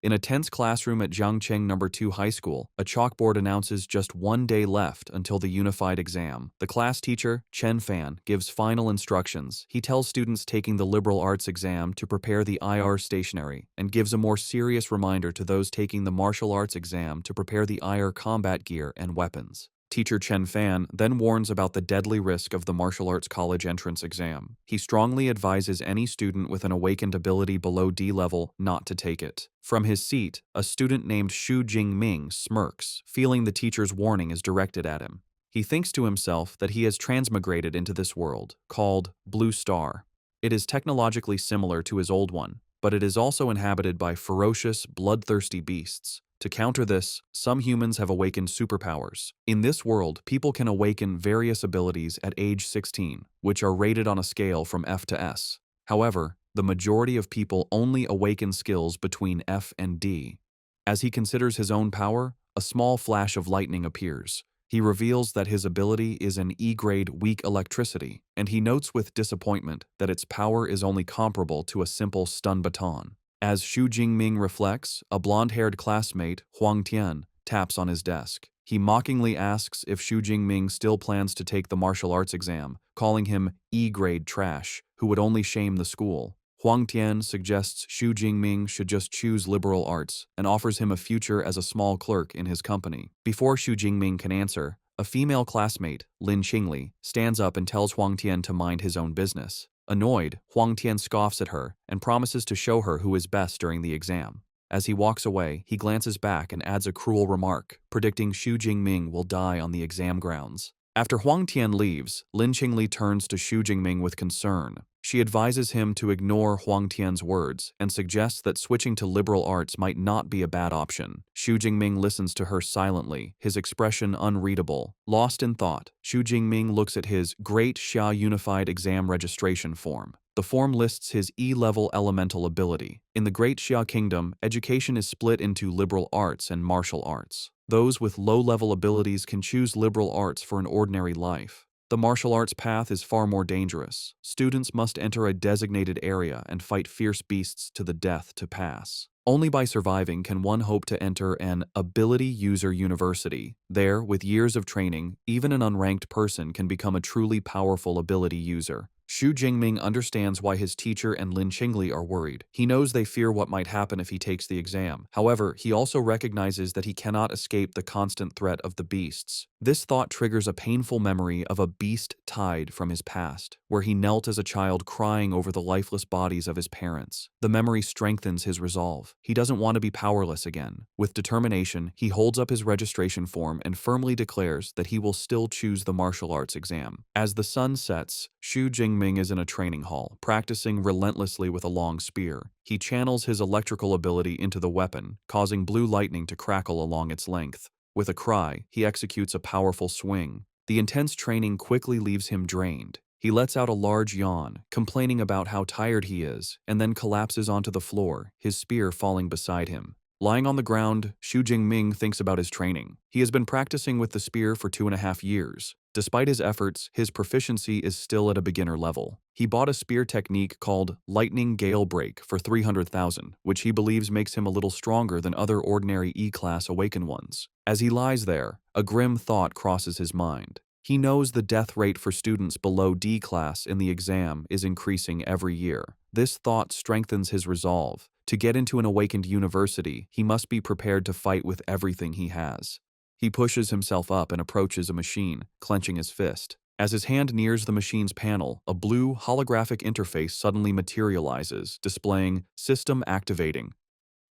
In a tense classroom at Jiangcheng No. 2 High School, a chalkboard announces just 1 day left until the unified exam. The class teacher, Chen Fan, gives final instructions. He tells students taking the liberal arts exam to prepare the IR stationery and gives a more serious reminder to those taking the martial arts exam to prepare the IR combat gear and weapons. Teacher Chen Fan then warns about the deadly risk of the martial arts college entrance exam. He strongly advises any student with an awakened ability below D level not to take it. From his seat, a student named Xu Jingming smirks, feeling the teacher's warning is directed at him. He thinks to himself that he has transmigrated into this world, called Blue Star. It is technologically similar to his old one, but it is also inhabited by ferocious, bloodthirsty beasts. To counter this, some humans have awakened superpowers. In this world, people can awaken various abilities at age 16, which are rated on a scale from F to S. However, the majority of people only awaken skills between F and D. As he considers his own power, a small flash of lightning appears. He reveals that his ability is an E-grade weak electricity, and he notes with disappointment that its power is only comparable to a simple stun baton. As Xu Jingming reflects, a blonde-haired classmate, Huang Tian, taps on his desk. He mockingly asks if Xu Jingming still plans to take the martial arts exam, calling him E-grade trash, who would only shame the school. Huang Tian suggests Xu Jingming should just choose liberal arts and offers him a future as a small clerk in his company. Before Xu Jingming can answer, a female classmate, Lin Qingli, stands up and tells Huang Tian to mind his own business. Annoyed, Huang Tian scoffs at her and promises to show her who is best during the exam. As he walks away, he glances back and adds a cruel remark, predicting Xu Jingming will die on the exam grounds. After Huang Tian leaves, Lin Qingli turns to Xu Jingming with concern. She advises him to ignore Huang Tian's words and suggests that switching to liberal arts might not be a bad option. Xu Jingming listens to her silently, his expression unreadable. Lost in thought, Xu Jingming looks at his Great Xia Unified Exam Registration Form. The form lists his E-level elemental ability. In the Great Xia Kingdom, education is split into liberal arts and martial arts. Those with low-level abilities can choose liberal arts for an ordinary life. The martial arts path is far more dangerous. Students must enter a designated area and fight fierce beasts to the death to pass. Only by surviving can one hope to enter an ability user university. There, with years of training, even an unranked person can become a truly powerful ability user. Xu Jingming understands why his teacher and Lin Qingli are worried. He knows they fear what might happen if he takes the exam. However, he also recognizes that he cannot escape the constant threat of the beasts. This thought triggers a painful memory of a beast tide from his past, where he knelt as a child crying over the lifeless bodies of his parents. The memory strengthens his resolve. He doesn't want to be powerless again. With determination, he holds up his registration form and firmly declares that he will still choose the martial arts exam. As the sun sets, Xu Jingming is in a training hall, practicing relentlessly with a long spear. He channels his electrical ability into the weapon, causing blue lightning to crackle along its length. With a cry, he executes a powerful swing. The intense training quickly leaves him drained. He lets out a large yawn, complaining about how tired he is, and then collapses onto the floor, his spear falling beside him. Lying on the ground, Xu Jingming thinks about his training. He has been practicing with the spear for 2.5 years. Despite his efforts, his proficiency is still at a beginner level. He bought a spear technique called Lightning Gale Break for 300,000, which he believes makes him a little stronger than other ordinary E-class awakened ones. As he lies there, a grim thought crosses his mind. He knows the death rate for students below D class in the exam is increasing every year. This thought strengthens his resolve. To get into an awakened university, he must be prepared to fight with everything he has. He pushes himself up and approaches a machine, clenching his fist. As his hand nears the machine's panel, a blue holographic interface suddenly materializes, displaying "System Activating."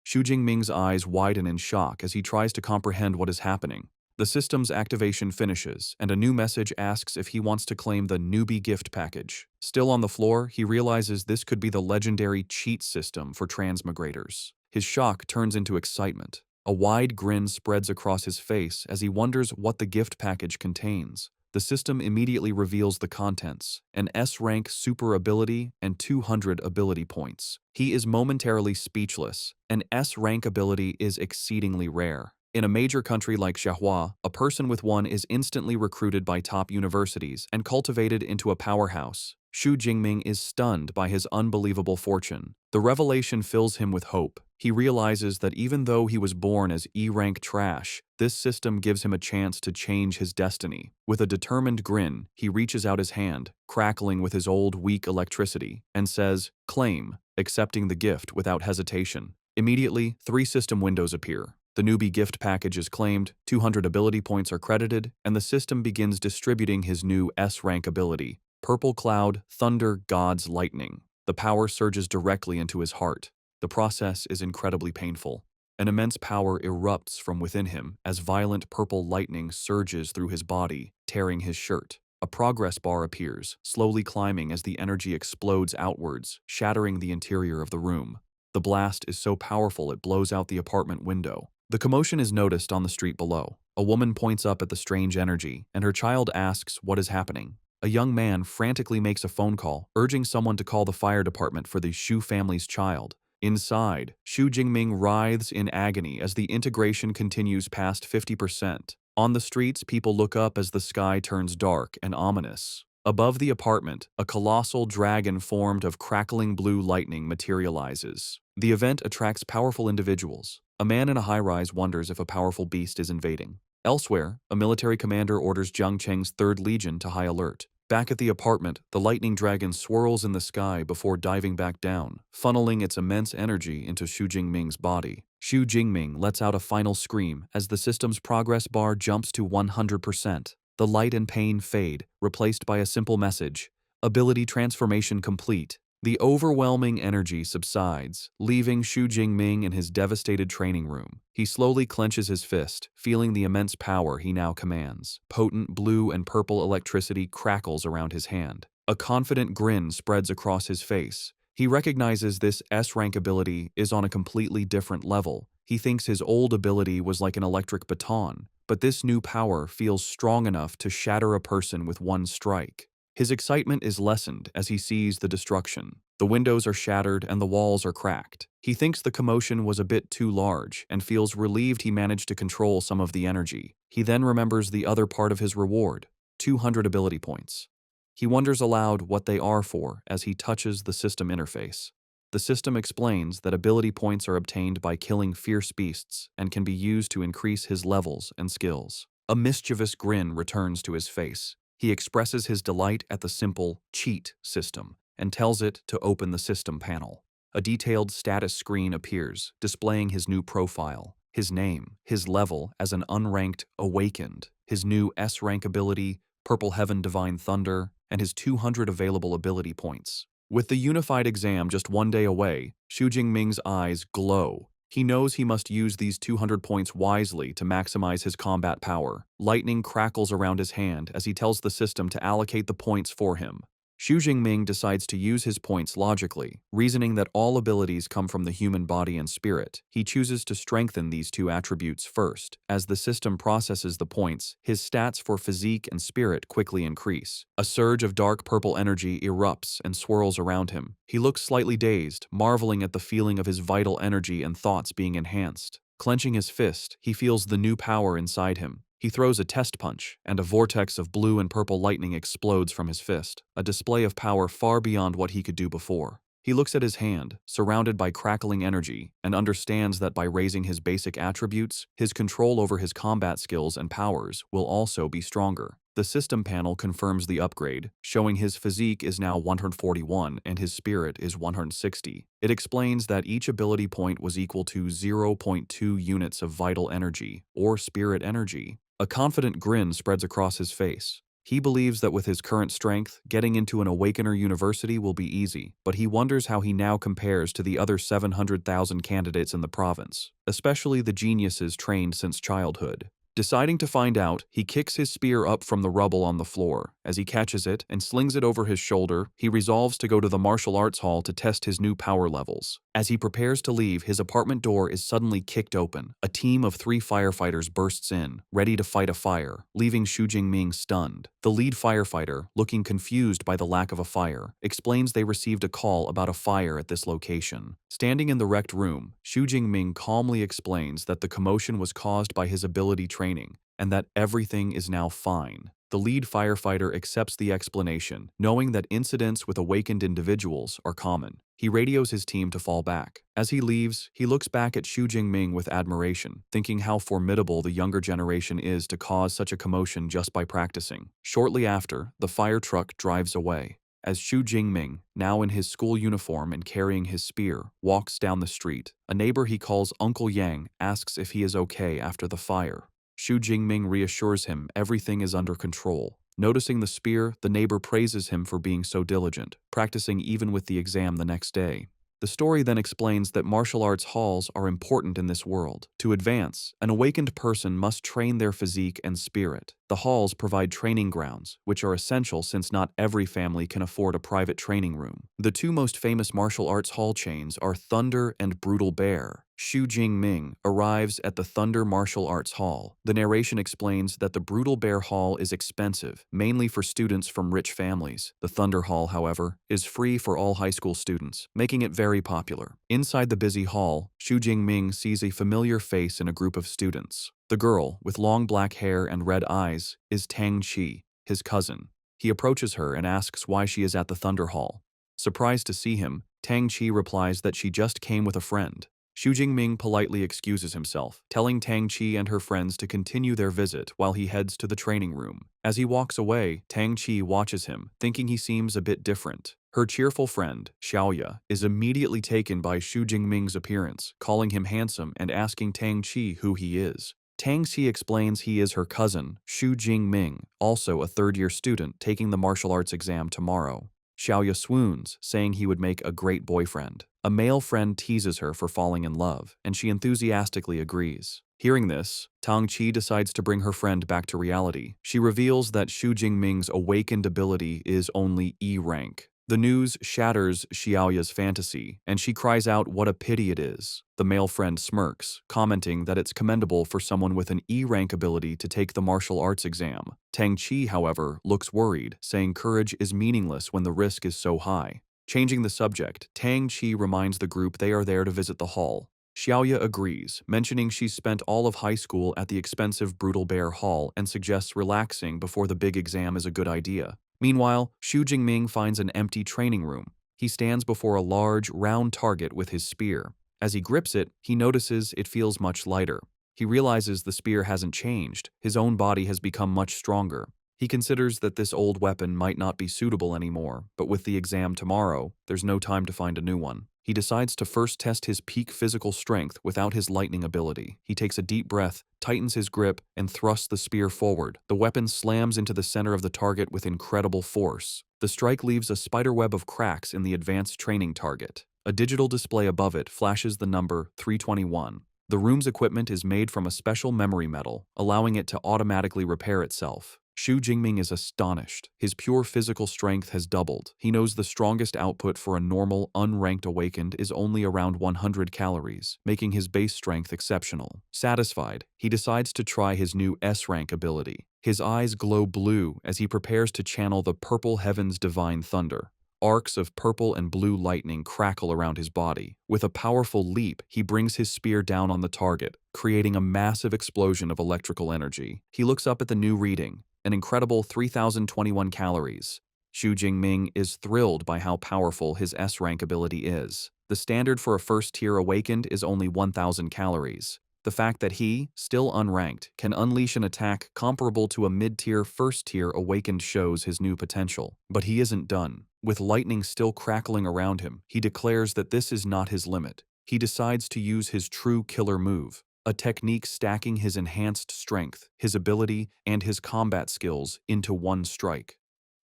Xu Jingming's eyes widen in shock as he tries to comprehend what is happening. The system's activation finishes, and a new message asks if he wants to claim the newbie gift package. Still on the floor, he realizes this could be the legendary cheat system for transmigrators. His shock turns into excitement. A wide grin spreads across his face as he wonders what the gift package contains. The system immediately reveals the contents: an S-rank super ability and 200 ability points. He is momentarily speechless. An S-rank ability is exceedingly rare. In a major country like Xiahua, a person with one is instantly recruited by top universities and cultivated into a powerhouse. Xu Jingming is stunned by his unbelievable fortune. The revelation fills him with hope. He realizes that even though he was born as E-rank trash, this system gives him a chance to change his destiny. With a determined grin, he reaches out his hand, crackling with his old weak electricity, and says, "Claim," accepting the gift without hesitation. Immediately, 3 system windows appear. The newbie gift package is claimed, 200 ability points are credited, and the system begins distributing his new S-rank ability, Purple Cloud, Thunder, God's Lightning. The power surges directly into his heart. The process is incredibly painful. An immense power erupts from within him as violent purple lightning surges through his body, tearing his shirt. A progress bar appears, slowly climbing as the energy explodes outwards, shattering the interior of the room. The blast is so powerful it blows out the apartment window. The commotion is noticed on the street below. A woman points up at the strange energy, and her child asks what is happening. A young man frantically makes a phone call, urging someone to call the fire department for the Shu family's child. Inside, Xu Jingming writhes in agony as the integration continues past 50%. On the streets, people look up as the sky turns dark and ominous. Above the apartment, a colossal dragon formed of crackling blue lightning materializes. The event attracts powerful individuals. A man in a high-rise wonders if a powerful beast is invading. Elsewhere, a military commander orders Jiang Cheng's 3rd Legion to high alert. Back at the apartment, the lightning dragon swirls in the sky before diving back down, funneling its immense energy into Xu Jingming's body. Xu Jingming lets out a final scream as the system's progress bar jumps to 100%. The light and pain fade, replaced by a simple message: ability transformation complete. The overwhelming energy subsides, leaving Xu Jingming in his devastated training room. He slowly clenches his fist, feeling the immense power he now commands. Potent blue and purple electricity crackles around his hand. A confident grin spreads across his face. He recognizes this S-rank ability is on a completely different level. He thinks his old ability was like an electric baton, but this new power feels strong enough to shatter a person with one strike. His excitement is lessened as he sees the destruction. The windows are shattered and the walls are cracked. He thinks the commotion was a bit too large and feels relieved he managed to control some of the energy. He then remembers the other part of his reward, 200 ability points. He wonders aloud what they are for as he touches the system interface. The system explains that ability points are obtained by killing fierce beasts and can be used to increase his levels and skills. A mischievous grin returns to his face. He expresses his delight at the simple cheat system and tells it to open the system panel. A detailed status screen appears, displaying his new profile, his name, his level as an unranked Awakened, his new S-rank ability, Purple Heaven Divine Thunder, and his 200 available ability points. With the unified exam just 1 day away, Xu Jingming's eyes glow. He knows he must use these 200 points wisely to maximize his combat power. Lightning crackles around his hand as he tells the system to allocate the points for him. Xu Jingming decides to use his points logically, reasoning that all abilities come from the human body and spirit. He chooses to strengthen these 2 attributes first. As the system processes the points, his stats for physique and spirit quickly increase. A surge of dark purple energy erupts and swirls around him. He looks slightly dazed, marveling at the feeling of his vital energy and thoughts being enhanced. Clenching his fist, he feels the new power inside him. He throws a test punch, and a vortex of blue and purple lightning explodes from his fist, a display of power far beyond what he could do before. He looks at his hand, surrounded by crackling energy, and understands that by raising his basic attributes, his control over his combat skills and powers will also be stronger. The system panel confirms the upgrade, showing his physique is now 141 and his spirit is 160. It explains that each ability point was equal to 0.2 units of vital energy, or spirit energy. A confident grin spreads across his face. He believes that with his current strength, getting into an Awakener university will be easy, but he wonders how he now compares to the other 700,000 candidates in the province, especially the geniuses trained since childhood. Deciding to find out, he kicks his spear up from the rubble on the floor. As he catches it and slings it over his shoulder, he resolves to go to the martial arts hall to test his new power levels. As he prepares to leave, his apartment door is suddenly kicked open. A team of 3 firefighters bursts in, ready to fight a fire, leaving Xu Jingming stunned. The lead firefighter, looking confused by the lack of a fire, explains they received a call about a fire at this location. Standing in the wrecked room, Xu Jingming calmly explains that the commotion was caused by his ability training, and that everything is now fine. The lead firefighter accepts the explanation, knowing that incidents with awakened individuals are common. He radios his team to fall back. As he leaves, he looks back at Xu Jingming with admiration, thinking how formidable the younger generation is to cause such a commotion just by practicing. Shortly after, the fire truck drives away. As Xu Jingming, now in his school uniform and carrying his spear, walks down the street, a neighbor he calls Uncle Yang asks if he is okay after the fire. Xu Jingming reassures him everything is under control. Noticing the spear, the neighbor praises him for being so diligent, practicing even with the exam the next day. The story then explains that martial arts halls are important in this world. To advance, an awakened person must train their physique and spirit. The halls provide training grounds, which are essential since not every family can afford a private training room. The two most famous martial arts hall chains are Thunder and Brutal Bear. Xu Jingming arrives at the Thunder Martial Arts Hall. The narration explains that the Brutal Bear Hall is expensive, mainly for students from rich families. The Thunder Hall, however, is free for all high school students, making it very popular. Inside the busy hall, Xu Jingming sees a familiar face in a group of students. The girl, with long black hair and red eyes, is Tang Qi, his cousin. He approaches her and asks why she is at the Thunder Hall. Surprised to see him, Tang Qi replies that she just came with a friend. Xu Jingming politely excuses himself, telling Tang Qi and her friends to continue their visit while he heads to the training room. As he walks away, Tang Qi watches him, thinking he seems a bit different. Her cheerful friend, Xiaoya, is immediately taken by Xu Jingming's appearance, calling him handsome and asking Tang Qi who he is. Tang Xi explains he is her cousin, Xu Jingming, also a third-year student taking the martial arts exam tomorrow. Xiaoya swoons, saying he would make a great boyfriend. A male friend teases her for falling in love, and she enthusiastically agrees. Hearing this, Tang Qi decides to bring her friend back to reality. She reveals that Xu Jingming's awakened ability is only E rank. The news shatters Xiaoya's fantasy, and she cries out what a pity it is. The male friend smirks, commenting that it's commendable for someone with an E-rank ability to take the martial arts exam. Tang Qi, however, looks worried, saying courage is meaningless when the risk is so high. Changing the subject, Tang Qi reminds the group they are there to visit the hall. Xiaoya agrees, mentioning she's spent all of high school at the expensive Brutal Bear Hall and suggests relaxing before the big exam is a good idea. Meanwhile, Xu Jingming finds an empty training room. He stands before a large, round target with his spear. As he grips it, he notices it feels much lighter. He realizes the spear hasn't changed. His own body has become much stronger. He considers that this old weapon might not be suitable anymore, but with the exam tomorrow, there's no time to find a new one. He decides to first test his peak physical strength without his lightning ability. He takes a deep breath, tightens his grip, and thrusts the spear forward. The weapon slams into the center of the target with incredible force. The strike leaves a spiderweb of cracks in the advanced training target. A digital display above it flashes the number 321. The room's equipment is made from a special memory metal, allowing it to automatically repair itself. Xu Jingming is astonished. His pure physical strength has doubled. He knows the strongest output for a normal, unranked awakened is only around 100 calories, making his base strength exceptional. Satisfied, he decides to try his new S-rank ability. His eyes glow blue as he prepares to channel the Purple Heaven's divine thunder. Arcs of purple and blue lightning crackle around his body. With a powerful leap, he brings his spear down on the target, creating a massive explosion of electrical energy. He looks up at the new reading, an incredible 3,021 calories. Xu Jingming is thrilled by how powerful his S-rank ability is. The standard for a first-tier awakened is only 1,000 calories. The fact that he, still unranked, can unleash an attack comparable to a mid-tier first-tier awakened shows his new potential. But he isn't done. With lightning still crackling around him, he declares that this is not his limit. He decides to use his true killer move, a technique stacking his enhanced strength, his ability, and his combat skills into one strike.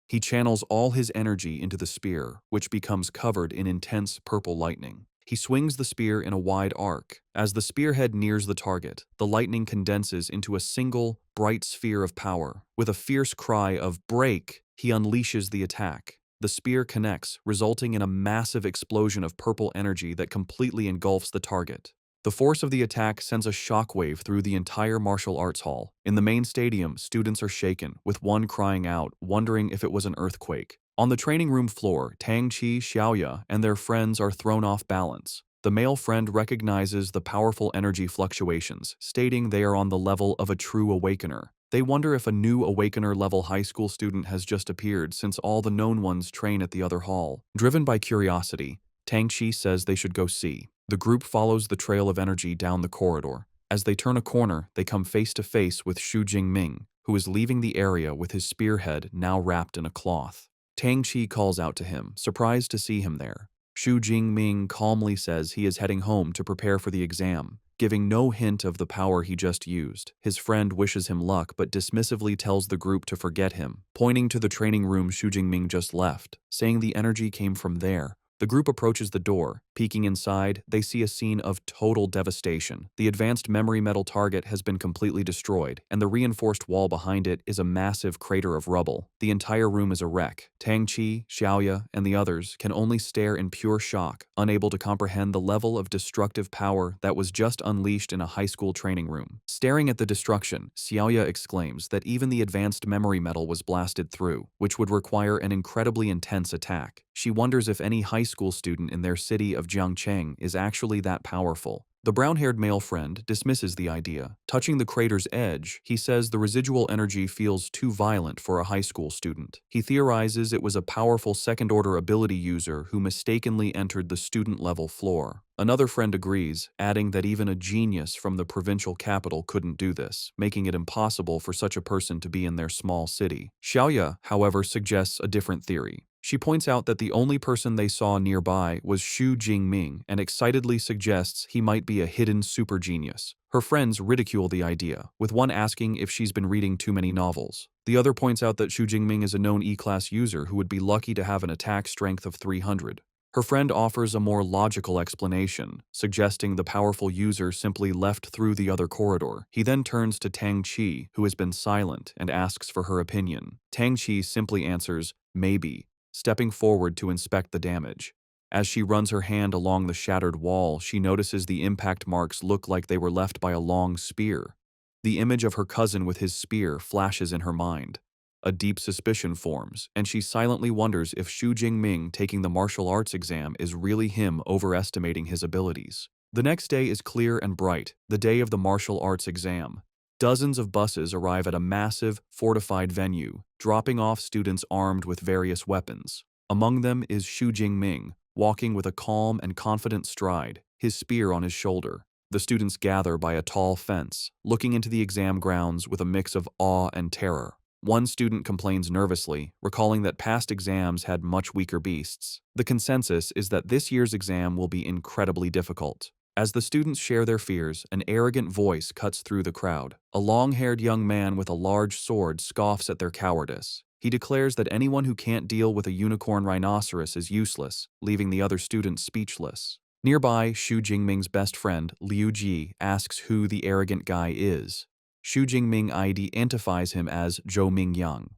He channels all his energy into the spear, which becomes covered in intense purple lightning. He swings the spear in a wide arc. As the spearhead nears the target, the lightning condenses into a single, bright sphere of power. With a fierce cry of "Break!" he unleashes the attack. The spear connects, resulting in a massive explosion of purple energy that completely engulfs the target. The force of the attack sends a shockwave through the entire martial arts hall. In the main stadium, students are shaken, with one crying out, wondering if it was an earthquake. On the training room floor, Tang Qi, Xiaoya, and their friends are thrown off balance. The male friend recognizes the powerful energy fluctuations, stating they are on the level of a true awakener. They wonder if a new awakener-level high school student has just appeared since all the known ones train at the other hall. Driven by curiosity, Tang Chi says they should go see. The group follows the trail of energy down the corridor. As they turn a corner, they come face to face with Xu Jingming, who is leaving the area with his spearhead now wrapped in a cloth. Tang Chi calls out to him, surprised to see him there. Xu Jingming calmly says he is heading home to prepare for the exam, giving no hint of the power he just used. His friend wishes him luck but dismissively tells the group to forget him, pointing to the training room Xu Jingming just left, saying the energy came from there. The group approaches the door. Peeking inside, they see a scene of total devastation. The advanced memory metal target has been completely destroyed, and the reinforced wall behind it is a massive crater of rubble. The entire room is a wreck. Tang Chi, Xiaoya, and the others can only stare in pure shock, unable to comprehend the level of destructive power that was just unleashed in a high school training room. Staring at the destruction, Xiaoya exclaims that even the advanced memory metal was blasted through, which would require an incredibly intense attack. She wonders if any high school student in their city of Jiangcheng is actually that powerful. The brown-haired male friend dismisses the idea. Touching the crater's edge, he says the residual energy feels too violent for a high school student. He theorizes it was a powerful second-order ability user who mistakenly entered the student-level floor. Another friend agrees, adding that even a genius from the provincial capital couldn't do this, making it impossible for such a person to be in their small city. Xiaoya, however, suggests a different theory. She points out that the only person they saw nearby was Xu Jingming and excitedly suggests he might be a hidden super genius. Her friends ridicule the idea, with one asking if she's been reading too many novels. The other points out that Xu Jingming is a known E-class user who would be lucky to have an attack strength of 300. Her friend offers a more logical explanation, suggesting the powerful user simply left through the other corridor. He then turns to Tang Chi, who has been silent, and asks for her opinion. Tang Chi simply answers, "Maybe," stepping forward to inspect the damage. As she runs her hand along the shattered wall, she notices the impact marks look like they were left by a long spear. The image of her cousin with his spear flashes in her mind. A deep suspicion forms, and she silently wonders if Xu Jingming taking the martial arts exam is really him overestimating his abilities. The next day is clear and bright, the day of the martial arts exam. Dozens of buses arrive at a massive, fortified venue, dropping off students armed with various weapons. Among them is Xu Jingming, walking with a calm and confident stride, his spear on his shoulder. The students gather by a tall fence, looking into the exam grounds with a mix of awe and terror. One student complains nervously, recalling that past exams had much weaker beasts. The consensus is that this year's exam will be incredibly difficult. As the students share their fears, an arrogant voice cuts through the crowd. A long-haired young man with a large sword scoffs at their cowardice. He declares that anyone who can't deal with a unicorn rhinoceros is useless, leaving the other students speechless. Nearby, Xu Jingming's best friend, Liu Ji, asks who the arrogant guy is. Xu Jingming identifies him as Zhou Mingyang.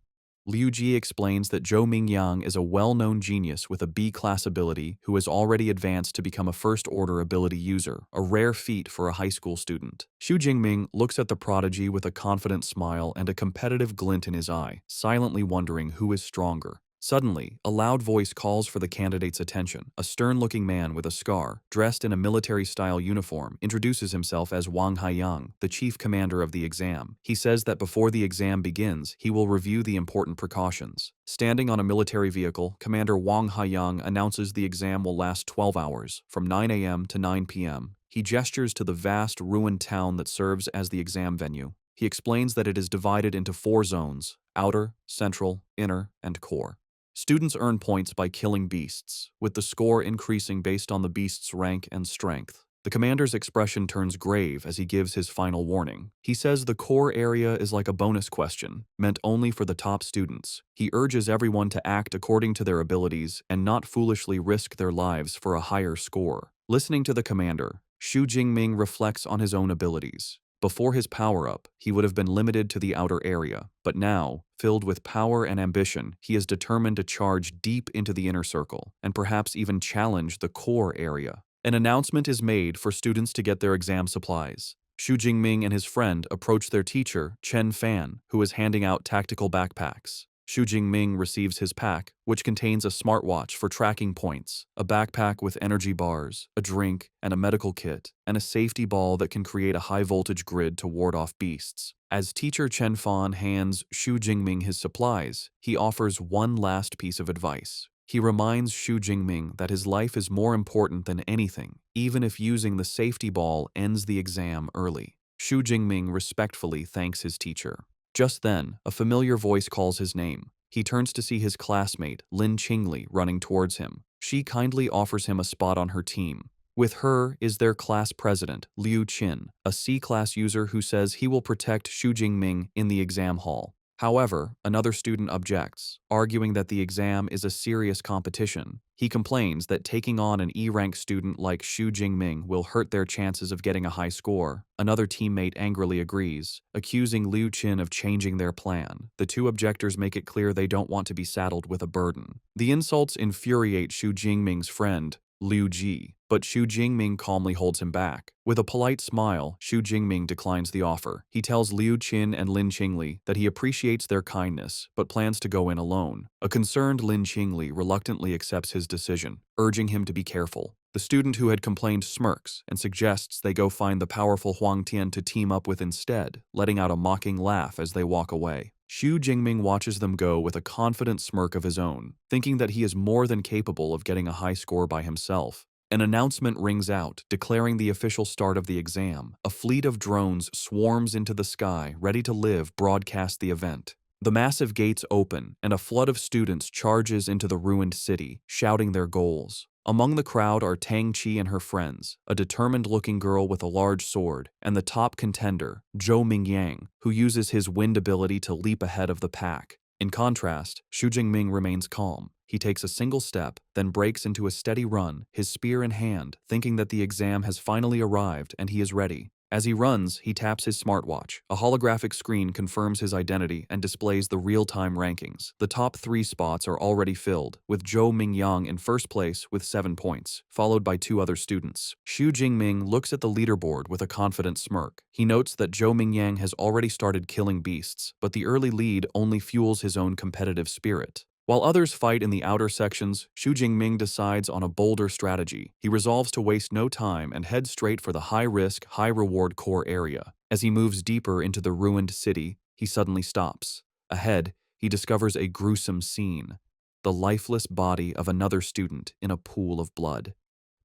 Liu Ji explains that Zhou Mingyang is a well-known genius with a B-class ability who has already advanced to become a first-order ability user, a rare feat for a high school student. Xu Jingming looks at the prodigy with a confident smile and a competitive glint in his eye, silently wondering who is stronger. Suddenly, a loud voice calls for the candidate's attention. A stern-looking man with a scar, dressed in a military-style uniform, introduces himself as Wang Haiyang, the chief commander of the exam. He says that before the exam begins, he will review the important precautions. Standing on a military vehicle, Commander Wang Haiyang announces the exam will last 12 hours, from 9 a.m. to 9 p.m. He gestures to the vast, ruined town that serves as the exam venue. He explains that it is divided into 4 zones: outer, central, inner, and core. Students earn points by killing beasts, with the score increasing based on the beast's rank and strength. The commander's expression turns grave as he gives his final warning. He says the core area is like a bonus question, meant only for the top students. He urges everyone to act according to their abilities and not foolishly risk their lives for a higher score. Listening to the commander, Xu Jingming reflects on his own abilities. Before his power-up, he would have been limited to the outer area, but now, filled with power and ambition, he is determined to charge deep into the inner circle, and perhaps even challenge the core area. An announcement is made for students to get their exam supplies. Xu Jingming and his friend approach their teacher, Chen Fan, who is handing out tactical backpacks. Xu Jingming receives his pack, which contains a smartwatch for tracking points, a backpack with energy bars, a drink, and a medical kit, and a safety ball that can create a high-voltage grid to ward off beasts. As teacher Chen Fan hands Xu Jingming his supplies, he offers one last piece of advice. He reminds Xu Jingming that his life is more important than anything, even if using the safety ball ends the exam early. Xu Jingming respectfully thanks his teacher. Just then, a familiar voice calls his name. He turns to see his classmate, Lin Qingli, running towards him. She kindly offers him a spot on her team. With her is their class president, Liu Qin, a C-class user who says he will protect Xu Jingming in the exam hall. However, another student objects, arguing that the exam is a serious competition. He complains that taking on an E-rank student like Xu Jingming will hurt their chances of getting a high score. Another teammate angrily agrees, accusing Liu Qin of changing their plan. The two objectors make it clear they don't want to be saddled with a burden. The insults infuriate Xu Jingming's friend, Liu Ji, but Xu Jingming calmly holds him back. With a polite smile, Xu Jingming declines the offer. He tells Liu Qin and Lin Qingli that he appreciates their kindness, but plans to go in alone. A concerned Lin Qingli reluctantly accepts his decision, urging him to be careful. The student who had complained smirks and suggests they go find the powerful Huang Tian to team up with instead, letting out a mocking laugh as they walk away. Xu Jingming watches them go with a confident smirk of his own, thinking that he is more than capable of getting a high score by himself. An announcement rings out, declaring the official start of the exam. A fleet of drones swarms into the sky, ready to live broadcast the event. The massive gates open, and a flood of students charges into the ruined city, shouting their goals. Among the crowd are Tang Qi and her friends, a determined-looking girl with a large sword, and the top contender, Zhou Mingyang, who uses his wind ability to leap ahead of the pack. In contrast, Xu Jingming remains calm. He takes a single step, then breaks into a steady run, his spear in hand, thinking that the exam has finally arrived and he is ready. As he runs, he taps his smartwatch. A holographic screen confirms his identity and displays the real-time rankings. The top 3 spots are already filled, with Zhou Mingyang in first place with 7 points, followed by 2 other students. Xu Jingming looks at the leaderboard with a confident smirk. He notes that Zhou Mingyang has already started killing beasts, but the early lead only fuels his own competitive spirit. While others fight in the outer sections, Xu Jingming decides on a bolder strategy. He resolves to waste no time and head straight for the high-risk, high-reward core area. As he moves deeper into the ruined city, he suddenly stops. Ahead, he discovers a gruesome scene: the lifeless body of another student in a pool of blood.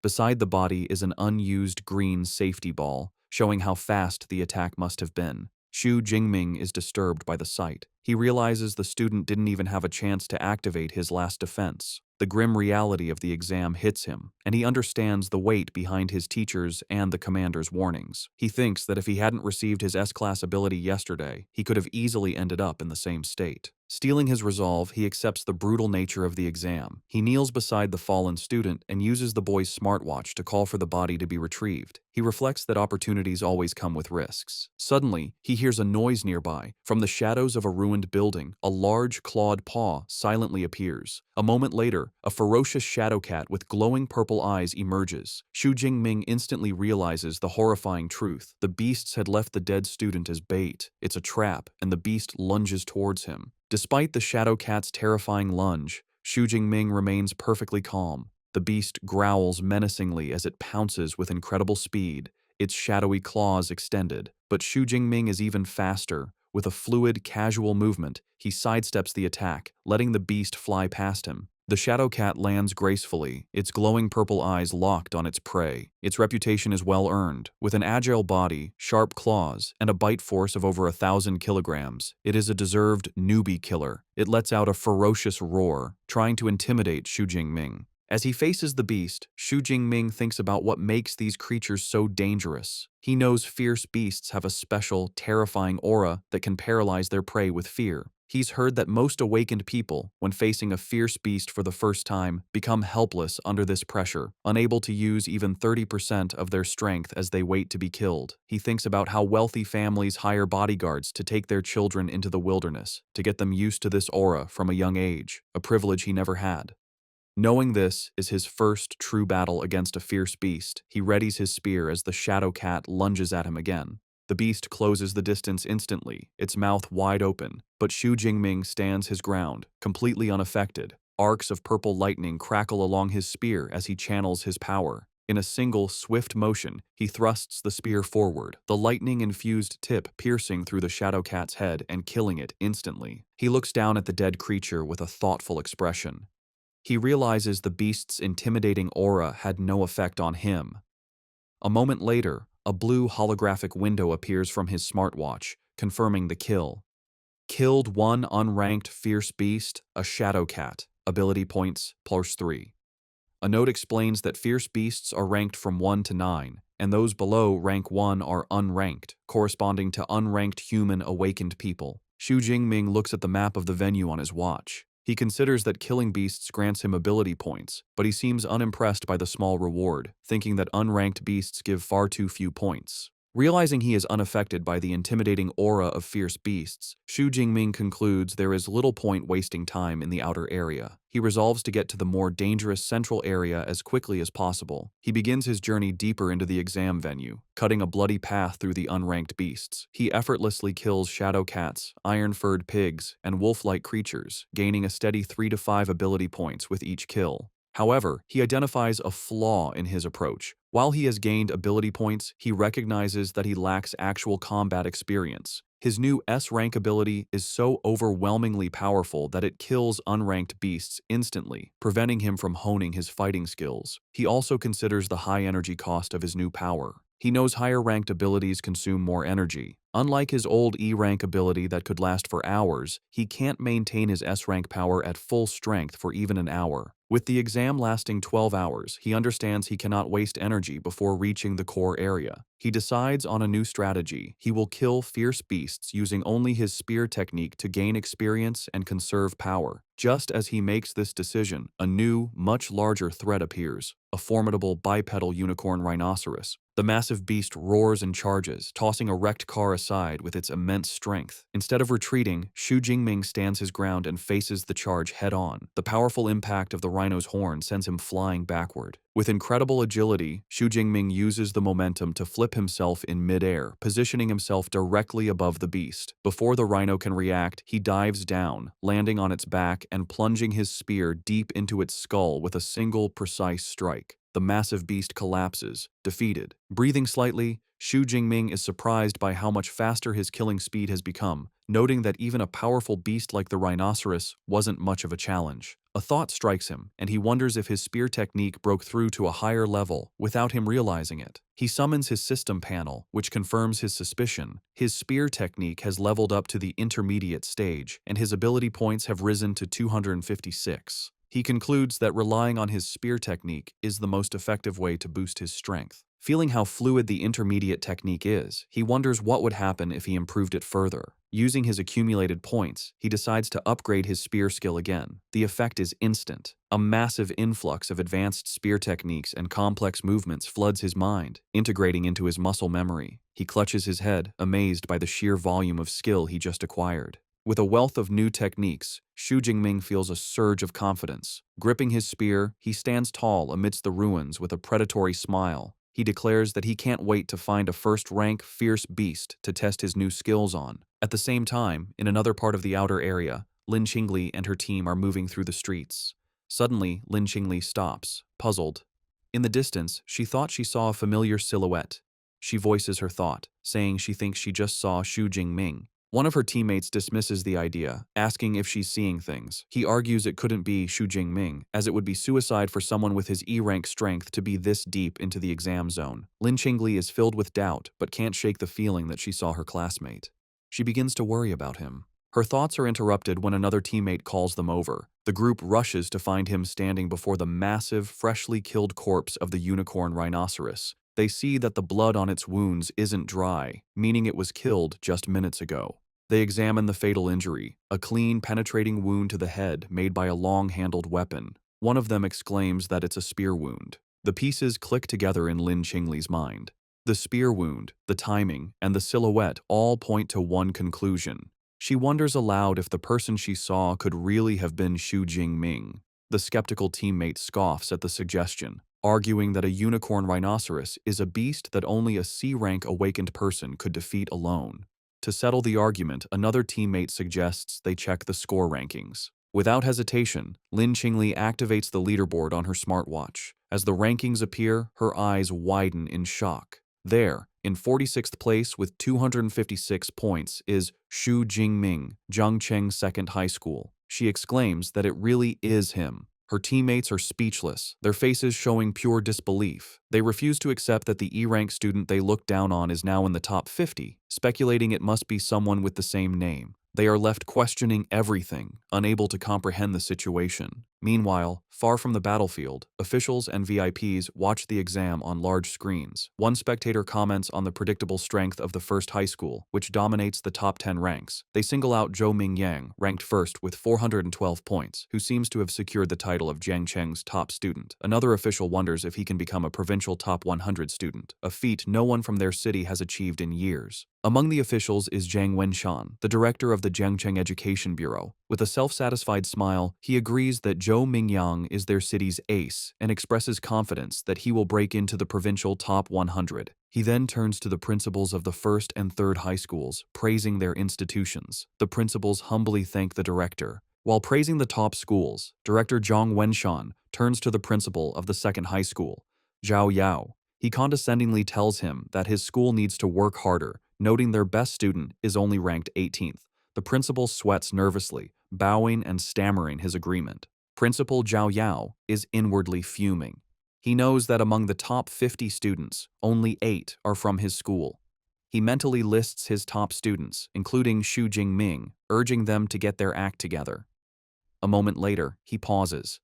Beside the body is an unused green safety ball, showing how fast the attack must have been. Xu Jingming is disturbed by the sight. He realizes the student didn't even have a chance to activate his last defense. The grim reality of the exam hits him, and he understands the weight behind his teacher's and the commander's warnings. He thinks that if he hadn't received his S-class ability yesterday, he could have easily ended up in the same state. Steeling his resolve, he accepts the brutal nature of the exam. He kneels beside the fallen student and uses the boy's smartwatch to call for the body to be retrieved. He reflects that opportunities always come with risks. Suddenly, he hears a noise nearby. From the shadows of a ruined building, a large clawed paw silently appears. A moment later, a ferocious shadow cat with glowing purple eyes emerges. Xu Jingming instantly realizes the horrifying truth. The beasts had left the dead student as bait. It's a trap, and the beast lunges towards him. Despite the shadow cat's terrifying lunge, Xu Jingming remains perfectly calm. The beast growls menacingly as it pounces with incredible speed, its shadowy claws extended. But Xu Jingming is even faster. With a fluid, casual movement, he sidesteps the attack, letting the beast fly past him. The shadow cat lands gracefully, its glowing purple eyes locked on its prey. Its reputation is well earned. With an agile body, sharp claws, and a bite force of over 1,000 kilograms, it is a deserved newbie killer. It lets out a ferocious roar, trying to intimidate Xu Jingming. As he faces the beast, Xu Jingming thinks about what makes these creatures so dangerous. He knows fierce beasts have a special, terrifying aura that can paralyze their prey with fear. He's heard that most awakened people, when facing a fierce beast for the first time, become helpless under this pressure, unable to use even 30% of their strength as they wait to be killed. He thinks about how wealthy families hire bodyguards to take their children into the wilderness, to get them used to this aura from a young age, a privilege he never had. Knowing this is his first true battle against a fierce beast, he readies his spear as the shadow cat lunges at him again. The beast closes the distance instantly, its mouth wide open, but Xu Jingming stands his ground, completely unaffected. Arcs of purple lightning crackle along his spear as he channels his power. In a single, swift motion, he thrusts the spear forward, the lightning-infused tip piercing through the shadow cat's head and killing it instantly. He looks down at the dead creature with a thoughtful expression. He realizes the beast's intimidating aura had no effect on him. A moment later, a blue holographic window appears from his smartwatch, confirming the kill. Killed one unranked fierce beast, a shadow cat. Ability points, +3. A note explains that fierce beasts are ranked from 1 to 9, and those below rank 1 are unranked, corresponding to unranked human awakened people. Xu Jingming looks at the map of the venue on his watch. He considers that killing beasts grants him ability points, but he seems unimpressed by the small reward, thinking that unranked beasts give far too few points. Realizing he is unaffected by the intimidating aura of fierce beasts, Xu Jingming concludes there is little point wasting time in the outer area. He resolves to get to the more dangerous central area as quickly as possible. He begins his journey deeper into the exam venue, cutting a bloody path through the unranked beasts. He effortlessly kills shadow cats, iron-furred pigs, and wolf-like creatures, gaining a steady 3 to 5 ability points with each kill. However, he identifies a flaw in his approach. While he has gained ability points, he recognizes that he lacks actual combat experience. His new S-rank ability is so overwhelmingly powerful that it kills unranked beasts instantly, preventing him from honing his fighting skills. He also considers the high energy cost of his new power. He knows higher-ranked abilities consume more energy. Unlike his old E-rank ability that could last for hours, he can't maintain his S-rank power at full strength for even an hour. With the exam lasting 12 hours, he understands he cannot waste energy before reaching the core area. He decides on a new strategy. He will kill fierce beasts using only his spear technique to gain experience and conserve power. Just as he makes this decision, a new, much larger threat appears, a formidable bipedal unicorn rhinoceros. The massive beast roars and charges, tossing a wrecked car aside with its immense strength. Instead of retreating, Xu Jingming stands his ground and faces the charge head-on. The powerful impact of the rhino's horn sends him flying backward. With incredible agility, Xu Jingming uses the momentum to flip himself in midair, positioning himself directly above the beast. Before the rhino can react, he dives down, landing on its back and plunging his spear deep into its skull with a single, precise strike. The massive beast collapses, defeated. Breathing slightly, Xu Jingming is surprised by how much faster his killing speed has become, noting that even a powerful beast like the rhinoceros wasn't much of a challenge. A thought strikes him, and he wonders if his spear technique broke through to a higher level without him realizing it. He summons his system panel, which confirms his suspicion. His spear technique has leveled up to the intermediate stage, and his ability points have risen to 256. He concludes that relying on his spear technique is the most effective way to boost his strength. Feeling how fluid the intermediate technique is, he wonders what would happen if he improved it further. Using his accumulated points, he decides to upgrade his spear skill again. The effect is instant. A massive influx of advanced spear techniques and complex movements floods his mind, integrating into his muscle memory. He clutches his head, amazed by the sheer volume of skill he just acquired. With a wealth of new techniques, Xu Jingming feels a surge of confidence. Gripping his spear, he stands tall amidst the ruins with a predatory smile. He declares that he can't wait to find a first-rank, fierce beast to test his new skills on. At the same time, in another part of the outer area, Lin Qingli and her team are moving through the streets. Suddenly, Lin Qingli stops, puzzled. In the distance, she thought she saw a familiar silhouette. She voices her thought, saying she thinks she just saw Xu Jingming. One of her teammates dismisses the idea, asking if she's seeing things. He argues it couldn't be Xu Jingming, as it would be suicide for someone with his E-rank strength to be this deep into the exam zone. Lin Qingli is filled with doubt, but can't shake the feeling that she saw her classmate. She begins to worry about him. Her thoughts are interrupted when another teammate calls them over. The group rushes to find him standing before the massive, freshly killed corpse of the unicorn rhinoceros. They see that the blood on its wounds isn't dry, meaning it was killed just minutes ago. They examine the fatal injury, a clean, penetrating wound to the head made by a long-handled weapon. One of them exclaims that it's a spear wound. The pieces click together in Lin Qingli's mind. The spear wound, the timing, and the silhouette all point to one conclusion. She wonders aloud if the person she saw could really have been Xu Jingming. The skeptical teammate scoffs at the suggestion, arguing that a unicorn rhinoceros is a beast that only a C-rank awakened person could defeat alone. To settle the argument, another teammate suggests they check the score rankings. Without hesitation, Lin Qingli activates the leaderboard on her smartwatch. As the rankings appear, her eyes widen in shock. There, in 46th place with 256 points, is Xu Jingming, Zhangcheng Second High School. She exclaims that it really is him. Her teammates are speechless, their faces showing pure disbelief. They refuse to accept that the E-rank student they looked down on is now in the top 50, speculating it must be someone with the same name. They are left questioning everything, unable to comprehend the situation. Meanwhile, far from the battlefield, officials and VIPs watch the exam on large screens. One spectator comments on the predictable strength of the first high school, which dominates the top 10 ranks. They single out Zhou Mingyang, ranked first with 412 points, who seems to have secured the title of Jiangcheng's top student. Another official wonders if he can become a provincial top 100 student, a feat no one from their city has achieved in years. Among the officials is Zhang Wenshan, the director of the Jiangcheng Education Bureau. With a self-satisfied smile, he agrees that Zhou Mingyang is their city's ace and expresses confidence that he will break into the provincial top 100. He then turns to the principals of the first and third high schools, praising their institutions. The principals humbly thank the director. While praising the top schools, Director Zhang Wenshan turns to the principal of the second high school, Zhao Yao. He condescendingly tells him that his school needs to work harder, noting their best student is only ranked 18th. The principal sweats nervously, bowing and stammering his agreement. Principal Zhao Yao is inwardly fuming. He knows that among the top 50 students, only 8 are from his school. He mentally lists his top students, including Xu Jingming, urging them to get their act together. A moment later, he pauses.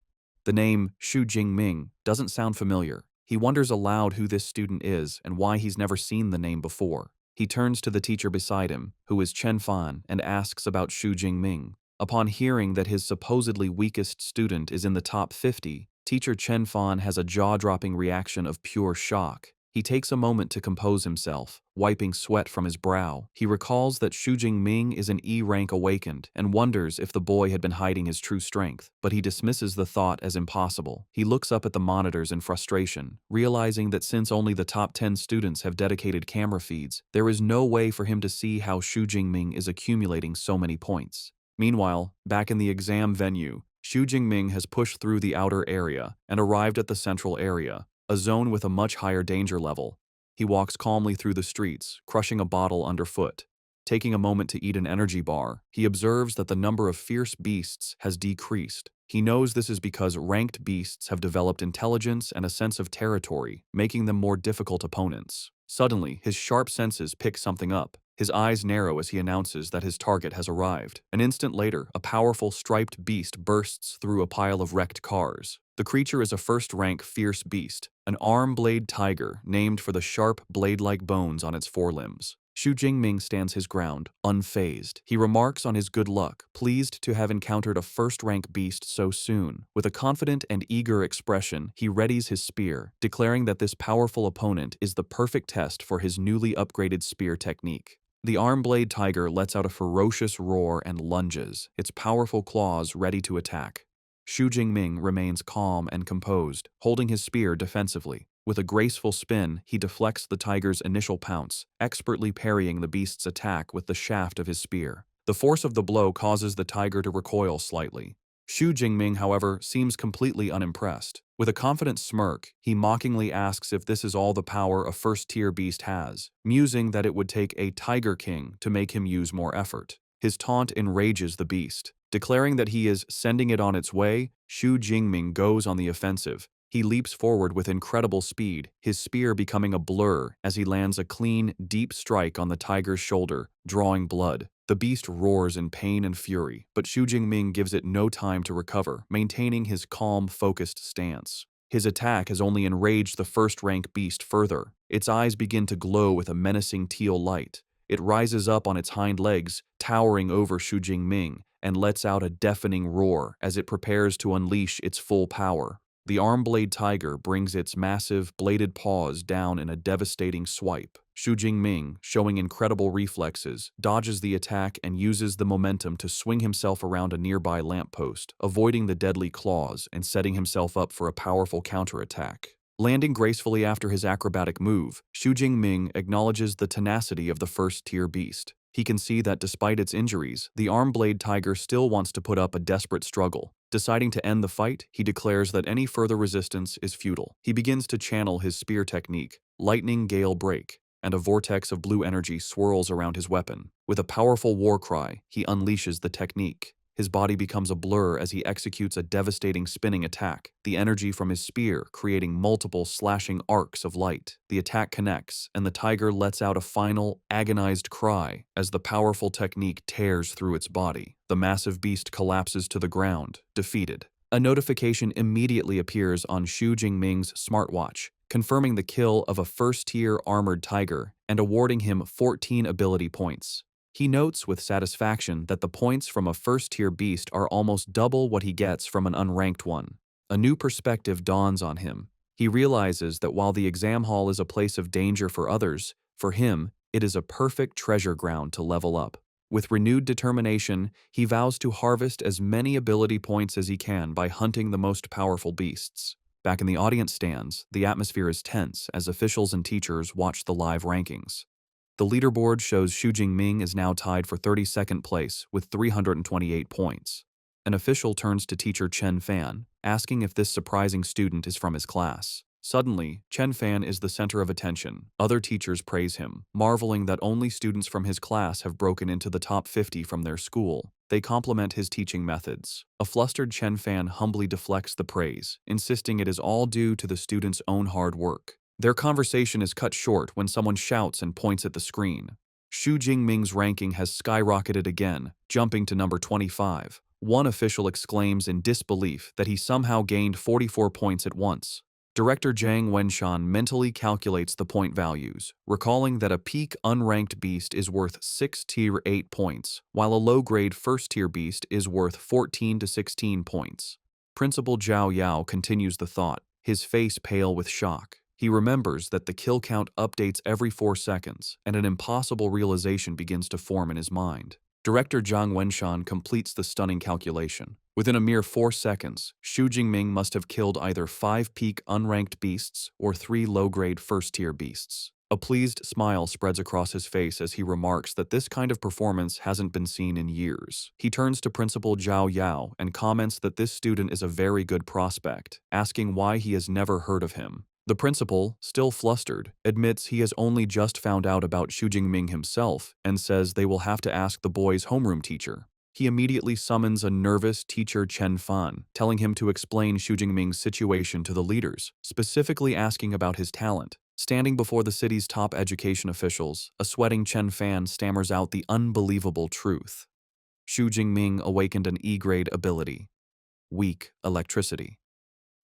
The name Xu Jingming doesn't sound familiar. He wonders aloud who this student is and why he's never seen the name before. He turns to the teacher beside him, who is Chen Fan, and asks about Xu Jingming. Upon hearing that his supposedly weakest student is in the top 50, teacher Chen Fan has a jaw-dropping reaction of pure shock. He takes a moment to compose himself, wiping sweat from his brow. He recalls that Xu Jingming is an E-rank awakened and wonders if the boy had been hiding his true strength, but he dismisses the thought as impossible. He looks up at the monitors in frustration, realizing that since only the top 10 students have dedicated camera feeds, there is no way for him to see how Xu Jingming is accumulating so many points. Meanwhile, back in the exam venue, Xu Jingming has pushed through the outer area and arrived at the central area, a zone with a much higher danger level. He walks calmly through the streets, crushing a bottle underfoot. Taking a moment to eat an energy bar, he observes that the number of fierce beasts has decreased. He knows this is because ranked beasts have developed intelligence and a sense of territory, making them more difficult opponents. Suddenly, his sharp senses pick something up. His eyes narrow as he announces that his target has arrived. An instant later, a powerful striped beast bursts through a pile of wrecked cars. The creature is a first-rank fierce beast, an arm-blade tiger named for the sharp, blade-like bones on its forelimbs. Xu Jingming stands his ground, unfazed. He remarks on his good luck, pleased to have encountered a first-rank beast so soon. With a confident and eager expression, he readies his spear, declaring that this powerful opponent is the perfect test for his newly upgraded spear technique. The arm-blade tiger lets out a ferocious roar and lunges, its powerful claws ready to attack. Xu Jingming remains calm and composed, holding his spear defensively. With a graceful spin, he deflects the tiger's initial pounce, expertly parrying the beast's attack with the shaft of his spear. The force of the blow causes the tiger to recoil slightly. Xu Jingming, however, seems completely unimpressed. With a confident smirk, he mockingly asks if this is all the power a first-tier beast has, musing that it would take a Tiger King to make him use more effort. His taunt enrages the beast. Declaring that he is sending it on its way, Xu Jingming goes on the offensive. He leaps forward with incredible speed, his spear becoming a blur as he lands a clean, deep strike on the tiger's shoulder, drawing blood. The beast roars in pain and fury, but Xu Jingming gives it no time to recover, maintaining his calm, focused stance. His attack has only enraged the first-rank beast further. Its eyes begin to glow with a menacing teal light. It rises up on its hind legs, towering over Xu Jingming, and lets out a deafening roar as it prepares to unleash its full power. The arm-blade tiger brings its massive, bladed paws down in a devastating swipe. Xu Jingming, showing incredible reflexes, dodges the attack and uses the momentum to swing himself around a nearby lamppost, avoiding the deadly claws and setting himself up for a powerful counterattack. Landing gracefully after his acrobatic move, Xu Jingming acknowledges the tenacity of the first-tier beast. He can see that despite its injuries, the arm-blade tiger still wants to put up a desperate struggle. Deciding to end the fight, he declares that any further resistance is futile. He begins to channel his spear technique, Lightning Gale Break, and a vortex of blue energy swirls around his weapon. With a powerful war cry, he unleashes the technique. His body becomes a blur as he executes a devastating spinning attack, the energy from his spear creating multiple slashing arcs of light. The attack connects, and the tiger lets out a final, agonized cry as the powerful technique tears through its body. The massive beast collapses to the ground, defeated. A notification immediately appears on Xu Jingming's smartwatch, confirming the kill of a first-tier armored tiger and awarding him 14 ability points. He notes with satisfaction that the points from a first-tier beast are almost double what he gets from an unranked one. A new perspective dawns on him. He realizes that while the exam hall is a place of danger for others, for him, it is a perfect treasure ground to level up. With renewed determination, he vows to harvest as many ability points as he can by hunting the most powerful beasts. Back in the audience stands, the atmosphere is tense as officials and teachers watch the live rankings. The leaderboard shows Xu Jingming is now tied for 32nd place with 328 points. An official turns to teacher Chen Fan, asking if this surprising student is from his class. Suddenly, Chen Fan is the center of attention. Other teachers praise him, marveling that only students from his class have broken into the top 50 from their school. They compliment his teaching methods. A flustered Chen Fan humbly deflects the praise, insisting it is all due to the student's own hard work. Their conversation is cut short when someone shouts and points at the screen. Xu Jingming's ranking has skyrocketed again, jumping to number 25. One official exclaims in disbelief that he somehow gained 44 points at once. Director Zhang Wenshan mentally calculates the point values, recalling that a peak unranked beast is worth 6 tier 8 points, while a low-grade first-tier beast is worth 14 to 16 points. Principal Zhao Yao continues the thought, his face pale with shock. He remembers that the kill count updates every 4 seconds, and an impossible realization begins to form in his mind. Director Zhang Wenshan completes the stunning calculation. Within a mere 4 seconds, Xu Jingming must have killed either 5 peak unranked beasts or 3 low-grade first-tier beasts. A pleased smile spreads across his face as he remarks that this kind of performance hasn't been seen in years. He turns to Principal Zhao Yao and comments that this student is a very good prospect, asking why he has never heard of him. The principal, still flustered, admits he has only just found out about Xu Jingming himself and says they will have to ask the boy's homeroom teacher. He immediately summons a nervous teacher Chen Fan, telling him to explain Xu Jingming's situation to the leaders, specifically asking about his talent. Standing before the city's top education officials, a sweating Chen Fan stammers out the unbelievable truth. Xu Jingming awakened an E-grade ability. Weak electricity.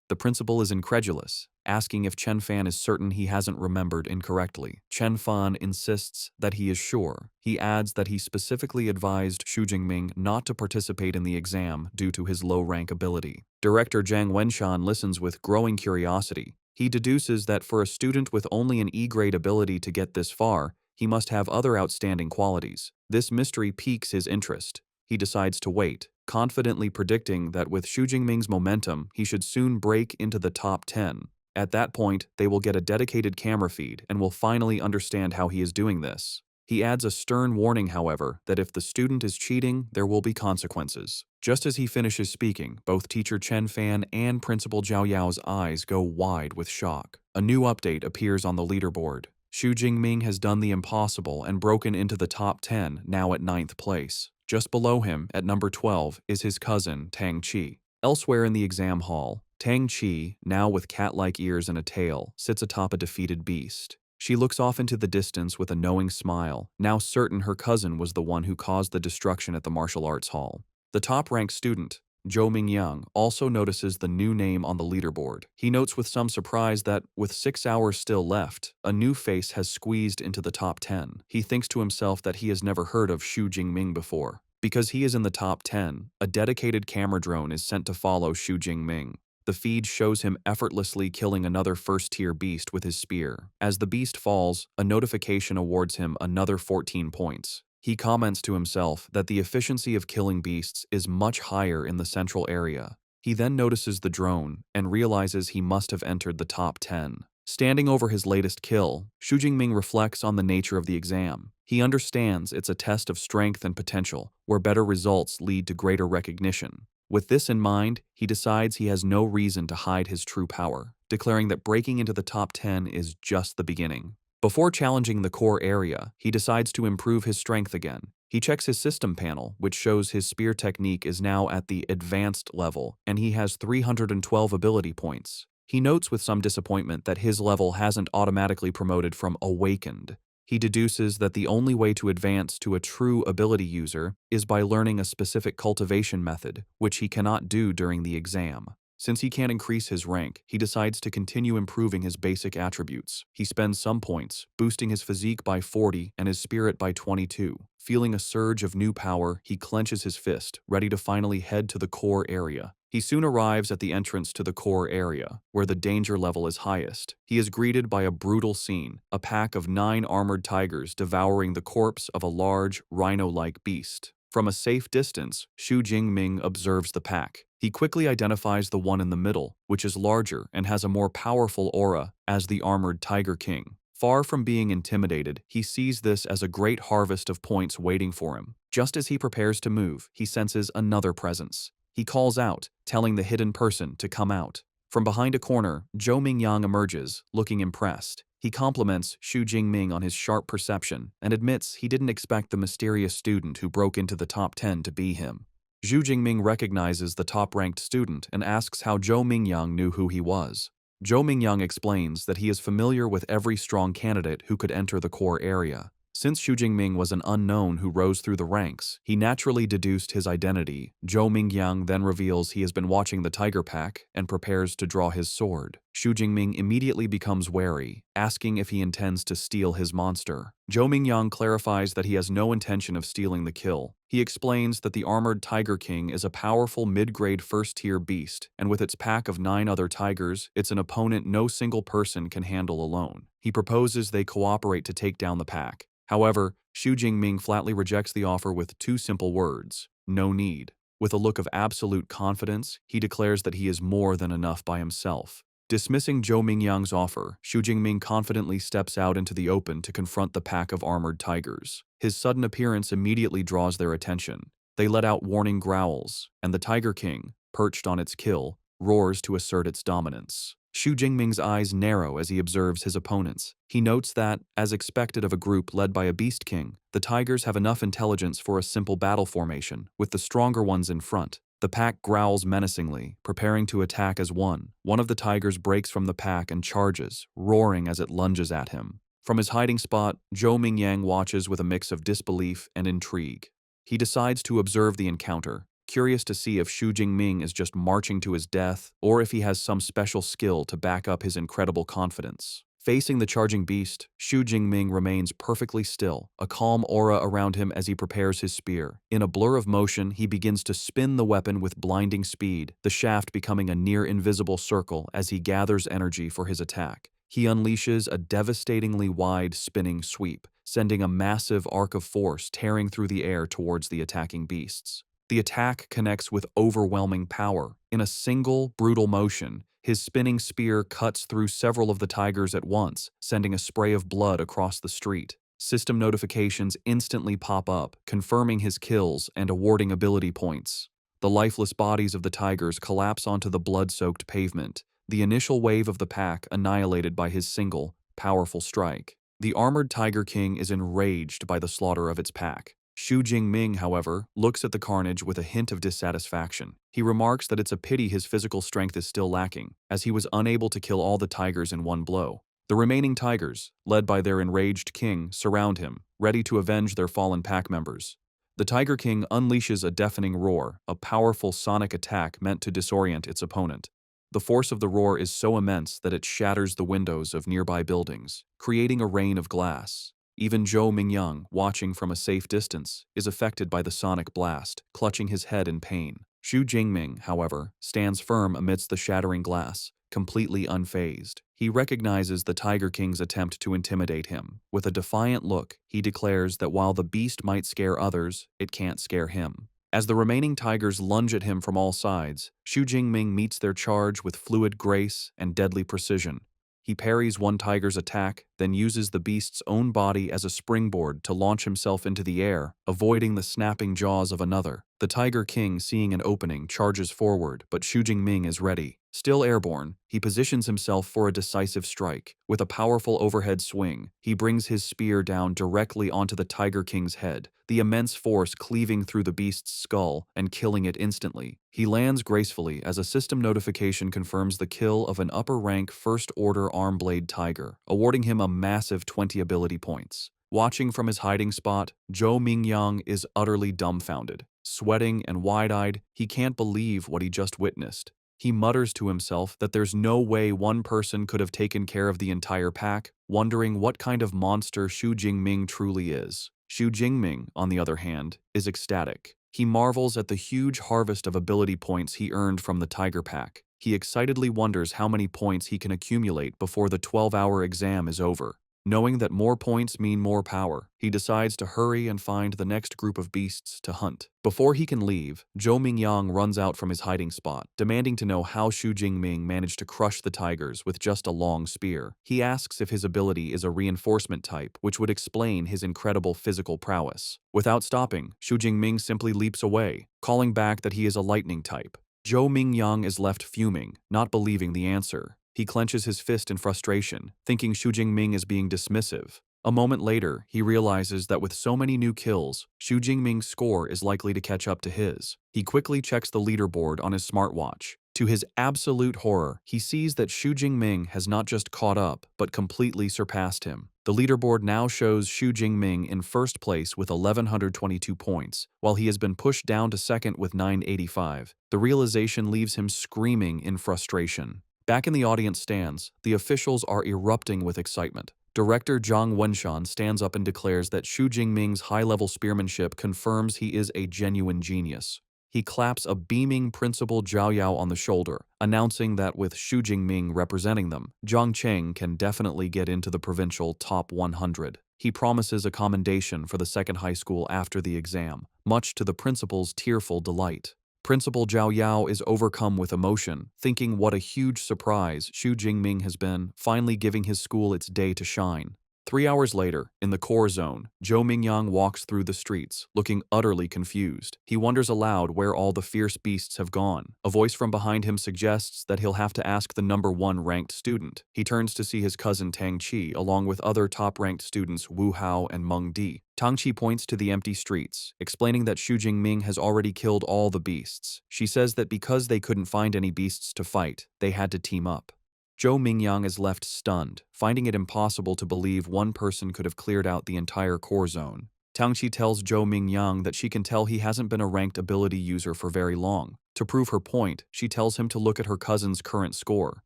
The principal is incredulous, asking if Chen Fan is certain he hasn't remembered incorrectly. Chen Fan insists that he is sure. He adds that he specifically advised Xu Jingming not to participate in the exam due to his low-rank ability. Director Zhang Wenshan listens with growing curiosity. He deduces that for a student with only an E-grade ability to get this far, he must have other outstanding qualities. This mystery piques his interest. He decides to wait, confidently predicting that with Xu Jingming's momentum, he should soon break into the top 10. At that point, they will get a dedicated camera feed and will finally understand how he is doing this. He adds a stern warning, however, that if the student is cheating, there will be consequences. Just as he finishes speaking, both teacher Chen Fan and Principal Zhao Yao's eyes go wide with shock. A new update appears on the leaderboard. Xu Jingming has done the impossible and broken into the top 10, now at 9th place. Just below him, at number 12, is his cousin, Tang Qi. Elsewhere in the exam hall, Tang Qi, now with cat-like ears and a tail, sits atop a defeated beast. She looks off into the distance with a knowing smile, now certain her cousin was the one who caused the destruction at the martial arts hall. The top-ranked student, Zhou Mingyang, also notices the new name on the leaderboard. He notes with some surprise that, with 6 hours still left, a new face has squeezed into the top 10. He thinks to himself that he has never heard of Xu Jingming before. Because he is in the top 10, a dedicated camera drone is sent to follow Xu Jingming. The feed shows him effortlessly killing another first-tier beast with his spear. As the beast falls, a notification awards him another 14 points. He comments to himself that the efficiency of killing beasts is much higher in the central area. He then notices the drone and realizes he must have entered the top 10. Standing over his latest kill, Xu Jingming reflects on the nature of the exam. He understands it's a test of strength and potential, where better results lead to greater recognition. With this in mind, he decides he has no reason to hide his true power, declaring that breaking into the top 10 is just the beginning. Before challenging the core area, he decides to improve his strength again. He checks his system panel, which shows his spear technique is now at the advanced level, and he has 312 ability points. He notes with some disappointment that his level hasn't automatically promoted from Awakened. He deduces that the only way to advance to a true ability user is by learning a specific cultivation method, which he cannot do during the exam. Since he can't increase his rank, he decides to continue improving his basic attributes. He spends some points, boosting his physique by 40 and his spirit by 22. Feeling a surge of new power, he clenches his fist, ready to finally head to the core area. He soon arrives at the entrance to the core area, where the danger level is highest. He is greeted by a brutal scene, a pack of 9 armored tigers devouring the corpse of a large, rhino-like beast. From a safe distance, Xu Jingming observes the pack. He quickly identifies the one in the middle, which is larger and has a more powerful aura, as the armored Tiger King. Far from being intimidated, he sees this as a great harvest of points waiting for him. Just as he prepares to move, he senses another presence. He calls out, telling the hidden person to come out. From behind a corner, Zhou Mingyang emerges, looking impressed. He compliments Xu Jingming on his sharp perception and admits he didn't expect the mysterious student who broke into the top 10 to be him. Xu Jingming recognizes the top-ranked student and asks how Zhou Mingyang knew who he was. Zhou Mingyang explains that he is familiar with every strong candidate who could enter the core area. Since Xu Jingming was an unknown who rose through the ranks, he naturally deduced his identity. Zhou Mingyang then reveals he has been watching the tiger pack and prepares to draw his sword. Xu Jingming immediately becomes wary, asking if he intends to steal his monster. Zhou Mingyang clarifies that he has no intention of stealing the kill. He explains that the armored Tiger King is a powerful mid-grade first-tier beast, and with its pack of 9 other tigers, it's an opponent no single person can handle alone. He proposes they cooperate to take down the pack. However, Xu Jingming flatly rejects the offer with 2 simple words: no need. With a look of absolute confidence, he declares that he is more than enough by himself. Dismissing Zhou Mingyang's offer, Xu Jingming confidently steps out into the open to confront the pack of armored tigers. His sudden appearance immediately draws their attention. They let out warning growls, and the Tiger King, perched on its kill, roars to assert its dominance. Xu Jingming's eyes narrow as he observes his opponents. He notes that, as expected of a group led by a Beast King, the tigers have enough intelligence for a simple battle formation, with the stronger ones in front. The pack growls menacingly, preparing to attack as one. One of the tigers breaks from the pack and charges, roaring as it lunges at him. From his hiding spot, Zhou Mingyang watches with a mix of disbelief and intrigue. He decides to observe the encounter, curious to see if Xu Jingming is just marching to his death or if he has some special skill to back up his incredible confidence. Facing the charging beast, Xu Jingming remains perfectly still, a calm aura around him as he prepares his spear. In a blur of motion, he begins to spin the weapon with blinding speed, the shaft becoming a near-invisible circle as he gathers energy for his attack. He unleashes a devastatingly wide spinning sweep, sending a massive arc of force tearing through the air towards the attacking beasts. The attack connects with overwhelming power. In a single, brutal motion, his spinning spear cuts through several of the tigers at once, sending a spray of blood across the street. System notifications instantly pop up, confirming his kills and awarding ability points. The lifeless bodies of the tigers collapse onto the blood-soaked pavement, the initial wave of the pack annihilated by his single, powerful strike. The armored Tiger King is enraged by the slaughter of its pack. Xu Jingming, however, looks at the carnage with a hint of dissatisfaction. He remarks that it's a pity his physical strength is still lacking, as he was unable to kill all the tigers in one blow. The remaining tigers, led by their enraged king, surround him, ready to avenge their fallen pack members. The Tiger King unleashes a deafening roar, a powerful sonic attack meant to disorient its opponent. The force of the roar is so immense that it shatters the windows of nearby buildings, creating a rain of glass. Even Zhou Mingyang, watching from a safe distance, is affected by the sonic blast, clutching his head in pain. Xu Jingming, however, stands firm amidst the shattering glass, completely unfazed. He recognizes the Tiger King's attempt to intimidate him. With a defiant look, he declares that while the beast might scare others, it can't scare him. As the remaining tigers lunge at him from all sides, Xu Jingming meets their charge with fluid grace and deadly precision. He parries one tiger's attack, then uses the beast's own body as a springboard to launch himself into the air, avoiding the snapping jaws of another. The Tiger King, seeing an opening, charges forward, but Xu Jingming is ready. Still airborne, he positions himself for a decisive strike. With a powerful overhead swing, he brings his spear down directly onto the Tiger King's head, the immense force cleaving through the beast's skull and killing it instantly. He lands gracefully as a system notification confirms the kill of an upper-rank First-Order Arm-Blade Tiger, awarding him a massive 20 ability points. Watching from his hiding spot, Zhou Mingyang is utterly dumbfounded. Sweating and wide-eyed, he can't believe what he just witnessed. He mutters to himself that there's no way one person could have taken care of the entire pack, wondering what kind of monster Xu Jingming truly is. Xu Jingming, on the other hand, is ecstatic. He marvels at the huge harvest of ability points he earned from the Tiger Pack. He excitedly wonders how many points he can accumulate before the 12-hour exam is over. Knowing that more points mean more power, he decides to hurry and find the next group of beasts to hunt. Before he can leave, Zhou Mingyang runs out from his hiding spot, demanding to know how Xu Jingming managed to crush the tigers with just a long spear. He asks if his ability is a reinforcement type, which would explain his incredible physical prowess. Without stopping, Xu Jingming simply leaps away, calling back that he is a lightning type. Zhou Mingyang is left fuming, not believing the answer. He clenches his fist in frustration, thinking Xu Jingming is being dismissive. A moment later, he realizes that with so many new kills, Xu Jingming's score is likely to catch up to his. He quickly checks the leaderboard on his smartwatch. To his absolute horror, he sees that Xu Jingming has not just caught up, but completely surpassed him. The leaderboard now shows Xu Jingming in first place with 1,122 points, while he has been pushed down to second with 985. The realization leaves him screaming in frustration. Back in the audience stands, the officials are erupting with excitement. Director Zhang Wenshan stands up and declares that Xu Jingming's high-level spearmanship confirms he is a genuine genius. He claps a beaming Principal Zhao Yao on the shoulder, announcing that with Xu Jingming representing them, Zhang Cheng can definitely get into the provincial top 100. He promises a commendation for the second high school after the exam, much to the principal's tearful delight. Principal Zhao Yao is overcome with emotion, thinking what a huge surprise Xu Jingming has been, finally giving his school its day to shine. 3 hours later, in the core zone, Zhou Mingyang walks through the streets, looking utterly confused. He wonders aloud where all the fierce beasts have gone. A voice from behind him suggests that he'll have to ask the #1 ranked student. He turns to see his cousin Tang Qi, along with other top-ranked students Wu Hao and Meng Di. Tang Qi points to the empty streets, explaining that Xu Jingming has already killed all the beasts. She says that because they couldn't find any beasts to fight, they had to team up. Zhou Mingyang is left stunned, finding it impossible to believe one person could have cleared out the entire core zone. Tang Qi tells Zhou Mingyang that she can tell he hasn't been a ranked ability user for very long. To prove her point, she tells him to look at her cousin's current score.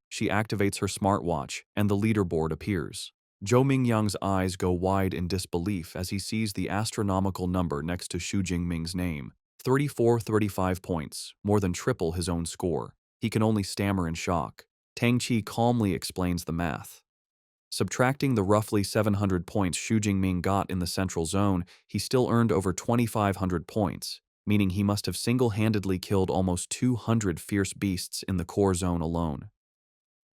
She activates her smartwatch, and the leaderboard appears. Zhou Mingyang's eyes go wide in disbelief as he sees the astronomical number next to Xu Jingming's name. 35 points, more than triple his own score. He can only stammer in shock. Tang Qi calmly explains the math. Subtracting the roughly 700 points Xu Jingming got in the central zone, he still earned over 2,500 points, meaning he must have single-handedly killed almost 200 fierce beasts in the core zone alone.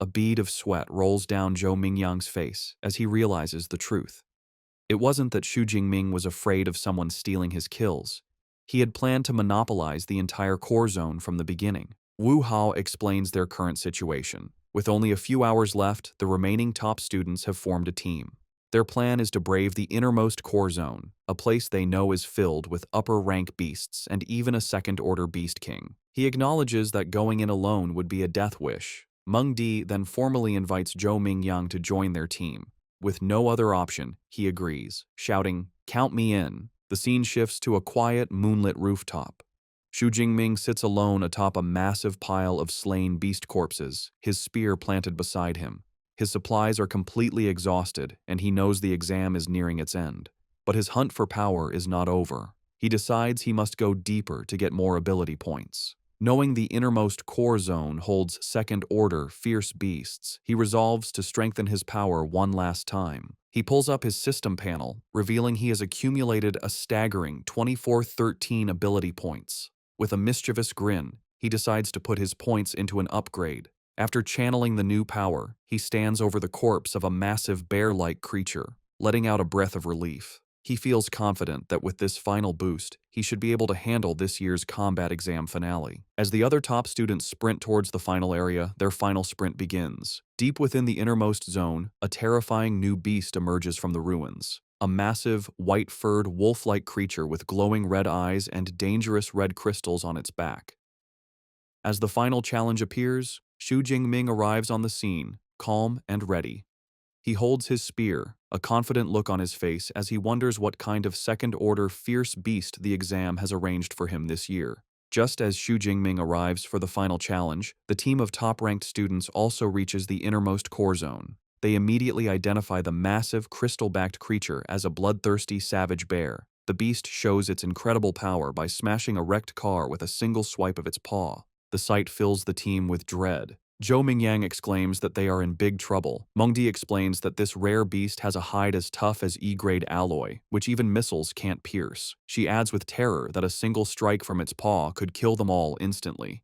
A bead of sweat rolls down Zhou Mingyang's face as he realizes the truth. It wasn't that Xu Jingming was afraid of someone stealing his kills. He had planned to monopolize the entire core zone from the beginning. Wu Hao explains their current situation. With only a few hours left, the remaining top students have formed a team. Their plan is to brave the innermost core zone, a place they know is filled with upper-rank beasts and even a second-order beast king. He acknowledges that going in alone would be a death wish. Meng Di then formally invites Zhou Mingyang to join their team. With no other option, he agrees, shouting, "Count me in." The scene shifts to a quiet, moonlit rooftop. Xu Jingming sits alone atop a massive pile of slain beast corpses, his spear planted beside him. His supplies are completely exhausted, and he knows the exam is nearing its end. But his hunt for power is not over. He decides he must go deeper to get more ability points. Knowing the innermost core zone holds second-order, fierce beasts, he resolves to strengthen his power one last time. He pulls up his system panel, revealing he has accumulated a staggering 2413 ability points. With a mischievous grin, he decides to put his points into an upgrade. After channeling the new power, he stands over the corpse of a massive bear-like creature, letting out a breath of relief. He feels confident that with this final boost, he should be able to handle this year's combat exam finale. As the other top students sprint towards the final area, their final sprint begins. Deep within the innermost zone, a terrifying new beast emerges from the ruins. A massive, white-furred, wolf-like creature with glowing red eyes and dangerous red crystals on its back. As the final challenge appears, Xu Jingming arrives on the scene, calm and ready. He holds his spear, a confident look on his face as he wonders what kind of second-order fierce beast the exam has arranged for him this year. Just as Xu Jingming arrives for the final challenge, the team of top-ranked students also reaches the innermost core zone. They immediately identify the massive, crystal-backed creature as a bloodthirsty savage bear. The beast shows its incredible power by smashing a wrecked car with a single swipe of its paw. The sight fills the team with dread. Zhou Mingyang exclaims that they are in big trouble. Mengdi explains that this rare beast has a hide as tough as E-grade alloy, which even missiles can't pierce. She adds with terror that a single strike from its paw could kill them all instantly.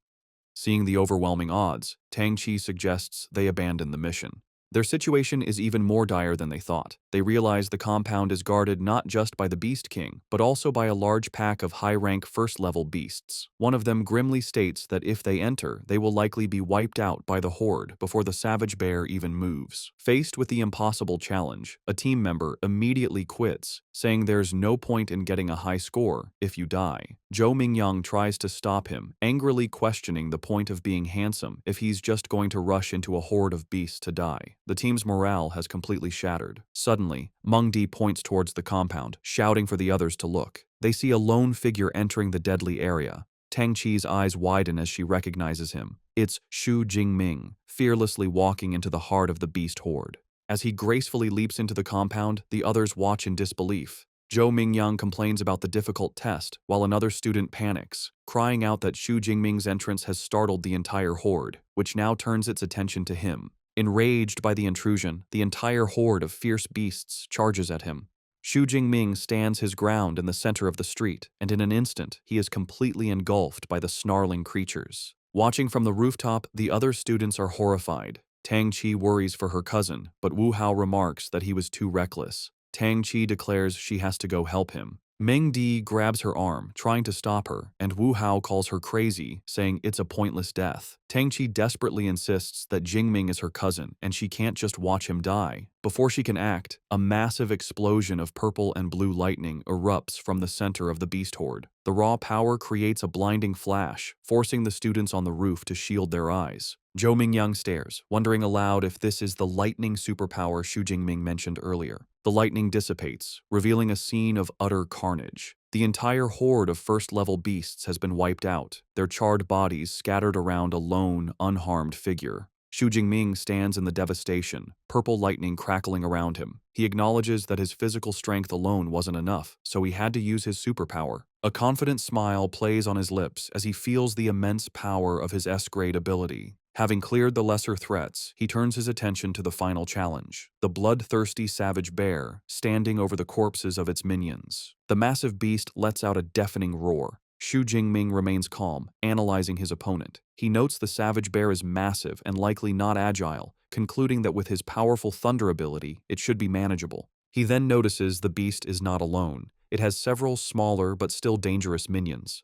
Seeing the overwhelming odds, Tang Qi suggests they abandon the mission. Their situation is even more dire than they thought. They realize the compound is guarded not just by the Beast King, but also by a large pack of high-rank first-level beasts. One of them grimly states that if they enter, they will likely be wiped out by the horde before the savage bear even moves. Faced with the impossible challenge, a team member immediately quits, saying there's no point in getting a high score if you die. Zhou Mingyang tries to stop him, angrily questioning the point of being handsome if he's just going to rush into a horde of beasts to die. The team's morale has completely shattered. Suddenly, Mengdi points towards the compound, shouting for the others to look. They see a lone figure entering the deadly area. Tang Qi's eyes widen as she recognizes him. It's Xu Jingming, fearlessly walking into the heart of the beast horde. As he gracefully leaps into the compound, the others watch in disbelief. Zhou Mingyang complains about the difficult test, while another student panics, crying out that Xu Jingming's entrance has startled the entire horde, which now turns its attention to him. Enraged by the intrusion, the entire horde of fierce beasts charges at him. Xu Jingming stands his ground in the center of the street, and in an instant, he is completely engulfed by the snarling creatures. Watching from the rooftop, the other students are horrified. Tang Qi worries for her cousin, but Wu Hao remarks that he was too reckless. Tang Qi declares she has to go help him. Meng Di grabs her arm, trying to stop her, and Wu Hao calls her crazy, saying it's a pointless death. Tang Qi desperately insists that Jingming is her cousin, and she can't just watch him die. Before she can act, a massive explosion of purple and blue lightning erupts from the center of the beast horde. The raw power creates a blinding flash, forcing the students on the roof to shield their eyes. Zhou Mingyang stares, wondering aloud if this is the lightning superpower Xu Jingming mentioned earlier. The lightning dissipates, revealing a scene of utter carnage. The entire horde of first-level beasts has been wiped out, their charred bodies scattered around a lone, unharmed figure. Xu Jingming stands in the devastation, purple lightning crackling around him. He acknowledges that his physical strength alone wasn't enough, so he had to use his superpower. A confident smile plays on his lips as he feels the immense power of his S-grade ability. Having cleared the lesser threats, he turns his attention to the final challenge, the bloodthirsty savage bear, standing over the corpses of its minions. The massive beast lets out a deafening roar. Xu Jingming remains calm, analyzing his opponent. He notes the savage bear is massive and likely not agile, concluding that with his powerful thunder ability, it should be manageable. He then notices the beast is not alone. It has several smaller but still dangerous minions.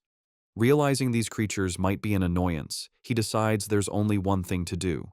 Realizing these creatures might be an annoyance, he decides there's only one thing to do.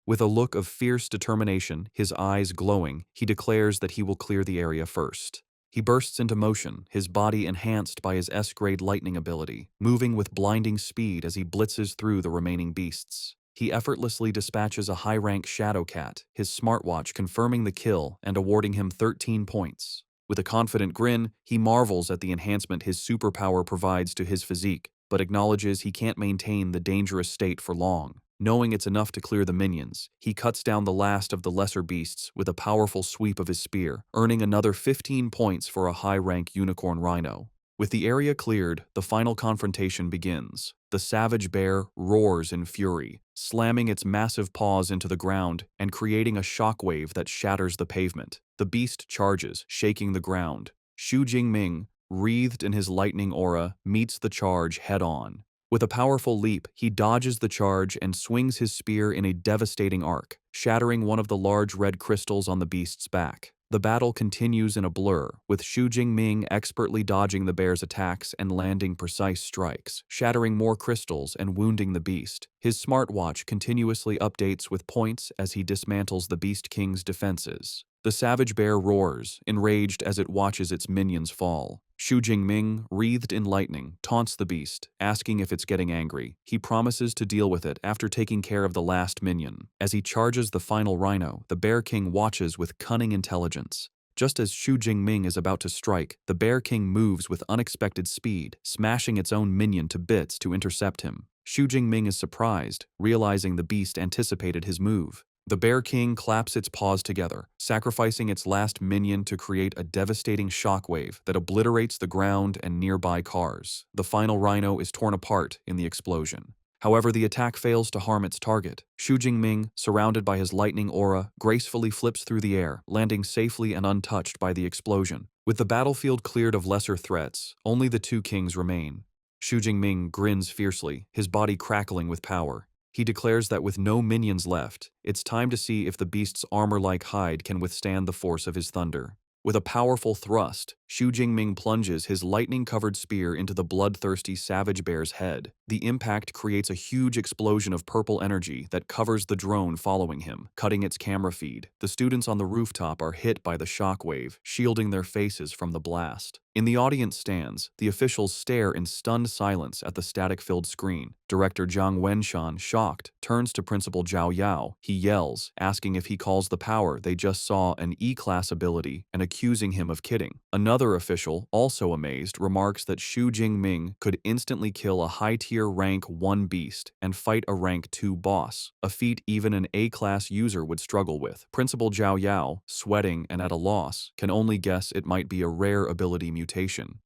With a look of fierce determination, his eyes glowing, he declares that he will clear the area first. He bursts into motion, his body enhanced by his S-grade lightning ability, moving with blinding speed as he blitzes through the remaining beasts. He effortlessly dispatches a high-rank Shadow Cat, his smartwatch confirming the kill and awarding him 13 points. With a confident grin, he marvels at the enhancement his superpower provides to his physique, but acknowledges he can't maintain the dangerous state for long. Knowing it's enough to clear the minions, he cuts down the last of the lesser beasts with a powerful sweep of his spear, earning another 15 points for a high-rank unicorn rhino. With the area cleared, the final confrontation begins. The savage bear roars in fury, slamming its massive paws into the ground and creating a shockwave that shatters the pavement. The beast charges, shaking the ground. Xu Jingming, wreathed in his lightning aura, meets the charge head-on. With a powerful leap, he dodges the charge and swings his spear in a devastating arc, shattering one of the large red crystals on the beast's back. The battle continues in a blur, with Xu Jingming expertly dodging the bear's attacks and landing precise strikes, shattering more crystals and wounding the beast. His smartwatch continuously updates with points as he dismantles the Beast King's defenses. The savage bear roars, enraged as it watches its minions fall. Xu Jingming, wreathed in lightning, taunts the beast, asking if it's getting angry. He promises to deal with it after taking care of the last minion. As he charges the final rhino, the Bear King watches with cunning intelligence. Just as Xu Jingming is about to strike, the Bear King moves with unexpected speed, smashing its own minion to bits to intercept him. Xu Jingming is surprised, realizing the beast anticipated his move. The Bear King claps its paws together, sacrificing its last minion to create a devastating shockwave that obliterates the ground and nearby cars. The final rhino is torn apart in the explosion. However, the attack fails to harm its target. Xu Jingming, surrounded by his lightning aura, gracefully flips through the air, landing safely and untouched by the explosion. With the battlefield cleared of lesser threats, only the two kings remain. Xu Jingming grins fiercely, his body crackling with power. He declares that with no minions left, it's time to see if the beast's armor-like hide can withstand the force of his thunder. With a powerful thrust, Xu Jingming plunges his lightning-covered spear into the bloodthirsty savage bear's head. The impact creates a huge explosion of purple energy that covers the drone following him, cutting its camera feed. The students on the rooftop are hit by the shockwave, shielding their faces from the blast. In the audience stands, the officials stare in stunned silence at the static-filled screen. Director Zhang Wenshan, shocked, turns to Principal Zhao Yao. He yells, asking if he calls the power they just saw an E-class ability and accusing him of kidding. Another official, also amazed, remarks that Xu Jingming could instantly kill a high-tier rank 1 beast and fight a rank 2 boss, a feat even an A-class user would struggle with. Principal Zhao Yao, sweating and at a loss, can only guess it might be a rare ability mutation.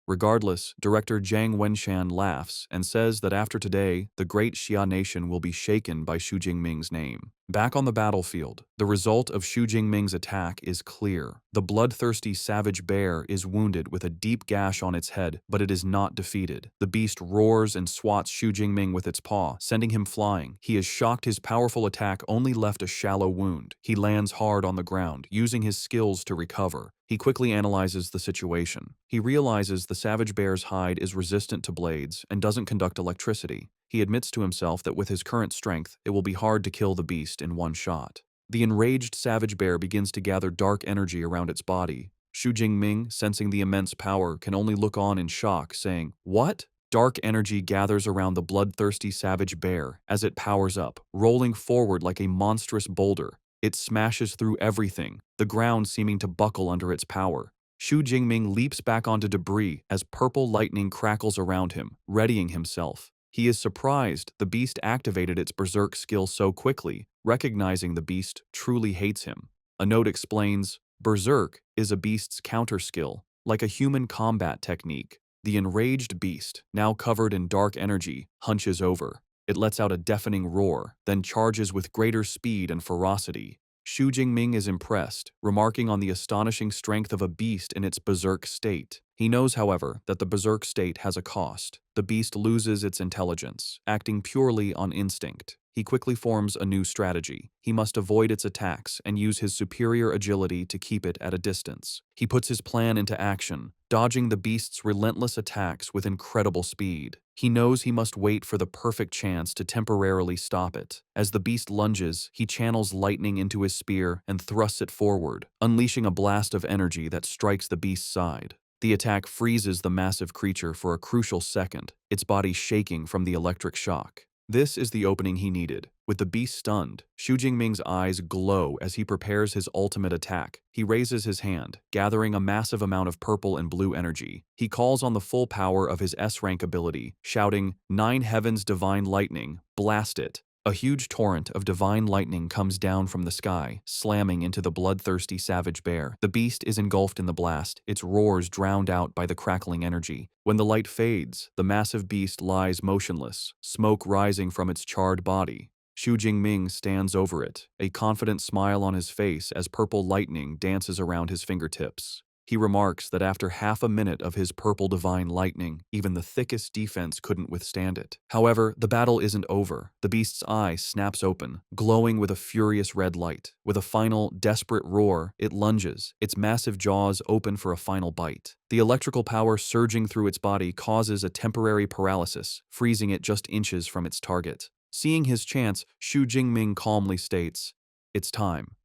Regardless, director Zhang Wenshan laughs and says that after today, the great Xia nation will be shaken by Xu Jingming's name. Back on the battlefield, the result of Xu Jingming's attack is clear. The bloodthirsty savage bear is wounded with a deep gash on its head, but it is not defeated. The beast roars and swats Xu Jingming with its paw, sending him flying. He is shocked his powerful attack only left a shallow wound. He lands hard on the ground, using his skills to recover. He quickly analyzes the situation. He realizes the savage bear's hide is resistant to blades and doesn't conduct electricity. He admits to himself that with his current strength, it will be hard to kill the beast in one shot. The enraged savage bear begins to gather dark energy around its body. Xu Jingming, sensing the immense power, can only look on in shock, saying, "What?" Dark energy gathers around the bloodthirsty savage bear as it powers up, rolling forward like a monstrous boulder. It smashes through everything, the ground seeming to buckle under its power. Xu Jingming leaps back onto debris as purple lightning crackles around him, readying himself. He is surprised the beast activated its berserk skill so quickly, recognizing the beast truly hates him. A note explains, berserk is a beast's counter skill, like a human combat technique. The enraged beast, now covered in dark energy, hunches over. It lets out a deafening roar, then charges with greater speed and ferocity. Xu Jingming is impressed, remarking on the astonishing strength of a beast in its berserk state. He knows, however, that the berserk state has a cost. The beast loses its intelligence, acting purely on instinct. He quickly forms a new strategy. He must avoid its attacks and use his superior agility to keep it at a distance. He puts his plan into action, dodging the beast's relentless attacks with incredible speed. He knows he must wait for the perfect chance to temporarily stop it. As the beast lunges, he channels lightning into his spear and thrusts it forward, unleashing a blast of energy that strikes the beast's side. The attack freezes the massive creature for a crucial second, its body shaking from the electric shock. This is the opening he needed. With the beast stunned, Xu Jingming's eyes glow as he prepares his ultimate attack. He raises his hand, gathering a massive amount of purple and blue energy. He calls on the full power of his S-rank ability, shouting, "Nine Heavens Divine Lightning, blast it!" A huge torrent of divine lightning comes down from the sky, slamming into the bloodthirsty savage bear. The beast is engulfed in the blast, its roars drowned out by the crackling energy. When the light fades, the massive beast lies motionless, smoke rising from its charred body. Xu Jingming stands over it, a confident smile on his face as purple lightning dances around his fingertips. He remarks that after half a minute of his purple divine lightning, even the thickest defense couldn't withstand it. However, the battle isn't over. The beast's eye snaps open, glowing with a furious red light. With a final, desperate roar, it lunges, its massive jaws open for a final bite. The electrical power surging through its body causes a temporary paralysis, freezing it just inches from its target. Seeing his chance, Xu Jingming calmly states, "It's time."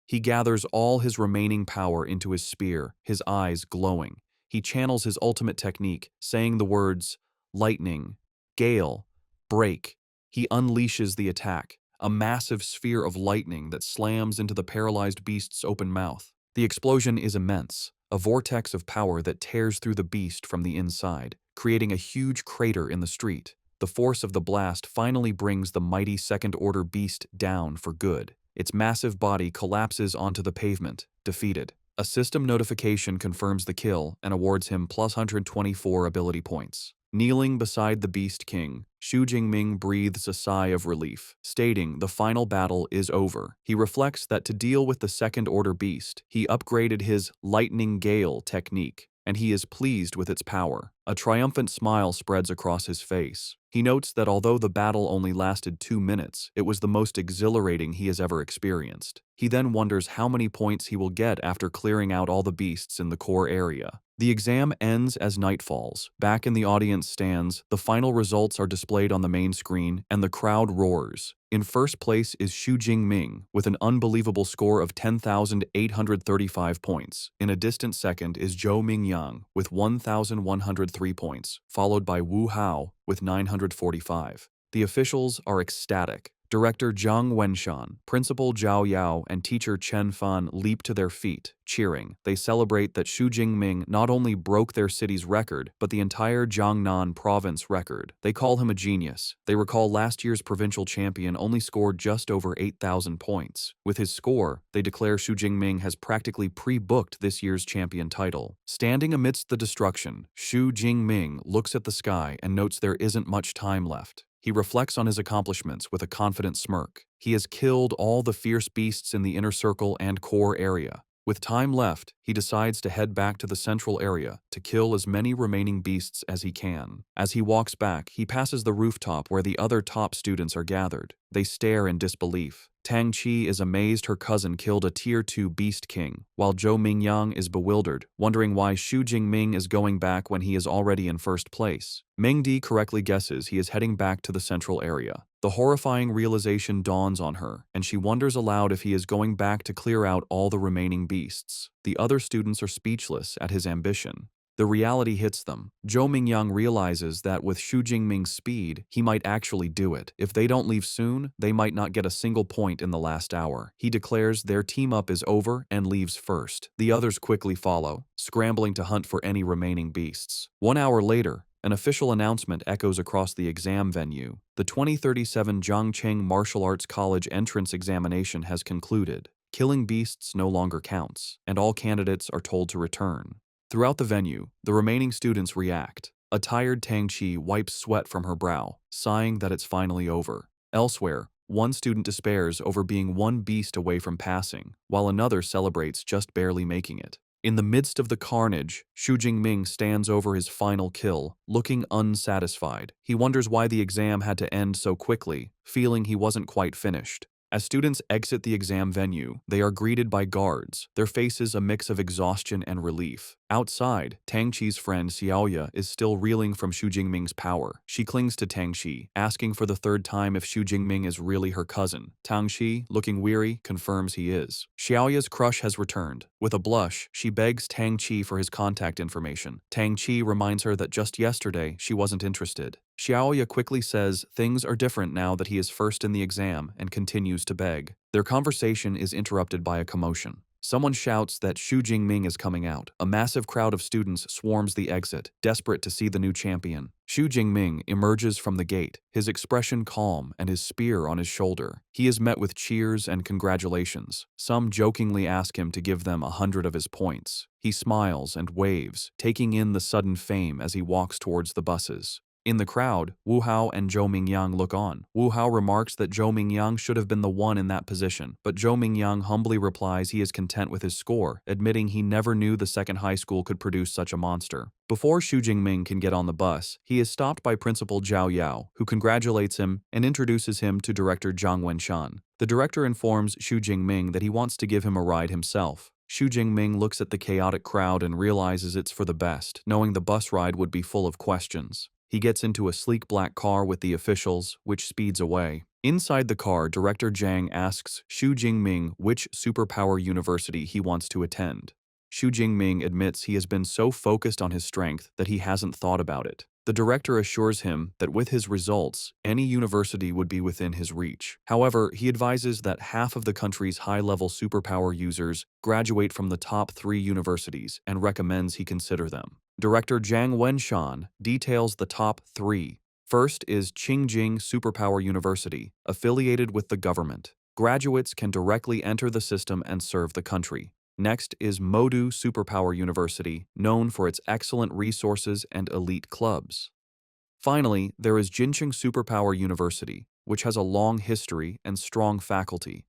He gathers all his remaining power into his spear, his eyes glowing. He channels his ultimate technique, saying the words, lightning, gale, break. He unleashes the attack, a massive sphere of lightning that slams into the paralyzed beast's open mouth. The explosion is immense, a vortex of power that tears through the beast from the inside, creating a huge crater in the street. The force of the blast finally brings the mighty second-order beast down for good. Its massive body collapses onto the pavement, defeated. A system notification confirms the kill and awards him plus 124 ability points. Kneeling beside the Beast King, Xu Jingming breathes a sigh of relief, stating the final battle is over. He reflects that to deal with the second-order beast, he upgraded his Lightning Gale technique, and he is pleased with its power. A triumphant smile spreads across his face. He notes that although the battle only lasted 2 minutes, it was the most exhilarating he has ever experienced. He then wonders how many points he will get after clearing out all the beasts in the core area. The exam ends as night falls. Back in the audience stands, the final results are displayed on the main screen, and the crowd roars. In first place is Xu Jingming, with an unbelievable score of 10,835 points. In a distant second is Zhou Mingyang, with 1,103 points, followed by Wu Hao, with 945. The officials are ecstatic. Director Zhang Wenshan, Principal Zhao Yao, and teacher Chen Fan leap to their feet, cheering. They celebrate that Xu Jingming not only broke their city's record, but the entire Jiangnan province record. They call him a genius. They recall last year's provincial champion only scored just over 8,000 points. With his score, they declare Xu Jingming has practically pre-booked this year's champion title. Standing amidst the destruction, Xu Jingming looks at the sky and notes there isn't much time left. He reflects on his accomplishments with a confident smirk. He has killed all the fierce beasts in the inner circle and core area. With time left, he decides to head back to the central area to kill as many remaining beasts as he can. As he walks back, he passes the rooftop where the other top students are gathered. They stare in disbelief. Tang Qi is amazed her cousin killed a Tier 2 Beast King, while Zhou Mingyang is bewildered, wondering why Xu Jingming is going back when he is already in first place. Mingdi correctly guesses he is heading back to the central area. The horrifying realization dawns on her, and she wonders aloud if he is going back to clear out all the remaining beasts. The other students are speechless at his ambition. The reality hits them. Zhou Mingyang realizes that with Xu Jingming's speed, he might actually do it. If they don't leave soon, they might not get a single point in the last hour. He declares their team-up is over and leaves first. The others quickly follow, scrambling to hunt for any remaining beasts. 1 hour later, an official announcement echoes across the exam venue. The 2037 Zhangcheng Martial Arts College entrance examination has concluded. Killing beasts no longer counts, and all candidates are told to return. Throughout the venue, the remaining students react. A tired Tang Qi wipes sweat from her brow, sighing that it's finally over. Elsewhere, one student despairs over being one beast away from passing, while another celebrates just barely making it. In the midst of the carnage, Xu Jingming stands over his final kill, looking unsatisfied. He wonders why the exam had to end so quickly, feeling he wasn't quite finished. As students exit the exam venue, they are greeted by guards, their faces a mix of exhaustion and relief. Outside, Tang Qi's friend Xiaoya is still reeling from Xu Jingming's power. She clings to Tang Qi, asking for the third time if Xu Jingming is really her cousin. Tang Qi, looking weary, confirms he is. Xiaoya's crush has returned. With a blush, she begs Tang Qi for his contact information. Tang Qi reminds her that just yesterday she wasn't interested. Xiaoya quickly says things are different now that he is first in the exam and continues to beg. Their conversation is interrupted by a commotion. Someone shouts that Xu Jingming is coming out. A massive crowd of students swarms the exit, desperate to see the new champion. Xu Jingming emerges from the gate, his expression calm and his spear on his shoulder. He is met with cheers and congratulations. Some jokingly ask him to give them 100 of his points. He smiles and waves, taking in the sudden fame as he walks towards the buses. In the crowd, Wu Hao and Zhou Mingyang look on. Wu Hao remarks that Zhou Mingyang should have been the one in that position, but Zhou Mingyang humbly replies he is content with his score, admitting he never knew the second high school could produce such a monster. Before Xu Jingming can get on the bus, he is stopped by Principal Zhao Yao, who congratulates him and introduces him to Director Zhang Wenshan. The director informs Xu Jingming that he wants to give him a ride himself. Xu Jingming looks at the chaotic crowd and realizes it's for the best, knowing the bus ride would be full of questions. He gets into a sleek black car with the officials, which speeds away. Inside the car, Director Zhang asks Xu Jingming which superpower university he wants to attend. Xu Jingming admits he has been so focused on his strength that he hasn't thought about it. The director assures him that with his results, any university would be within his reach. However, he advises that half of the country's high-level superpower users graduate from the top 3 universities and recommends he consider them. Director Zhang Wenshan details the top 3. First is Qingjing Superpower University, affiliated with the government. Graduates can directly enter the system and serve the country. Next is Modu Superpower University, known for its excellent resources and elite clubs. Finally, there is Jincheng Superpower University, which has a long history and strong faculty.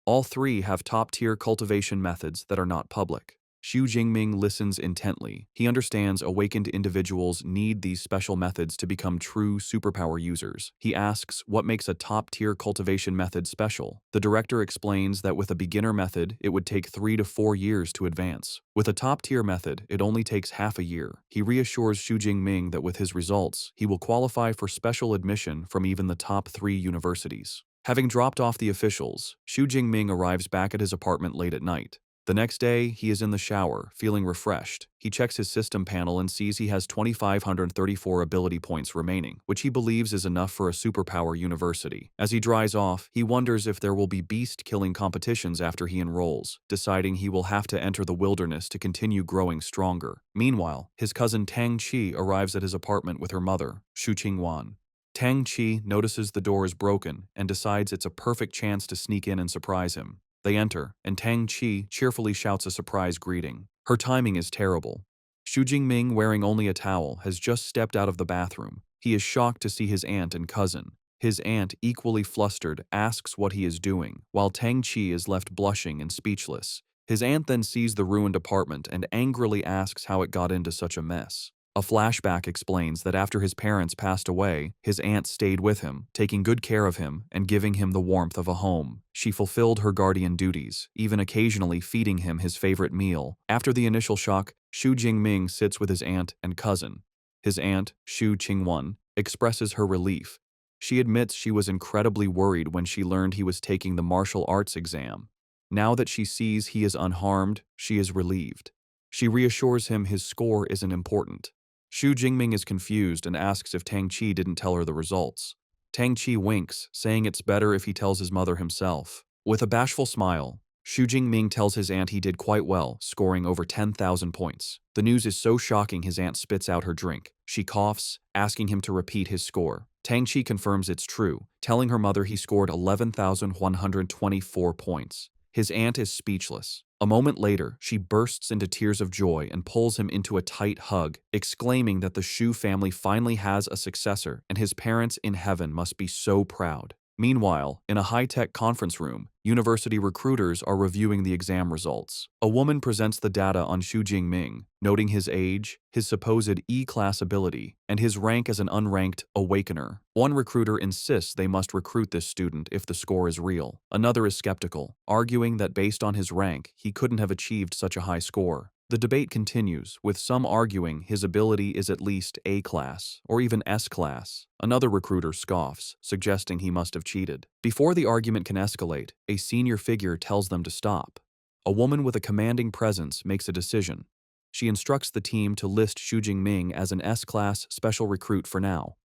All 3 have top-tier cultivation methods that are not public. Xu Jingming listens intently. He understands awakened individuals need these special methods to become true superpower users. He asks what makes a top-tier cultivation method special. The director explains that with a beginner method, it would take 3 to 4 years to advance. With a top-tier method, it only takes half a year. He reassures Xu Jingming that with his results, he will qualify for special admission from even the top 3 universities. Having dropped off the officials, Xu Jingming arrives back at his apartment late at night. The next day, he is in the shower, feeling refreshed. He checks his system panel and sees he has 2,534 ability points remaining, which he believes is enough for a superpower university. As he dries off, he wonders if there will be beast-killing competitions after he enrolls, deciding he will have to enter the wilderness to continue growing stronger. Meanwhile, his cousin Tang Qi arrives at his apartment with her mother, Xu Qingwan. Tang Qi notices the door is broken and decides it's a perfect chance to sneak in and surprise him. They enter, and Tang Qi cheerfully shouts a surprise greeting. Her timing is terrible. Xu Jingming, wearing only a towel, has just stepped out of the bathroom. He is shocked to see his aunt and cousin. His aunt, equally flustered, asks what he is doing, while Tang Qi is left blushing and speechless. His aunt then sees the ruined apartment and angrily asks how it got into such a mess. A flashback explains that after his parents passed away, his aunt stayed with him, taking good care of him and giving him the warmth of a home. She fulfilled her guardian duties, even occasionally feeding him his favorite meal. After the initial shock, Xu Jingming sits with his aunt and cousin. His aunt, Xu Qingwan, expresses her relief. She admits she was incredibly worried when she learned he was taking the martial arts exam. Now that she sees he is unharmed, she is relieved. She reassures him his score isn't important. Xu Jingming is confused and asks if Tang Qi didn't tell her the results. Tang Qi winks, saying it's better if he tells his mother himself. With a bashful smile, Xu Jingming tells his aunt he did quite well, scoring over 10,000 points. The news is so shocking his aunt spits out her drink. She coughs, asking him to repeat his score. Tang Qi confirms it's true, telling her mother he scored 11,124 points. His aunt is speechless. A moment later, she bursts into tears of joy and pulls him into a tight hug, exclaiming that the Xu family finally has a successor and his parents in heaven must be so proud. Meanwhile, in a high-tech conference room, university recruiters are reviewing the exam results. A woman presents the data on Xu Jingming, noting his age, his supposed E-class ability, and his rank as an unranked awakener. One recruiter insists they must recruit this student if the score is real. Another is skeptical, arguing that based on his rank, he couldn't have achieved such a high score. The debate continues, with some arguing his ability is at least A-class, or even S-class. Another recruiter scoffs, suggesting he must have cheated. Before the argument can escalate, a senior figure tells them to stop. A woman with a commanding presence makes a decision. She instructs the team to list Xu Jingming as an S-class special recruit for now.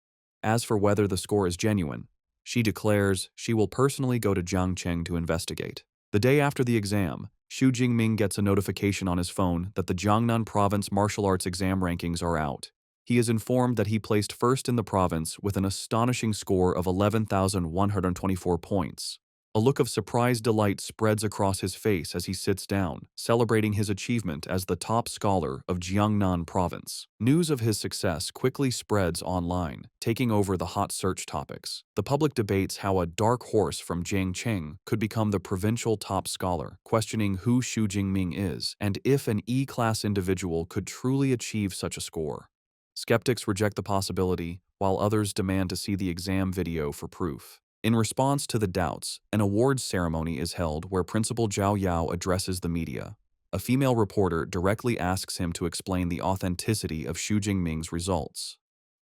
As for whether the score is genuine, she declares she will personally go to Jiangcheng to investigate. The day after the exam, Xu Jingming gets a notification on his phone that the Jiangnan Province martial arts exam rankings are out. He is informed that he placed first in the province with an astonishing score of 11,124 points. A look of surprised delight spreads across his face as he sits down, celebrating his achievement as the top scholar of Jiangnan province. News of his success quickly spreads online, taking over the hot search topics. The public debates how a dark horse from Jiangcheng could become the provincial top scholar, questioning who Xu Jingming is and if an E-class individual could truly achieve such a score. Skeptics reject the possibility, while others demand to see the exam video for proof. In response to the doubts, an awards ceremony is held where Principal Zhao Yao addresses the media. A female reporter directly asks him to explain the authenticity of Xu Jingming's results.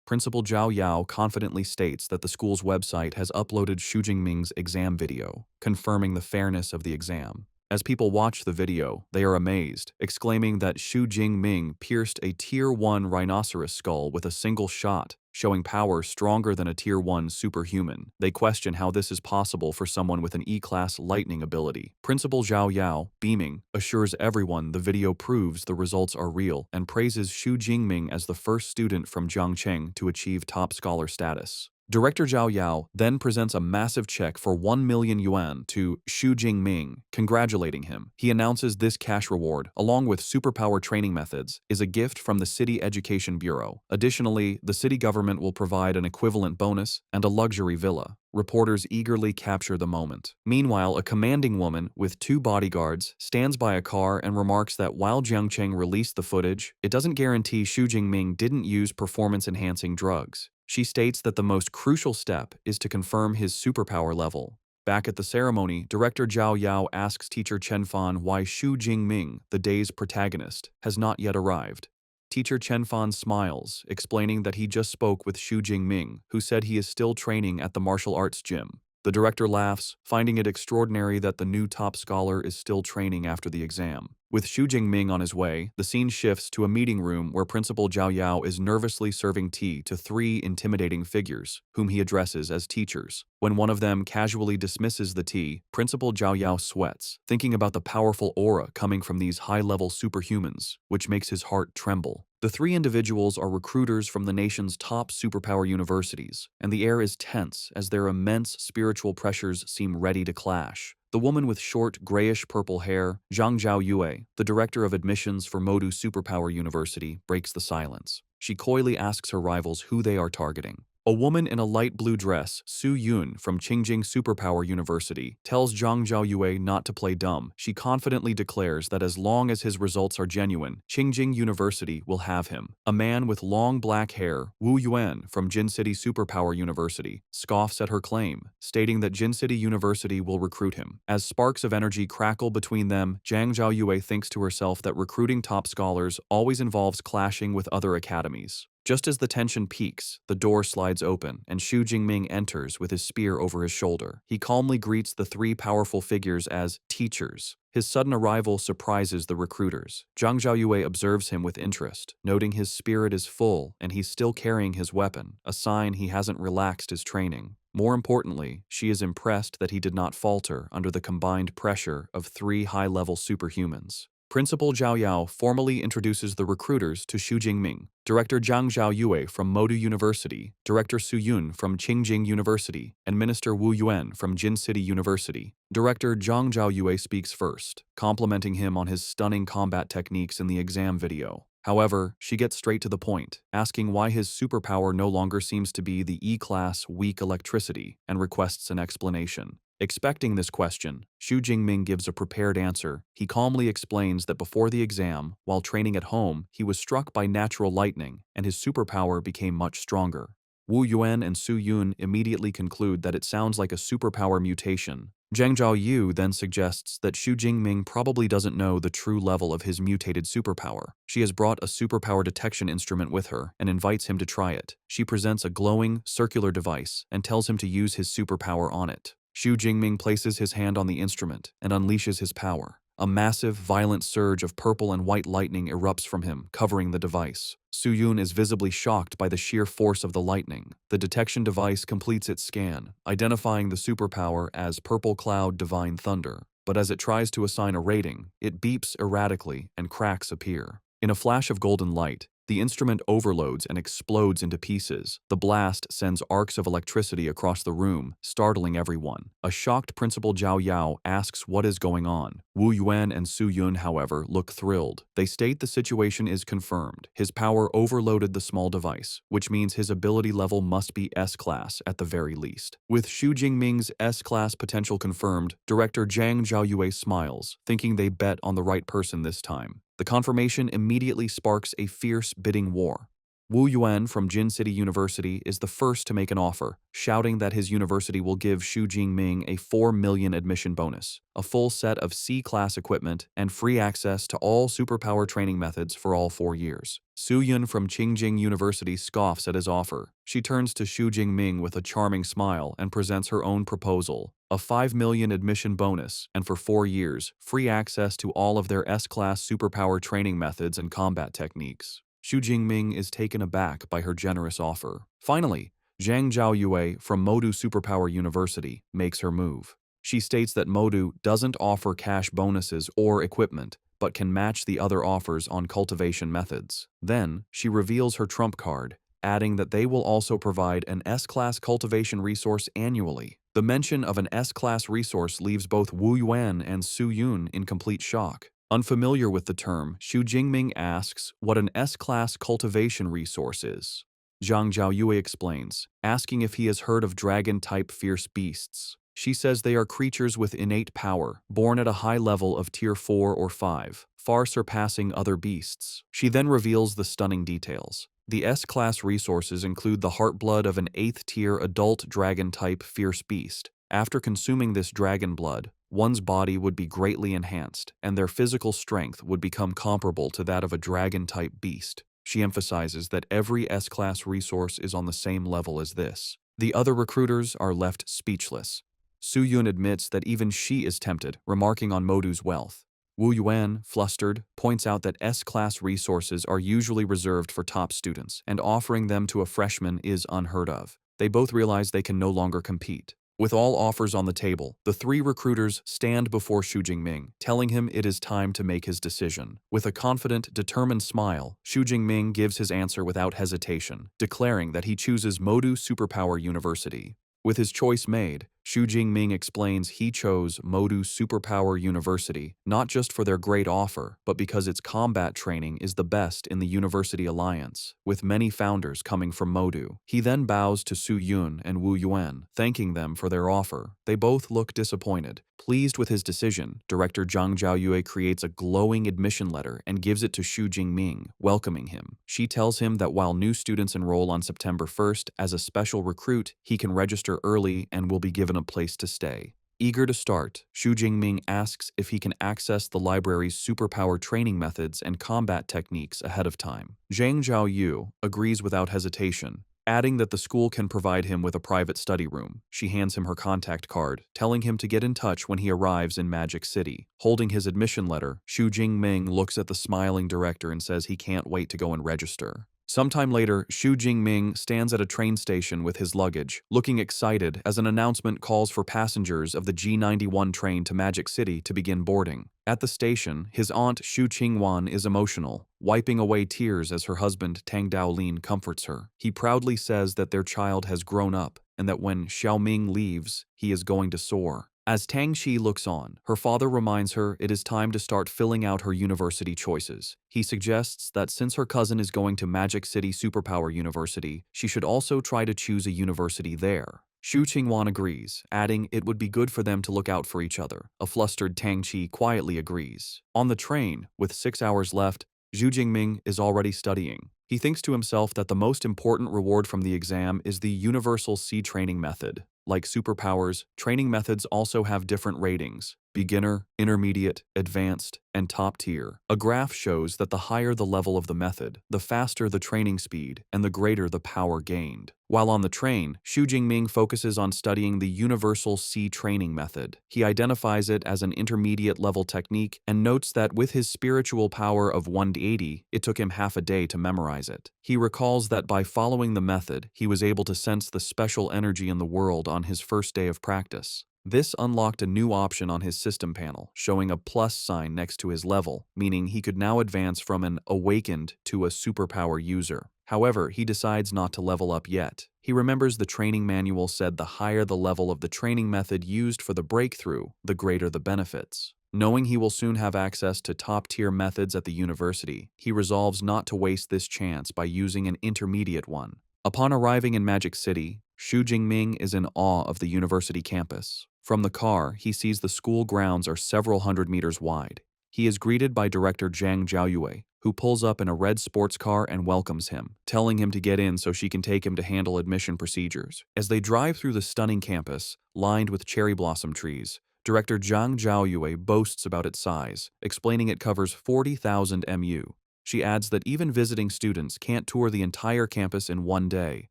Principal Zhao Yao confidently states that the school's website has uploaded Xu Jingming's exam video, confirming the fairness of the exam. As people watch the video, they are amazed, exclaiming that Xu Jingming pierced a Tier 1 rhinoceros skull with a single shot, showing power stronger than a Tier 1 superhuman. They question how this is possible for someone with an E-class lightning ability. Principal Zhao Yao, beaming, assures everyone the video proves the results are real and praises Xu Jingming as the first student from Jiangcheng to achieve top scholar status. Director Zhao Yao then presents a massive check for 1 million yuan to Xu Jingming, congratulating him. He announces this cash reward, along with superpower training methods, is a gift from the City Education Bureau. Additionally, the city government will provide an equivalent bonus and a luxury villa. Reporters eagerly capture the moment. Meanwhile, a commanding woman with 2 bodyguards stands by a car and remarks that while Jiangcheng released the footage, it doesn't guarantee Xu Jingming didn't use performance-enhancing drugs. She states that the most crucial step is to confirm his superpower level. Back at the ceremony, Director Zhao Yao asks teacher Chen Fan why Xu Jingming, the day's protagonist, has not yet arrived. Teacher Chen Fan smiles, explaining that he just spoke with Xu Jingming, who said he is still training at the martial arts gym. The director laughs, finding it extraordinary that the new top scholar is still training after the exam. With Xu Jingming on his way, the scene shifts to a meeting room where Principal Zhao Yao is nervously serving tea to 3 intimidating figures, whom he addresses as teachers. When one of them casually dismisses the tea, Principal Zhao Yao sweats, thinking about the powerful aura coming from these high-level superhumans, which makes his heart tremble. The 3 individuals are recruiters from the nation's top superpower universities, and the air is tense as their immense spiritual pressures seem ready to clash. The woman with short, grayish-purple hair, Zhang Zhaoyue, the director of admissions for Modu Superpower University, breaks the silence. She coyly asks her rivals who they are targeting. A woman in a light blue dress, Su Yun from Qingjing Superpower University, tells Zhang Zhaoyue not to play dumb. She confidently declares that as long as his results are genuine, Qingjing University will have him. A man with long black hair, Wu Yuan from Jin City Superpower University, scoffs at her claim, stating that Jin City University will recruit him. As sparks of energy crackle between them, Zhang Zhaoyue thinks to herself that recruiting top scholars always involves clashing with other academies. Just as the tension peaks, the door slides open, and Xu Jingming enters with his spear over his shoulder. He calmly greets the 3 powerful figures as teachers. His sudden arrival surprises the recruiters. Zhang Zhaoyue observes him with interest, noting his spirit is full and he's still carrying his weapon, a sign he hasn't relaxed his training. More importantly, she is impressed that he did not falter under the combined pressure of 3 high-level superhumans. Principal Zhao Yao formally introduces the recruiters to Xu Jingming, Director Zhang Zhaoyue from Modu University, Director Su Yun from Qingjing University, and Minister Wu Yuan from Jin City University. Director Zhang Zhaoyue speaks first, complimenting him on his stunning combat techniques in the exam video. However, she gets straight to the point, asking why his superpower no longer seems to be the E-class weak electricity, and requests an explanation. Expecting this question, Xu Jingming gives a prepared answer. He calmly explains that before the exam, while training at home, he was struck by natural lightning, and his superpower became much stronger. Wu Yuan and Su Yun immediately conclude that it sounds like a superpower mutation. Zhang Zhaoyu then suggests that Xu Jingming probably doesn't know the true level of his mutated superpower. She has brought a superpower detection instrument with her and invites him to try it. She presents a glowing, circular device and tells him to use his superpower on it. Xu Jingming places his hand on the instrument and unleashes his power. A massive, violent surge of purple and white lightning erupts from him, covering the device. Su Yun is visibly shocked by the sheer force of the lightning. The detection device completes its scan, identifying the superpower as Purple Cloud Divine Thunder. But as it tries to assign a rating, it beeps erratically and cracks appear. In a flash of golden light, The instrument overloads and explodes into pieces. The blast sends arcs of electricity across the room, startling everyone. A shocked Principal Zhao Yao asks what is going on. Wu Yuan and Su Yun, however, look thrilled. They state the situation is confirmed. His power overloaded the small device, which means his ability level must be S-class at the very least. With Xu Jingming's S-class potential confirmed, director Zhang Zhaoyue smiles, thinking they bet on the right person this time. The confirmation immediately sparks a fierce bidding war. Wu Yuan from Jin City University is the first to make an offer, shouting that his university will give Xu Jingming a 4 million admission bonus, a full set of C-class equipment, and free access to all superpower training methods for all 4 years. Su Yun from Qingjing University scoffs at his offer. She turns to Xu Jingming with a charming smile and presents her own proposal: a 5 million admission bonus, and for 4 years, free access to all of their S-class superpower training methods and combat techniques. Xu Jingming is taken aback by her generous offer. Finally, Zhang Zhaoyue from Modu Superpower University makes her move. She states that Modu doesn't offer cash bonuses or equipment, but can match the other offers on cultivation methods. Then, she reveals her trump card, adding that they will also provide an S-class cultivation resource annually. The mention of an S-class resource leaves both Wu Yuan and Su Yun in complete shock. Unfamiliar with the term, Xu Jingming asks what an S-class cultivation resource is. Zhang Zhaoyue explains, asking if he has heard of dragon-type fierce beasts. She says they are creatures with innate power, born at a high level of tier 4 or 5, far surpassing other beasts. She then reveals the stunning details. The S-class resources include the heartblood of an 8th-tier adult dragon-type fierce beast. After consuming this dragon blood, one's body would be greatly enhanced, and their physical strength would become comparable to that of a dragon-type beast. She emphasizes that every S-class resource is on the same level as this. The other recruiters are left speechless. Su Yun admits that even she is tempted, remarking on Modu's wealth. Wu Yuan, flustered, points out that S-class resources are usually reserved for top students, and offering them to a freshman is unheard of. They both realize they can no longer compete. With all offers on the table, the 3 recruiters stand before Xu Jingming, telling him it is time to make his decision. With a confident, determined smile, Xu Jingming gives his answer without hesitation, declaring that he chooses Modu Superpower University. With his choice made, Xu Jingming explains he chose Modu Superpower University not just for their great offer, but because its combat training is the best in the University Alliance, with many founders coming from Modu. He then bows to Su Yun and Wu Yuan, thanking them for their offer. They both look disappointed. Pleased with his decision, director Zhang Zhaoyue creates a glowing admission letter and gives it to Xu Jingming, welcoming him. She tells him that while new students enroll on September 1st as a special recruit, he can register early and will be given a place to stay. Eager to start, Xu Jingming asks if he can access the library's superpower training methods and combat techniques ahead of time. Zhang Zhaoyu agrees without hesitation, adding that the school can provide him with a private study room. She hands him her contact card, telling him to get in touch when he arrives in Magic City. Holding his admission letter, Xu Jingming looks at the smiling director and says he can't wait to go and register. Sometime later, Xu Jingming stands at a train station with his luggage, looking excited as an announcement calls for passengers of the G91 train to Magic City to begin boarding. At the station, his aunt Xu Qingwan is emotional, wiping away tears as her husband Tang Daolin comforts her. He proudly says that their child has grown up and that when Xiaoming leaves, he is going to soar. As Tang Xi looks on, her father reminds her it is time to start filling out her university choices. He suggests that since her cousin is going to Magic City Superpower University, she should also try to choose a university there. Xu Qingwan agrees, adding it would be good for them to look out for each other. A flustered Tang Qi quietly agrees. On the train, with 6 hours left, Xu Jingming is already studying. He thinks to himself that the most important reward from the exam is the Universal C training method. Like superpowers, training methods also have different ratings: beginner, intermediate, advanced, and top tier. A graph shows that the higher the level of the method, the faster the training speed and the greater the power gained. While on the train, Xu Jingming focuses on studying the Universal C training method. He identifies it as an intermediate level technique and notes that with his spiritual power of 180, it took him half a day to memorize it. He recalls that by following the method, he was able to sense the special energy in the world on his first day of practice. This unlocked a new option on his system panel, showing a plus sign next to his level, meaning he could now advance from an awakened to a superpower user. However, he decides not to level up yet. He remembers the training manual said the higher the level of the training method used for the breakthrough, the greater the benefits. Knowing he will soon have access to top-tier methods at the university, he resolves not to waste this chance by using an intermediate one. Upon arriving in Magic City, Xu Jingming is in awe of the university campus. From the car, he sees the school grounds are several hundred meters wide. He is greeted by Director Zhang Zhaoyue, who pulls up in a red sports car and welcomes him, telling him to get in so she can take him to handle admission procedures. As they drive through the stunning campus, lined with cherry blossom trees, Director Zhang Zhaoyue boasts about its size, explaining it covers 40,000 mu. She adds that even visiting students can't tour the entire campus in one day.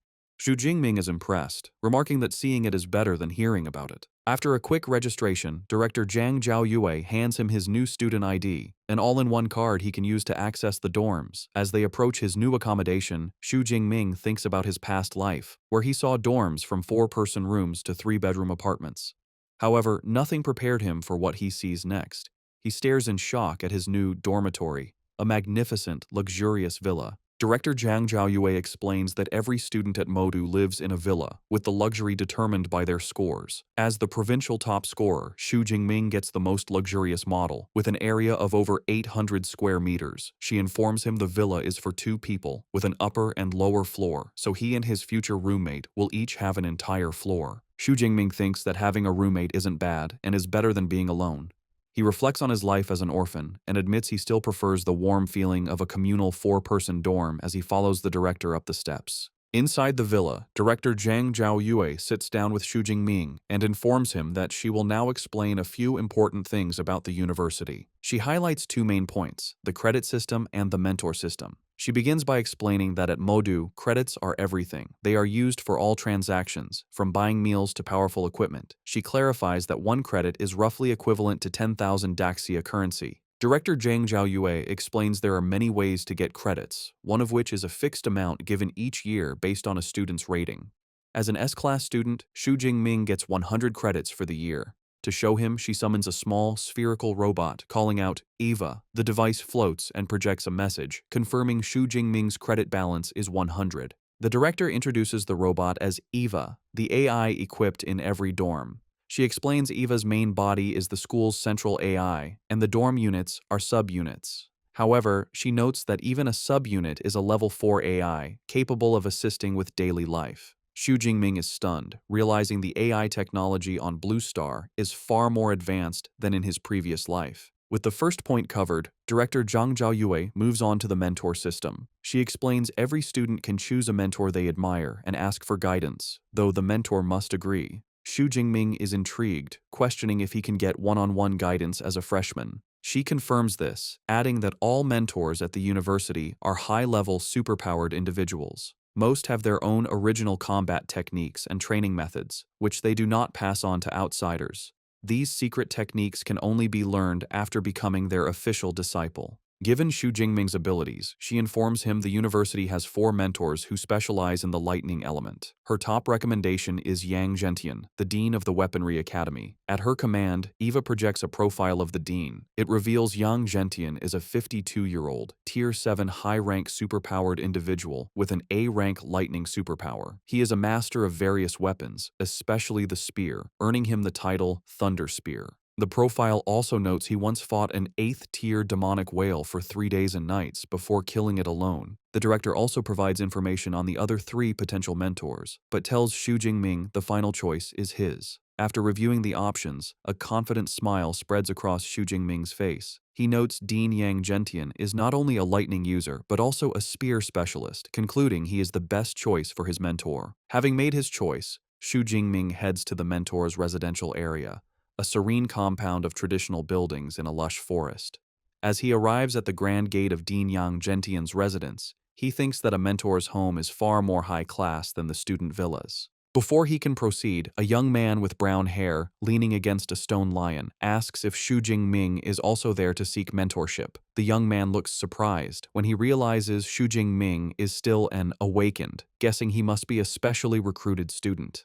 Xu Jingming is impressed, remarking that seeing it is better than hearing about it. After a quick registration, Director Zhang Zhaoyue hands him his new student ID, an all-in-one card he can use to access the dorms. As they approach his new accommodation, Xu Jingming thinks about his past life, where he saw dorms from 4-person rooms to 3-bedroom apartments. However, nothing prepared him for what he sees next. He stares in shock at his new dormitory, a magnificent, luxurious villa. Director Zhang Zhaoyue explains that every student at Modu lives in a villa, with the luxury determined by their scores. As the provincial top scorer, Xu Jingming gets the most luxurious model, with an area of over 800 square meters. She informs him the villa is for 2 people, with an upper and lower floor, so he and his future roommate will each have an entire floor. Xu Jingming thinks that having a roommate isn't bad and is better than being alone. He reflects on his life as an orphan and admits he still prefers the warm feeling of a communal 4-person dorm as he follows the director up the steps. Inside the villa, Director Zhang Zhaoyue sits down with Xu Jingming and informs him that she will now explain a few important things about the university. She highlights 2 main points, the credit system and the mentor system. She begins by explaining that at Modu, credits are everything. They are used for all transactions, from buying meals to powerful equipment. She clarifies that 1 credit is roughly equivalent to 10,000 Daxia currency. Director Zhang Zhaoyue explains there are many ways to get credits, one of which is a fixed amount given each year based on a student's rating. As an S-class student, Xu Jingming gets 100 credits for the year. To show him, she summons a small, spherical robot, calling out, "Eva." The device floats and projects a message, confirming Xu Jingming's credit balance is 100. The director introduces the robot as Eva, the AI equipped in every dorm. She explains Eva's main body is the school's central AI, and the dorm units are subunits. However, she notes that even a subunit is a level 4 AI, capable of assisting with daily life. Xu Jingming is stunned, realizing the AI technology on Blue Star is far more advanced than in his previous life. With the first point covered, Director Zhang Zhaoyue moves on to the mentor system. She explains every student can choose a mentor they admire and ask for guidance, though the mentor must agree. Xu Jingming is intrigued, questioning if he can get one-on-one guidance as a freshman. She confirms this, adding that all mentors at the university are high-level superpowered individuals. Most have their own original combat techniques and training methods, which they do not pass on to outsiders. These secret techniques can only be learned after becoming their official disciple. Given Xu Jingming's abilities, she informs him the university has 4 mentors who specialize in the lightning element. Her top recommendation is Yang Zhentian, the dean of the Weaponry Academy. At her command, Eva projects a profile of the dean. It reveals Yang Zhentian is a 52-year-old, Tier 7 high-rank superpowered individual with an A-rank lightning superpower. He is a master of various weapons, especially the spear, earning him the title Thunder Spear. The profile also notes he once fought an 8th-tier demonic whale for 3 days and nights before killing it alone. The director also provides information on the other 3 potential mentors, but tells Xu Jingming the final choice is his. After reviewing the options, a confident smile spreads across Xu Jingming's face. He notes Dean Yang Zhentian is not only a lightning user, but also a spear specialist, concluding he is the best choice for his mentor. Having made his choice, Xu Jingming heads to the mentor's residential area, a serene compound of traditional buildings in a lush forest. As he arrives at the grand gate of Dean Yang Zhentian's residence, he thinks that a mentor's home is far more high class than the student villas. Before he can proceed, a young man with brown hair, leaning against a stone lion, asks if Xu Jingming is also there to seek mentorship. The young man looks surprised when he realizes Xu Jingming is still an awakened, guessing he must be a specially recruited student.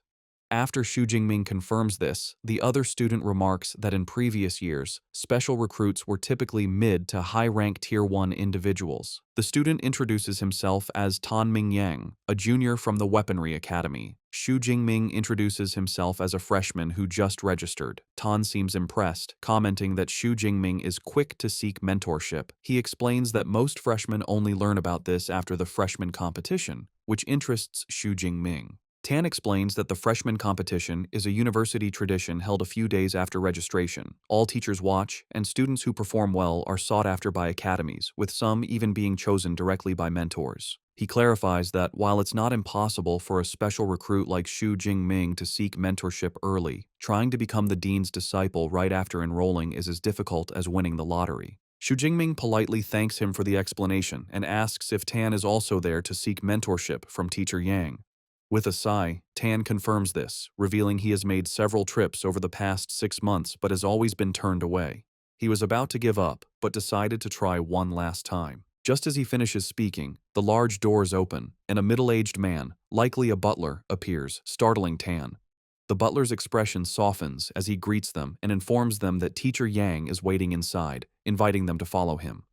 After Xu Jingming confirms this, the other student remarks that in previous years, special recruits were typically mid to high-rank Tier 1 individuals. The student introduces himself as Tan Mingyang, a junior from the Weaponry Academy. Xu Jingming introduces himself as a freshman who just registered. Tan seems impressed, commenting that Xu Jingming is quick to seek mentorship. He explains that most freshmen only learn about this after the freshman competition, which interests Xu Jingming. Tan explains that the freshman competition is a university tradition held a few days after registration. All teachers watch, and students who perform well are sought after by academies, with some even being chosen directly by mentors. He clarifies that while it's not impossible for a special recruit like Xu Jingming to seek mentorship early, trying to become the dean's disciple right after enrolling is as difficult as winning the lottery. Xu Jingming politely thanks him for the explanation and asks if Tan is also there to seek mentorship from Teacher Yang. With a sigh, Tan confirms this, revealing he has made several trips over the past 6 months but has always been turned away. He was about to give up, but decided to try one last time. Just as he finishes speaking, the large doors open, and a middle-aged man, likely a butler, appears, startling Tan. The butler's expression softens as he greets them and informs them that Teacher Yang is waiting inside, inviting them to follow him.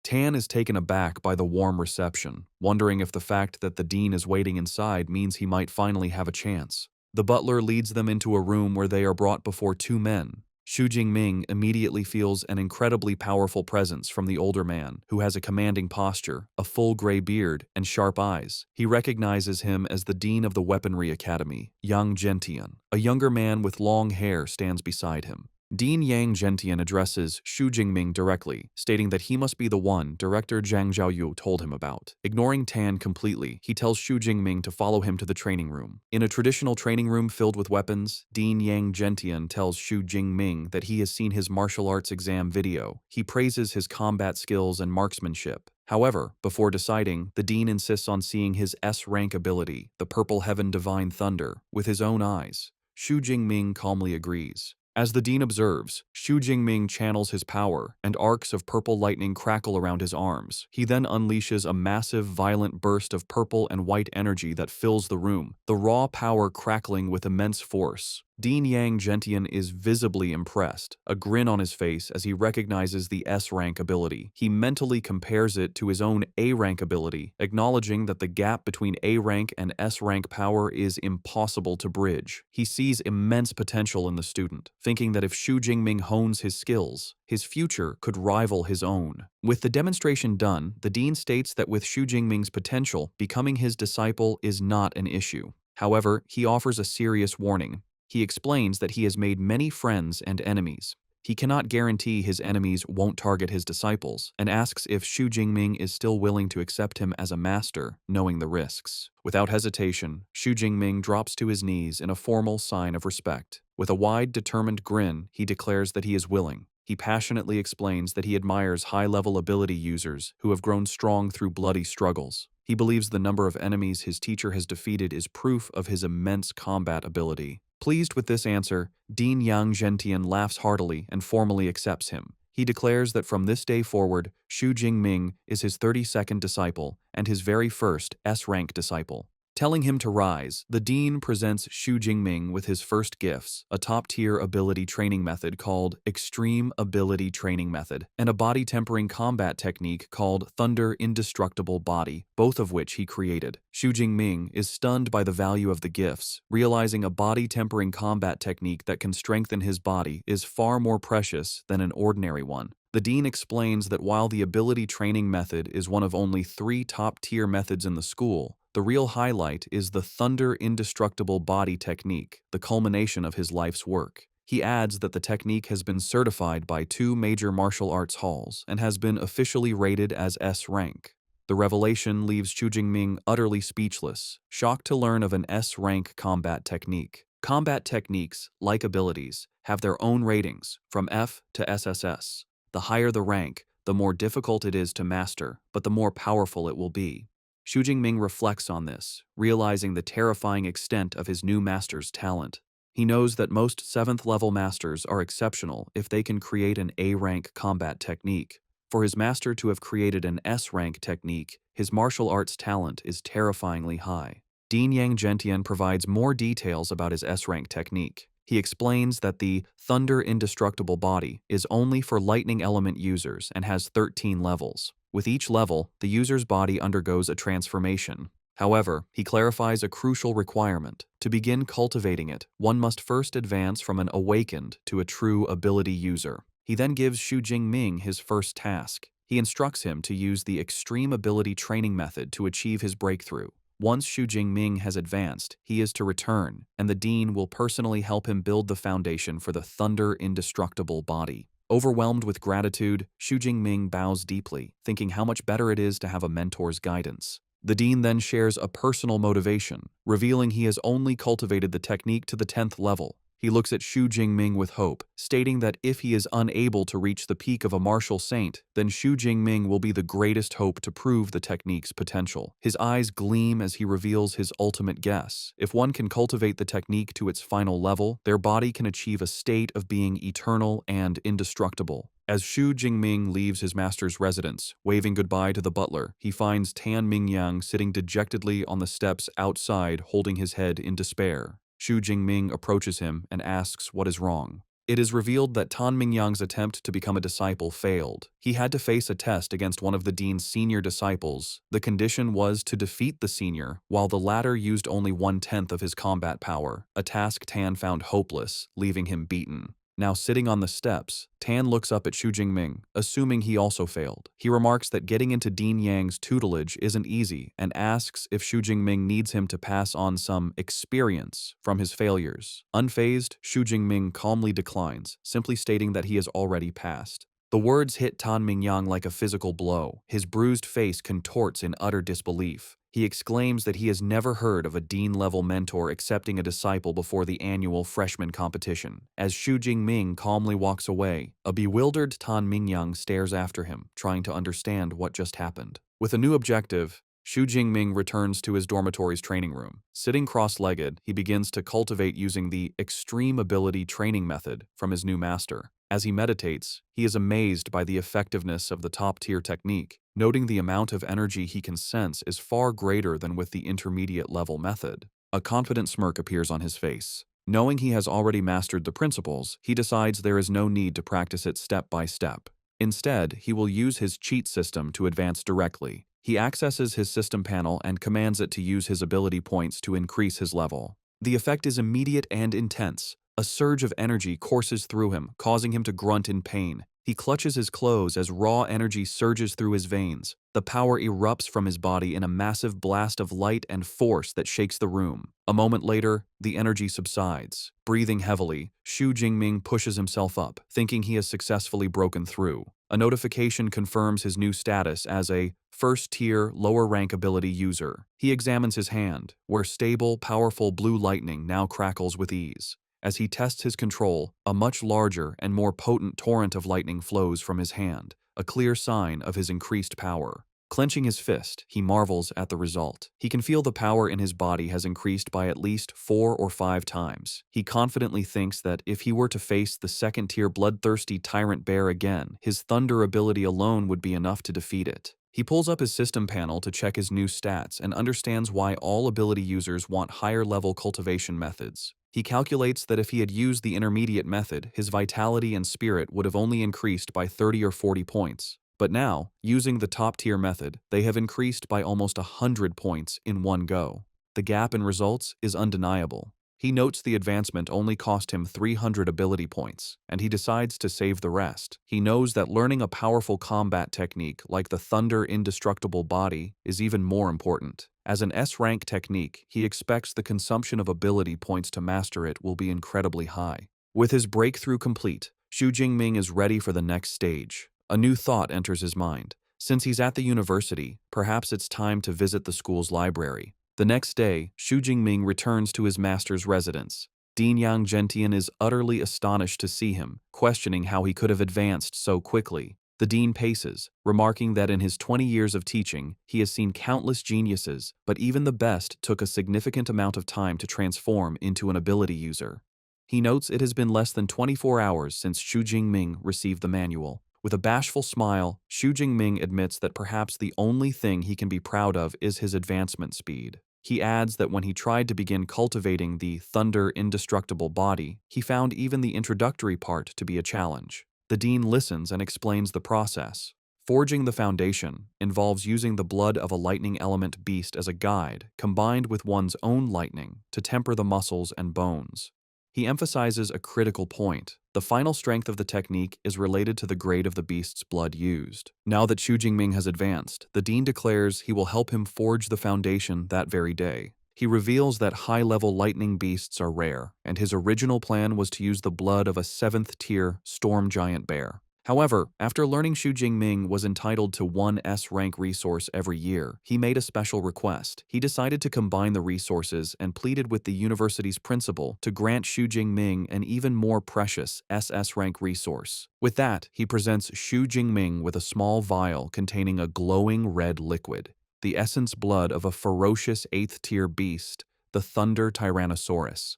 Tan is taken aback by the warm reception, wondering if the fact that the dean is waiting inside means he might finally have a chance. The butler leads them into a room where they are brought before 2 men. Xu Jingming immediately feels an incredibly powerful presence from the older man, who has a commanding posture, a full gray beard, and sharp eyes. He recognizes him as the dean of the Weaponry Academy, Yang Gentian. A younger man with long hair stands beside him. Dean Yang Gentian addresses Xu Jingming directly, stating that he must be the one Director Zhang Zhaoyu told him about. Ignoring Tan completely, he tells Xu Jingming to follow him to the training room. In a traditional training room filled with weapons, Dean Yang Gentian tells Xu Jingming that he has seen his martial arts exam video. He praises his combat skills and marksmanship. However, before deciding, the dean insists on seeing his S-rank ability, the Purple Heaven Divine Thunder, with his own eyes. Xu Jingming calmly agrees. As the dean observes, Xu Jingming channels his power, and arcs of purple lightning crackle around his arms. He then unleashes a massive, violent burst of purple and white energy that fills the room, the raw power crackling with immense force. Dean Yang Gentian is visibly impressed, a grin on his face as he recognizes the S-rank ability. He mentally compares it to his own A-rank ability, acknowledging that the gap between A-rank and S-rank power is impossible to bridge. He sees immense potential in the student, thinking that if Xu Jingming hones his skills, his future could rival his own. With the demonstration done, the dean states that with Xu Jingming's potential, becoming his disciple is not an issue. However, he offers a serious warning. He explains that he has made many friends and enemies. He cannot guarantee his enemies won't target his disciples, and asks if Xu Jingming is still willing to accept him as a master, knowing the risks. Without hesitation, Xu Jingming drops to his knees in a formal sign of respect. With a wide, determined grin, he declares that he is willing. He passionately explains that he admires high-level ability users who have grown strong through bloody struggles. He believes the number of enemies his teacher has defeated is proof of his immense combat ability. Pleased with this answer, Dean Yang Gentian laughs heartily and formally accepts him. He declares that from this day forward, Xu Jingming is his 32nd disciple and his very first S-rank disciple. Telling him to rise, the dean presents Xu Jingming with his first gifts, a top-tier ability training method called Extreme Ability Training Method, and a body-tempering combat technique called Thunder Indestructible Body, both of which he created. Xu Jingming is stunned by the value of the gifts, realizing a body-tempering combat technique that can strengthen his body is far more precious than an ordinary one. The dean explains that while the ability training method is one of only 3 top-tier methods in the school, the real highlight is the Thunder Indestructible Body technique, the culmination of his life's work. He adds that the technique has been certified by 2 major martial arts halls and has been officially rated as S-rank. The revelation leaves Xu Jingming utterly speechless, shocked to learn of an S-rank combat technique. Combat techniques, like abilities, have their own ratings, from F to SSS. The higher the rank, the more difficult it is to master, but the more powerful it will be. Xu Jingming reflects on this, realizing the terrifying extent of his new master's talent. He knows that most 7th-level masters are exceptional if they can create an A-rank combat technique. For his master to have created an S-rank technique, his martial arts talent is terrifyingly high. Dean Yang Gentian provides more details about his S-rank technique. He explains that the Thunder Indestructible Body is only for lightning element users and has 13 levels. With each level, the user's body undergoes a transformation. However, he clarifies a crucial requirement. To begin cultivating it, one must first advance from an awakened to a true ability user. He then gives Xu Jingming his first task. He instructs him to use the extreme ability training method to achieve his breakthrough. Once Xu Jingming has advanced, he is to return, and the dean will personally help him build the foundation for the Thunder Indestructible Body. Overwhelmed with gratitude, Xu Jingming bows deeply, thinking how much better it is to have a mentor's guidance. The dean then shares a personal motivation, revealing he has only cultivated the technique to the 10th level. He looks at Xu Jingming with hope, stating that if he is unable to reach the peak of a martial saint, then Xu Jingming will be the greatest hope to prove the technique's potential. His eyes gleam as he reveals his ultimate guess. If one can cultivate the technique to its final level, their body can achieve a state of being eternal and indestructible. As Xu Jingming leaves his master's residence, waving goodbye to the butler, he finds Tan Mingyang sitting dejectedly on the steps outside, holding his head in despair. Xu Jingming approaches him and asks what is wrong. It is revealed that Tan Mingyang's attempt to become a disciple failed. He had to face a test against one of the dean's senior disciples. The condition was to defeat the senior, while the latter used only 1/10 of his combat power, a task Tan found hopeless, leaving him beaten. Now sitting on the steps, Tan looks up at Xu Jingming, assuming he also failed. He remarks that getting into Dean Yang's tutelage isn't easy and asks if Xu Jingming needs him to pass on some experience from his failures. Unfazed, Xu Jingming calmly declines, simply stating that he has already passed. The words hit Tan Mingyang like a physical blow. His bruised face contorts in utter disbelief. He exclaims that he has never heard of a dean-level mentor accepting a disciple before the annual freshman competition. As Xu Jingming calmly walks away, a bewildered Tan Mingyang stares after him, trying to understand what just happened. With a new objective, Xu Jingming returns to his dormitory's training room. Sitting cross-legged, he begins to cultivate using the extreme ability training method from his new master. As he meditates, he is amazed by the effectiveness of the top-tier technique, noting the amount of energy he can sense is far greater than with the intermediate-level method. A confident smirk appears on his face. Knowing he has already mastered the principles, he decides there is no need to practice it step by step. Instead, he will use his cheat system to advance directly. He accesses his system panel and commands it to use his ability points to increase his level. The effect is immediate and intense. A surge of energy courses through him, causing him to grunt in pain. He clutches his clothes as raw energy surges through his veins. The power erupts from his body in a massive blast of light and force that shakes the room. A moment later, the energy subsides. Breathing heavily, Xu Jingming pushes himself up, thinking he has successfully broken through. A notification confirms his new status as a first-tier, lower-rank ability user. He examines his hand, where stable, powerful blue lightning now crackles with ease. As he tests his control, a much larger and more potent torrent of lightning flows from his hand, a clear sign of his increased power. Clenching his fist, he marvels at the result. He can feel the power in his body has increased by at least 4 or 5 times. He confidently thinks that if he were to face the second-tier bloodthirsty tyrant bear again, his thunder ability alone would be enough to defeat it. He pulls up his system panel to check his new stats and understands why all ability users want higher-level cultivation methods. He calculates that if he had used the intermediate method, his vitality and spirit would have only increased by 30 or 40 points. But now, using the top-tier method, they have increased by almost 100 points in one go. The gap in results is undeniable. He notes the advancement only cost him 300 ability points, and he decides to save the rest. He knows that learning a powerful combat technique like the Thunder Indestructible Body is even more important. As an S-rank technique, he expects the consumption of ability points to master it will be incredibly high. With his breakthrough complete, Xu Jingming is ready for the next stage. A new thought enters his mind. Since he's at the university, perhaps it's time to visit the school's library. The next day, Xu Jingming returns to his master's residence. Dean Yang Gentian is utterly astonished to see him, questioning how he could have advanced so quickly. The dean paces, remarking that in his 20 years of teaching, he has seen countless geniuses, but even the best took a significant amount of time to transform into an ability user. He notes it has been less than 24 hours since Xu Jingming received the manual. With a bashful smile, Xu Jingming admits that perhaps the only thing he can be proud of is his advancement speed. He adds that when he tried to begin cultivating the thunder indestructible body, he found even the introductory part to be a challenge. The dean listens and explains the process. Forging the foundation involves using the blood of a lightning element beast as a guide, combined with one's own lightning, to temper the muscles and bones. He emphasizes a critical point. The final strength of the technique is related to the grade of the beast's blood used. Now that Xu Jingming has advanced, the dean declares he will help him forge the foundation that very day. He reveals that high-level lightning beasts are rare, and his original plan was to use the blood of a 7th-tier storm giant bear. However, after learning Xu Jingming was entitled to one S-rank resource every year, he made a special request. He decided to combine the resources and pleaded with the university's principal to grant Xu Jingming an even more precious SS-rank resource. With that, he presents Xu Jingming with a small vial containing a glowing red liquid, the essence blood of a ferocious 8th-tier beast, the Thunder Tyrannosaurus.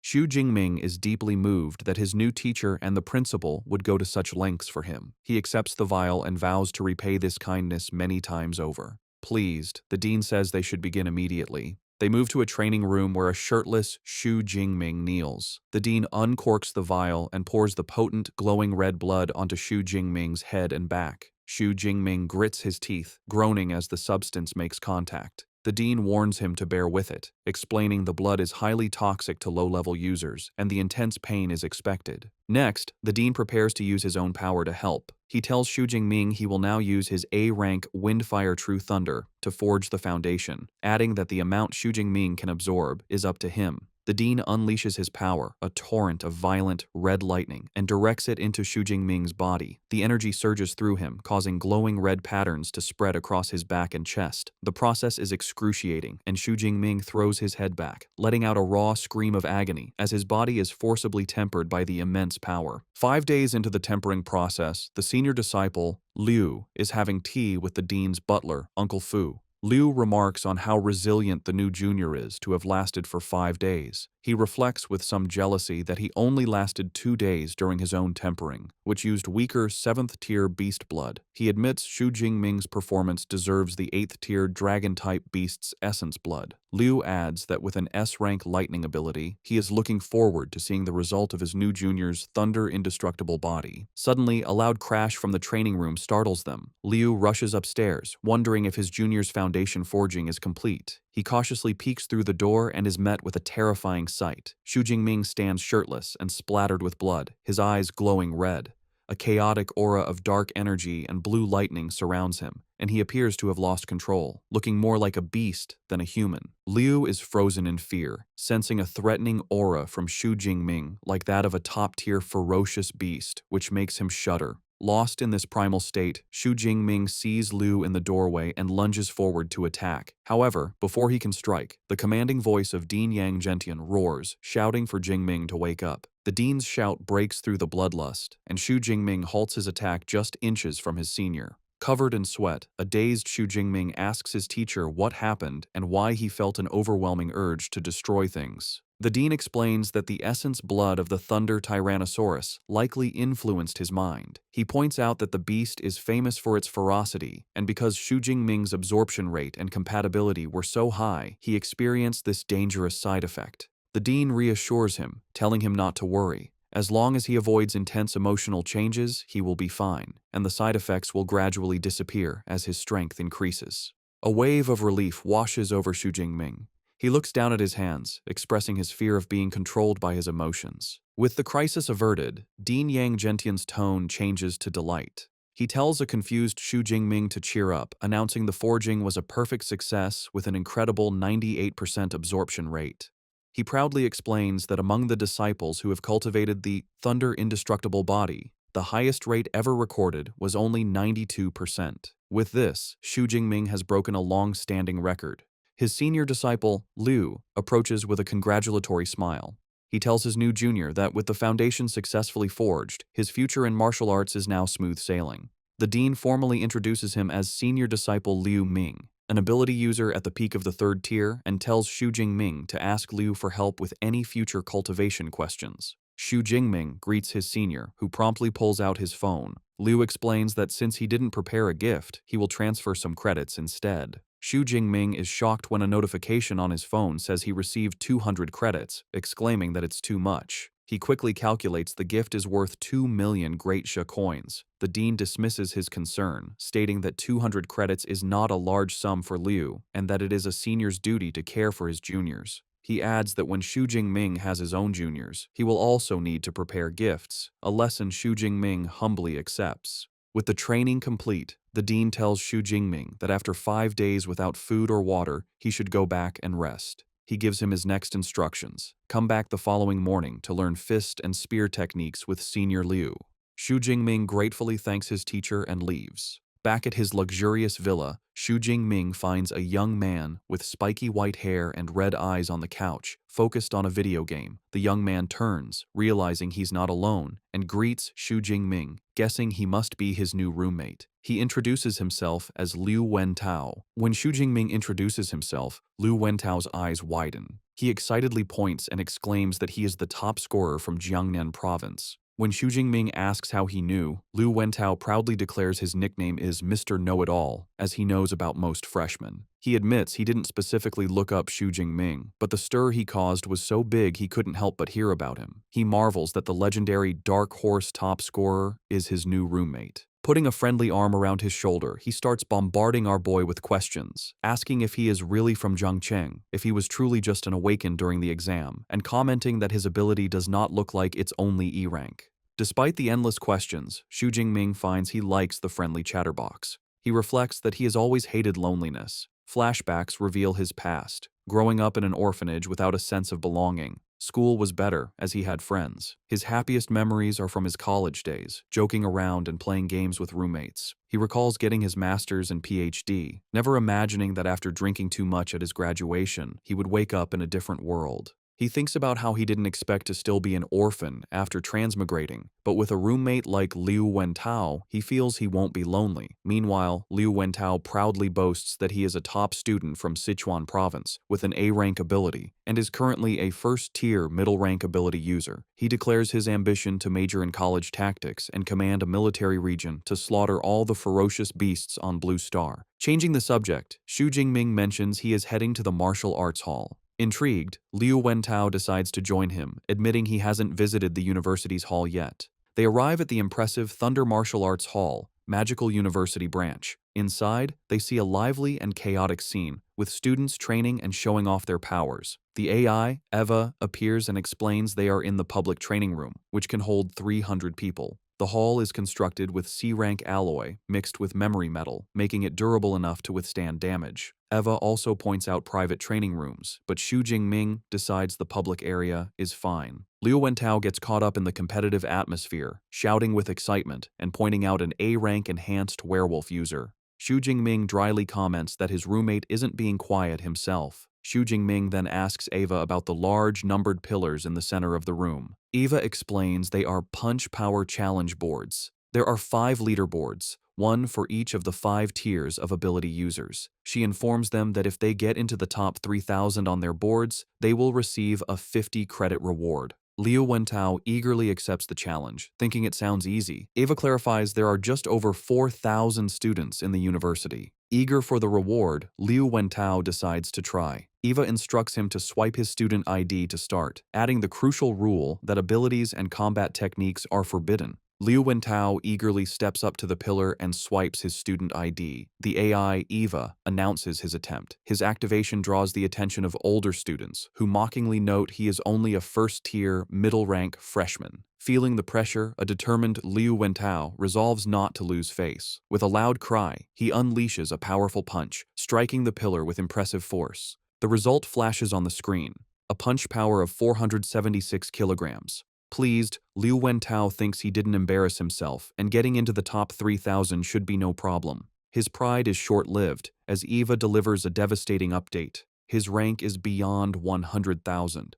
Xu Jingming is deeply moved that his new teacher and the principal would go to such lengths for him. He accepts the vial and vows to repay this kindness many times over. Pleased, the dean says they should begin immediately. They move to a training room where a shirtless Xu Jingming kneels. The dean uncorks the vial and pours the potent, glowing red blood onto Xu Jingming's head and back. Xu Jingming grits his teeth, groaning as the substance makes contact. The dean warns him to bear with it, explaining the blood is highly toxic to low-level users and the intense pain is expected. Next, the dean prepares to use his own power to help. He tells Xu Jingming he will now use his A-rank Windfire True Thunder to forge the foundation, adding that the amount Xu Jingming can absorb is up to him. The dean unleashes his power, a torrent of violent, red lightning, and directs it into Xu Jingming's body. The energy surges through him, causing glowing red patterns to spread across his back and chest. The process is excruciating, and Xu Jingming throws his head back, letting out a raw scream of agony as his body is forcibly tempered by the immense power. 5 days into the tempering process, the senior disciple, Liu, is having tea with the dean's butler, Uncle Fu. Liu remarks on how resilient the new junior is to have lasted for 5 days. He reflects with some jealousy that he only lasted 2 days during his own tempering, which used weaker 7th-tier beast blood. He admits Xu Jingming's performance deserves the 8th-tier dragon-type beast's essence blood. Liu adds that with an S-rank lightning ability, he is looking forward to seeing the result of his new junior's thunder indestructible body. Suddenly, a loud crash from the training room startles them. Liu rushes upstairs, wondering if his junior's foundation forging is complete. He cautiously peeks through the door and is met with a terrifying sight. Xu Jingming stands shirtless and splattered with blood, his eyes glowing red. A chaotic aura of dark energy and blue lightning surrounds him, and he appears to have lost control, looking more like a beast than a human. Liu is frozen in fear, sensing a threatening aura from Xu Jingming like that of a top-tier ferocious beast, which makes him shudder. Lost in this primal state, Xu Jingming sees Liu in the doorway and lunges forward to attack. However, before he can strike, the commanding voice of Dean Yang Gentian roars, shouting for Jingming to wake up. The dean's shout breaks through the bloodlust, and Xu Jingming halts his attack just inches from his senior. Covered in sweat, a dazed Xu Jingming asks his teacher what happened and why he felt an overwhelming urge to destroy things. The dean explains that the essence blood of the Thunder Tyrannosaurus likely influenced his mind. He points out that the beast is famous for its ferocity, and because Xu Jingming's absorption rate and compatibility were so high, he experienced this dangerous side effect. The dean reassures him, telling him not to worry. As long as he avoids intense emotional changes, he will be fine, and the side effects will gradually disappear as his strength increases. A wave of relief washes over Xu Jingming. He looks down at his hands, expressing his fear of being controlled by his emotions. With the crisis averted, Dean Yang Gentian's tone changes to delight. He tells a confused Xu Jingming to cheer up, announcing the forging was a perfect success with an incredible 98% absorption rate. He proudly explains that among the disciples who have cultivated the Thunder Indestructible Body, the highest rate ever recorded was only 92%. With this, Xu Jingming has broken a long-standing record. His senior disciple, Liu, approaches with a congratulatory smile. He tells his new junior that with the foundation successfully forged, his future in martial arts is now smooth sailing. The dean formally introduces him as senior disciple Liu Ming, an ability user at the peak of the 3rd tier, and tells Xu Jingming to ask Liu for help with any future cultivation questions. Xu Jingming greets his senior, who promptly pulls out his phone. Liu explains that since he didn't prepare a gift, he will transfer some credits instead. Xu Jingming is shocked when a notification on his phone says he received 200 credits, exclaiming that it's too much. He quickly calculates the gift is worth 2 million Great Sha coins. The dean dismisses his concern, stating that 200 credits is not a large sum for Liu and that it is a senior's duty to care for his juniors. He adds that when Xu Jingming has his own juniors, he will also need to prepare gifts, a lesson Xu Jingming humbly accepts. With the training complete, the dean tells Xu Jingming that after 5 days without food or water, he should go back and rest. He gives him his next instructions. Come back the following morning to learn fist and spear techniques with Senior Liu. Xu Jingming gratefully thanks his teacher and leaves. Back at his luxurious villa, Xu Jingming finds a young man with spiky white hair and red eyes on the couch, focused on a video game. The young man turns, realizing he's not alone, and greets Xu Jingming, guessing he must be his new roommate. He introduces himself as Liu Wentao. When Xu Jingming introduces himself, Liu Wentao's eyes widen. He excitedly points and exclaims that he is the top scorer from Jiangnan province. When Xu Jingming asks how he knew, Liu Wentao proudly declares his nickname is Mr. Know-It-All, as he knows about most freshmen. He admits he didn't specifically look up Xu Jingming, but the stir he caused was so big he couldn't help but hear about him. He marvels that the legendary Dark Horse top scorer is his new roommate. Putting a friendly arm around his shoulder, he starts bombarding our boy with questions, asking if he is really from Zhangcheng, if he was truly just an awakened during the exam, and commenting that his ability does not look like it's only E rank. Despite the endless questions, Xu Jingming finds he likes the friendly chatterbox. He reflects that he has always hated loneliness. Flashbacks reveal his past. Growing up in an orphanage without a sense of belonging, school was better as he had friends. His happiest memories are from his college days, joking around and playing games with roommates. He recalls getting his master's and PhD, never imagining that after drinking too much at his graduation, he would wake up in a different world. He thinks about how he didn't expect to still be an orphan after transmigrating, but with a roommate like Liu Wentao, he feels he won't be lonely. Meanwhile, Liu Wentao proudly boasts that he is a top student from Sichuan province with an A-rank ability and is currently a first-tier middle-rank ability user. He declares his ambition to major in college tactics and command a military region to slaughter all the ferocious beasts on Blue Star. Changing the subject, Xu Jingming mentions he is heading to the martial arts hall. Intrigued, Liu Wentao decides to join him, admitting he hasn't visited the university's hall yet. They arrive at the impressive Thunder Martial Arts Hall, Magical University branch. Inside, they see a lively and chaotic scene, with students training and showing off their powers. The AI, Eva, appears and explains they are in the public training room, which can hold 300 people. The hall is constructed with C-rank alloy mixed with memory metal, making it durable enough to withstand damage. Eva also points out private training rooms, but Xu Jingming decides the public area is fine. Liu Wentao gets caught up in the competitive atmosphere, shouting with excitement and pointing out an A-rank enhanced werewolf user. Xu Jingming dryly comments that his roommate isn't being quiet himself. Xu Jingming then asks Eva about the large numbered pillars in the center of the room. Eva explains they are punch power challenge boards. There are 5 leaderboards, one for each of the 5 tiers of ability users. She informs them that if they get into the top 3,000 on their boards, they will receive a 50 credit reward. Liu Wentao eagerly accepts the challenge, thinking it sounds easy. Eva clarifies there are just over 4,000 students in the university. Eager for the reward, Liu Wentao decides to try. Eva instructs him to swipe his student ID to start, adding the crucial rule that abilities and combat techniques are forbidden. Liu Wentao eagerly steps up to the pillar and swipes his student ID. The AI, Eva, announces his attempt. His activation draws the attention of older students, who mockingly note he is only a first-tier, middle-rank freshman. Feeling the pressure, a determined Liu Wentao resolves not to lose face. With a loud cry, he unleashes a powerful punch, striking the pillar with impressive force. The result flashes on the screen, a punch power of 476 kilograms. Pleased, Liu Wentao thinks he didn't embarrass himself, and getting into the top 3,000 should be no problem. His pride is short-lived, as Eva delivers a devastating update. His rank is beyond 100,000.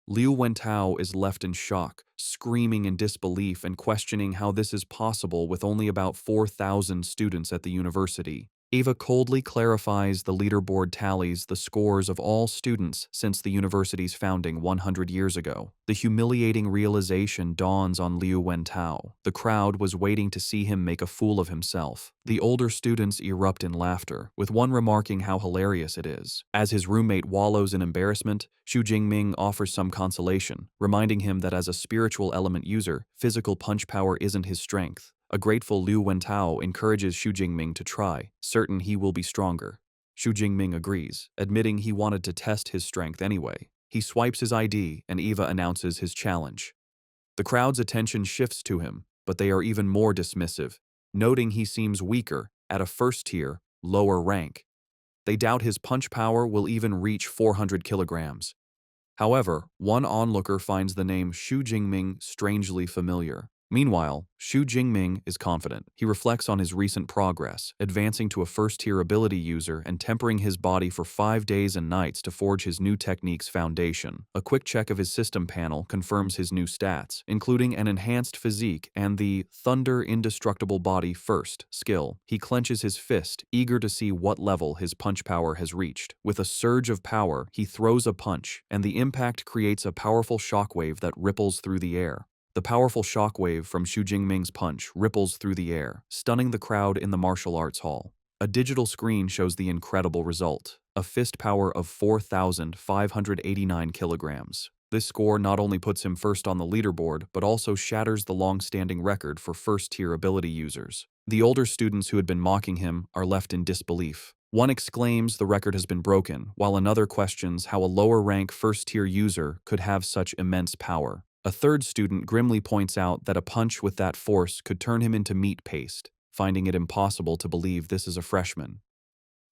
Liu Wentao is left in shock, screaming in disbelief and questioning how this is possible with only about 4,000 students at the university. Ava coldly clarifies the leaderboard tallies the scores of all students since the university's founding 100 years ago. The humiliating realization dawns on Liu Wentao. The crowd was waiting to see him make a fool of himself. The older students erupt in laughter, with one remarking how hilarious it is. As his roommate wallows in embarrassment, Xu Jingming offers some consolation, reminding him that as a spiritual element user, physical punch power isn't his strength. A grateful Liu Wentao encourages Xu Jingming to try, certain he will be stronger. Xu Jingming agrees, admitting he wanted to test his strength anyway. He swipes his ID and Eva announces his challenge. The crowd's attention shifts to him, but they are even more dismissive, noting he seems weaker, at a first-tier, lower rank. They doubt his punch power will even reach 400 kilograms. However, one onlooker finds the name Xu Jingming strangely familiar. Meanwhile, Xu Jingming is confident. He reflects on his recent progress, advancing to a first-tier ability user and tempering his body for 5 days and nights to forge his new technique's foundation. A quick check of his system panel confirms his new stats, including an enhanced physique and the Thunder Indestructible Body First skill. He clenches his fist, eager to see what level his punch power has reached. With a surge of power, he throws a punch, and the impact creates a powerful shockwave that ripples through the air. The powerful shockwave from Xu Jingming's punch ripples through the air, stunning the crowd in the martial arts hall. A digital screen shows the incredible result, a fist power of 4,589 kilograms. This score not only puts him first on the leaderboard, but also shatters the long-standing record for first-tier ability users. The older students who had been mocking him are left in disbelief. One exclaims the record has been broken, while another questions how a lower-rank first-tier user could have such immense power. A third student grimly points out that a punch with that force could turn him into meat paste, finding it impossible to believe this is a freshman.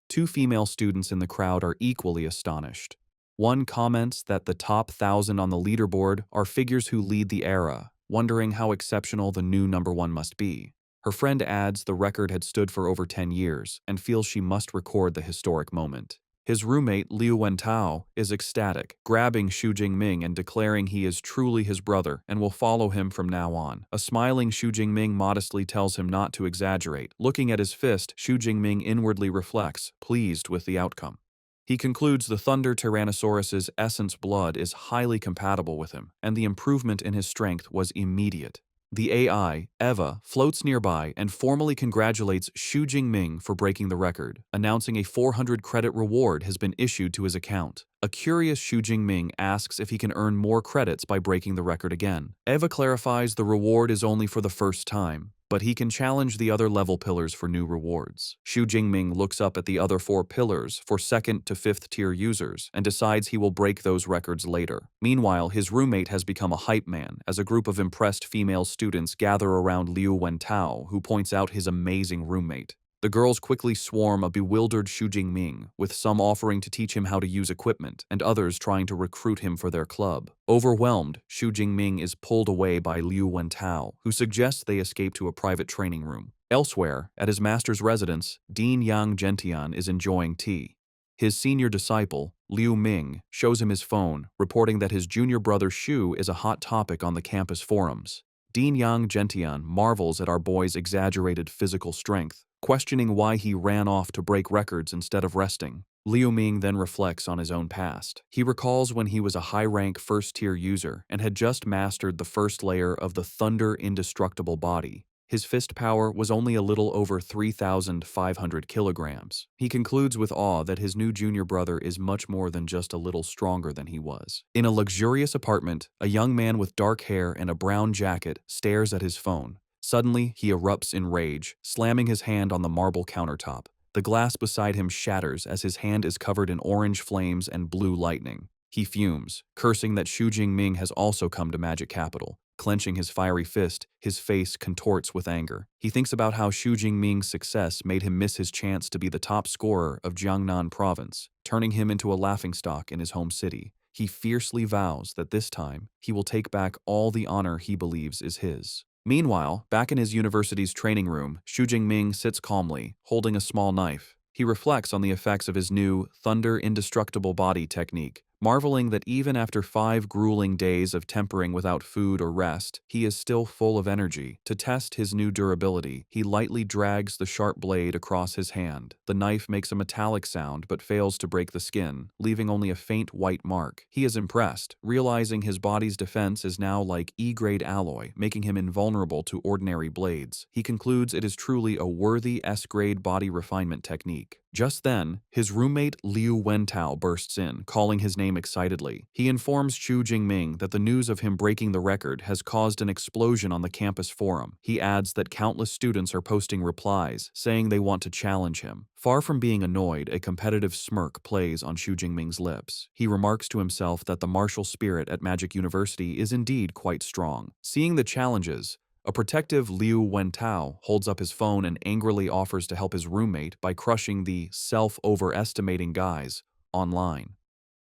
Two female students in the crowd are equally astonished. One comments that the top 1,000 on the leaderboard are figures who lead the era, wondering how exceptional the new #1 must be. Her friend adds the record had stood for over 10 years and feels she must record the historic moment. His roommate, Liu Wentao, is ecstatic, grabbing Xu Jingming and declaring he is truly his brother and will follow him from now on. A smiling Xu Jingming modestly tells him not to exaggerate. Looking at his fist, Xu Jingming inwardly reflects, pleased with the outcome. He concludes the Thunder Tyrannosaurus's essence blood is highly compatible with him, and the improvement in his strength was immediate. The AI, Eva, floats nearby and formally congratulates Xu Jingming for breaking the record, announcing a 400 credit reward has been issued to his account. A curious Xu Jingming asks if he can earn more credits by breaking the record again. Eva clarifies the reward is only for the first time, but he can challenge the other level pillars for new rewards. Xu Jingming looks up at the other 4 pillars for 2nd to 5th tier users and decides he will break those records later. Meanwhile, his roommate has become a hype man as a group of impressed female students gather around Liu Wentao, who points out his amazing roommate. The girls quickly swarm a bewildered Xu Jingming, with some offering to teach him how to use equipment and others trying to recruit him for their club. Overwhelmed, Xu Jingming is pulled away by Liu Wentao, who suggests they escape to a private training room. Elsewhere, at his master's residence, Dean Yang Gentian is enjoying tea. His senior disciple, Liu Ming, shows him his phone, reporting that his junior brother Xu is a hot topic on the campus forums. Dean Yang Gentian marvels at our boy's exaggerated physical strength, questioning why he ran off to break records instead of resting. Liu Ming then reflects on his own past. He recalls when he was a high-rank first-tier user and had just mastered the first layer of the Thunder Indestructible Body. His fist power was only a little over 3,500 kilograms. He concludes with awe that his new junior brother is much more than just a little stronger than he was. In a luxurious apartment, a young man with dark hair and a brown jacket stares at his phone. Suddenly, he erupts in rage, slamming his hand on the marble countertop. The glass beside him shatters as his hand is covered in orange flames and blue lightning. He fumes, cursing that Xu Jingming has also come to Magic Capital. Clenching his fiery fist, his face contorts with anger. He thinks about how Xu Jingming's success made him miss his chance to be the top scorer of Jiangnan province, turning him into a laughingstock in his home city. He fiercely vows that this time, he will take back all the honor he believes is his. Meanwhile, back in his university's training room, Xu Jingming sits calmly, holding a small knife. He reflects on the effects of his new Thunder Indestructible Body technique, marveling that even after 5 grueling days of tempering without food or rest, he is still full of energy. To test his new durability, he lightly drags the sharp blade across his hand. The knife makes a metallic sound but fails to break the skin, leaving only a faint white mark. He is impressed, realizing his body's defense is now like E-grade alloy, making him invulnerable to ordinary blades. He concludes it is truly a worthy S-grade body refinement technique. Just then, his roommate Liu Wentao bursts in, calling his name excitedly. He informs Xu Jingming that the news of him breaking the record has caused an explosion on the campus forum. He adds that countless students are posting replies, saying they want to challenge him. Far from being annoyed, a competitive smirk plays on Xu Jingming's lips. He remarks to himself that the martial spirit at Magic University is indeed quite strong. Seeing the challenges, a protective Liu Wentao holds up his phone and angrily offers to help his roommate by crushing the self-overestimating guys online.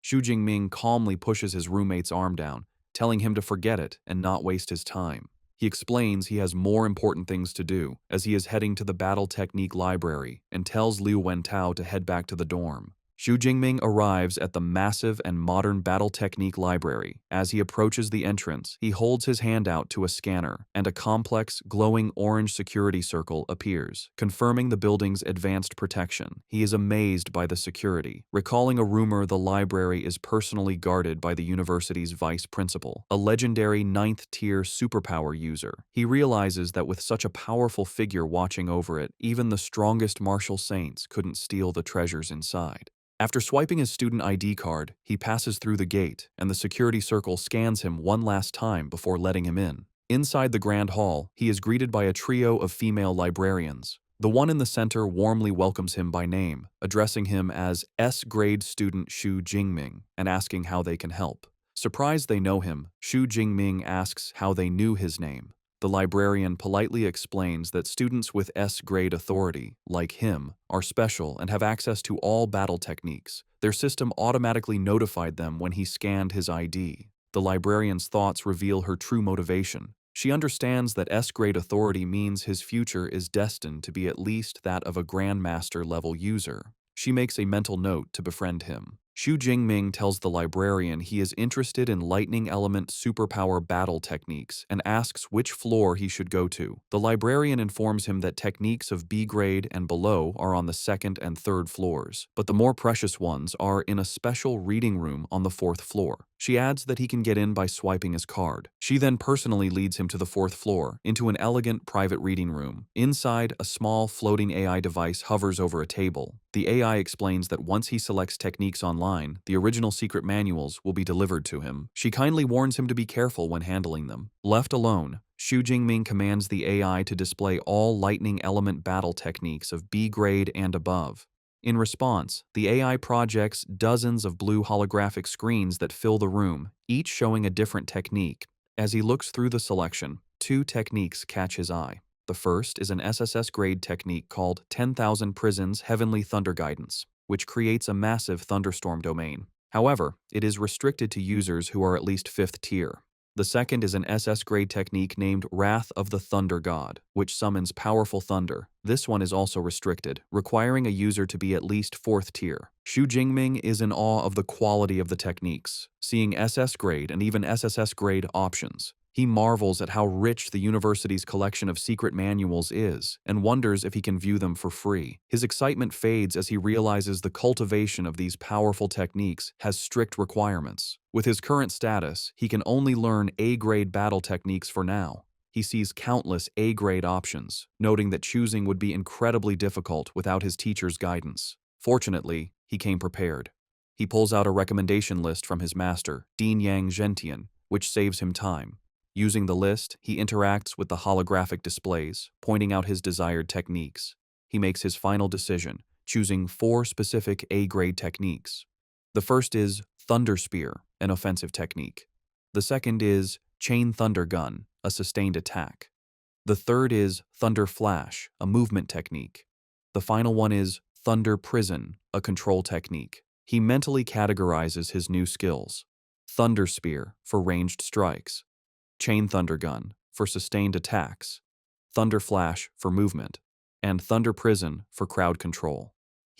Xu Jingming calmly pushes his roommate's arm down, telling him to forget it and not waste his time. He explains he has more important things to do, as he is heading to the Battle Technique Library, and tells Liu Wentao to head back to the dorm. Xu Jingming arrives at the massive and modern Battle Technique Library. As he approaches the entrance, he holds his hand out to a scanner, and a complex, glowing orange security circle appears, confirming the building's advanced protection. He is amazed by the security, recalling a rumor the library is personally guarded by the university's vice principal, a legendary 9th-tier superpower user. He realizes that with such a powerful figure watching over it, even the strongest martial saints couldn't steal the treasures inside. After swiping his student ID card, he passes through the gate, and the security circle scans him one last time before letting him in. Inside the grand hall, he is greeted by a trio of female librarians. The one in the center warmly welcomes him by name, addressing him as S-grade student Xu Jingming and asking how they can help. Surprised they know him, Xu Jingming asks how they knew his name. The librarian politely explains that students with S-grade authority, like him, are special and have access to all battle techniques. Their system automatically notified them when he scanned his ID. The librarian's thoughts reveal her true motivation. She understands that S-grade authority means his future is destined to be at least that of a Grandmaster-level user. She makes a mental note to befriend him. Xu Jingming tells the librarian he is interested in lightning element superpower battle techniques and asks which floor he should go to. The librarian informs him that techniques of B grade and below are on the 2nd and 3rd floors, but the more precious ones are in a special reading room on the 4th floor. She adds that he can get in by swiping his card. She then personally leads him to the 4th floor, into an elegant private reading room. Inside, a small floating AI device hovers over a table. The AI explains that once he selects techniques online, the original secret manuals will be delivered to him. She kindly warns him to be careful when handling them. Left alone, Xu Jingming commands the AI to display all lightning element battle techniques of B grade and above. In response, the AI projects dozens of blue holographic screens that fill the room, each showing a different technique. As he looks through the selection, 2 techniques catch his eye. The first is an SSS grade technique called 10,000 Prisons Heavenly Thunder Guidance, which creates a massive thunderstorm domain. However, it is restricted to users who are at least 5th tier. The second is an SS grade technique named Wrath of the Thunder God, which summons powerful thunder. This one is also restricted, requiring a user to be at least 4th tier. Xu Jingming is in awe of the quality of the techniques, seeing SS grade and even SSS grade options. He marvels at how rich the university's collection of secret manuals is, and wonders if he can view them for free. His excitement fades as he realizes the cultivation of these powerful techniques has strict requirements. With his current status, he can only learn A-grade battle techniques for now. He sees countless A-grade options, noting that choosing would be incredibly difficult without his teacher's guidance. Fortunately, he came prepared. He pulls out a recommendation list from his master, Dean Yang Zhentian, which saves him time. Using the list, he interacts with the holographic displays, pointing out his desired techniques. He makes his final decision, choosing 4 specific A-grade techniques. The first is Thunder Spear, an offensive technique. The second is Chain Thunder Gun, a sustained attack. The third is Thunder Flash, a movement technique. The final one is Thunder Prison, a control technique. He mentally categorizes his new skills. Thunder Spear for ranged strikes. Chain Thunder Gun for sustained attacks, Thunder Flash for movement, and Thunder Prison for crowd control.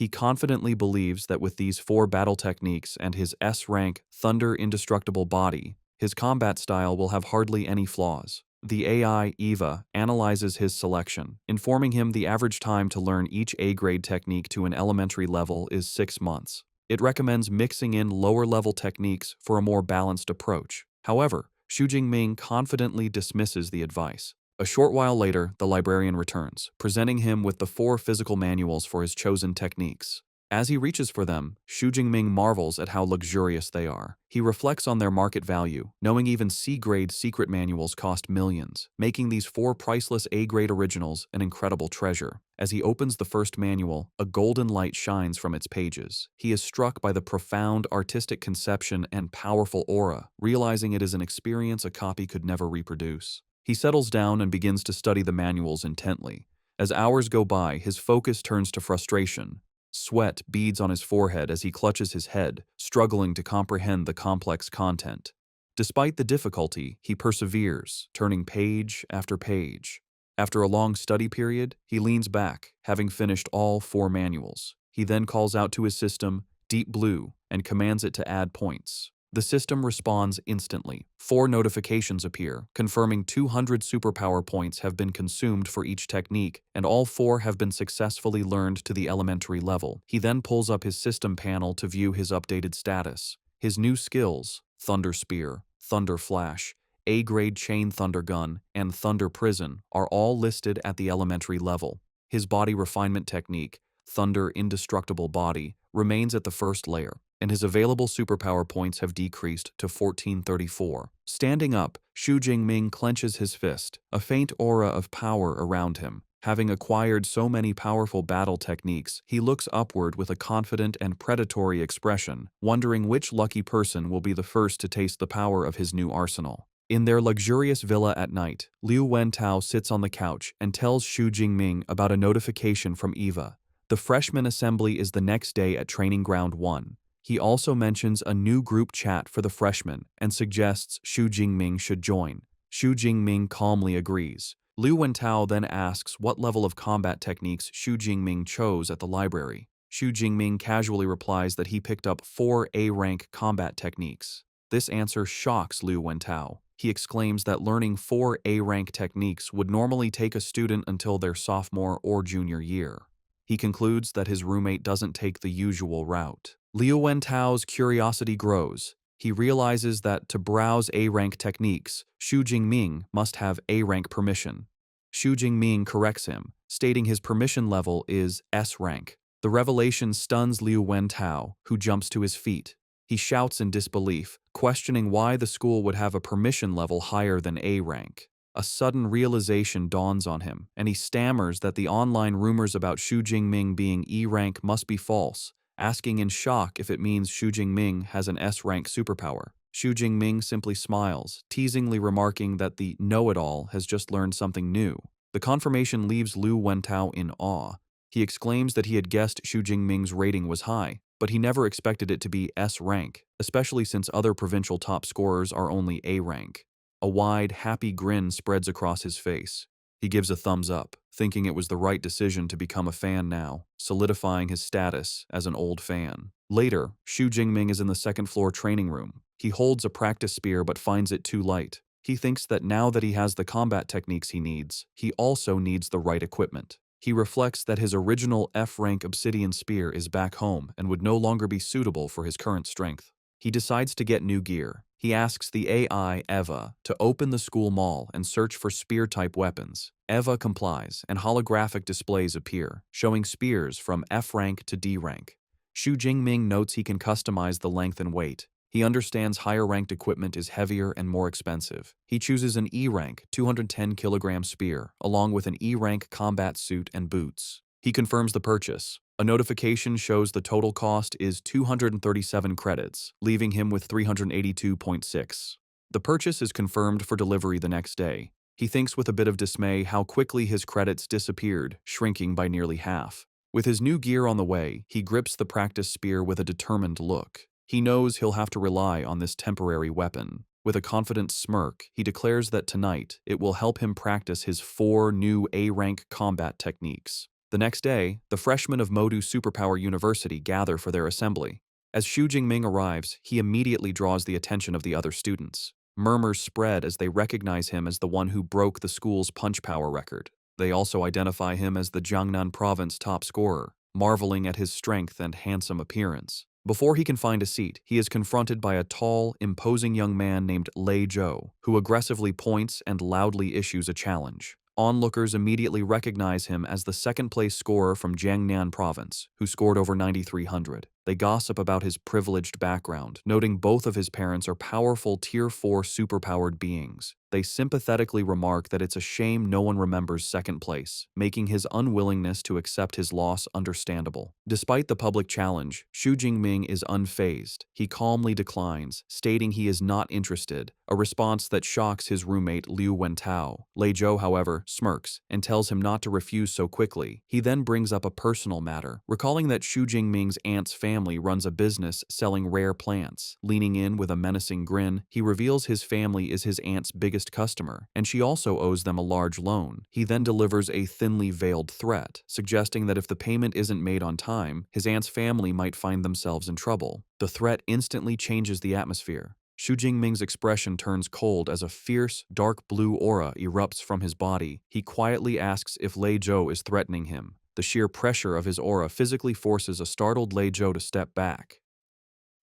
He confidently believes that with these 4 battle techniques and his S-rank Thunder Indestructible body, his combat style will have hardly any flaws. The AI, Eva, analyzes his selection, informing him the average time to learn each A-grade technique to an elementary level is 6 months. It recommends mixing in lower-level techniques for a more balanced approach. However, Xu Jingming confidently dismisses the advice. A short while later, the librarian returns, presenting him with the 4 physical manuals for his chosen techniques. As he reaches for them, Xu Jingming marvels at how luxurious they are. He reflects on their market value, knowing even C-grade secret manuals cost millions, making these 4 priceless A-grade originals an incredible treasure. As he opens the first manual, a golden light shines from its pages. He is struck by the profound artistic conception and powerful aura, realizing it is an experience a copy could never reproduce. He settles down and begins to study the manuals intently. As hours go by, his focus turns to frustration. Sweat beads on his forehead as he clutches his head, struggling to comprehend the complex content. Despite the difficulty, he perseveres, turning page after page. After a long study period, he leans back, having finished all 4 manuals. He then calls out to his system, Deep Blue, and commands it to add points. The system responds instantly. 4 notifications appear, confirming 200 superpower points have been consumed for each technique, and all 4 have been successfully learned to the elementary level. He then pulls up his system panel to view his updated status. His new skills, Thunder Spear, Thunder Flash, A-grade Chain Thunder Gun, and Thunder Prison, are all listed at the elementary level. His body refinement technique, Thunder Indestructible Body, remains at the first layer, and his available superpower points have decreased to 1434. Standing up, Xu Jingming clenches his fist, a faint aura of power around him. Having acquired so many powerful battle techniques, he looks upward with a confident and predatory expression, wondering which lucky person will be the first to taste the power of his new arsenal. In their luxurious villa at night, Liu Wentao sits on the couch and tells Xu Jingming about a notification from Eva. The freshman assembly is the next day at Training Ground 1. He also mentions a new group chat for the freshmen and suggests Xu Jingming should join. Xu Jingming calmly agrees. Liu Wentao then asks what level of combat techniques Xu Jingming chose at the library. Xu Jingming casually replies that he picked up 4 A-rank combat techniques. This answer shocks Liu Wentao. He exclaims that learning 4 A-rank techniques would normally take a student until their sophomore or junior year. He concludes that his roommate doesn't take the usual route. Liu Wentao's curiosity grows. He realizes that to browse A-rank techniques, Xu Jingming must have A-rank permission. Xu Jingming corrects him, stating his permission level is S-rank. The revelation stuns Liu Wentao, who jumps to his feet. He shouts in disbelief, questioning why the school would have a permission level higher than A-rank. A sudden realization dawns on him, and he stammers that the online rumors about Xu Jingming being E-rank must be false, asking in shock if it means Xu Jingming has an S-rank superpower. Xu Jingming simply smiles, teasingly remarking that the know-it-all has just learned something new. The confirmation leaves Liu Wentao in awe. He exclaims that he had guessed Xu Jingming's rating was high, but he never expected it to be S-rank, especially since other provincial top scorers are only A-rank. A wide, happy grin spreads across his face. He gives a thumbs up, thinking it was the right decision to become a fan now, solidifying his status as an old fan. Later, Xu Jingming is in the second-floor training room. He holds a practice spear but finds it too light. He thinks that now that he has the combat techniques he needs, he also needs the right equipment. He reflects that his original F-rank obsidian spear is back home and would no longer be suitable for his current strength. He decides to get new gear. He asks the AI, Eva, to open the school mall and search for spear-type weapons. Eva complies, and holographic displays appear, showing spears from F-rank to D-rank. Xu Jingming notes he can customize the length and weight. He understands higher-ranked equipment is heavier and more expensive. He chooses an E-rank 210-kilogram spear, along with an E-rank combat suit and boots. He confirms the purchase. A notification shows the total cost is 237 credits, leaving him with 382.6. The purchase is confirmed for delivery the next day. He thinks with a bit of dismay how quickly his credits disappeared, shrinking by nearly half. With his new gear on the way, he grips the practice spear with a determined look. He knows he'll have to rely on this temporary weapon. With a confident smirk, he declares that tonight it will help him practice his 4 new A-rank combat techniques. The next day, the freshmen of Modu Superpower University gather for their assembly. As Xu Jingming arrives, he immediately draws the attention of the other students. Murmurs spread as they recognize him as the one who broke the school's punch power record. They also identify him as the Jiangnan province top scorer, marveling at his strength and handsome appearance. Before he can find a seat, he is confronted by a tall, imposing young man named Lei Zhou, who aggressively points and loudly issues a challenge. Onlookers immediately recognize him as the second-place scorer from Jiangnan province, who scored over 9,300. They gossip about his privileged background, noting both of his parents are powerful Tier 4 superpowered beings. They sympathetically remark that it's a shame no one remembers second place, making his unwillingness to accept his loss understandable. Despite the public challenge, Xu Jingming is unfazed. He calmly declines, stating he is not interested, a response that shocks his roommate Liu Wentao. Lei Zhou, however, smirks and tells him not to refuse so quickly. He then brings up a personal matter, recalling that Xu Jingming's aunt's family runs a business selling rare plants. Leaning in with a menacing grin, he reveals his family is his aunt's biggest customer, and she also owes them a large loan. He then delivers a thinly veiled threat, suggesting that if the payment isn't made on time, his aunt's family might find themselves in trouble. The threat instantly changes the atmosphere. Xu Jingming's expression turns cold as a fierce, dark blue aura erupts from his body. He quietly asks if Lei Zhou is threatening him. The sheer pressure of his aura physically forces a startled Lei Zhou to step back.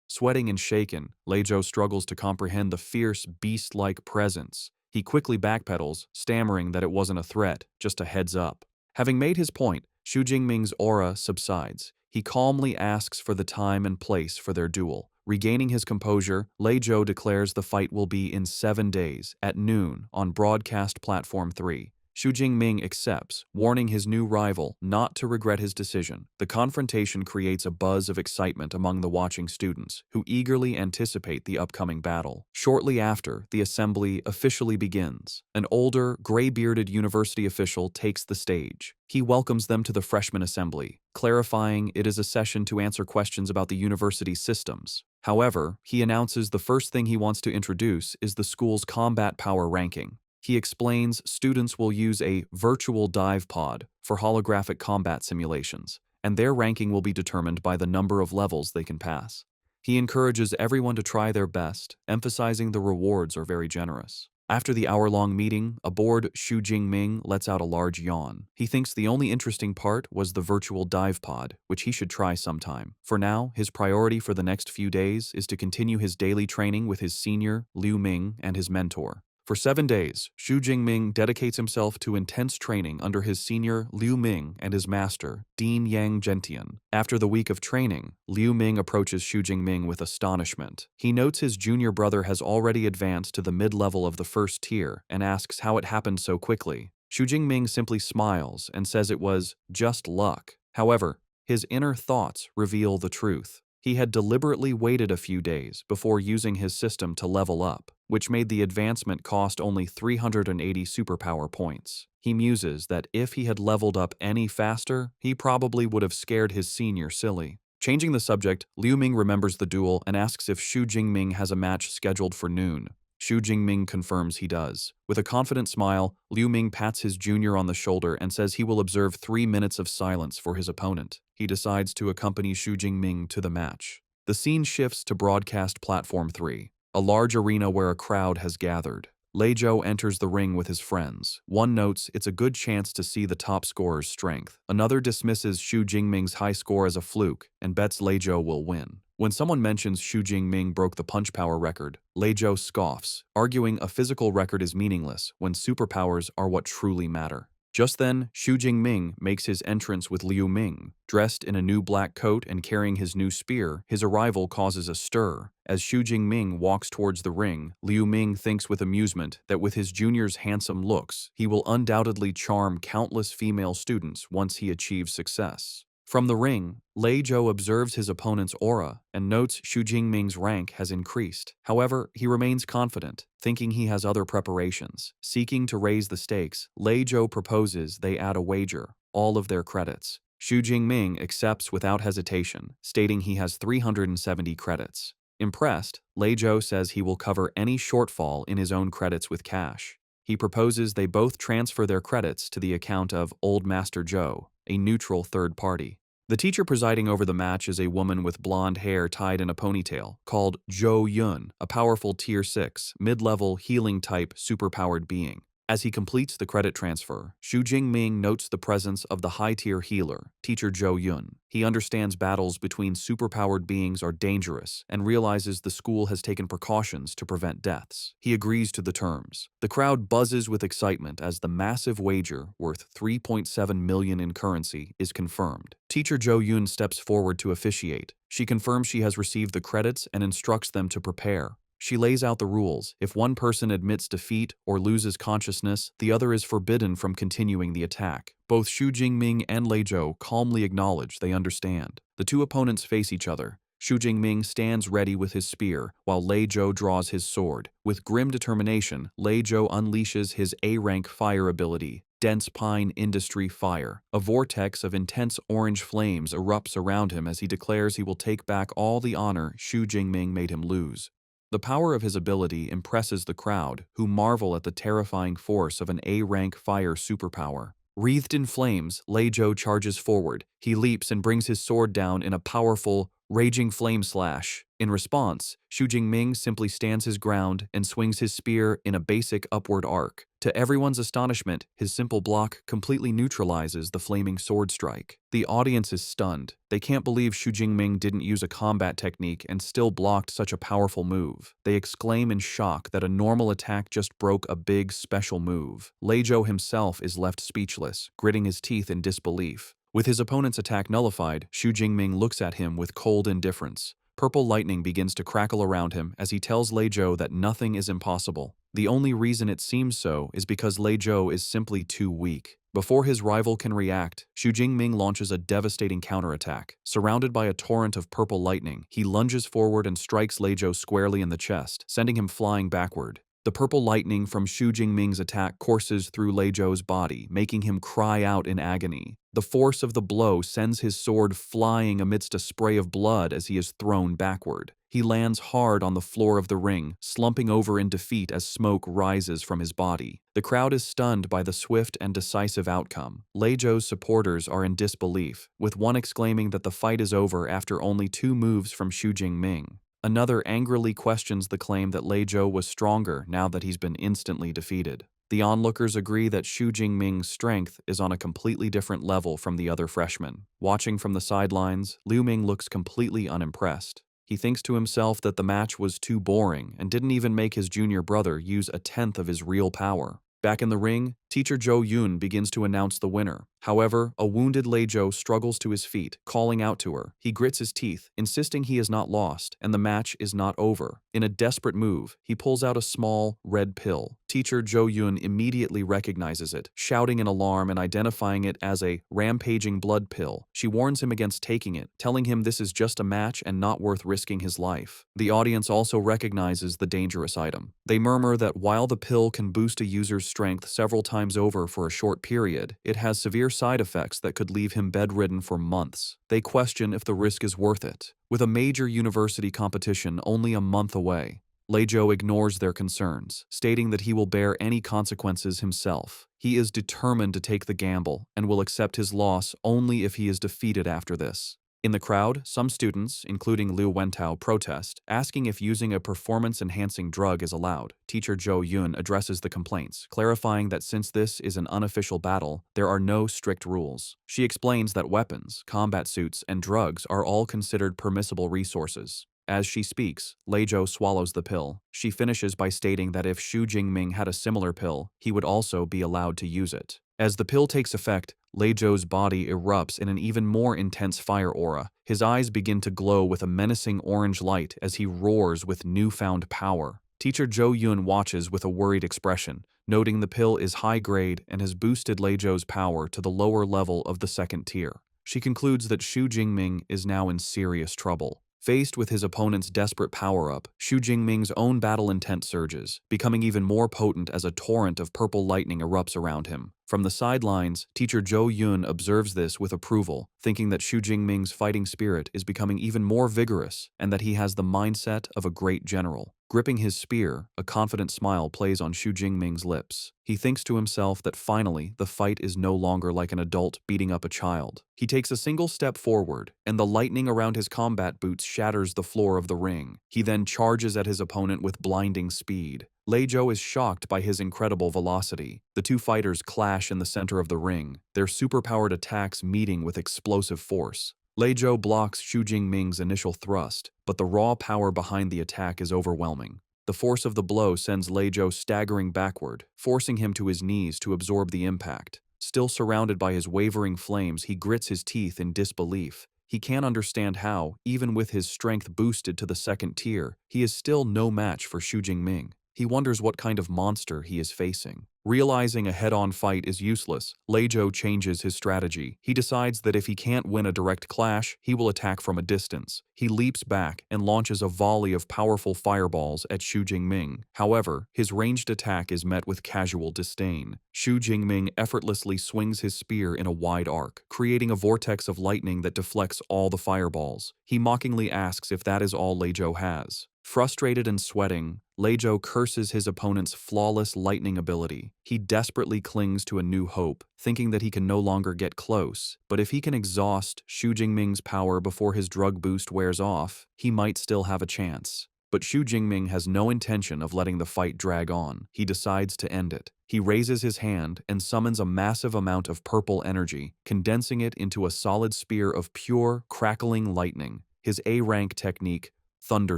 Sweating and shaken, Lei Zhou struggles to comprehend the fierce, beast-like presence. He quickly backpedals, stammering that it wasn't a threat, just a heads up. Having made his point, Xu Jingming's aura subsides. He calmly asks for the time and place for their duel. Regaining his composure, Lei Zhou declares the fight will be in 7 days, at noon, on Broadcast Platform 3. Xu Jingming accepts, warning his new rival not to regret his decision. The confrontation creates a buzz of excitement among the watching students, who eagerly anticipate the upcoming battle. Shortly after, the assembly officially begins. An older, gray-bearded university official takes the stage. He welcomes them to the freshman assembly, clarifying it is a session to answer questions about the university's systems. However, he announces the first thing he wants to introduce is the school's combat power ranking. He explains students will use a virtual dive pod for holographic combat simulations, and their ranking will be determined by the number of levels they can pass. He encourages everyone to try their best, emphasizing the rewards are very generous. After the hour-long meeting, aboard Xu Jingming lets out a large yawn. He thinks the only interesting part was the virtual dive pod, which he should try sometime. For now, his priority for the next few days is to continue his daily training with his senior, Liu Ming, and his mentor. For 7 days, Xu Jingming dedicates himself to intense training under his senior Liu Ming and his master, Dean Yang Gentian. After the week of training, Liu Ming approaches Xu Jingming with astonishment. He notes his junior brother has already advanced to the mid-level of the first tier and asks how it happened so quickly. Xu Jingming simply smiles and says it was just luck. However, his inner thoughts reveal the truth. He had deliberately waited a few days before using his system to level up, which made the advancement cost only 380 superpower points. He muses that if he had leveled up any faster, he probably would have scared his senior silly. Changing the subject, Liu Ming remembers the duel and asks if Xu Jingming has a match scheduled for noon. Xu Jingming confirms he does. With a confident smile, Liu Ming pats his junior on the shoulder and says he will observe 3 minutes of silence for his opponent. He decides to accompany Xu Jingming to the match. The scene shifts to Broadcast Platform 3, a large arena where a crowd has gathered. Lei Zhou enters the ring with his friends. One notes it's a good chance to see the top scorer's strength. Another dismisses Xu Jingming's high score as a fluke and bets Lei Zhou will win. When someone mentions Xu Jingming broke the punch power record, Lei Zhou scoffs, arguing a physical record is meaningless when superpowers are what truly matter. Just then, Xu Jingming makes his entrance with Liu Ming. Dressed in a new black coat and carrying his new spear, his arrival causes a stir. As Xu Jingming walks towards the ring, Liu Ming thinks with amusement that with his junior's handsome looks, he will undoubtedly charm countless female students once he achieves success. From the ring, Lei Zhou observes his opponent's aura and notes Xu Jingming's rank has increased. However, he remains confident, thinking he has other preparations. Seeking to raise the stakes, Lei Zhou proposes they add a wager, all of their credits. Xu Jingming accepts without hesitation, stating he has 370 credits. Impressed, Lei Zhou says he will cover any shortfall in his own credits with cash. He proposes they both transfer their credits to the account of Old Master Zhou. a neutral third party. The teacher presiding over the match is a woman with blonde hair tied in a ponytail, called Jo Yun, a powerful Tier 6, mid-level healing-type superpowered being. As he completes the credit transfer, Xu Jingming notes the presence of the high-tier healer, Teacher Jo Yun. He understands battles between superpowered beings are dangerous and realizes the school has taken precautions to prevent deaths. He agrees to the terms. The crowd buzzes with excitement as the massive wager, worth 3.7 million in currency, is confirmed. Teacher Jo Yun steps forward to officiate. She confirms she has received the credits and instructs them to prepare. She lays out the rules. If one person admits defeat or loses consciousness, the other is forbidden from continuing the attack. Both Xu Jingming and Lei Zhou calmly acknowledge they understand. The two opponents face each other. Xu Jingming stands ready with his spear, while Lei Zhou draws his sword. With grim determination, Lei Zhou unleashes his A-rank fire ability, Dense Pine Industry Fire. A vortex of intense orange flames erupts around him as he declares he will take back all the honor Xu Jingming made him lose. The power of his ability impresses the crowd, who marvel at the terrifying force of an A-rank fire superpower. Wreathed in flames, Lei Zhou charges forward. He leaps and brings his sword down in a powerful, raging flame slash. In response, Xu Jingming simply stands his ground and swings his spear in a basic upward arc. To everyone's astonishment, his simple block completely neutralizes the flaming sword strike. The audience is stunned. They can't believe Xu Jingming didn't use a combat technique and still blocked such a powerful move. They exclaim in shock that a normal attack just broke a big special move. Lei Zhou himself is left speechless, gritting his teeth in disbelief. With his opponent's attack nullified, Xu Jingming looks at him with cold indifference. Purple lightning begins to crackle around him as he tells Lei Zhou that nothing is impossible. The only reason it seems so is because Lei Zhou is simply too weak. Before his rival can react, Xu Jingming launches a devastating counterattack. Surrounded by a torrent of purple lightning, he lunges forward and strikes Lei Zhou squarely in the chest, sending him flying backward. The purple lightning from Xu Jingming's attack courses through Lei Zhou's body, making him cry out in agony. The force of the blow sends his sword flying amidst a spray of blood as he is thrown backward. He lands hard on the floor of the ring, slumping over in defeat as smoke rises from his body. The crowd is stunned by the swift and decisive outcome. Lei Zhou's supporters are in disbelief, with one exclaiming that the fight is over after only 2 moves from Xu Jingming. Another angrily questions the claim that Lei Zhou was stronger now that he's been instantly defeated. The onlookers agree that Xu Jingming's strength is on a completely different level from the other freshmen. Watching from the sidelines, Liu Ming looks completely unimpressed. He thinks to himself that the match was too boring and didn't even make his junior brother use 1/10 of his real power. Back in the ring, Teacher Jo Yun begins to announce the winner. However, a wounded Lei Zhou struggles to his feet, calling out to her. He grits his teeth, insisting he is not lost, and the match is not over. In a desperate move, he pulls out a small, red pill. Teacher Jo Yun immediately recognizes it, shouting in alarm and identifying it as a rampaging blood pill. She warns him against taking it, telling him this is just a match and not worth risking his life. The audience also recognizes the dangerous item. They murmur that while the pill can boost a user's strength several times over for a short period, it has severe side effects that could leave him bedridden for months. They question if the risk is worth it. With a major university competition only a month away, Lei Zhou ignores their concerns, stating that he will bear any consequences himself. He is determined to take the gamble and will accept his loss only if he is defeated after this. In the crowd, some students, including Liu Wentao, protest, asking if using a performance-enhancing drug is allowed. Teacher Jo Yun addresses the complaints, clarifying that since this is an unofficial battle, there are no strict rules. She explains that weapons, combat suits, and drugs are all considered permissible resources. As she speaks, Lei Zhou swallows the pill. She finishes by stating that if Xu Jingming had a similar pill, he would also be allowed to use it. As the pill takes effect, Lei Zhou's body erupts in an even more intense fire aura. His eyes begin to glow with a menacing orange light as he roars with newfound power. Teacher Jo Yun watches with a worried expression, noting the pill is high-grade and has boosted Lei Zhou's power to the lower level of the 2nd tier. She concludes that Xu Jingming is now in serious trouble. Faced with his opponent's desperate power-up, Xu Jingming's own battle intent surges, becoming even more potent as a torrent of purple lightning erupts around him. From the sidelines, teacher Zhou Yun observes this with approval, thinking that Xu Jingming's fighting spirit is becoming even more vigorous and that he has the mindset of a great general. Gripping his spear, a confident smile plays on Xu Jingming's lips. He thinks to himself that finally the fight is no longer like an adult beating up a child. He takes a single step forward, and the lightning around his combat boots shatters the floor of the ring. He then charges at his opponent with blinding speed. Lei Zhou is shocked by his incredible velocity. The two fighters clash in the center of the ring, their superpowered attacks meeting with explosive force. Lei Zhou blocks Xu Jingming's initial thrust, but the raw power behind the attack is overwhelming. The force of the blow sends Lei Zhou staggering backward, forcing him to his knees to absorb the impact. Still surrounded by his wavering flames, he grits his teeth in disbelief. He can't understand how, even with his strength boosted to the second tier, he is still no match for Xu Jingming. He wonders what kind of monster he is facing. Realizing a head-on fight is useless, Lei Zhou changes his strategy. He decides that if he can't win a direct clash, he will attack from a distance. He leaps back and launches a volley of powerful fireballs at Xu Jingming. However, his ranged attack is met with casual disdain. Xu Jingming effortlessly swings his spear in a wide arc, creating a vortex of lightning that deflects all the fireballs. He mockingly asks if that is all Lei Zhou has. Frustrated and sweating, Lei Zhou curses his opponent's flawless lightning ability. He desperately clings to a new hope, thinking that he can no longer get close, but if he can exhaust Xu Jingming's power before his drug boost wears off, he might still have a chance. But Xu Jingming has no intention of letting the fight drag on. He decides to end it. He raises his hand and summons a massive amount of purple energy, condensing it into a solid spear of pure, crackling lightning. His A-rank technique, Thunder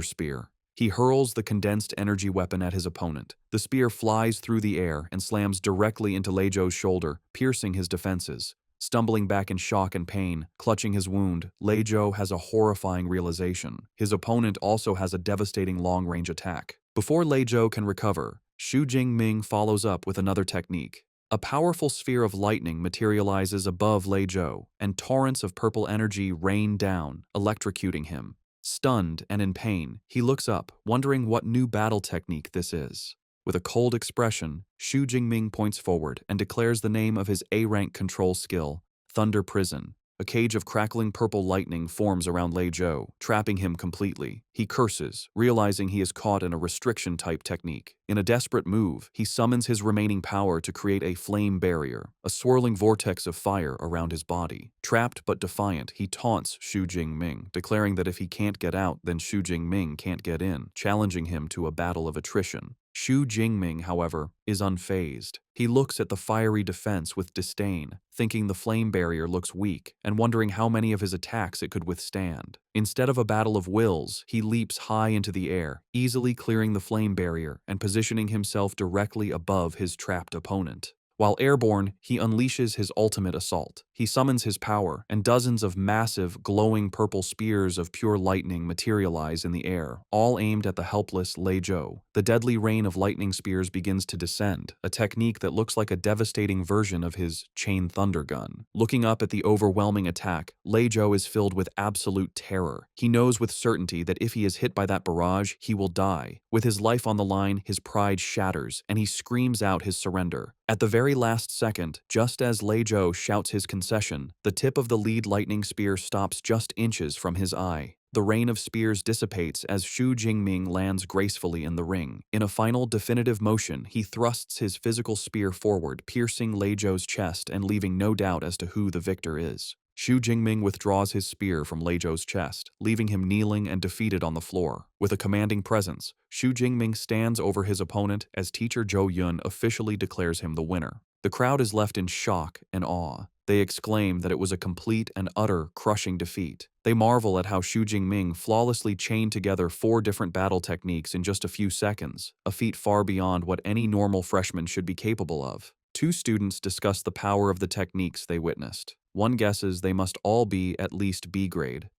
Spear. He hurls the condensed energy weapon at his opponent. The spear flies through the air and slams directly into Lei Zhou's shoulder, piercing his defenses. Stumbling back in shock and pain, clutching his wound, Lei Zhou has a horrifying realization. His opponent also has a devastating long-range attack. Before Lei Zhou can recover, Xu Jingming follows up with another technique. A powerful sphere of lightning materializes above Lei Zhou, and torrents of purple energy rain down, electrocuting him. Stunned and in pain, he looks up, wondering what new battle technique this is. With a cold expression, Xu Jingming points forward and declares the name of his A-rank control skill, Thunder Prison. A cage of crackling purple lightning forms around Lei Zhou, trapping him completely. He curses, realizing he is caught in a restriction-type technique. In a desperate move, he summons his remaining power to create a flame barrier, a swirling vortex of fire around his body. Trapped but defiant, he taunts Xu Jingming, declaring that if he can't get out, then Xu Jingming can't get in, challenging him to a battle of attrition. Xu Jingming, however, is unfazed. He looks at the fiery defense with disdain, thinking the flame barrier looks weak and wondering how many of his attacks it could withstand. Instead of a battle of wills, he leaps high into the air, easily clearing the flame barrier and positioning himself directly above his trapped opponent. While airborne, he unleashes his ultimate assault. He summons his power, and dozens of massive, glowing purple spears of pure lightning materialize in the air, all aimed at the helpless Lei Zhou. The deadly rain of lightning spears begins to descend, a technique that looks like a devastating version of his chain thunder gun. Looking up at the overwhelming attack, Lei Zhou is filled with absolute terror. He knows with certainty that if he is hit by that barrage, he will die. With his life on the line, his pride shatters, and he screams out his surrender. At the very last second, just as Lei Zhou shouts his concession, the tip of the lead lightning spear stops just inches from his eye. The rain of spears dissipates as Xu Jingming lands gracefully in the ring. In a final definitive motion, he thrusts his physical spear forward, piercing Lei Zhou's chest and leaving no doubt as to who the victor is. Xu Jingming withdraws his spear from Lei Zhou's chest, leaving him kneeling and defeated on the floor. With a commanding presence, Xu Jingming stands over his opponent as teacher Zhou Yun officially declares him the winner. The crowd is left in shock and awe. They exclaim that it was a complete and utter crushing defeat. They marvel at how Xu Jingming flawlessly chained together 4 different battle techniques in just a few seconds, a feat far beyond what any normal freshman should be capable of. 2 students discuss the power of the techniques they witnessed. One guesses they must all be at least B grade.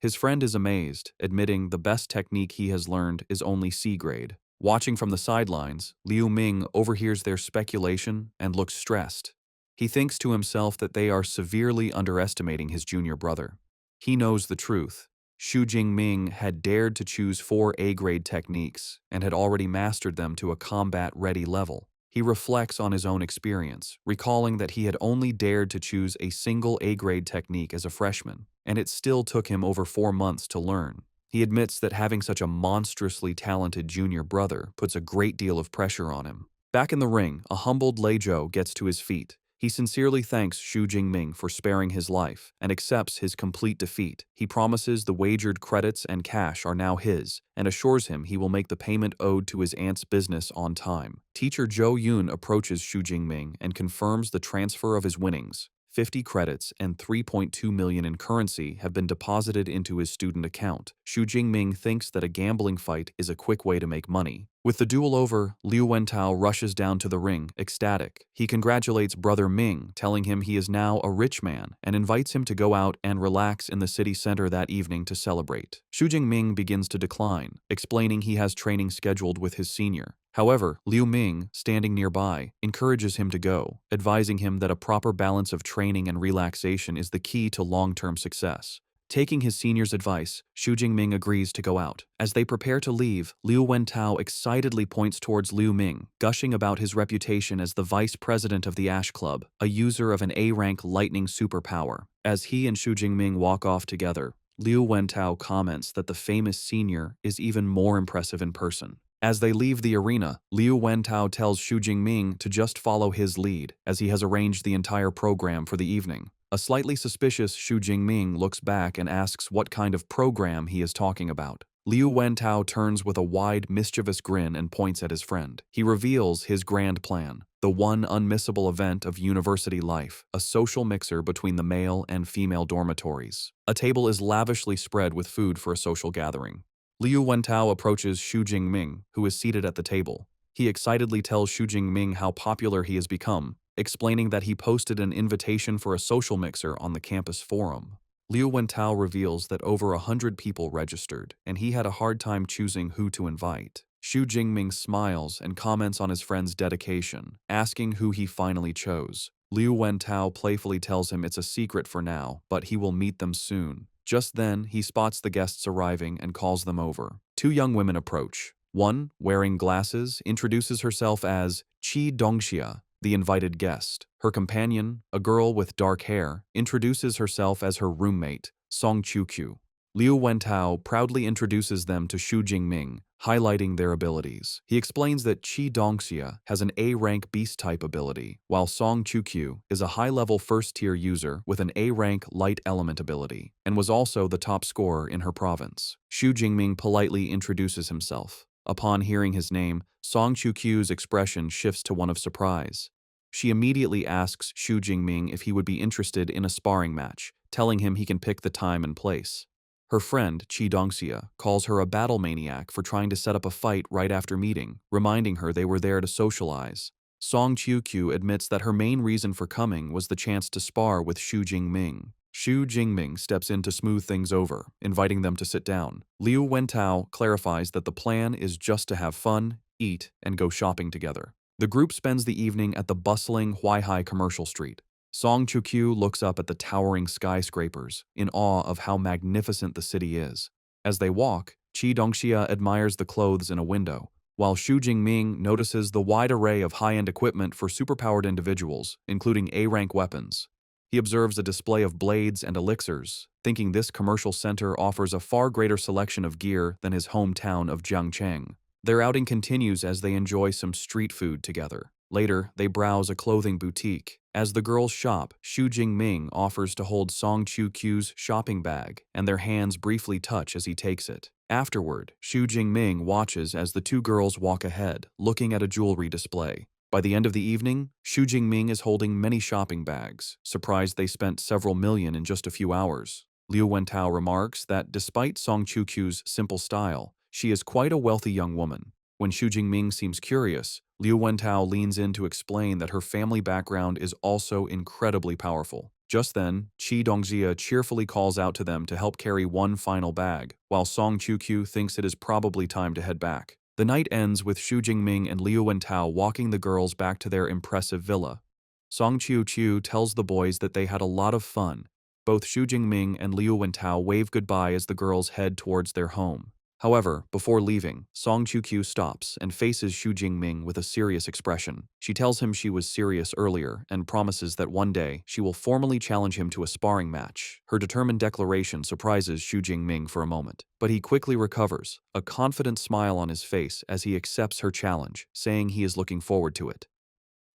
His friend is amazed, admitting the best technique he has learned is only C grade. Watching from the sidelines, Liu Ming overhears their speculation and looks stressed. He thinks to himself that they are severely underestimating his junior brother. He knows the truth. Xu Jingming had dared to choose 4 A-grade techniques and had already mastered them to a combat-ready level. He reflects on his own experience, recalling that he had only dared to choose a single A-grade technique as a freshman, and it still took him over 4 months to learn. He admits that having such a monstrously talented junior brother puts a great deal of pressure on him. Back in the ring, a humbled Lei Zhou gets to his feet. He sincerely thanks Xu Jingming for sparing his life and accepts his complete defeat. He promises the wagered credits and cash are now his and assures him he will make the payment owed to his aunt's business on time. Teacher Zhou Yun approaches Xu Jingming and confirms the transfer of his winnings. 50 credits and 3.2 million in currency have been deposited into his student account. Xu Jingming thinks that a gambling fight is a quick way to make money. With the duel over, Liu Wentao rushes down to the ring, ecstatic. He congratulates brother Ming, telling him he is now a rich man, and invites him to go out and relax in the city center that evening to celebrate. Xu Jingming begins to decline, explaining he has training scheduled with his senior. However, Liu Ming, standing nearby, encourages him to go, advising him that a proper balance of training and relaxation is the key to long-term success. Taking his senior's advice, Xu Jingming agrees to go out. As they prepare to leave, Liu Wentao excitedly points towards Liu Ming, gushing about his reputation as the vice president of the Ash Club, a user of an A-rank lightning superpower. As he and Xu Jingming walk off together, Liu Wentao comments that the famous senior is even more impressive in person. As they leave the arena, Liu Wentao tells Xu Jingming to just follow his lead, as he has arranged the entire program for the evening. A slightly suspicious Xu Jingming looks back and asks what kind of program he is talking about. Liu Wentao turns with a wide, mischievous grin and points at his friend. He reveals his grand plan, the one unmissable event of university life, a social mixer between the male and female dormitories. A table is lavishly spread with food for a social gathering. Liu Wentao approaches Xu Jingming, who is seated at the table. He excitedly tells Xu Jingming how popular he has become, explaining that he posted an invitation for a social mixer on the campus forum. Liu Wentao reveals that over 100 people registered, and he had a hard time choosing who to invite. Xu Jingming smiles and comments on his friend's dedication, asking who he finally chose. Liu Wentao playfully tells him it's a secret for now, but he will meet them soon. Just then, he spots the guests arriving and calls them over. 2 young women approach. One, wearing glasses, introduces herself as Qi Dongxia, the invited guest. Her companion, a girl with dark hair, introduces herself as her roommate, Song Qiuqiu. Liu Wentao proudly introduces them to Xu Jingming, highlighting their abilities. He explains that Qi Dongxia has an A-rank beast-type ability, while Song Qiuqiu is a high-level first-tier user with an A-rank light element ability, and was also the top scorer in her province. Xu Jingming politely introduces himself. Upon hearing his name, Song Qiuqiu's expression shifts to one of surprise. She immediately asks Xu Jingming if he would be interested in a sparring match, telling him he can pick the time and place. Her friend, Qi Dongxia, calls her a battle maniac for trying to set up a fight right after meeting, reminding her they were there to socialize. Song Qiuqiu admits that her main reason for coming was the chance to spar with Xu Jingming. Xu Jingming steps in to smooth things over, inviting them to sit down. Liu Wentao clarifies that the plan is just to have fun, eat, and go shopping together. The group spends the evening at the bustling Huaihai commercial street. Song Qiuqiu looks up at the towering skyscrapers, in awe of how magnificent the city is. As they walk, Qi Dongxia admires the clothes in a window, while Xu Jingming notices the wide array of high-end equipment for superpowered individuals, including A-rank weapons. He observes a display of blades and elixirs, thinking this commercial center offers a far greater selection of gear than his hometown of Jiangcheng. Their outing continues as they enjoy some street food together. Later, they browse a clothing boutique. As the girls shop, Xu Jingming offers to hold Song Qiuqiu's shopping bag, and their hands briefly touch as he takes it. Afterward, Xu Jingming watches as the 2 girls walk ahead, looking at a jewelry display. By the end of the evening, Xu Jingming is holding many shopping bags, surprised they spent several million in just a few hours. Liu Wentao remarks that despite Song Qiuqiu's simple style, she is quite a wealthy young woman. When Xu Jingming seems curious, Liu Wentao leans in to explain that her family background is also incredibly powerful. Just then, Qi Dongxia cheerfully calls out to them to help carry one final bag, while Song Qiuqiu thinks it is probably time to head back. The night ends with Xu Jingming and Liu Wentao walking the girls back to their impressive villa. Song Qiuqiu tells the boys that they had a lot of fun. Both Xu Jingming and Liu Wentao wave goodbye as the girls head towards their home. However, before leaving, Song Chu-kyu stops and faces Xu Jingming with a serious expression. She tells him she was serious earlier and promises that one day she will formally challenge him to a sparring match. Her determined declaration surprises Xu Jingming for a moment, but he quickly recovers, a confident smile on his face as he accepts her challenge, saying he is looking forward to it.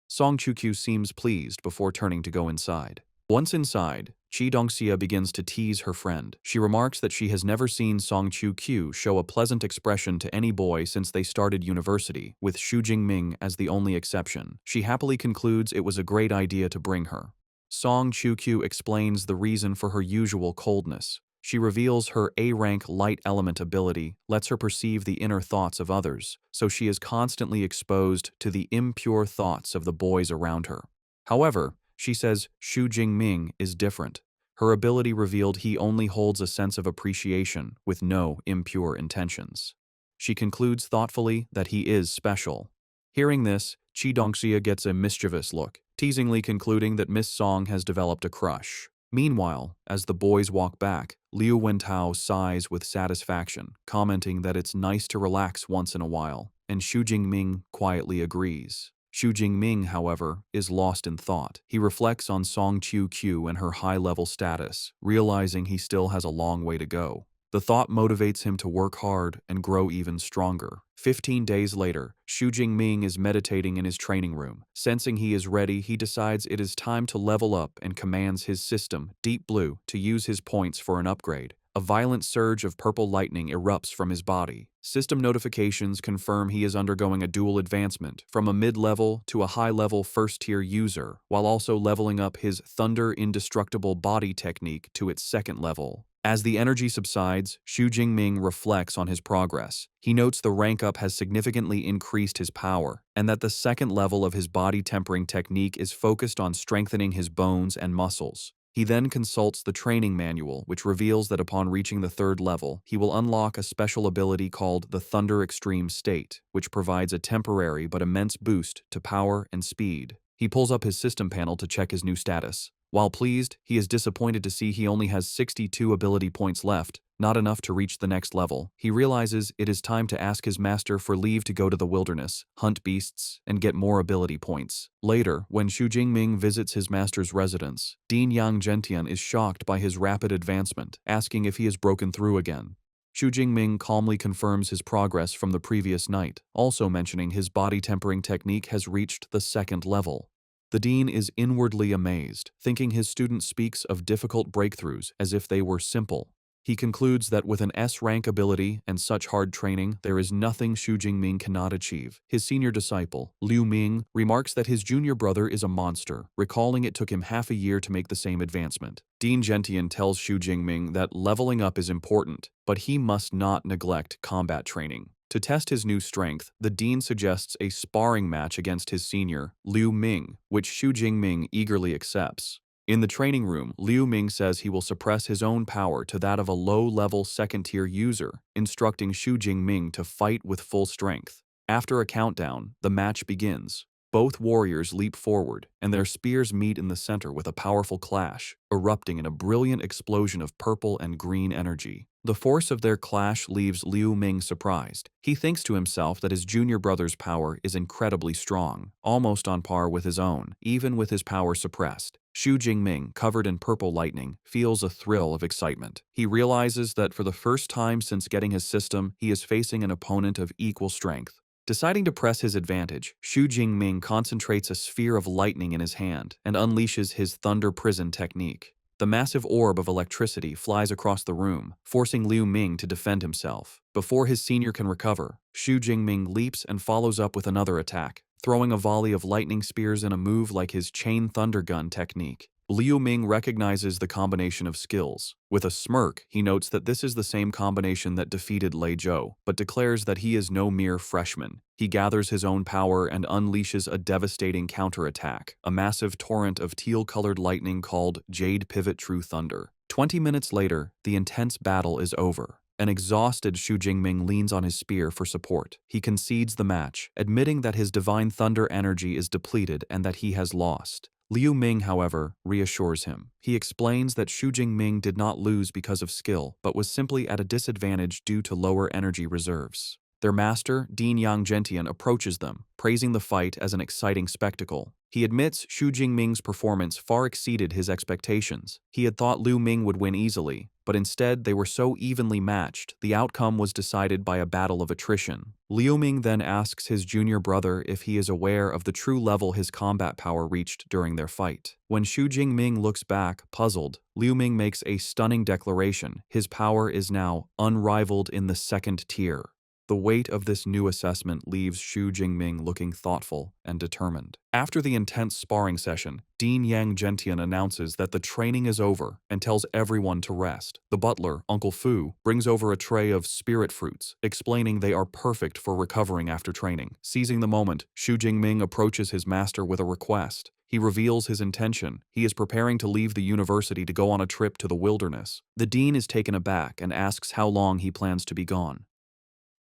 Song Chu-kyu seems pleased before turning to go inside. Once inside, Chi Dongxia begins to tease her friend. She remarks that she has never seen Song Chu-kyu show a pleasant expression to any boy since they started university, with Xu Jingming as the only exception. She happily concludes it was a great idea to bring her. Song Chu-kyu explains the reason for her usual coldness. She reveals her A-rank light element ability, lets her perceive the inner thoughts of others, so she is constantly exposed to the impure thoughts of the boys around her. However, she says Xu Jingming is different. Her ability revealed he only holds a sense of appreciation with no impure intentions. She concludes thoughtfully that he is special. Hearing this, Chi Dongxia gets a mischievous look, teasingly concluding that Miss Song has developed a crush. Meanwhile, as the boys walk back, Liu Wentao sighs with satisfaction, commenting that it's nice to relax once in a while, and Xu Jingming quietly agrees. Xu Jingming, however, is lost in thought. He reflects on Song Chu-kyu and her high-level status, realizing he still has a long way to go. The thought motivates him to work hard and grow even stronger. 15 days later, Xu Jingming is meditating in his training room. Sensing he is ready, he decides it is time to level up and commands his system, Deep Blue, to use his points for an upgrade. A violent surge of purple lightning erupts from his body. System notifications confirm he is undergoing a dual advancement, from a mid-level to a high-level first-tier user, while also leveling up his Thunder Indestructible Body technique to its second level. As the energy subsides, Xu Jingming reflects on his progress. He notes the rank up has significantly increased his power, and that the second level of his body tempering technique is focused on strengthening his bones and muscles. He then consults the training manual, which reveals that upon reaching the third level, he will unlock a special ability called the Thunder Extreme State, which provides a temporary but immense boost to power and speed. He pulls up his system panel to check his new status. While pleased, he is disappointed to see he only has 62 ability points left, not enough to reach the next level. He realizes it is time to ask his master for leave to go to the wilderness, hunt beasts, and get more ability points. Later, when Xu Jingming visits his master's residence, Dean Yang Gentian is shocked by his rapid advancement, asking if he has broken through again. Xu Jingming calmly confirms his progress from the previous night, also mentioning his body tempering technique has reached the second level. The dean is inwardly amazed, thinking his student speaks of difficult breakthroughs as if they were simple. He concludes that with an S-rank ability and such hard training, there is nothing Xu Jingming cannot achieve. His senior disciple, Liu Ming, remarks that his junior brother is a monster, recalling it took him half a year to make the same advancement. Dean Gentian tells Xu Jingming that leveling up is important, but he must not neglect combat training. To test his new strength, the dean suggests a sparring match against his senior, Liu Ming, which Xu Jingming eagerly accepts. In the training room, Liu Ming says he will suppress his own power to that of a low-level second-tier user, instructing Xu Jingming to fight with full strength. After a countdown, the match begins. Both warriors leap forward, and their spears meet in the center with a powerful clash, erupting in a brilliant explosion of purple and green energy. The force of their clash leaves Liu Ming surprised. He thinks to himself that his junior brother's power is incredibly strong, almost on par with his own, even with his power suppressed. Xu Jingming, covered in purple lightning, feels a thrill of excitement. He realizes that for the first time since getting his system, he is facing an opponent of equal strength. Deciding to press his advantage, Xu Jingming concentrates a sphere of lightning in his hand and unleashes his Thunder Prison technique. The massive orb of electricity flies across the room, forcing Liu Ming to defend himself. Before his senior can recover, Xu Jingming leaps and follows up with another attack, throwing a volley of lightning spears in a move like his Chain Thunder Gun technique. Liu Ming recognizes the combination of skills. With a smirk, he notes that this is the same combination that defeated Lei Zhou, but declares that he is no mere freshman. He gathers his own power and unleashes a devastating counterattack, a massive torrent of teal-colored lightning called Jade Pivot True Thunder. 20 minutes later, the intense battle is over. An exhausted Xu Jingming leans on his spear for support. He concedes the match, admitting that his divine thunder energy is depleted and that he has lost. Liu Ming, however, reassures him. He explains that Xu Jingming did not lose because of skill, but was simply at a disadvantage due to lower energy reserves. Their master, Dean Yang Gentian, approaches them, praising the fight as an exciting spectacle. He admits Xu Jingming's performance far exceeded his expectations. He had thought Liu Ming would win easily, but instead they were so evenly matched, the outcome was decided by a battle of attrition. Liu Ming then asks his junior brother if he is aware of the true level his combat power reached during their fight. When Xu Jingming looks back, puzzled, Liu Ming makes a stunning declaration: his power is now unrivaled in the second tier. The weight of this new assessment leaves Xu Jingming looking thoughtful and determined. After the intense sparring session, Dean Yang Gentian announces that the training is over and tells everyone to rest. The butler, Uncle Fu, brings over a tray of spirit fruits, explaining they are perfect for recovering after training. Seizing the moment, Xu Jingming approaches his master with a request. He reveals his intention. He is preparing to leave the university to go on a trip to the wilderness. The dean is taken aback and asks how long he plans to be gone.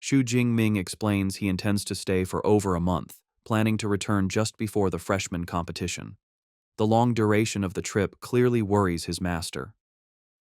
Xu Jingming explains he intends to stay for over a month, planning to return just before the freshman competition. The long duration of the trip clearly worries his master.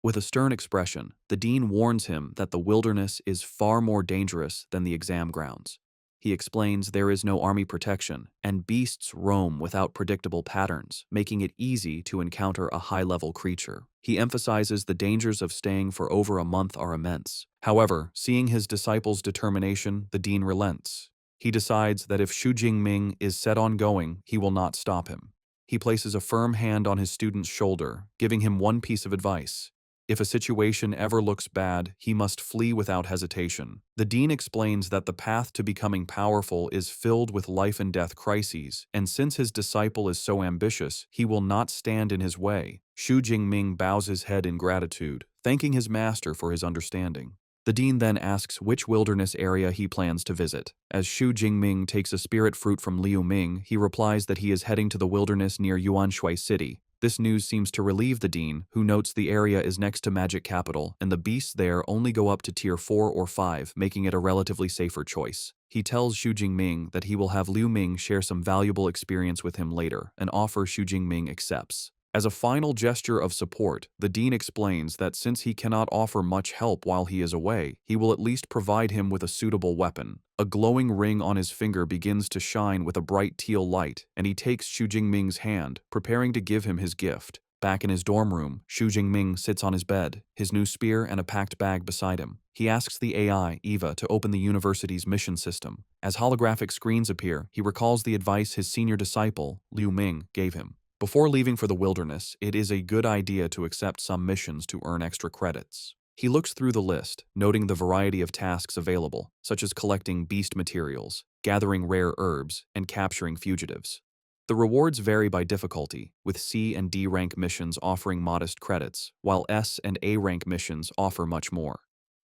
With a stern expression, the dean warns him that the wilderness is far more dangerous than the exam grounds. He explains there is no army protection, and beasts roam without predictable patterns, making it easy to encounter a high-level creature. He emphasizes the dangers of staying for over a month are immense. However, seeing his disciple's determination, the dean relents. He decides that if Xu Jingming is set on going, he will not stop him. He places a firm hand on his student's shoulder, giving him one piece of advice. If a situation ever looks bad, he must flee without hesitation. The dean explains that the path to becoming powerful is filled with life and death crises, and since his disciple is so ambitious, he will not stand in his way. Xu Jingming bows his head in gratitude, thanking his master for his understanding. The dean then asks which wilderness area he plans to visit. As Xu Jingming takes a spirit fruit from Liu Ming, he replies that he is heading to the wilderness near Yuanshui City. This news seems to relieve the dean, who notes the area is next to Magic Capital, and the beasts there only go up to Tier 4 or 5, making it a relatively safer choice. He tells Xu Jingming that he will have Liu Ming share some valuable experience with him later, an offer Xu Jingming accepts. As a final gesture of support, the dean explains that since he cannot offer much help while he is away, he will at least provide him with a suitable weapon. A glowing ring on his finger begins to shine with a bright teal light, and he takes Xu Jingming's hand, preparing to give him his gift. Back in his dorm room, Xu Jingming sits on his bed, his new spear and a packed bag beside him. He asks the AI, Eva, to open the university's mission system. As holographic screens appear, he recalls the advice his senior disciple, Liu Ming, gave him. Before leaving for the wilderness, it is a good idea to accept some missions to earn extra credits. He looks through the list, noting the variety of tasks available, such as collecting beast materials, gathering rare herbs, and capturing fugitives. The rewards vary by difficulty, with C and D rank missions offering modest credits, while S and A rank missions offer much more.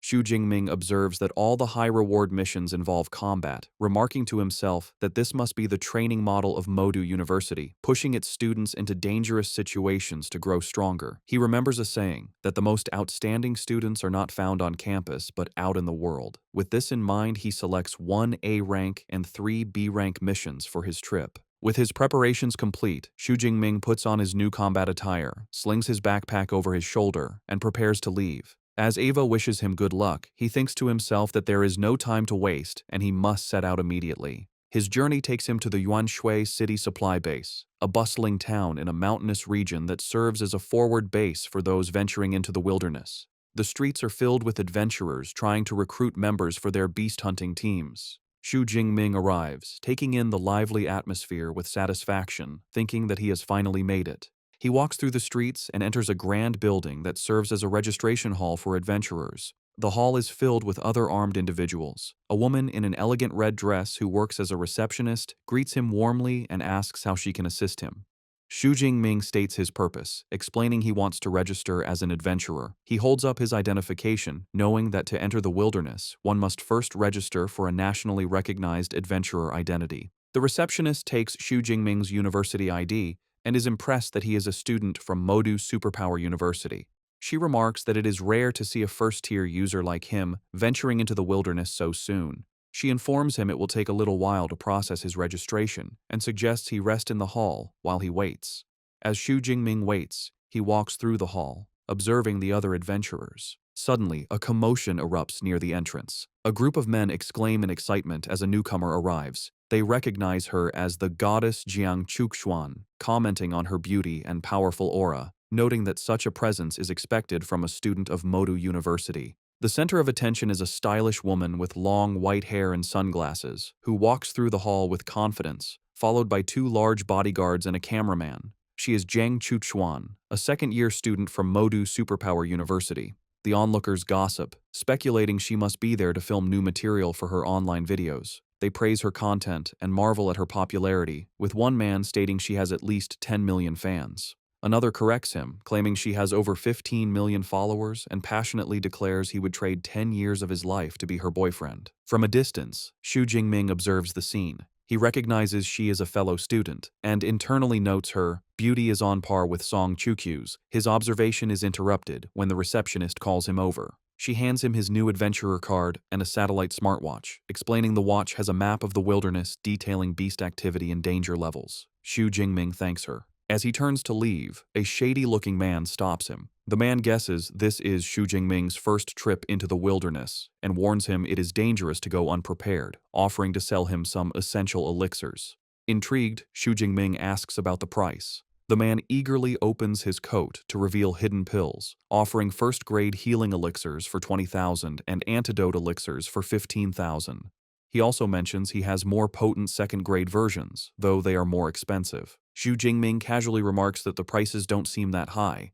Xu Jingming observes that all the high-reward missions involve combat, remarking to himself that this must be the training model of Modu University, pushing its students into dangerous situations to grow stronger. He remembers a saying that the most outstanding students are not found on campus but out in the world. With this in mind, he selects 1 A rank and 3 B rank missions for his trip. With his preparations complete, Xu Jingming puts on his new combat attire, slings his backpack over his shoulder, and prepares to leave. As Eva wishes him good luck, he thinks to himself that there is no time to waste and he must set out immediately. His journey takes him to the Yuanshui City Supply Base, a bustling town in a mountainous region that serves as a forward base for those venturing into the wilderness. The streets are filled with adventurers trying to recruit members for their beast hunting teams. Xu Jingming arrives, taking in the lively atmosphere with satisfaction, thinking that he has finally made it. He walks through the streets and enters a grand building that serves as a registration hall for adventurers. The hall is filled with other armed individuals. A woman in an elegant red dress who works as a receptionist greets him warmly and asks how she can assist him. Xu Jingming states his purpose, explaining he wants to register as an adventurer. He holds up his identification, knowing that to enter the wilderness, one must first register for a nationally recognized adventurer identity. The receptionist takes Xu Jingming's university ID and is impressed that he is a student from Modu Superpower University. She remarks that it is rare to see a first-tier user like him venturing into the wilderness so soon. She informs him it will take a little while to process his registration and suggests he rest in the hall while he waits. As Xu Jingming waits, he walks through the hall, observing the other adventurers. Suddenly, a commotion erupts near the entrance. A group of men exclaim in excitement as a newcomer arrives. They recognize her as the goddess Jiang Chuxuan, commenting on her beauty and powerful aura, noting that such a presence is expected from a student of Modu University. The center of attention is a stylish woman with long white hair and sunglasses, who walks through the hall with confidence, followed by two large bodyguards and a cameraman. She is Jiang Chuxuan, a second-year student from Modu Superpower University. The onlookers gossip, speculating she must be there to film new material for her online videos. They praise her content and marvel at her popularity, with one man stating she has at least 10 million fans. Another corrects him, claiming she has over 15 million followers and passionately declares he would trade 10 years of his life to be her boyfriend. From a distance, Xu Jingming observes the scene. He recognizes she is a fellow student, and internally notes her beauty is on par with Song Chukyu's. His observation is interrupted when the receptionist calls him over. She hands him his new adventurer card and a satellite smartwatch, explaining the watch has a map of the wilderness detailing beast activity and danger levels. Xu Jingming thanks her. As he turns to leave, a shady-looking man stops him. The man guesses this is Xu Jingming's first trip into the wilderness and warns him it is dangerous to go unprepared, offering to sell him some essential elixirs. Intrigued, Xu Jingming asks about the price. The man eagerly opens his coat to reveal hidden pills, offering first-grade healing elixirs for 20,000 and antidote elixirs for 15,000. He also mentions he has more potent second-grade versions, though they are more expensive. Xu Jingming casually remarks that the prices don't seem that high.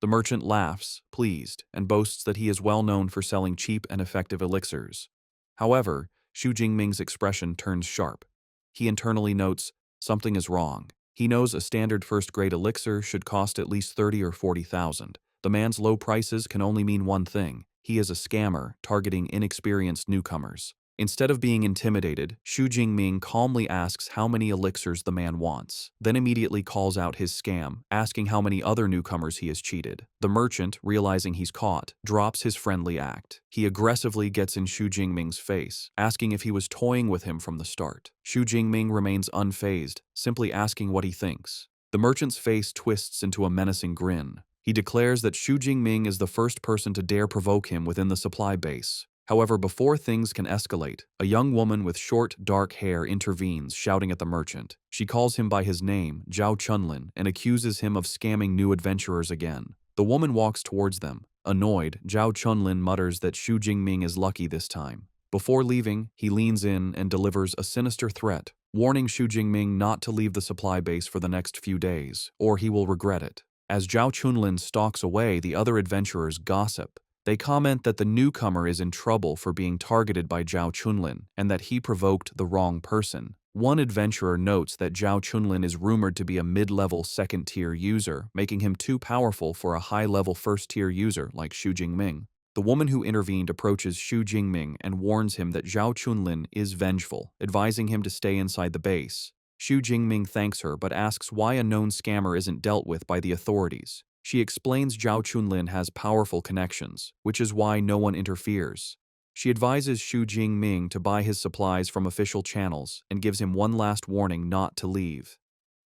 The merchant laughs, pleased, and boasts that he is well known for selling cheap and effective elixirs. However, Xu Jingming's expression turns sharp. He internally notes, something is wrong. He knows a standard first-grade elixir should cost at least 30 or 40,000. The man's low prices can only mean one thing. He is a scammer targeting inexperienced newcomers. Instead of being intimidated, Xu Jingming calmly asks how many elixirs the man wants, then immediately calls out his scam, asking how many other newcomers he has cheated. The merchant, realizing he's caught, drops his friendly act. He aggressively gets in Xu Jingming's face, asking if he was toying with him from the start. Xu Jingming remains unfazed, simply asking what he thinks. The merchant's face twists into a menacing grin. He declares that Xu Jingming is the first person to dare provoke him within the supply base. However, before things can escalate, a young woman with short, dark hair intervenes, shouting at the merchant. She calls him by his name, Zhao Chunlin, and accuses him of scamming new adventurers again. The woman walks towards them. Annoyed, Zhao Chunlin mutters that Xu Jingming is lucky this time. Before leaving, he leans in and delivers a sinister threat, warning Xu Jingming not to leave the supply base for the next few days, or he will regret it. As Zhao Chunlin stalks away, the other adventurers gossip. They comment that the newcomer is in trouble for being targeted by Zhao Chunlin and that he provoked the wrong person. One adventurer notes that Zhao Chunlin is rumored to be a mid-level second-tier user, making him too powerful for a high-level first-tier user like Xu Jingming. The woman who intervened approaches Xu Jingming and warns him that Zhao Chunlin is vengeful, advising him to stay inside the base. Xu Jingming thanks her but asks why a known scammer isn't dealt with by the authorities. She explains Zhao Chunlin has powerful connections, which is why no one interferes. She advises Xu Jingming to buy his supplies from official channels and gives him one last warning not to leave.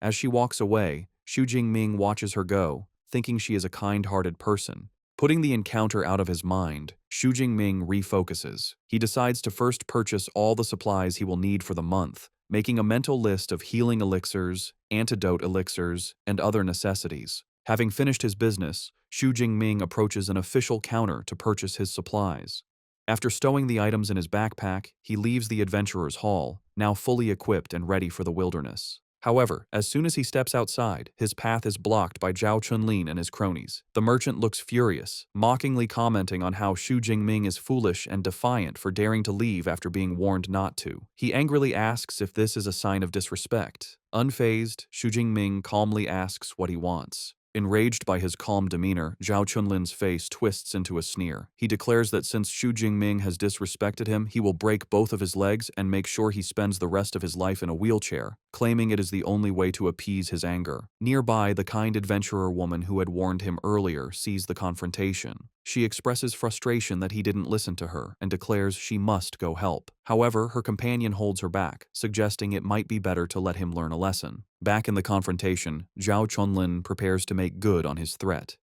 As she walks away, Xu Jingming watches her go, thinking she is a kind-hearted person. Putting the encounter out of his mind, Xu Jingming refocuses. He decides to first purchase all the supplies he will need for the month, making a mental list of healing elixirs, antidote elixirs, and other necessities. Having finished his business, Xu Jingming approaches an official counter to purchase his supplies. After stowing the items in his backpack, he leaves the adventurer's hall, now fully equipped and ready for the wilderness. However, as soon as he steps outside, his path is blocked by Zhao Chunlin and his cronies. The merchant looks furious, mockingly commenting on how Xu Jingming is foolish and defiant for daring to leave after being warned not to. He angrily asks if this is a sign of disrespect. Unfazed, Xu Jingming calmly asks what he wants. Enraged by his calm demeanor, Zhao Chunlin's face twists into a sneer. He declares that since Xu Jingming has disrespected him, he will break both of his legs and make sure he spends the rest of his life in a wheelchair, claiming it is the only way to appease his anger. Nearby, the kind adventurer woman who had warned him earlier sees the confrontation. She expresses frustration that he didn't listen to her and declares she must go help. However, her companion holds her back, suggesting it might be better to let him learn a lesson. Back in the confrontation, Zhao Chunlin prepares to make good on his threat.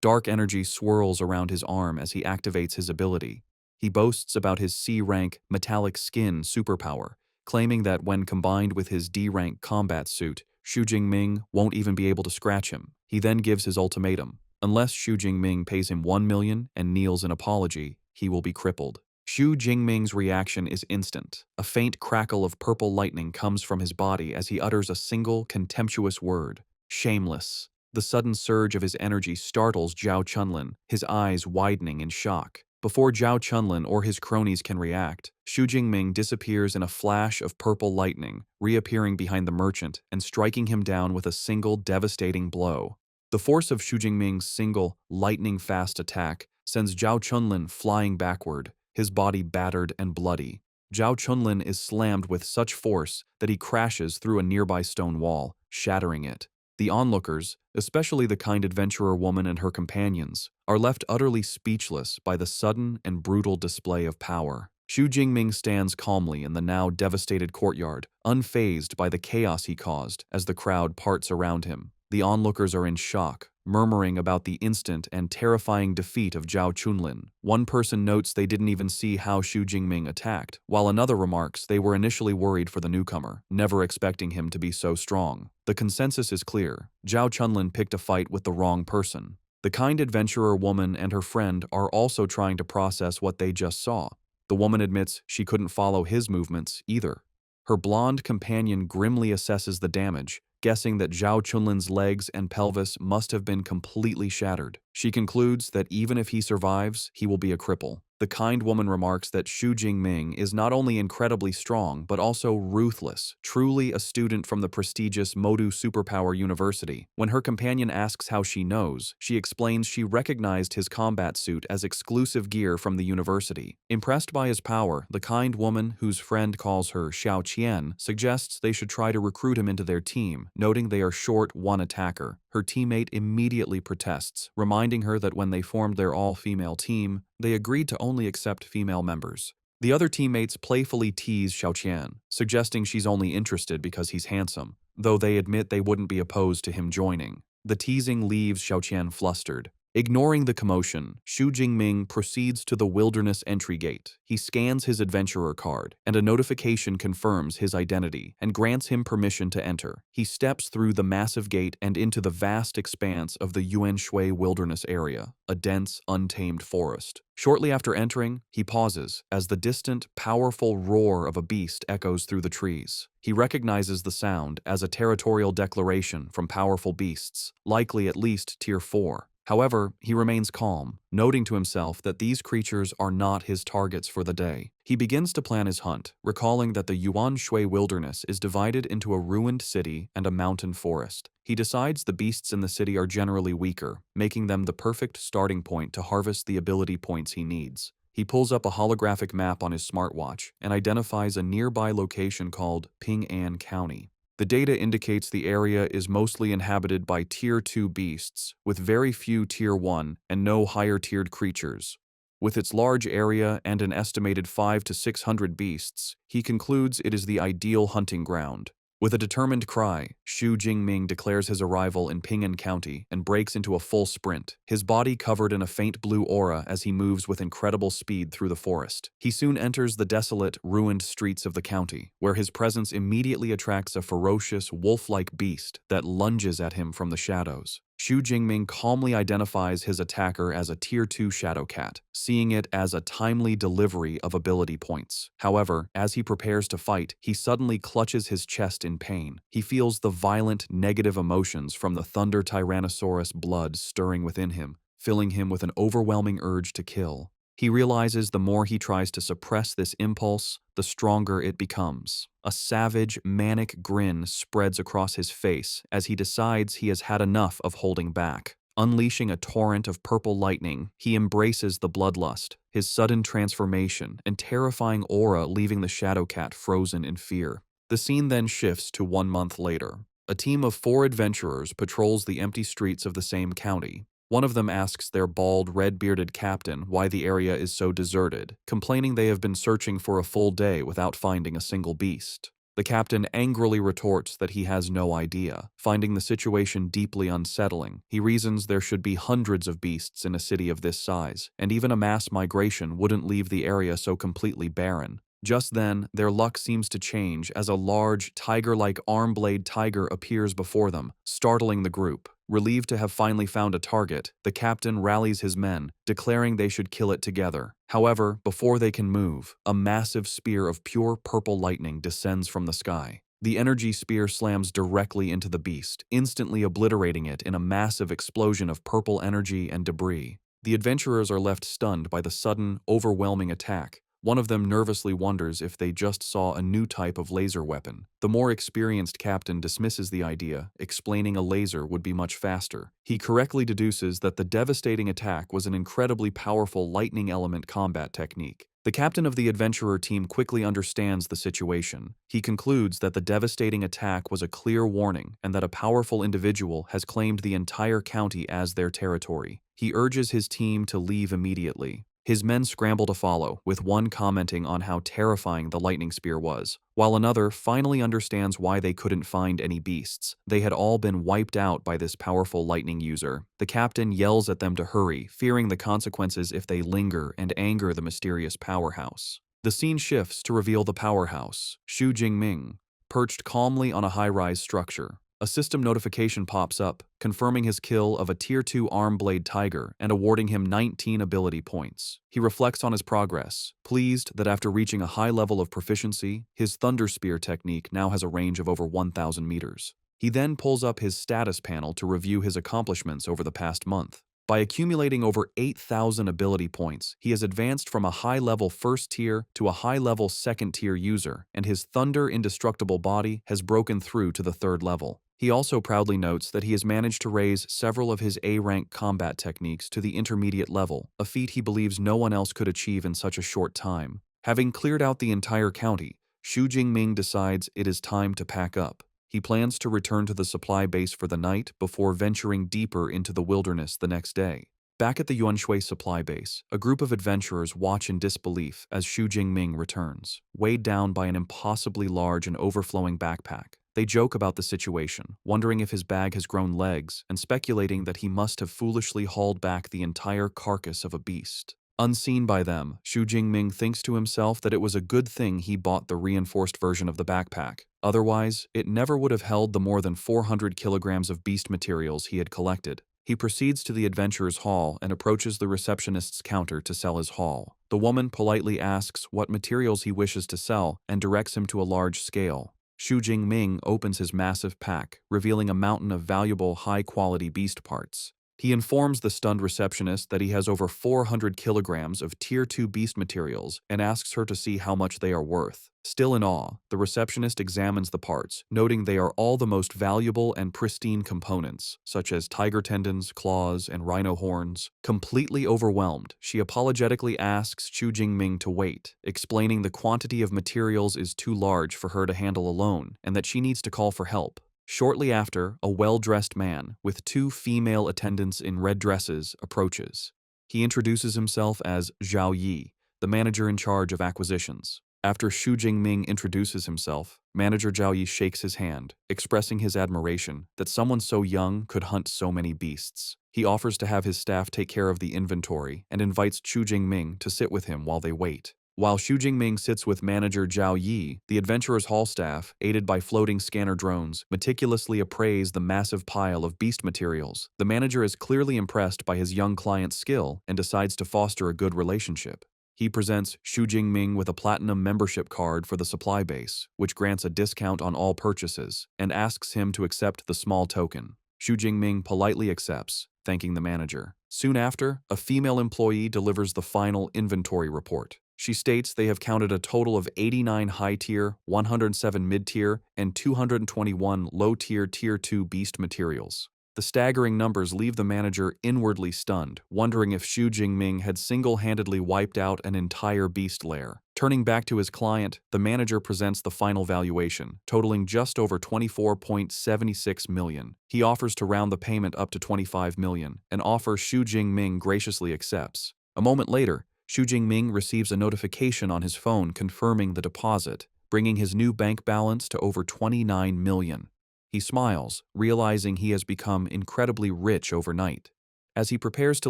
Dark energy swirls around his arm as he activates his ability. He boasts about his C-rank metallic skin superpower, claiming that when combined with his D-rank combat suit, Xu Jingming won't even be able to scratch him. He then gives his ultimatum. Unless Xu Jingming pays him 1 million and kneels in apology, he will be crippled. Xu Jingming's reaction is instant. A faint crackle of purple lightning comes from his body as he utters a single contemptuous word, shameless. The sudden surge of his energy startles Zhao Chunlin, his eyes widening in shock. Before Zhao Chunlin or his cronies can react, Xu Jingming disappears in a flash of purple lightning, reappearing behind the merchant and striking him down with a single devastating blow. The force of Xu Jingming's single, lightning-fast attack sends Zhao Chunlin flying backward, his body battered and bloody. Zhao Chunlin is slammed with such force that he crashes through a nearby stone wall, shattering it. The onlookers, especially the kind adventurer woman and her companions, are left utterly speechless by the sudden and brutal display of power. Xu Jingming stands calmly in the now devastated courtyard, unfazed by the chaos he caused as the crowd parts around him. The onlookers are in shock, murmuring about the instant and terrifying defeat of Zhao Chunlin. One person notes they didn't even see how Xu Jingming attacked, while another remarks they were initially worried for the newcomer, never expecting him to be so strong. The consensus is clear. Zhao Chunlin picked a fight with the wrong person. The kind adventurer woman and her friend are also trying to process what they just saw. The woman admits she couldn't follow his movements either. Her blonde companion grimly assesses the damage, guessing that Zhao Chunlin's legs and pelvis must have been completely shattered. She concludes that even if he survives, he will be a cripple. The kind woman remarks that Xu Jingming is not only incredibly strong, but also ruthless, truly a student from the prestigious Modu Superpower University. When her companion asks how she knows, she explains she recognized his combat suit as exclusive gear from the university. Impressed by his power, the kind woman, whose friend calls her Xiao Qian, suggests they should try to recruit him into their team, noting they are short one attacker. Her teammate immediately protests, reminding her that when they formed their all-female team, they agreed to only accept female members. The other teammates playfully tease Xiaoqian, suggesting she's only interested because he's handsome, though they admit they wouldn't be opposed to him joining. The teasing leaves Xiaoqian flustered. Ignoring the commotion, Xu Jingming proceeds to the wilderness entry gate. He scans his adventurer card, and a notification confirms his identity and grants him permission to enter. He steps through the massive gate and into the vast expanse of the Yuanshui wilderness area, a dense, untamed forest. Shortly after entering, he pauses as the distant, powerful roar of a beast echoes through the trees. He recognizes the sound as a territorial declaration from powerful beasts, likely at least Tier 4. However, he remains calm, noting to himself that these creatures are not his targets for the day. He begins to plan his hunt, recalling that the Yuan Shui wilderness is divided into a ruined city and a mountain forest. He decides the beasts in the city are generally weaker, making them the perfect starting point to harvest the ability points he needs. He pulls up a holographic map on his smartwatch and identifies a nearby location called Ping'an County. The data indicates the area is mostly inhabited by Tier 2 beasts, with very few Tier 1 and no higher-tiered creatures. With its large area and an estimated 500 to 600 beasts, he concludes it is the ideal hunting ground. With a determined cry, Xu Jingming declares his arrival in Ping'an County and breaks into a full sprint, his body covered in a faint blue aura as he moves with incredible speed through the forest. He soon enters the desolate, ruined streets of the county, where his presence immediately attracts a ferocious, wolf-like beast that lunges at him from the shadows. Xu Jingming calmly identifies his attacker as a Tier 2 Shadow Cat, seeing it as a timely delivery of ability points. However, as he prepares to fight, he suddenly clutches his chest in pain. He feels the violent, negative emotions from the Thunder Tyrannosaurus blood stirring within him, filling him with an overwhelming urge to kill. He realizes the more he tries to suppress this impulse, the stronger it becomes. A savage, manic grin spreads across his face as he decides he has had enough of holding back. Unleashing a torrent of purple lightning, he embraces the bloodlust, his sudden transformation, and terrifying aura leaving the Shadow Cat frozen in fear. The scene then shifts to 1 month later. A team of 4 adventurers patrols the empty streets of the same county. One of them asks their bald, red-bearded captain why the area is so deserted, complaining they have been searching for a full day without finding a single beast. The captain angrily retorts that he has no idea. Finding the situation deeply unsettling, he reasons there should be hundreds of beasts in a city of this size, and even a mass migration wouldn't leave the area so completely barren. Just then, their luck seems to change as a large, tiger-like arm-blade tiger appears before them, startling the group. Relieved to have finally found a target, the captain rallies his men, declaring they should kill it together. However, before they can move, a massive spear of pure purple lightning descends from the sky. The energy spear slams directly into the beast, instantly obliterating it in a massive explosion of purple energy and debris. The adventurers are left stunned by the sudden, overwhelming attack. One of them nervously wonders if they just saw a new type of laser weapon. The more experienced captain dismisses the idea, explaining a laser would be much faster. He correctly deduces that the devastating attack was an incredibly powerful lightning element combat technique. The captain of the adventurer team quickly understands the situation. He concludes that the devastating attack was a clear warning and that a powerful individual has claimed the entire county as their territory. He urges his team to leave immediately. His men scramble to follow, with one commenting on how terrifying the lightning spear was, while another finally understands why they couldn't find any beasts. They had all been wiped out by this powerful lightning user. The captain yells at them to hurry, fearing the consequences if they linger and anger the mysterious powerhouse. The scene shifts to reveal the powerhouse, Xu Jingming, perched calmly on a high-rise structure. A system notification pops up, confirming his kill of a Tier 2 arm-blade tiger and awarding him 19 ability points. He reflects on his progress, pleased that after reaching a high level of proficiency, his Thunder Spear technique now has a range of over 1,000 meters. He then pulls up his status panel to review his accomplishments over the past month. By accumulating over 8,000 ability points, he has advanced from a high-level first tier to a high-level second tier user, and his Thunder Indestructible body has broken through to the third level. He also proudly notes that he has managed to raise several of his A-rank combat techniques to the intermediate level, a feat he believes no one else could achieve in such a short time. Having cleared out the entire county, Xu Jingming decides it is time to pack up. He plans to return to the supply base for the night before venturing deeper into the wilderness the next day. Back at the Yuanshui supply base, a group of adventurers watch in disbelief as Xu Jingming returns, weighed down by an impossibly large and overflowing backpack. They joke about the situation, wondering if his bag has grown legs and speculating that he must have foolishly hauled back the entire carcass of a beast. Unseen by them, Xu Jingming thinks to himself that it was a good thing he bought the reinforced version of the backpack. Otherwise, it never would have held the more than 400 kilograms of beast materials he had collected. He proceeds to the adventurer's hall and approaches the receptionist's counter to sell his haul. The woman politely asks what materials he wishes to sell and directs him to a large scale. Xu Jingming opens his massive pack, revealing a mountain of valuable, high-quality beast parts. He informs the stunned receptionist that he has over 400 kilograms of Tier 2 beast materials and asks her to see how much they are worth. Still in awe, the receptionist examines the parts, noting they are all the most valuable and pristine components, such as tiger tendons, claws, and rhino horns. Completely overwhelmed, she apologetically asks Xu Jingming to wait, explaining the quantity of materials is too large for her to handle alone and that she needs to call for help. Shortly after, a well-dressed man, with 2 female attendants in red dresses, approaches. He introduces himself as Zhao Yi, the manager in charge of acquisitions. After Xu Jingming introduces himself, Manager Zhao Yi shakes his hand, expressing his admiration that someone so young could hunt so many beasts. He offers to have his staff take care of the inventory and invites Xu Jingming to sit with him while they wait. While Xu Jingming sits with manager Zhao Yi, the adventurer's hall staff, aided by floating scanner drones, meticulously appraise the massive pile of beast materials. The manager is clearly impressed by his young client's skill and decides to foster a good relationship. He presents Xu Jingming with a platinum membership card for the supply base, which grants a discount on all purchases, and asks him to accept the small token. Xu Jingming politely accepts, thanking the manager. Soon after, a female employee delivers the final inventory report. She states they have counted a total of 89 high-tier, 107 mid-tier, and 221 low-tier Tier 2 beast materials. The staggering numbers leave the manager inwardly stunned, wondering if Xu Jingming had single-handedly wiped out an entire beast lair. Turning back to his client, the manager presents the final valuation, totaling just over 24.76 million. He offers to round the payment up to 25 million, an offer Xu Jingming graciously accepts. A moment later, Xu Jingming receives a notification on his phone confirming the deposit, bringing his new bank balance to over 29 million. He smiles, realizing he has become incredibly rich overnight. As he prepares to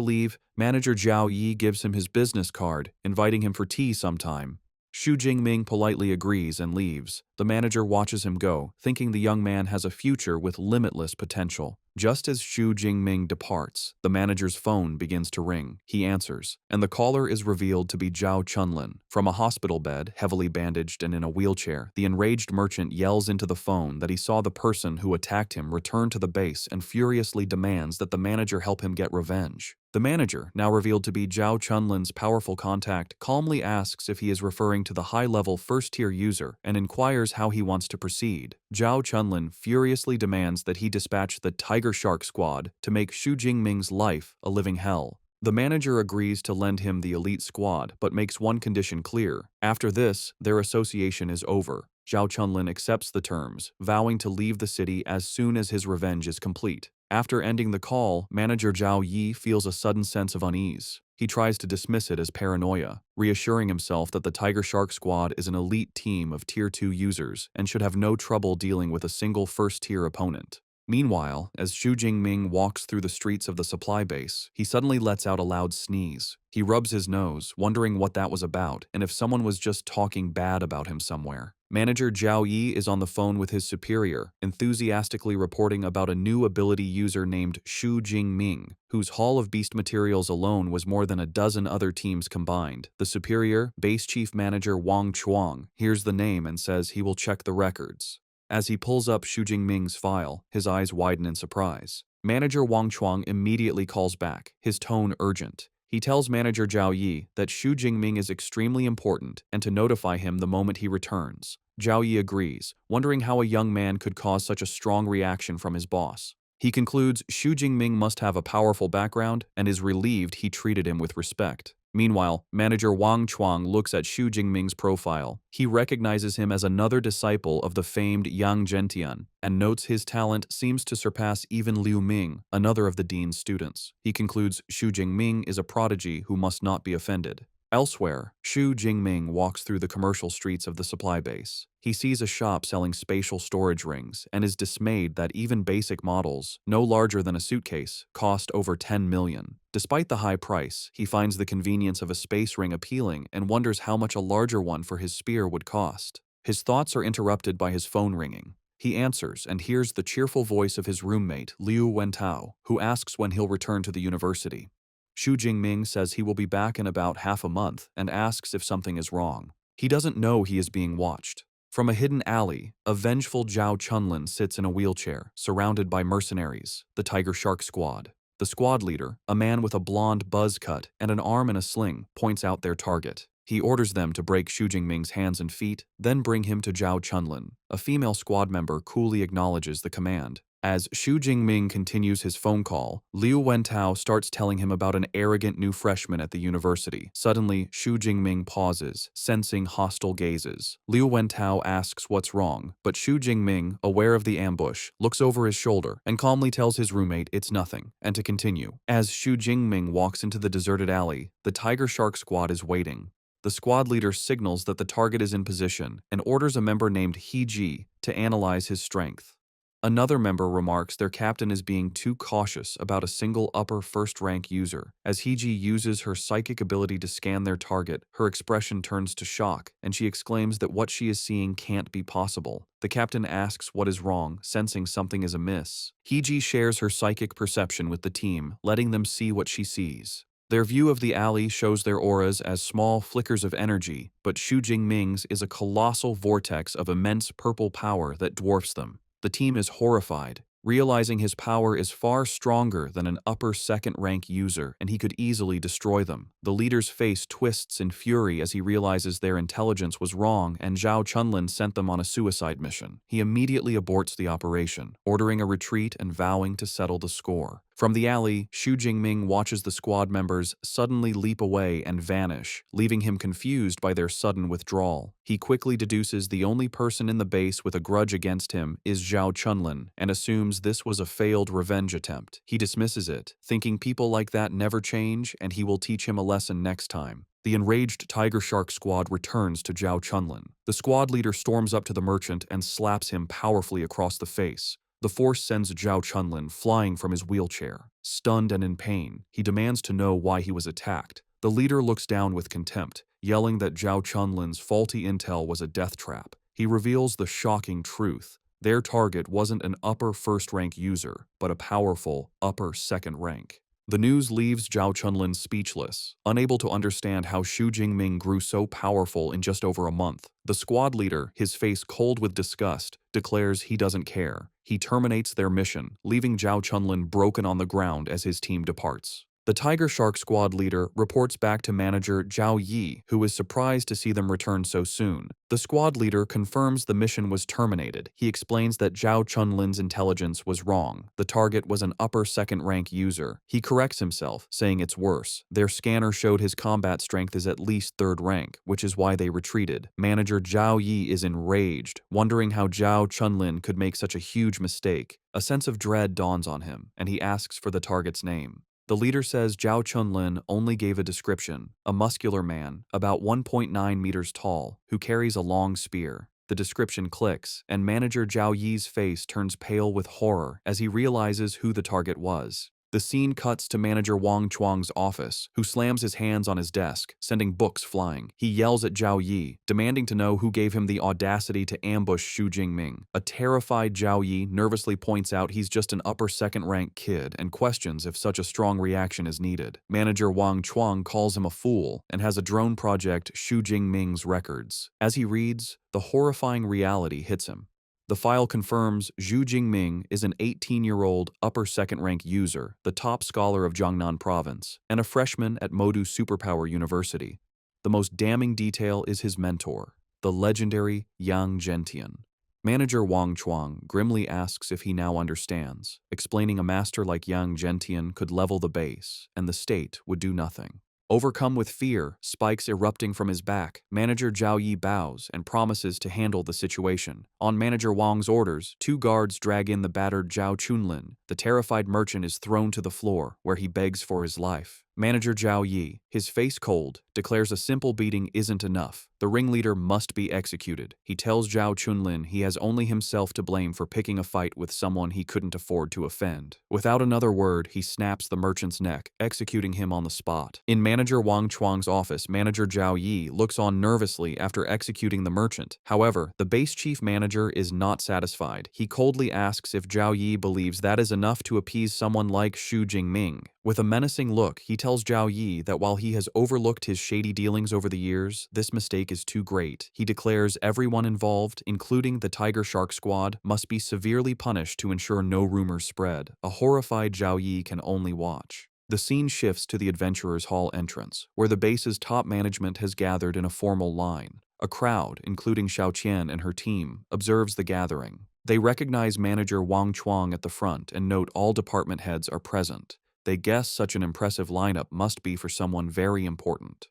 leave, manager Zhao Yi gives him his business card, inviting him for tea sometime. Xu Jingming politely agrees and leaves. The manager watches him go, thinking the young man has a future with limitless potential. Just as Xu Jingming departs, the manager's phone begins to ring. He answers, and the caller is revealed to be Zhao Chunlin. From a hospital bed, heavily bandaged and in a wheelchair, the enraged merchant yells into the phone that he saw the person who attacked him return to the base and furiously demands that the manager help him get revenge. The manager, now revealed to be Zhao Chunlin's powerful contact, calmly asks if he is referring to the high-level first-tier user and inquires how he wants to proceed. Zhao Chunlin furiously demands that he dispatch the Tiger Shark Squad to make Xu Jingming's life a living hell. The manager agrees to lend him the elite squad, but makes one condition clear. After this, their association is over. Zhao Chunlin accepts the terms, vowing to leave the city as soon as his revenge is complete. After ending the call, manager Zhao Yi feels a sudden sense of unease. He tries to dismiss it as paranoia, reassuring himself that the Tiger Shark Squad is an elite team of Tier 2 users and should have no trouble dealing with a single first-tier opponent. Meanwhile, as Xu Jingming walks through the streets of the supply base, he suddenly lets out a loud sneeze. He rubs his nose, wondering what that was about and if someone was just talking bad about him somewhere. Manager Zhao Yi is on the phone with his superior, enthusiastically reporting about a new ability user named Xu Jingming, whose haul of beast materials alone was more than a dozen other teams combined. The superior, base chief manager Wang Chuang, hears the name and says he will check the records. As he pulls up Xu Jingming's file, his eyes widen in surprise. Manager Wang Chuang immediately calls back, his tone urgent. He tells manager Zhao Yi that Xu Jingming is extremely important and to notify him the moment he returns. Zhao Yi agrees, wondering how a young man could cause such a strong reaction from his boss. He concludes Xu Jingming must have a powerful background and is relieved he treated him with respect. Meanwhile, manager Wang Chuang looks at Xu Jingming's profile. He recognizes him as another disciple of the famed Yang Zhentian and notes his talent seems to surpass even Liu Ming, another of the dean's students. He concludes Xu Jingming is a prodigy who must not be offended. Elsewhere, Xu Jingming walks through the commercial streets of the supply base. He sees a shop selling spatial storage rings and is dismayed that even basic models, no larger than a suitcase, cost over 10 million. Despite the high price, he finds the convenience of a space ring appealing and wonders how much a larger one for his spear would cost. His thoughts are interrupted by his phone ringing. He answers and hears the cheerful voice of his roommate, Liu Wentao, who asks when he'll return to the university. Xu Jingming says he will be back in about half a month and asks if something is wrong. He doesn't know he is being watched. From a hidden alley, a vengeful Zhao Chunlin sits in a wheelchair, surrounded by mercenaries, the Tiger Shark Squad. The squad leader, a man with a blonde buzz cut and an arm in a sling, points out their target. He orders them to break Xu Jingming's hands and feet, then bring him to Zhao Chunlin. A female squad member coolly acknowledges the command. As Xu Jingming continues his phone call, Liu Wentao starts telling him about an arrogant new freshman at the university. Suddenly, Xu Jingming pauses, sensing hostile gazes. Liu Wentao asks what's wrong, but Xu Jingming, aware of the ambush, looks over his shoulder and calmly tells his roommate it's nothing, and to continue. As Xu Jingming walks into the deserted alley, the Tiger Shark Squad is waiting. The squad leader signals that the target is in position and orders a member named He Ji to analyze his strength. Another member remarks their captain is being too cautious about a single upper first-rank user. As Heiji uses her psychic ability to scan their target, her expression turns to shock, and she exclaims that what she is seeing can't be possible. The captain asks what is wrong, sensing something is amiss. Heiji shares her psychic perception with the team, letting them see what she sees. Their view of the alley shows their auras as small flickers of energy, but Xu Jingming's is a colossal vortex of immense purple power that dwarfs them. The team is horrified, realizing his power is far stronger than an upper second-rank user and he could easily destroy them. The leader's face twists in fury as he realizes their intelligence was wrong and Zhao Chunlin sent them on a suicide mission. He immediately aborts the operation, ordering a retreat and vowing to settle the score. From the alley, Xu Jingming watches the squad members suddenly leap away and vanish, leaving him confused by their sudden withdrawal. He quickly deduces the only person in the base with a grudge against him is Zhao Chunlin and assumes this was a failed revenge attempt. He dismisses it, thinking people like that never change and he will teach him a lesson next time. The enraged Tiger Shark squad returns to Zhao Chunlin. The squad leader storms up to the merchant and slaps him powerfully across the face. The force sends Zhao Chunlin flying from his wheelchair. Stunned and in pain, he demands to know why he was attacked. The leader looks down with contempt, yelling that Zhao Chunlin's faulty intel was a death trap. He reveals the shocking truth. Their target wasn't an upper first-rank user, but a powerful upper second rank. The news leaves Zhao Chunlin speechless, unable to understand how Xu Jingming grew so powerful in just over a month. The squad leader, his face cold with disgust, declares he doesn't care. He terminates their mission, leaving Zhao Chunlin broken on the ground as his team departs. The Tiger Shark squad leader reports back to manager Zhao Yi, who is surprised to see them return so soon. The squad leader confirms the mission was terminated. He explains that Zhao Chunlin's intelligence was wrong. The target was an upper second-rank user. He corrects himself, saying it's worse. Their scanner showed his combat strength is at least third rank, which is why they retreated. Manager Zhao Yi is enraged, wondering how Zhao Chunlin could make such a huge mistake. A sense of dread dawns on him, and he asks for the target's name. The leader says Zhao Chunlin only gave a description, a muscular man, about 1.9 meters tall, who carries a long spear. The description clicks, and manager Zhao Yi's face turns pale with horror as he realizes who the target was. The scene cuts to manager Wang Chuang's office, who slams his hands on his desk, sending books flying. He yells at Zhao Yi, demanding to know who gave him the audacity to ambush Xu Jingming. A terrified Zhao Yi nervously points out he's just an upper second-rank kid and questions if such a strong reaction is needed. Manager Wang Chuang calls him a fool and has a drone project Xu Jingming's records. As he reads, the horrifying reality hits him. The file confirms Xu Jingming is an 18-year-old upper second-rank user, the top scholar of Jiangnan province, and a freshman at Modu Superpower University. The most damning detail is his mentor, the legendary Yang Zhentian. Manager Wang Chuang grimly asks if he now understands, explaining a master like Yang Zhentian could level the base, and the state would do nothing. Overcome with fear, spikes erupting from his back, manager Zhao Yi bows and promises to handle the situation. On manager Wang's orders, 2 guards drag in the battered Zhao Chunlin. The terrified merchant is thrown to the floor, where he begs for his life. Manager Zhao Yi, his face cold, declares a simple beating isn't enough. The ringleader must be executed. He tells Zhao Chunlin he has only himself to blame for picking a fight with someone he couldn't afford to offend. Without another word, he snaps the merchant's neck, executing him on the spot. In manager Wang Chuang's office, manager Zhao Yi looks on nervously after executing the merchant. However, the base chief manager is not satisfied. He coldly asks if Zhao Yi believes that is enough to appease someone like Xu Jingming. With a menacing look, he tells Zhao Yi that while he has overlooked his shady dealings over the years, this mistake is too great. He declares everyone involved, including the Tiger Shark squad, must be severely punished to ensure no rumors spread. A horrified Zhao Yi can only watch. The scene shifts to the Adventurers Hall entrance, where the base's top management has gathered in a formal line. A crowd, including Xiao Qian and her team, observes the gathering. They recognize manager Wang Chuang at the front and note all department heads are present. They guess such an impressive lineup must be for someone very important.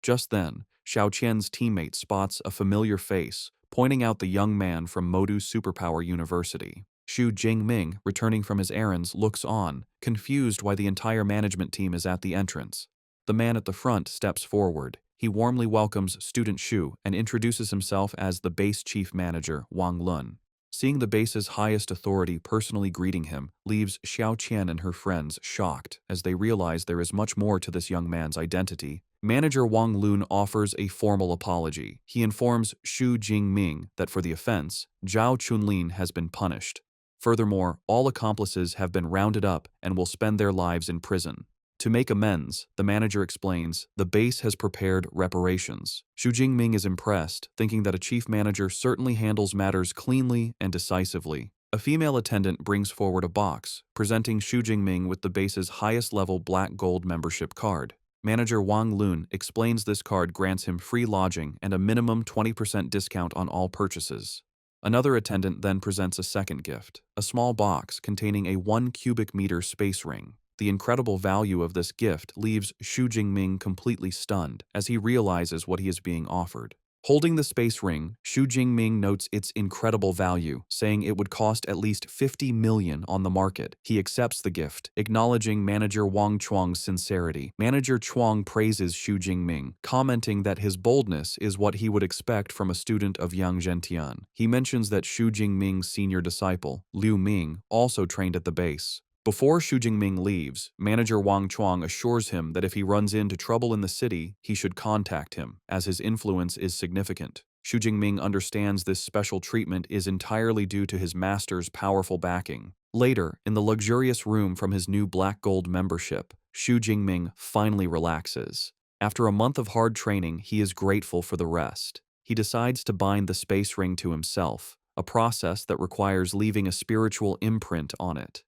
Just then, Xiao Qian's teammate spots a familiar face, pointing out the young man from Modu Superpower University. Xu Jingming, returning from his errands, looks on, confused why the entire management team is at the entrance. The man at the front steps forward. He warmly welcomes student Xu and introduces himself as the base chief manager, Wang Lun. Seeing the base's highest authority personally greeting him leaves Xiao Qian and her friends shocked as they realize there is much more to this young man's identity. Manager Wang Lun offers a formal apology. He informs Xu Jingming that for the offense, Zhao Chunlin has been punished. Furthermore, all accomplices have been rounded up and will spend their lives in prison. To make amends, the manager explains, the base has prepared reparations. Xu Jingming is impressed, thinking that a chief manager certainly handles matters cleanly and decisively. A female attendant brings forward a box, presenting Xu Jingming with the base's highest-level black gold membership card. Manager Wang Lun explains this card grants him free lodging and a minimum 20% discount on all purchases. Another attendant then presents a second gift, a small box containing a 1 cubic meter space ring. The incredible value of this gift leaves Xu Jingming completely stunned as he realizes what he is being offered. Holding the space ring, Xu Jingming notes its incredible value, saying it would cost at least 50 million on the market. He accepts the gift, acknowledging manager Wang Chuang's sincerity. Manager Chuang praises Xu Jingming, commenting that his boldness is what he would expect from a student of Yang Zhentian. He mentions that Xu Jingming's senior disciple, Liu Ming, also trained at the base. Before Xu Jingming leaves, manager Wang Chuang assures him that if he runs into trouble in the city, he should contact him, as his influence is significant. Xu Jingming understands this special treatment is entirely due to his master's powerful backing. Later, in the luxurious room from his new black gold membership, Xu Jingming finally relaxes. After a month of hard training, he is grateful for the rest. He decides to bind the space ring to himself, a process that requires leaving a spiritual imprint on it.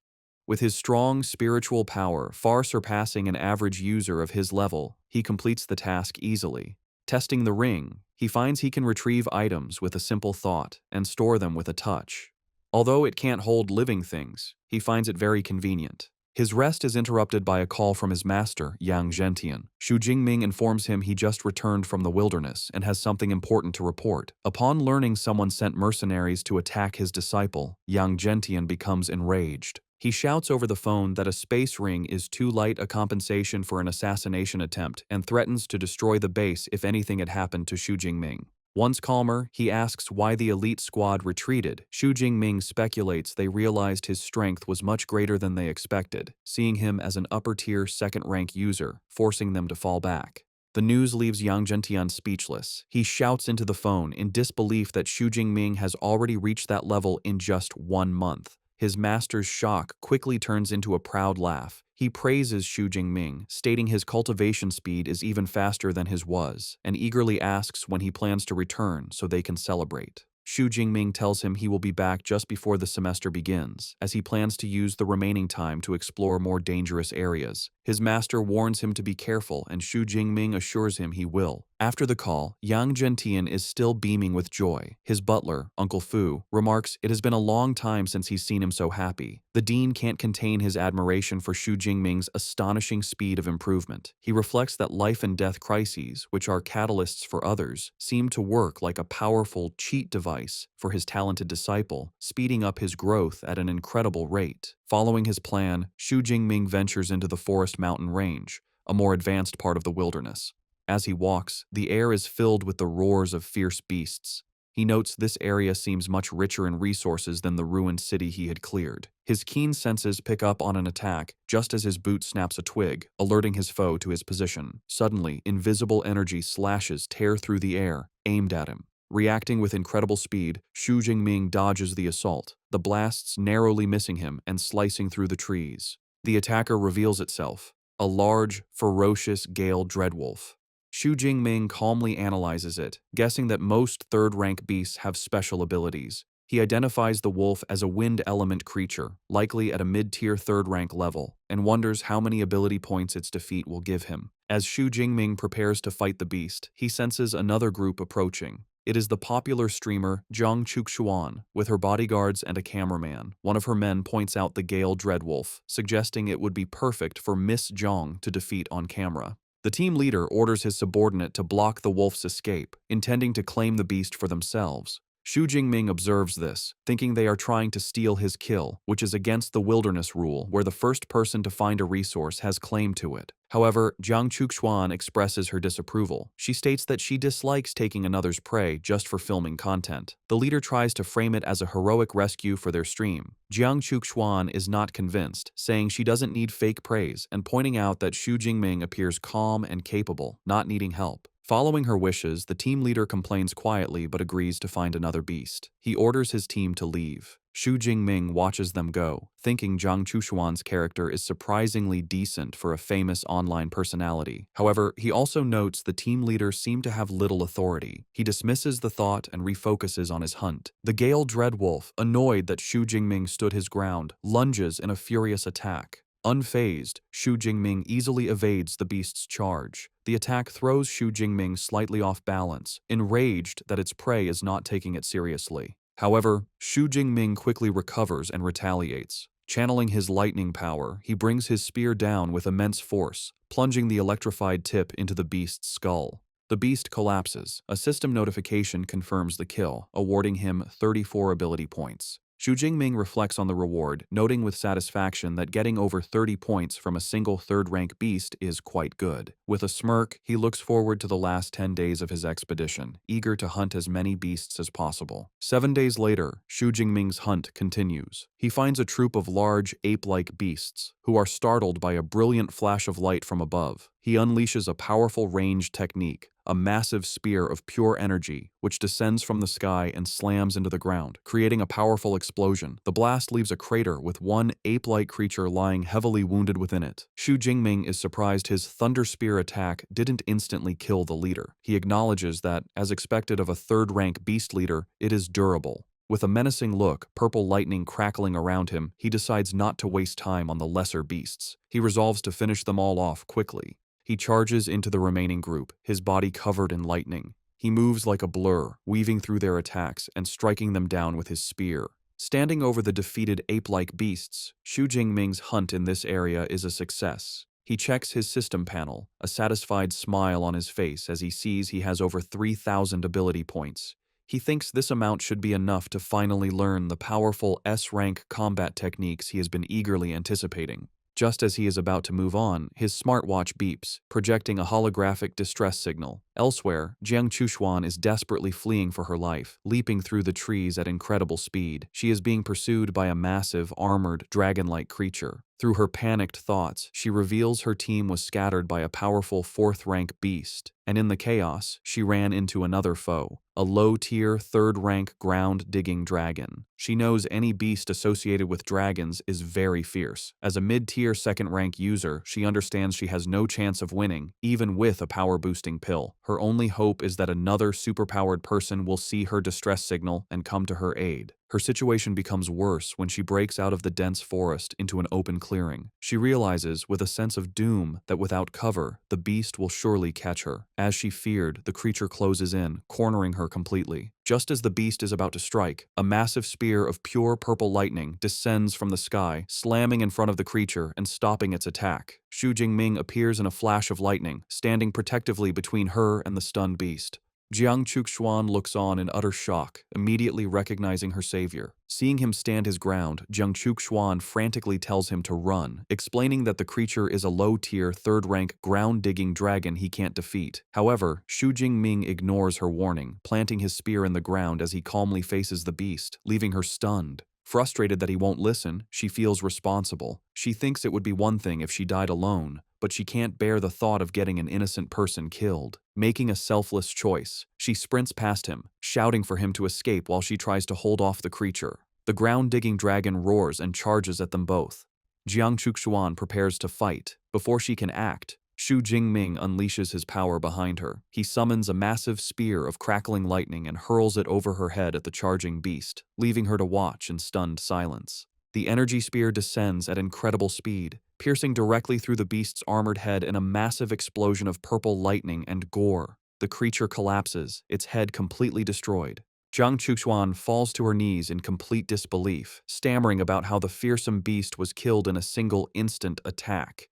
With his strong spiritual power far surpassing an average user of his level, he completes the task easily. Testing the ring, he finds he can retrieve items with a simple thought and store them with a touch. Although it can't hold living things, he finds it very convenient. His rest is interrupted by a call from his master, Yang Zhentian. Xu Jingming informs him he just returned from the wilderness and has something important to report. Upon learning someone sent mercenaries to attack his disciple, Yang Zhentian becomes enraged. He shouts over the phone that a space ring is too light a compensation for an assassination attempt and threatens to destroy the base if anything had happened to Xu Jingming. Once calmer, he asks why the elite squad retreated. Xu Jingming speculates they realized his strength was much greater than they expected, seeing him as an upper-tier second-rank user, forcing them to fall back. The news leaves Yang Zhentian speechless. He shouts into the phone in disbelief that Xu Jingming has already reached that level in just 1 month. His master's shock quickly turns into a proud laugh. He praises Xu Jingming, stating his cultivation speed is even faster than his was, and eagerly asks when he plans to return so they can celebrate. Xu Jingming tells him he will be back just before the semester begins, as he plans to use the remaining time to explore more dangerous areas. His master warns him to be careful, and Xu Jingming assures him he will. After the call, Yang Zhentian is still beaming with joy. His butler, Uncle Fu, remarks it has been a long time since he's seen him so happy. The dean can't contain his admiration for Xu Jingming's astonishing speed of improvement. He reflects that life and death crises, which are catalysts for others, seem to work like a powerful cheat device for his talented disciple, speeding up his growth at an incredible rate. Following his plan, Xu Jingming ventures into the forest mountain range, a more advanced part of the wilderness. As he walks, the air is filled with the roars of fierce beasts. He notes this area seems much richer in resources than the ruined city he had cleared. His keen senses pick up on an attack just as his boot snaps a twig, alerting his foe to his position. Suddenly, invisible energy slashes tear through the air, aimed at him. Reacting with incredible speed, Xu Jingming dodges the assault, the blasts narrowly missing him and slicing through the trees. The attacker reveals itself, a large, ferocious Gale Dreadwolf. Xu Jingming calmly analyzes it, guessing that most third-rank beasts have special abilities. He identifies the wolf as a wind element creature, likely at a mid-tier third-rank level, and wonders how many ability points its defeat will give him. As Xu Jingming prepares to fight the beast, he senses another group approaching. It is the popular streamer Zhang Chuxuan, with her bodyguards and a cameraman. One of her men points out the Gale Dreadwolf, suggesting it would be perfect for Miss Zhang to defeat on camera. The team leader orders his subordinate to block the wolf's escape, intending to claim the beast for themselves. Xu Jingming observes this, thinking they are trying to steal his kill, which is against the wilderness rule where the first person to find a resource has claim to it. However, Zhang Chuxuan expresses her disapproval. She states that she dislikes taking another's prey just for filming content. The leader tries to frame it as a heroic rescue for their stream. Zhang Chuxuan is not convinced, saying she doesn't need fake praise and pointing out that Xu Jingming appears calm and capable, not needing help. Following her wishes, the team leader complains quietly but agrees to find another beast. He orders his team to leave. Xu Jingming watches them go, thinking Zhang Chuxuan's character is surprisingly decent for a famous online personality. However, he also notes the team leader seemed to have little authority. He dismisses the thought and refocuses on his hunt. The Gale Dreadwolf, annoyed that Xu Jingming stood his ground, lunges in a furious attack. Unfazed, Xu Jingming easily evades the beast's charge. The attack throws Xu Jingming slightly off balance, enraged that its prey is not taking it seriously. However, Xu Jingming quickly recovers and retaliates. Channeling his lightning power, he brings his spear down with immense force, plunging the electrified tip into the beast's skull. The beast collapses. A system notification confirms the kill, awarding him 34 ability points. Xu Jingming reflects on the reward, noting with satisfaction that getting over 30 points from a single third-rank beast is quite good. With a smirk, he looks forward to the last 10 days of his expedition, eager to hunt as many beasts as possible. 7 days later, Xu Jingming's hunt continues. He finds a troop of large, ape-like beasts, who are startled by a brilliant flash of light from above. He unleashes a powerful ranged technique, a massive spear of pure energy, which descends from the sky and slams into the ground, creating a powerful explosion. The blast leaves a crater with one ape-like creature lying heavily wounded within it. Xu Jingming is surprised his thunder spear attack didn't instantly kill the leader. He acknowledges that, as expected of a third-rank beast leader, it is durable. With a menacing look, purple lightning crackling around him, he decides not to waste time on the lesser beasts. He resolves to finish them all off quickly. He charges into the remaining group, his body covered in lightning. He moves like a blur, weaving through their attacks and striking them down with his spear. Standing over the defeated ape-like beasts, Xu Jingming's hunt in this area is a success. He checks his system panel, a satisfied smile on his face as he sees he has over 3,000 ability points. He thinks this amount should be enough to finally learn the powerful S-rank combat techniques he has been eagerly anticipating. Just as he is about to move on, his smartwatch beeps, projecting a holographic distress signal. Elsewhere, Jiang Chuxuan is desperately fleeing for her life, leaping through the trees at incredible speed. She is being pursued by a massive, armored, dragon-like creature. Through her panicked thoughts, she reveals her team was scattered by a powerful fourth-rank beast, and in the chaos, she ran into another foe, a low-tier, third-rank ground-digging dragon. She knows any beast associated with dragons is very fierce. As a mid-tier second-rank user, she understands she has no chance of winning, even with a power-boosting pill. Her only hope is that another superpowered person will see her distress signal and come to her aid. Her situation becomes worse when she breaks out of the dense forest into an open clearing. She realizes, with a sense of doom, that without cover, the beast will surely catch her. As she feared, the creature closes in, cornering her completely. Just as the beast is about to strike, a massive spear of pure purple lightning descends from the sky, slamming in front of the creature and stopping its attack. Xu Jingming appears in a flash of lightning, standing protectively between her and the stunned beast. Jiang Chuxuan looks on in utter shock, immediately recognizing her savior. Seeing him stand his ground, Jiang Chuxuan frantically tells him to run, explaining that the creature is a low-tier, third-rank, ground-digging dragon he can't defeat. However, Xu Jingming ignores her warning, planting his spear in the ground as he calmly faces the beast, leaving her stunned. Frustrated that he won't listen, she feels responsible. She thinks it would be one thing if she died alone, but she can't bear the thought of getting an innocent person killed. Making a selfless choice, she sprints past him, shouting for him to escape while she tries to hold off the creature. The ground-digging dragon roars and charges at them both. Jiang Chuxuan prepares to fight. Before she can act, Xu Jingming unleashes his power behind her. He summons a massive spear of crackling lightning and hurls it over her head at the charging beast, leaving her to watch in stunned silence. The energy spear descends at incredible speed, piercing directly through the beast's armored head in a massive explosion of purple lightning and gore. The creature collapses, its head completely destroyed. Jiang Chuxuan falls to her knees in complete disbelief, stammering about how the fearsome beast was killed in a single instant attack.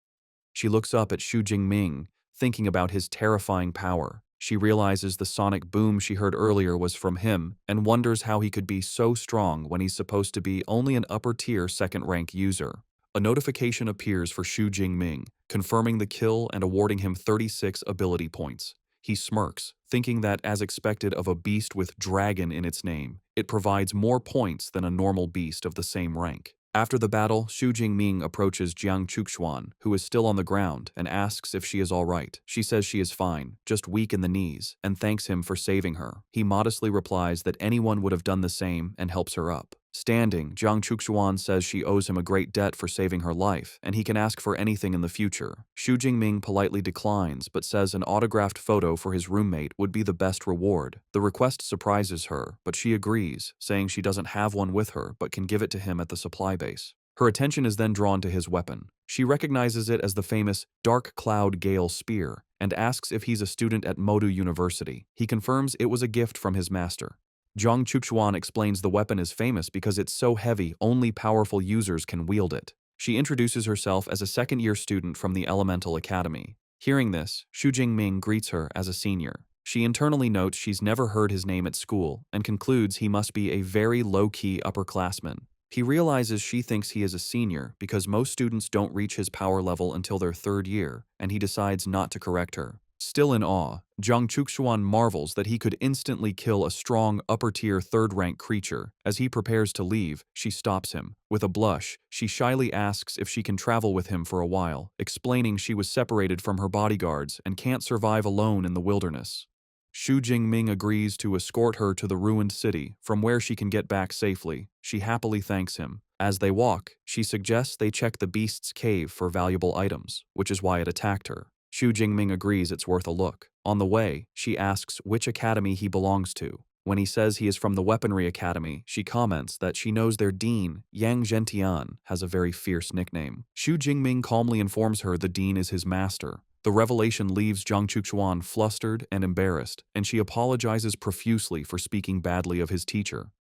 She looks up at Xu Jingming, thinking about his terrifying power. She realizes the sonic boom she heard earlier was from him, and wonders how he could be so strong when he's supposed to be only an upper-tier second-rank user. A notification appears for Xu Jingming, confirming the kill and awarding him 36 ability points. He smirks, thinking that, as expected of a beast with dragon in its name, it provides more points than a normal beast of the same rank. After the battle, Xu Jingming approaches Jiang Chuxuan, who is still on the ground, and asks if she is all right. She says she is fine, just weak in the knees, and thanks him for saving her. He modestly replies that anyone would have done the same and helps her up. Standing, Jiang Chuxuan says she owes him a great debt for saving her life, and he can ask for anything in the future. Xu Jingming politely declines, but says an autographed photo for his roommate would be the best reward. The request surprises her, but she agrees, saying she doesn't have one with her but can give it to him at the supply base. Her attention is then drawn to his weapon. She recognizes it as the famous Dark Cloud Gale Spear, and asks if he's a student at Modu University. He confirms it was a gift from his master. Zhang Chuxuan explains the weapon is famous because it's so heavy only powerful users can wield it. She introduces herself as a second-year student from the Elemental Academy. Hearing this, Xu Jingming greets her as a senior. She internally notes she's never heard his name at school and concludes he must be a very low-key upperclassman. He realizes she thinks he is a senior because most students don't reach his power level until their third year, and he decides not to correct her. Still in awe, Zhang Chuxuan marvels that he could instantly kill a strong, upper-tier third-rank creature. As he prepares to leave, she stops him. With a blush, she shyly asks if she can travel with him for a while, explaining she was separated from her bodyguards and can't survive alone in the wilderness. Xu Jingming agrees to escort her to the ruined city, from where she can get back safely. She happily thanks him. As they walk, she suggests they check the beast's cave for valuable items, which is why it attacked her. Xu Jingming agrees it's worth a look. On the way, she asks which academy he belongs to. When he says he is from the Weaponry Academy, she comments that she knows their dean, Yang Zhentian, has a very fierce nickname. Xu Jingming calmly informs her the dean is his master. The revelation leaves Zhang Chuxuan flustered and embarrassed, and she apologizes profusely for speaking badly of his teacher.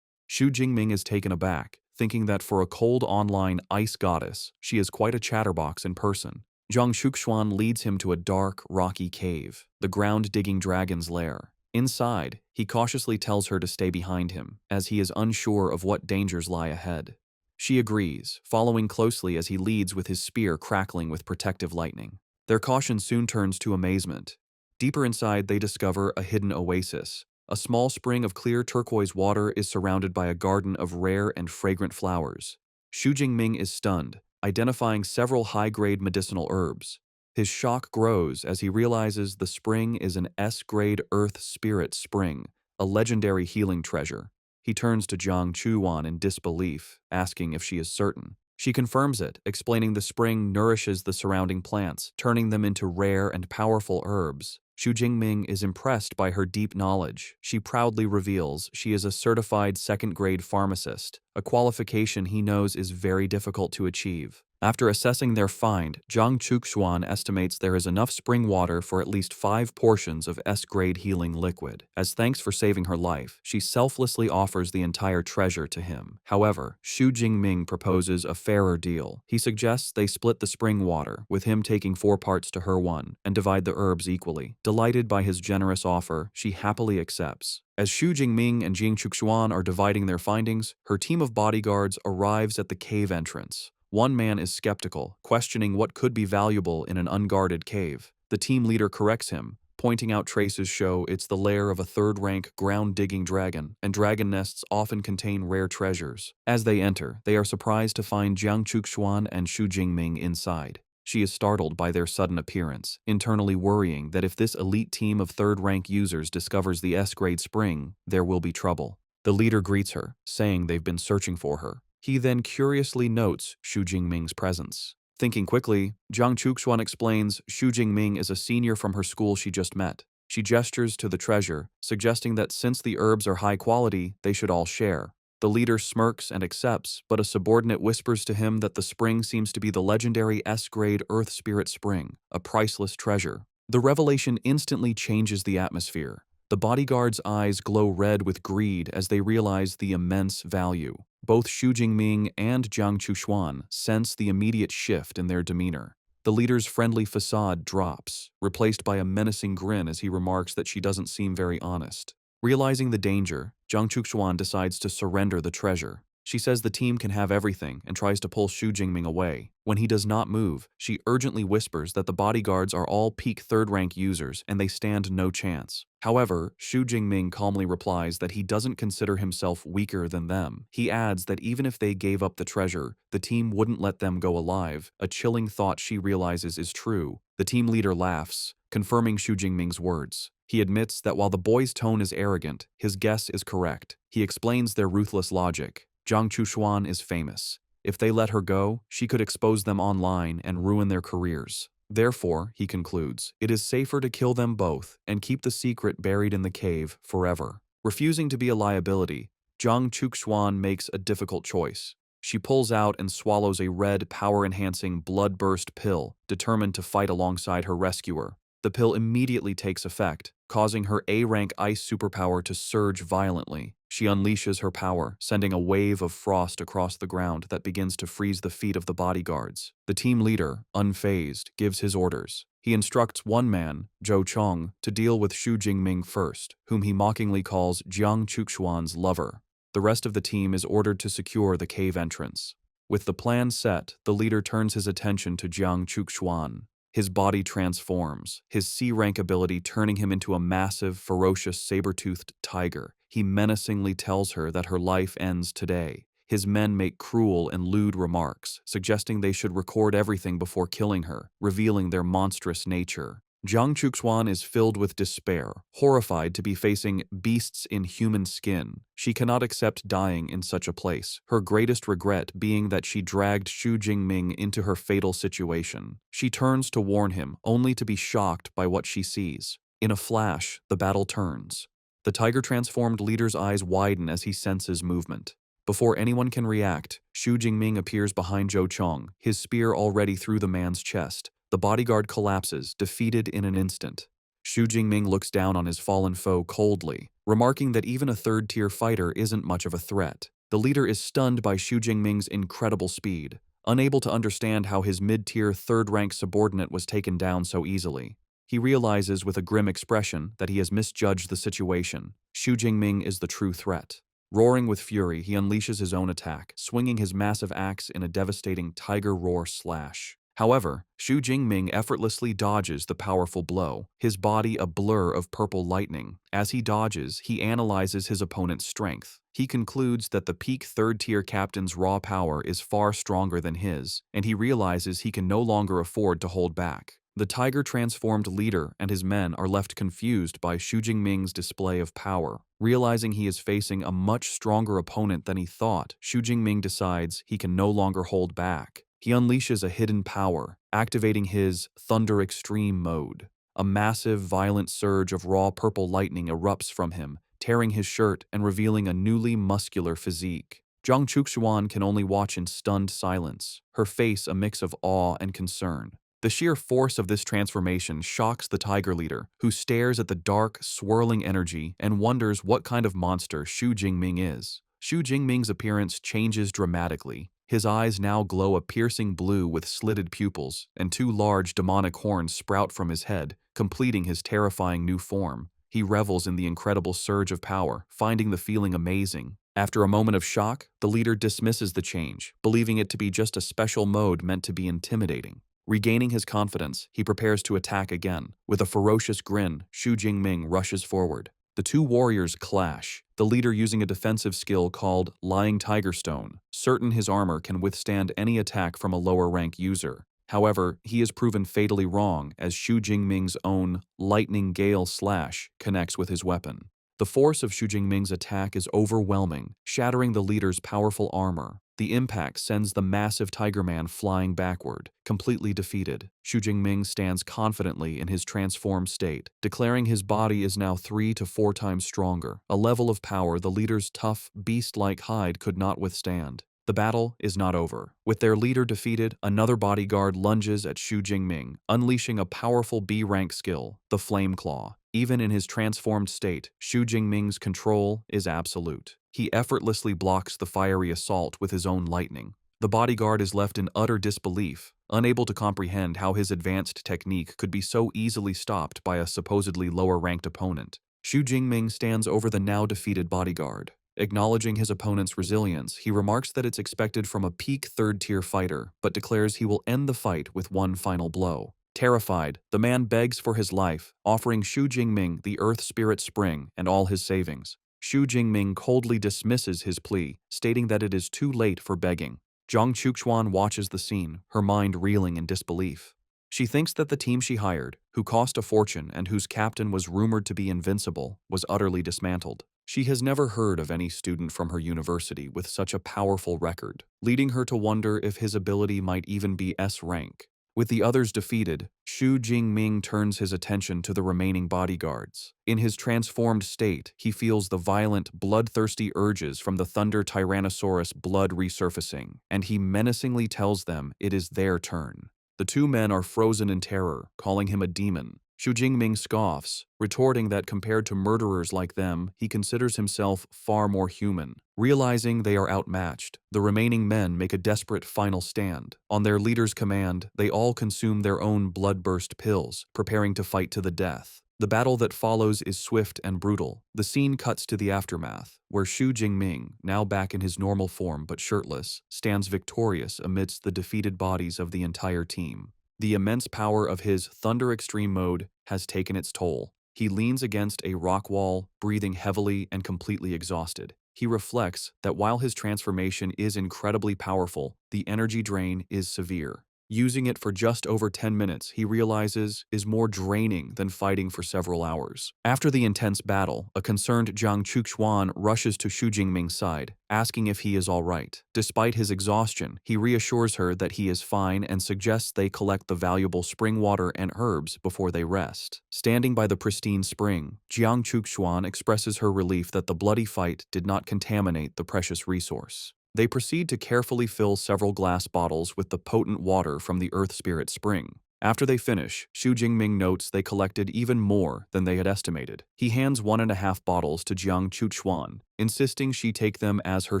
Xu Jingming is taken aback, thinking that for a cold online ice goddess, she is quite a chatterbox in person. Zhang Chuxuan leads him to a dark, rocky cave, the ground-digging dragon's lair. Inside, he cautiously tells her to stay behind him, as he is unsure of what dangers lie ahead. She agrees, following closely as he leads with his spear crackling with protective lightning. Their caution soon turns to amazement. Deeper inside, they discover a hidden oasis. A small spring of clear turquoise water is surrounded by a garden of rare and fragrant flowers. Xu Jingming is stunned, identifying several high-grade medicinal herbs. His shock grows as he realizes the spring is an S-grade Earth Spirit Spring, a legendary healing treasure. He turns to Zhang Chuan in disbelief, asking if she is certain. She confirms it, explaining the spring nourishes the surrounding plants, turning them into rare and powerful herbs. Xu Jingming is impressed by her deep knowledge. She proudly reveals she is a certified second-grade pharmacist, a qualification he knows is very difficult to achieve. After assessing their find, Zhang Chuxuan estimates there is enough spring water for at least 5 portions of S-grade healing liquid. As thanks for saving her life, she selflessly offers the entire treasure to him. However, Xu Jingming proposes a fairer deal. He suggests they split the spring water, with him taking 4 parts to her 1, and divide the herbs equally. Delighted by his generous offer, she happily accepts. As Xu Jingming and Zhang Chuxuan are dividing their findings, her team of bodyguards arrives at the cave entrance. One man is skeptical, questioning what could be valuable in an unguarded cave. The team leader corrects him, pointing out traces show it's the lair of a third-rank ground-digging dragon, and dragon nests often contain rare treasures. As they enter, they are surprised to find Zhang Chuxuan and Xu Jingming inside. She is startled by their sudden appearance, internally worrying that if this elite team of third-rank users discovers the S-grade spring, there will be trouble. The leader greets her, saying they've been searching for her. He then curiously notes Xu Jingming's presence. Thinking quickly, Zhang Chuxuan explains Xu Jingming is a senior from her school she just met. She gestures to the treasure, suggesting that since the herbs are high quality, they should all share. The leader smirks and accepts, but a subordinate whispers to him that the spring seems to be the legendary S-grade Earth Spirit Spring, a priceless treasure. The revelation instantly changes the atmosphere. The bodyguards' eyes glow red with greed as they realize the immense value. Both Xu Jingming and Zhang Chuxuan sense the immediate shift in their demeanor. The leader's friendly facade drops, replaced by a menacing grin as he remarks that she doesn't seem very honest. Realizing the danger, Zhang Chuxuan decides to surrender the treasure. She says the team can have everything and tries to pull Xu Jingming away. When he does not move, she urgently whispers that the bodyguards are all peak third-rank users and they stand no chance. However, Xu Jingming calmly replies that he doesn't consider himself weaker than them. He adds that even if they gave up the treasure, the team wouldn't let them go alive, a chilling thought she realizes is true. The team leader laughs, confirming Xu Jingming's words. He admits that while the boy's tone is arrogant, his guess is correct. He explains their ruthless logic. Zhang Chuxuan is famous. If they let her go, she could expose them online and ruin their careers. Therefore, he concludes, it is safer to kill them both and keep the secret buried in the cave forever. Refusing to be a liability, Zhang Chuxuan makes a difficult choice. She pulls out and swallows a red, power-enhancing blood-burst pill, determined to fight alongside her rescuer. The pill immediately takes effect, causing her A-rank ice superpower to surge violently. She unleashes her power, sending a wave of frost across the ground that begins to freeze the feet of the bodyguards. The team leader, unfazed, gives his orders. He instructs one man, Zhou Chong, to deal with Xu Jingming first, whom he mockingly calls Jiang Chuxuan's lover. The rest of the team is ordered to secure the cave entrance. With the plan set, the leader turns his attention to Jiang Chuxuan. His body transforms, his C-rank ability turning him into a massive, ferocious, saber-toothed tiger. He menacingly tells her that her life ends today. His men make cruel and lewd remarks, suggesting they should record everything before killing her, revealing their monstrous nature. Jiang Chuxuan is filled with despair, horrified to be facing beasts in human skin. She cannot accept dying in such a place, her greatest regret being that she dragged Xu Jingming into her fatal situation. She turns to warn him, only to be shocked by what she sees. In a flash, the battle turns. The tiger-transformed leader's eyes widen as he senses movement. Before anyone can react, Xu Jingming appears behind Zhou Chong, his spear already through the man's chest. The bodyguard collapses, defeated in an instant. Xu Jingming looks down on his fallen foe coldly, remarking that even a third-tier fighter isn't much of a threat. The leader is stunned by Xu Jingming's incredible speed, unable to understand how his mid-tier third-rank subordinate was taken down so easily. He realizes with a grim expression that he has misjudged the situation. Xu Jingming is the true threat. Roaring with fury, he unleashes his own attack, swinging his massive axe in a devastating tiger roar slash. However, Xu Jingming effortlessly dodges the powerful blow, his body a blur of purple lightning. As he dodges, he analyzes his opponent's strength. He concludes that the peak third-tier captain's raw power is far stronger than his, and he realizes he can no longer afford to hold back. The tiger-transformed leader and his men are left confused by Xu Jingming's display of power. Realizing he is facing a much stronger opponent than he thought, Xu Jingming decides he can no longer hold back. He unleashes a hidden power, activating his Thunder Extreme mode. A massive, violent surge of raw purple lightning erupts from him, tearing his shirt and revealing a newly muscular physique. Jiang Chuxuan can only watch in stunned silence, her face a mix of awe and concern. The sheer force of this transformation shocks the tiger leader, who stares at the dark, swirling energy and wonders what kind of monster Xu Jingming is. Xu Jingming's appearance changes dramatically. His eyes now glow a piercing blue with slitted pupils, and two large demonic horns sprout from his head, completing his terrifying new form. He revels in the incredible surge of power, finding the feeling amazing. After a moment of shock, the leader dismisses the change, believing it to be just a special mode meant to be intimidating. Regaining his confidence, he prepares to attack again. With a ferocious grin, Xu Jingming rushes forward. The two warriors clash, the leader using a defensive skill called Lying Tiger Stone, certain his armor can withstand any attack from a lower-rank user. However, he is proven fatally wrong as Xu Jingming's own Lightning Gale Slash connects with his weapon. The force of Xu Jingming's attack is overwhelming, shattering the leader's powerful armor. The impact sends the massive Tiger Man flying backward, completely defeated. Xu Jingming stands confidently in his transformed state, declaring his body is now 3 to 4 times stronger, a level of power the leader's tough, beast-like hide could not withstand. The battle is not over. With their leader defeated, another bodyguard lunges at Xu Jingming, unleashing a powerful B-rank skill, the Flame Claw. Even in his transformed state, Xu Jingming's control is absolute. He effortlessly blocks the fiery assault with his own lightning. The bodyguard is left in utter disbelief, unable to comprehend how his advanced technique could be so easily stopped by a supposedly lower-ranked opponent. Xu Jingming stands over the now-defeated bodyguard. Acknowledging his opponent's resilience, he remarks that it's expected from a peak third-tier fighter, but declares he will end the fight with one final blow. Terrified, the man begs for his life, offering Xu Jingming the Earth Spirit Spring and all his savings. Xu Jingming coldly dismisses his plea, stating that it is too late for begging. Jiang Chuxuan watches the scene, her mind reeling in disbelief. She thinks that the team she hired, who cost a fortune and whose captain was rumored to be invincible, was utterly dismantled. She has never heard of any student from her university with such a powerful record, leading her to wonder if his ability might even be S rank. With the others defeated, Xu Jingming turns his attention to the remaining bodyguards. In his transformed state, he feels the violent, bloodthirsty urges from the Thunder Tyrannosaurus blood resurfacing, and he menacingly tells them it is their turn. The two men are frozen in terror, calling him a demon. Xu Jingming scoffs, retorting that compared to murderers like them, he considers himself far more human. Realizing they are outmatched, the remaining men make a desperate final stand. On their leader's command, they all consume their own blood-burst pills, preparing to fight to the death. The battle that follows is swift and brutal. The scene cuts to the aftermath, where Xu Jingming, now back in his normal form but shirtless, stands victorious amidst the defeated bodies of the entire team. The immense power of his Thunder Extreme mode has taken its toll. He leans against a rock wall, breathing heavily and completely exhausted. He reflects that while his transformation is incredibly powerful, the energy drain is severe. Using it for just over 10 minutes, he realizes, is more draining than fighting for several hours. After the intense battle, a concerned Jiang Chuxuan rushes to Xu Jingming's side, asking if he is all right. Despite his exhaustion, he reassures her that he is fine and suggests they collect the valuable spring water and herbs before they rest. Standing by the pristine spring, Jiang Chuxuan expresses her relief that the bloody fight did not contaminate the precious resource. They proceed to carefully fill several glass bottles with the potent water from the Earth Spirit Spring. After they finish, Xu Jingming notes they collected even more than they had estimated. He hands 1.5 bottles to Jiang Chuchuan, insisting she take them as her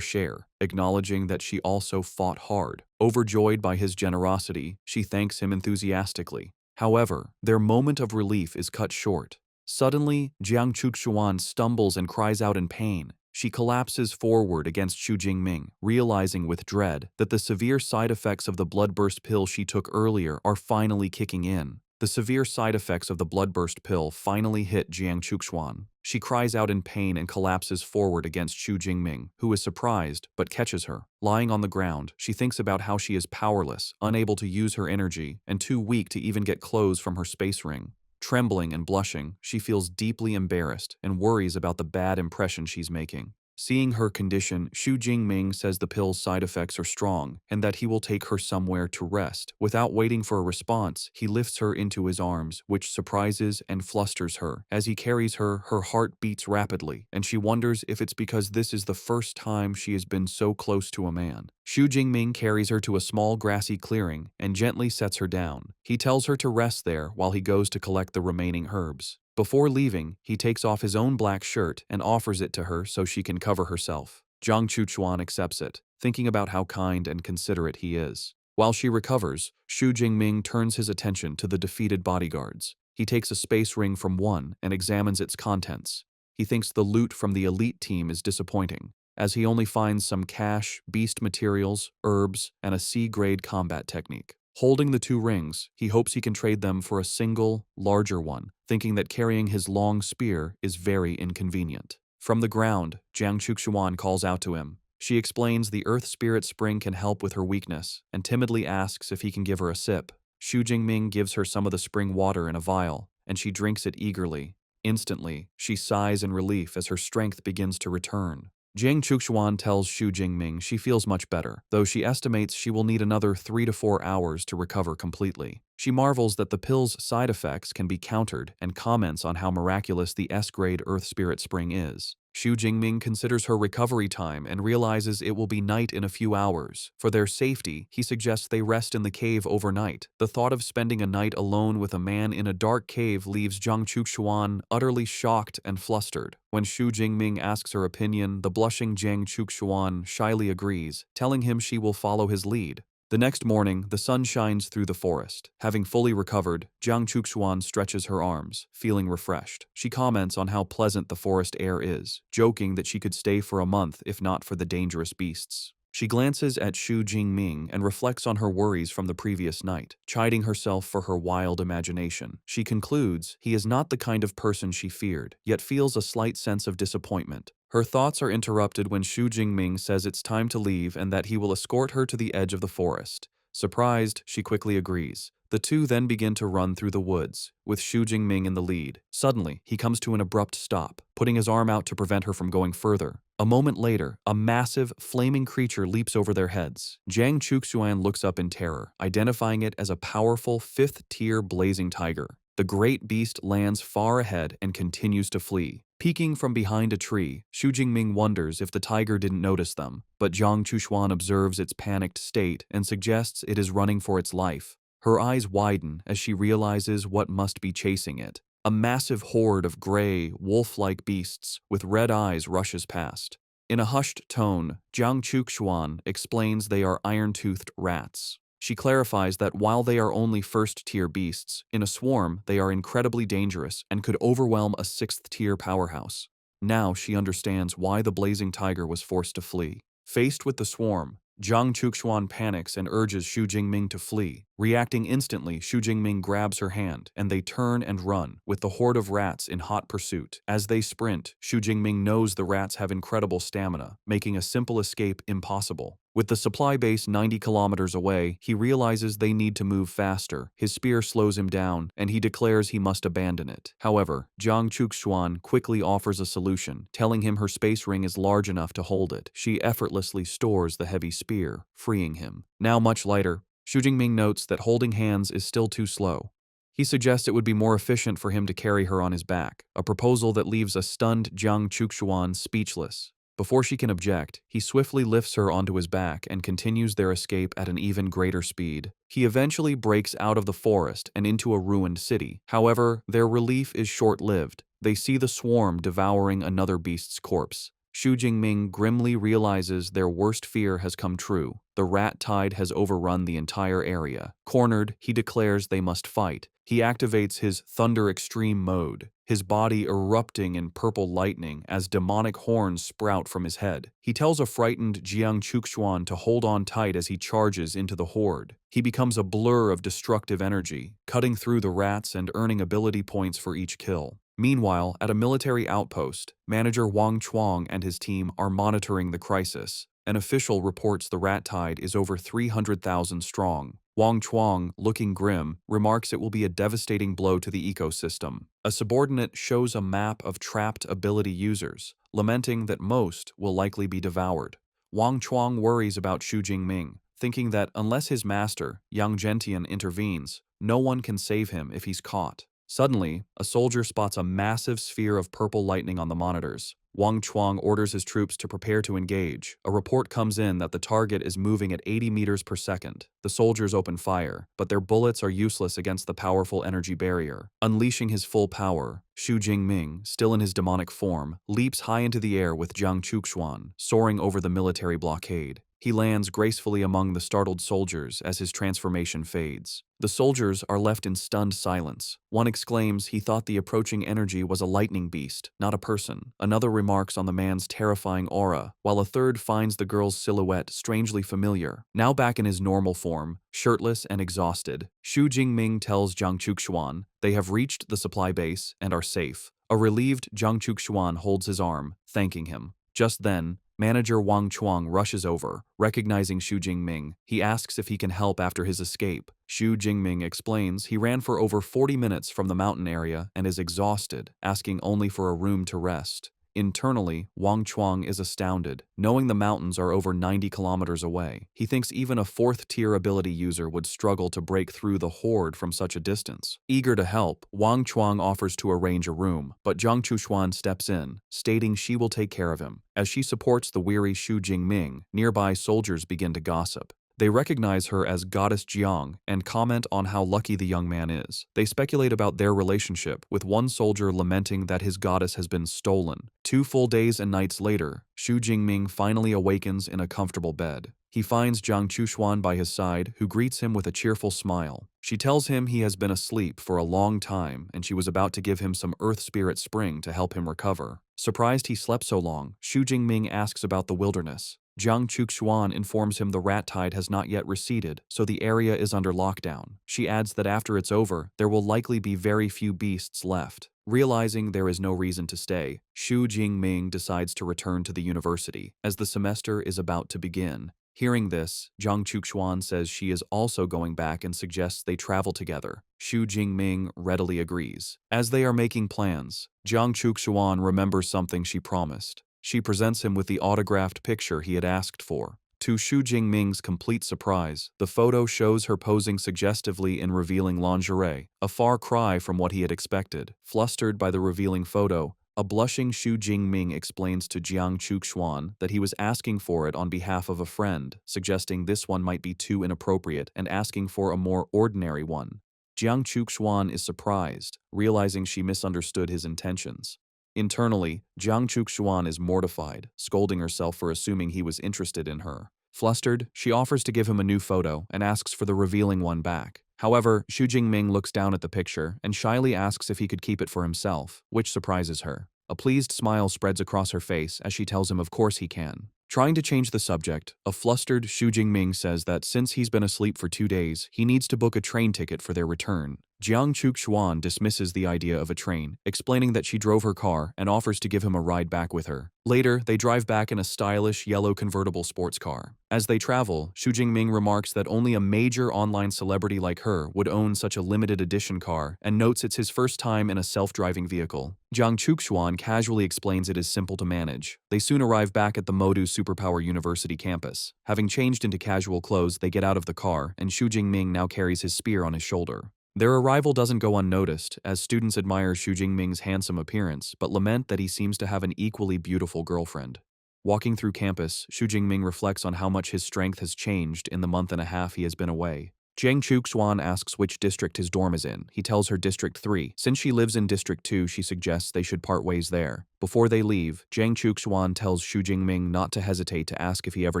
share, acknowledging that she also fought hard. Overjoyed by his generosity, she thanks him enthusiastically. However, their moment of relief is cut short. Suddenly, Jiang Chuchuan stumbles and cries out in pain. She collapses forward against Xu Jingming, realizing with dread that the severe side effects of the bloodburst pill she took earlier are finally kicking in. The severe side effects of the bloodburst pill finally hit Jiang Chuxuan. She cries out in pain and collapses forward against Xu Jingming, who is surprised but catches her. Lying on the ground, she thinks about how she is powerless, unable to use her energy, and too weak to even get clothes from her space ring. Trembling and blushing, she feels deeply embarrassed and worries about the bad impression she's making. Seeing her condition, Xu Jingming says the pill's side effects are strong and that he will take her somewhere to rest. Without waiting for a response, he lifts her into his arms, which surprises and flusters her. As he carries her, her heart beats rapidly, and she wonders if it's because this is the first time she has been so close to a man. Xu Jingming carries her to a small grassy clearing and gently sets her down. He tells her to rest there while he goes to collect the remaining herbs. Before leaving, he takes off his own black shirt and offers it to her so she can cover herself. Jiang Chuchuan accepts it, thinking about how kind and considerate he is. While she recovers, Xu Jingming turns his attention to the defeated bodyguards. He takes a space ring from one and examines its contents. He thinks the loot from the elite team is disappointing, as he only finds some cash, beast materials, herbs, and a C-grade combat technique. Holding the 2 rings, he hopes he can trade them for a single, larger one, thinking that carrying his long spear is very inconvenient. From the ground, Jiang Chuxuan calls out to him. She explains the Earth Spirit Spring can help with her weakness, and timidly asks if he can give her a sip. Xu Jingming gives her some of the spring water in a vial, and she drinks it eagerly. Instantly, she sighs in relief as her strength begins to return. Jiang Chuxuan tells Xu Jingming she feels much better, though she estimates she will need another 3 to 4 hours to recover completely. She marvels that the pill's side effects can be countered and comments on how miraculous the S-grade Earth Spirit Spring is. Xu Jingming considers her recovery time and realizes it will be night in a few hours. For their safety, he suggests they rest in the cave overnight. The thought of spending a night alone with a man in a dark cave leaves Jiang Chuxuan utterly shocked and flustered. When Xu Jingming asks her opinion, the blushing Jiang Chuxuan shyly agrees, telling him she will follow his lead. The next morning, the sun shines through the forest. Having fully recovered, Jiang Chuxuan stretches her arms, feeling refreshed. She comments on how pleasant the forest air is, joking that she could stay for a month if not for the dangerous beasts. She glances at Xu Jingming and reflects on her worries from the previous night, chiding herself for her wild imagination. She concludes he is not the kind of person she feared, yet feels a slight sense of disappointment. Her thoughts are interrupted when Xu Jingming says it's time to leave and that he will escort her to the edge of the forest. Surprised, she quickly agrees. The two then begin to run through the woods, with Xu Jingming in the lead. Suddenly, he comes to an abrupt stop, putting his arm out to prevent her from going further. A moment later, a massive, flaming creature leaps over their heads. Jiang Chuxuan looks up in terror, identifying it as a powerful 5th-tier blazing tiger. The great beast lands far ahead and continues to flee. Peeking from behind a tree, Xu Jingming wonders if the tiger didn't notice them, but Jiang Chuxuan observes its panicked state and suggests it is running for its life. Her eyes widen as she realizes what must be chasing it. A massive horde of gray, wolf-like beasts with red eyes rushes past. In a hushed tone, Jiang Chuxuan explains they are iron-toothed rats. She clarifies that while they are only first-tier beasts, in a swarm they are incredibly dangerous and could overwhelm a sixth-tier powerhouse. Now she understands why the blazing tiger was forced to flee. Faced with the swarm, Jiang Chuxuan panics and urges Xu Jingming to flee. Reacting instantly, Xu Jingming grabs her hand, and they turn and run, with the horde of rats in hot pursuit. As they sprint, Xu Jingming knows the rats have incredible stamina, making a simple escape impossible. With the supply base 90 kilometers away, he realizes they need to move faster. His spear slows him down, and he declares he must abandon it. However, Jiang Chuxuan quickly offers a solution, telling him her space ring is large enough to hold it. She effortlessly stores the heavy spear, freeing him. Now much lighter, Xu Jingming notes that holding hands is still too slow. He suggests it would be more efficient for him to carry her on his back, a proposal that leaves a stunned Jiang Chuxuan speechless. Before she can object, he swiftly lifts her onto his back and continues their escape at an even greater speed. He eventually breaks out of the forest and into a ruined city. However, their relief is short-lived. They see the swarm devouring another beast's corpse. Xu Jingming grimly realizes their worst fear has come true. The rat tide has overrun the entire area. Cornered, he declares they must fight. He activates his Thunder Extreme mode, his body erupting in purple lightning as demonic horns sprout from his head. He tells a frightened Jiang Chuxuan to hold on tight as he charges into the horde. He becomes a blur of destructive energy, cutting through the rats and earning ability points for each kill. Meanwhile, at a military outpost, Manager Wang Chuang and his team are monitoring the crisis. An official reports the rat tide is over 300,000 strong. Wang Chuang, looking grim, remarks it will be a devastating blow to the ecosystem. A subordinate shows a map of trapped ability users, lamenting that most will likely be devoured. Wang Chuang worries about Xu Jingming, thinking that unless his master, Yang Zhentian, intervenes, no one can save him if he's caught. Suddenly, a soldier spots a massive sphere of purple lightning on the monitors. Wang Chuang orders his troops to prepare to engage. A report comes in that the target is moving at 80 meters per second. The soldiers open fire, but their bullets are useless against the powerful energy barrier. Unleashing his full power, Xu Jingming, still in his demonic form, leaps high into the air with Jiang Chuxuan, soaring over the military blockade. He lands gracefully among the startled soldiers as his transformation fades. The soldiers are left in stunned silence. One exclaims he thought the approaching energy was a lightning beast, not a person. Another remarks on the man's terrifying aura, while a third finds the girl's silhouette strangely familiar. Now back in his normal form, shirtless and exhausted, Xu Jingming tells Jiang Chuxuan they have reached the supply base and are safe. A relieved Jiang Chuxuan holds his arm, thanking him. Just then, Manager Wang Chuang rushes over. Recognizing Xu Jingming, he asks if he can help after his escape. Xu Jingming explains he ran for over 40 minutes from the mountain area and is exhausted, asking only for a room to rest. Internally, Wang Chuang is astounded, knowing the mountains are over 90 kilometers away. He thinks even a fourth-tier ability user would struggle to break through the horde from such a distance. Eager to help, Wang Chuang offers to arrange a room, but Jiang Chuxuan steps in, stating she will take care of him. As she supports the weary Xu Jingming, nearby soldiers begin to gossip. They recognize her as Goddess Jiang and comment on how lucky the young man is. They speculate about their relationship, with one soldier lamenting that his goddess has been stolen. 2 full days and nights later, Xu Jingming finally awakens in a comfortable bed. He finds Jiang Chuxuan by his side, who greets him with a cheerful smile. She tells him he has been asleep for a long time and she was about to give him some Earth Spirit Spring to help him recover. Surprised he slept so long, Xu Jingming asks about the wilderness. Jiang Chuxuan informs him the rat tide has not yet receded, so the area is under lockdown. She adds that after it's over, there will likely be very few beasts left. Realizing there is no reason to stay, Xu Jingming decides to return to the university, as the semester is about to begin. Hearing this, Jiang Chuxuan says she is also going back and suggests they travel together. Xu Jingming readily agrees. As they are making plans, Jiang Chuxuan remembers something she promised. She presents him with the autographed picture he had asked for. To Xu Jingming's complete surprise, the photo shows her posing suggestively in revealing lingerie, a far cry from what he had expected. Flustered by the revealing photo, A blushing Xu Jingming explains to Jiang Chuxuan that he was asking for it on behalf of a friend, suggesting this one might be too inappropriate and asking for a more ordinary one. Jiang Chuxuan is surprised, realizing she misunderstood his intentions. Internally, Jiang Chuxuan is mortified, scolding herself for assuming he was interested in her. Flustered, she offers to give him a new photo and asks for the revealing one back. However, Xu Jingming looks down at the picture and shyly asks if he could keep it for himself, which surprises her. A pleased smile spreads across her face as she tells him of course he can. Trying to change the subject, a flustered Xu Jingming says that since he's been asleep for 2 days, he needs to book a train ticket for their return. Jiang Chuxuan dismisses the idea of a train, explaining that she drove her car and offers to give him a ride back with her. Later, they drive back in a stylish yellow convertible sports car. As they travel, Xu Jingming remarks that only a major online celebrity like her would own such a limited edition car and notes it's his first time in a self-driving vehicle. Jiang Chuxuan casually explains it is simple to manage. They soon arrive back at the Modu Superpower University campus. Having changed into casual clothes, they get out of the car, and Xu Jingming now carries his spear on his shoulder. Their arrival doesn't go unnoticed, as students admire Xu Jingming's handsome appearance, but lament that he seems to have an equally beautiful girlfriend. Walking through campus, Xu Jingming reflects on how much his strength has changed in the month and a half he has been away. Jiang Chuxuan asks which district his dorm is in. He tells her District 3. Since she lives in District 2, she suggests they should part ways there. Before they leave, Jiang Chuxuan tells Xu Jingming not to hesitate to ask if he ever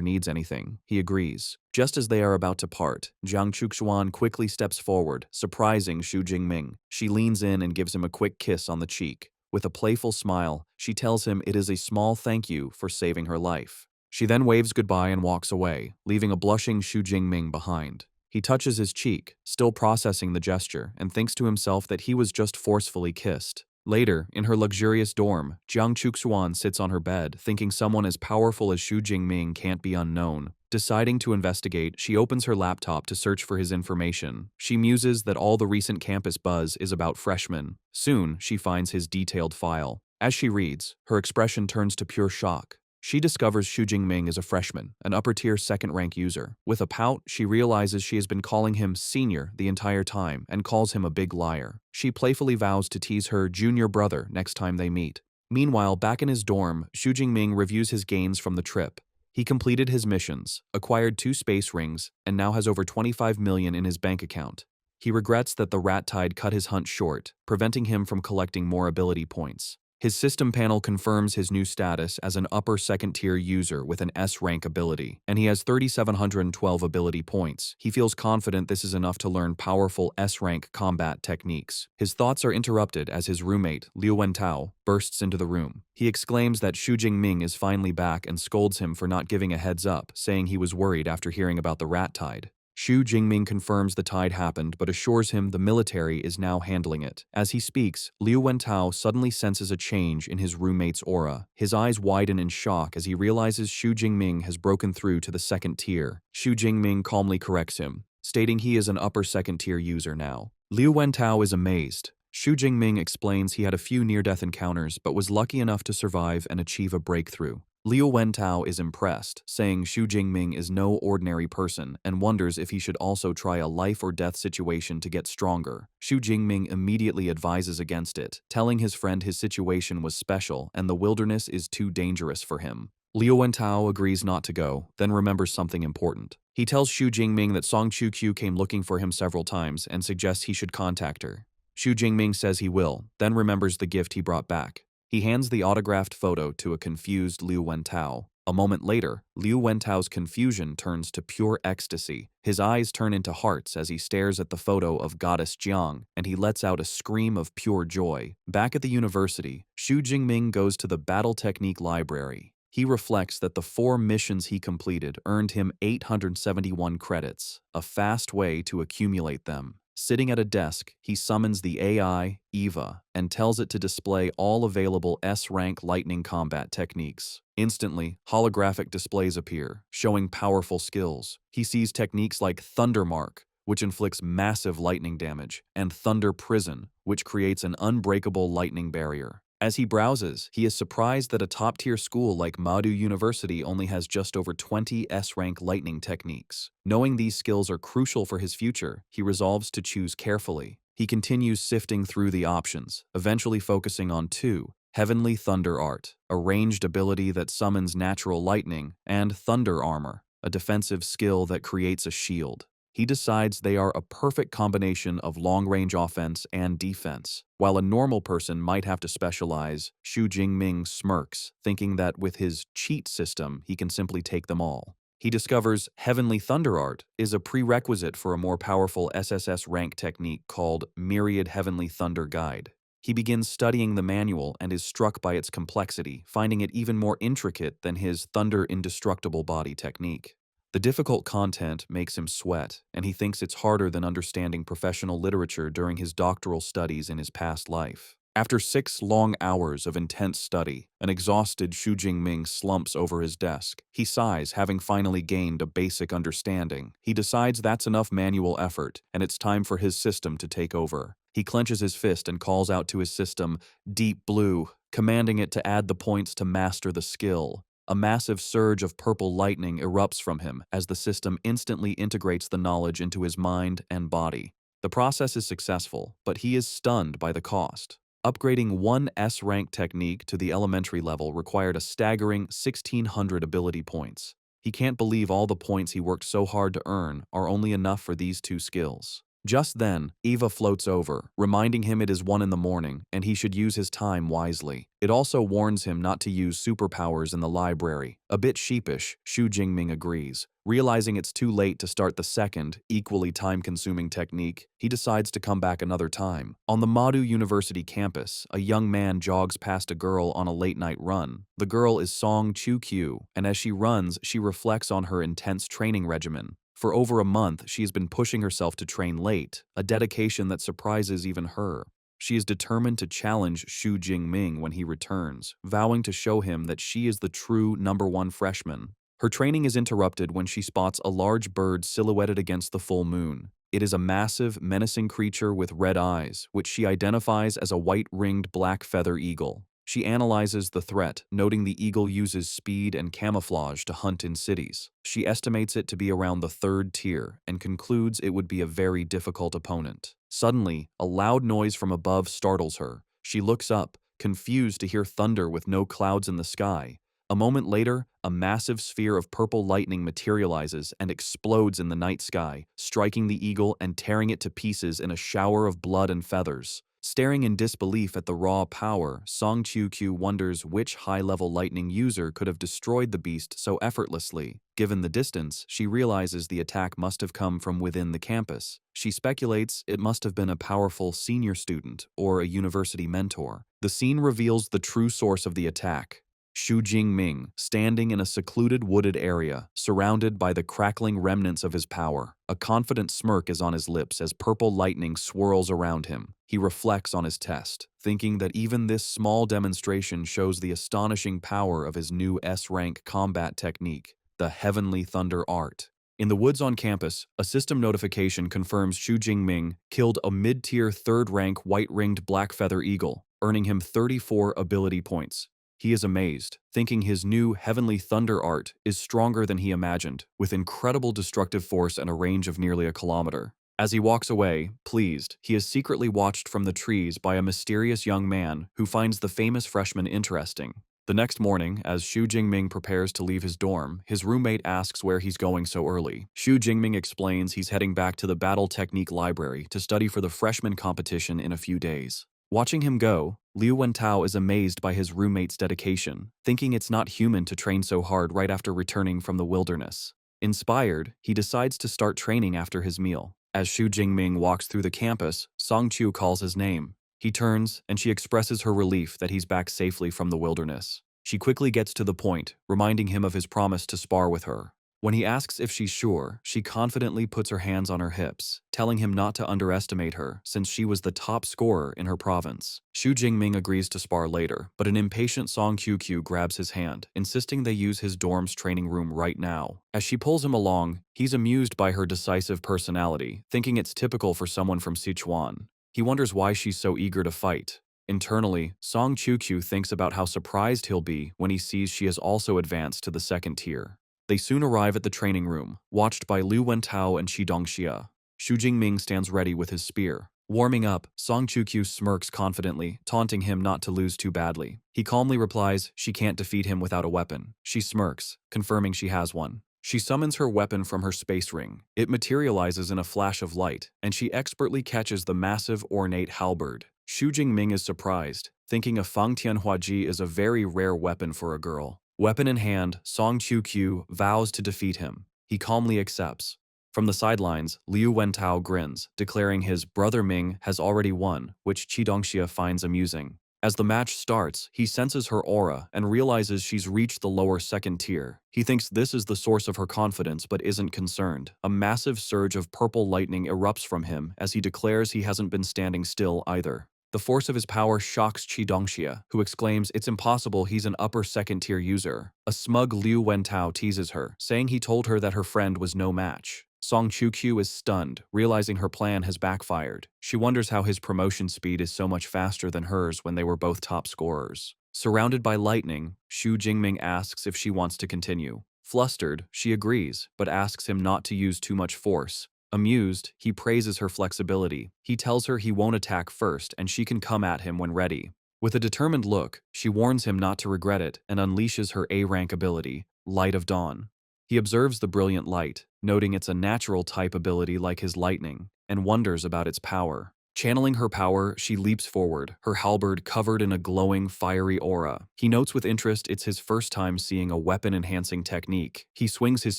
needs anything. He agrees. Just as they are about to part, Jiang Chuxuan quickly steps forward, surprising Xu Jingming. She leans in and gives him a quick kiss on the cheek. With a playful smile, she tells him it is a small thank you for saving her life. She then waves goodbye and walks away, leaving a blushing Xu Jingming behind. He touches his cheek, still processing the gesture, and thinks to himself that he was just forcefully kissed. Later, in her luxurious dorm, Jiang Chuxuan sits on her bed, thinking someone as powerful as Xu Jingming can't be unknown. Deciding to investigate, she opens her laptop to search for his information. She muses that all the recent campus buzz is about freshmen. Soon, she finds his detailed file. As she reads, her expression turns to pure shock. She discovers Xu Jingming is a freshman, an upper-tier second-rank user. With a pout, she realizes she has been calling him senior the entire time and calls him a big liar. She playfully vows to tease her junior brother next time they meet. Meanwhile, back in his dorm, Xu Jingming reviews his gains from the trip. He completed his missions, acquired 2 space rings, and now has over 25 million in his bank account. He regrets that the rat tide cut his hunt short, preventing him from collecting more ability points. His system panel confirms his new status as an upper second-tier user with an S-rank ability, and he has 3,712 ability points. He feels confident this is enough to learn powerful S-rank combat techniques. His thoughts are interrupted as his roommate, Liu Wentao, bursts into the room. He exclaims that Xu Jingming is finally back and scolds him for not giving a heads up, saying he was worried after hearing about the rat tide. Xu Jingming confirms the tide happened but assures him the military is now handling it. As he speaks, Liu Wentao suddenly senses a change in his roommate's aura. His eyes widen in shock as he realizes Xu Jingming has broken through to the second tier. Xu Jingming calmly corrects him, stating he is an upper second tier user now. Liu Wentao is amazed. Xu Jingming explains he had a few near-death encounters but was lucky enough to survive and achieve a breakthrough. Liu Wentao is impressed, saying Xu Jingming is no ordinary person and wonders if he should also try a life-or-death situation to get stronger. Xu Jingming immediately advises against it, telling his friend his situation was special and the wilderness is too dangerous for him. Liu Wentao agrees not to go, then remembers something important. He tells Xu Jingming that Song Chu-Q came looking for him several times and suggests he should contact her. Xu Jingming says he will, then remembers the gift he brought back. He hands the autographed photo to a confused Liu Wentao. A moment later, Liu Wentao's confusion turns to pure ecstasy. His eyes turn into hearts as he stares at the photo of Goddess Jiang, and he lets out a scream of pure joy. Back at the university, Xu Jingming goes to the Battle Technique Library. He reflects that the 4 missions he completed earned him 871 credits, a fast way to accumulate them. Sitting at a desk, he summons the AI, Eva, and tells it to display all available S-rank lightning combat techniques. Instantly, holographic displays appear, showing powerful skills. He sees techniques like Thunder Mark, which inflicts massive lightning damage, and Thunder Prison, which creates an unbreakable lightning barrier. As he browses, he is surprised that a top-tier school like Modu University only has just over 20 S-rank lightning techniques. Knowing these skills are crucial for his future, he resolves to choose carefully. He continues sifting through the options, eventually focusing on 2, Heavenly Thunder Art, a ranged ability that summons natural lightning, and Thunder Armor, a defensive skill that creates a shield. He decides they are a perfect combination of long-range offense and defense. While a normal person might have to specialize, Xu Jingming smirks, thinking that with his cheat system, he can simply take them all. He discovers Heavenly Thunder Art is a prerequisite for a more powerful SSS rank technique called Myriad Heavenly Thunder Guide. He begins studying the manual and is struck by its complexity, finding it even more intricate than his Thunder Indestructible Body technique. The difficult content makes him sweat, and he thinks it's harder than understanding professional literature during his doctoral studies in his past life. After 6 long hours of intense study, an exhausted Xu Jingming slumps over his desk. He sighs, having finally gained a basic understanding. He decides that's enough manual effort, and it's time for his system to take over. He clenches his fist and calls out to his system, Deep Blue, commanding it to add the points to master the skill. A massive surge of purple lightning erupts from him as the system instantly integrates the knowledge into his mind and body. The process is successful, but he is stunned by the cost. Upgrading one S-rank technique to the elementary level required a staggering 1,600 ability points. He can't believe all the points he worked so hard to earn are only enough for these 2 skills. Just then, Eva floats over, reminding him it is 1 in the morning and he should use his time wisely. It also warns him not to use superpowers in the library. A bit sheepish, Xu Jingming agrees. Realizing it's too late to start the second, equally time-consuming technique, he decides to come back another time. On the Madu University campus, a young man jogs past a girl on a late-night run. The girl is Song Chu-kyu, and as she runs, she reflects on her intense training regimen. For over a month, she has been pushing herself to train late, a dedication that surprises even her. She is determined to challenge Xu Jingming when he returns, vowing to show him that she is the true #1 freshman. Her training is interrupted when she spots a large bird silhouetted against the full moon. It is a massive, menacing creature with red eyes, which she identifies as a white-ringed black feather eagle. She analyzes the threat, noting the eagle uses speed and camouflage to hunt in cities. She estimates it to be around the 3rd tier and concludes it would be a very difficult opponent. Suddenly, a loud noise from above startles her. She looks up, confused to hear thunder with no clouds in the sky. A moment later, a massive sphere of purple lightning materializes and explodes in the night sky, striking the eagle and tearing it to pieces in a shower of blood and feathers. Staring in disbelief at the raw power, Song Chu-kyu wonders which high-level lightning user could have destroyed the beast so effortlessly. Given the distance, she realizes the attack must have come from within the campus. She speculates it must have been a powerful senior student or a university mentor. The scene reveals the true source of the attack. Xu Jingming, standing in a secluded wooded area, surrounded by the crackling remnants of his power. A confident smirk is on his lips as purple lightning swirls around him. He reflects on his test, thinking that even this small demonstration shows the astonishing power of his new S-rank combat technique, the Heavenly Thunder Art. In the woods on campus, a system notification confirms Xu Jingming killed a mid-tier 3rd-rank white-ringed black feather eagle, earning him 34 ability points. He is amazed, thinking his new Heavenly Thunder Art is stronger than he imagined, with incredible destructive force and a range of nearly a kilometer. As he walks away, pleased, he is secretly watched from the trees by a mysterious young man who finds the famous freshman interesting. The next morning, as Xu Jingming prepares to leave his dorm, his roommate asks where he's going so early. Xu Jingming explains he's heading back to the Battle Technique Library to study for the freshman competition in a few days. Watching him go, Liu Wentao is amazed by his roommate's dedication, thinking it's not human to train so hard right after returning from the wilderness. Inspired, he decides to start training after his meal. As Xu Jingming walks through the campus, Song Chu calls his name. He turns, and she expresses her relief that he's back safely from the wilderness. She quickly gets to the point, reminding him of his promise to spar with her. When he asks if she's sure, she confidently puts her hands on her hips, telling him not to underestimate her since she was the top scorer in her province. Xu Jingming agrees to spar later, but an impatient Song Qiu grabs his hand, insisting they use his dorm's training room right now. As she pulls him along, he's amused by her decisive personality, thinking it's typical for someone from Sichuan. He wonders why she's so eager to fight. Internally, Song Qiu thinks about how surprised he'll be when he sees she has also advanced to the 2nd tier. They soon arrive at the training room, watched by Liu Wentao and Shi Dongxia. Xu Jingming stands ready with his spear. Warming up, Song Chu-kyu smirks confidently, taunting him not to lose too badly. He calmly replies she can't defeat him without a weapon. She smirks, confirming she has one. She summons her weapon from her space ring. It materializes in a flash of light, and she expertly catches the massive, ornate halberd. Xu Jingming is surprised, thinking a Fang Tianhua Ji is a very rare weapon for a girl. Weapon in hand, Song Chu-kyu vows to defeat him. He calmly accepts. From the sidelines, Liu Wentao grins, declaring his brother Ming has already won, which Qi Dongxia finds amusing. As the match starts, he senses her aura and realizes she's reached the lower second tier. He thinks this is the source of her confidence but isn't concerned. A massive surge of purple lightning erupts from him as he declares he hasn't been standing still either. The force of his power shocks Qi Dongxia, who exclaims it's impossible he's an upper second-tier user. A smug Liu Wentao teases her, saying he told her that her friend was no match. Song Chu-kyu is stunned, realizing her plan has backfired. She wonders how his promotion speed is so much faster than hers when they were both top scorers. Surrounded by lightning, Xu Jingming asks if she wants to continue. Flustered, she agrees, but asks him not to use too much force. Amused, he praises her flexibility. He tells her he won't attack first and she can come at him when ready. With a determined look, she warns him not to regret it and unleashes her A-rank ability, Light of Dawn. He observes the brilliant light, noting it's a natural type ability like his lightning, and wonders about its power. Channeling her power, she leaps forward, her halberd covered in a glowing, fiery aura. He notes with interest it's his first time seeing a weapon-enhancing technique. He swings his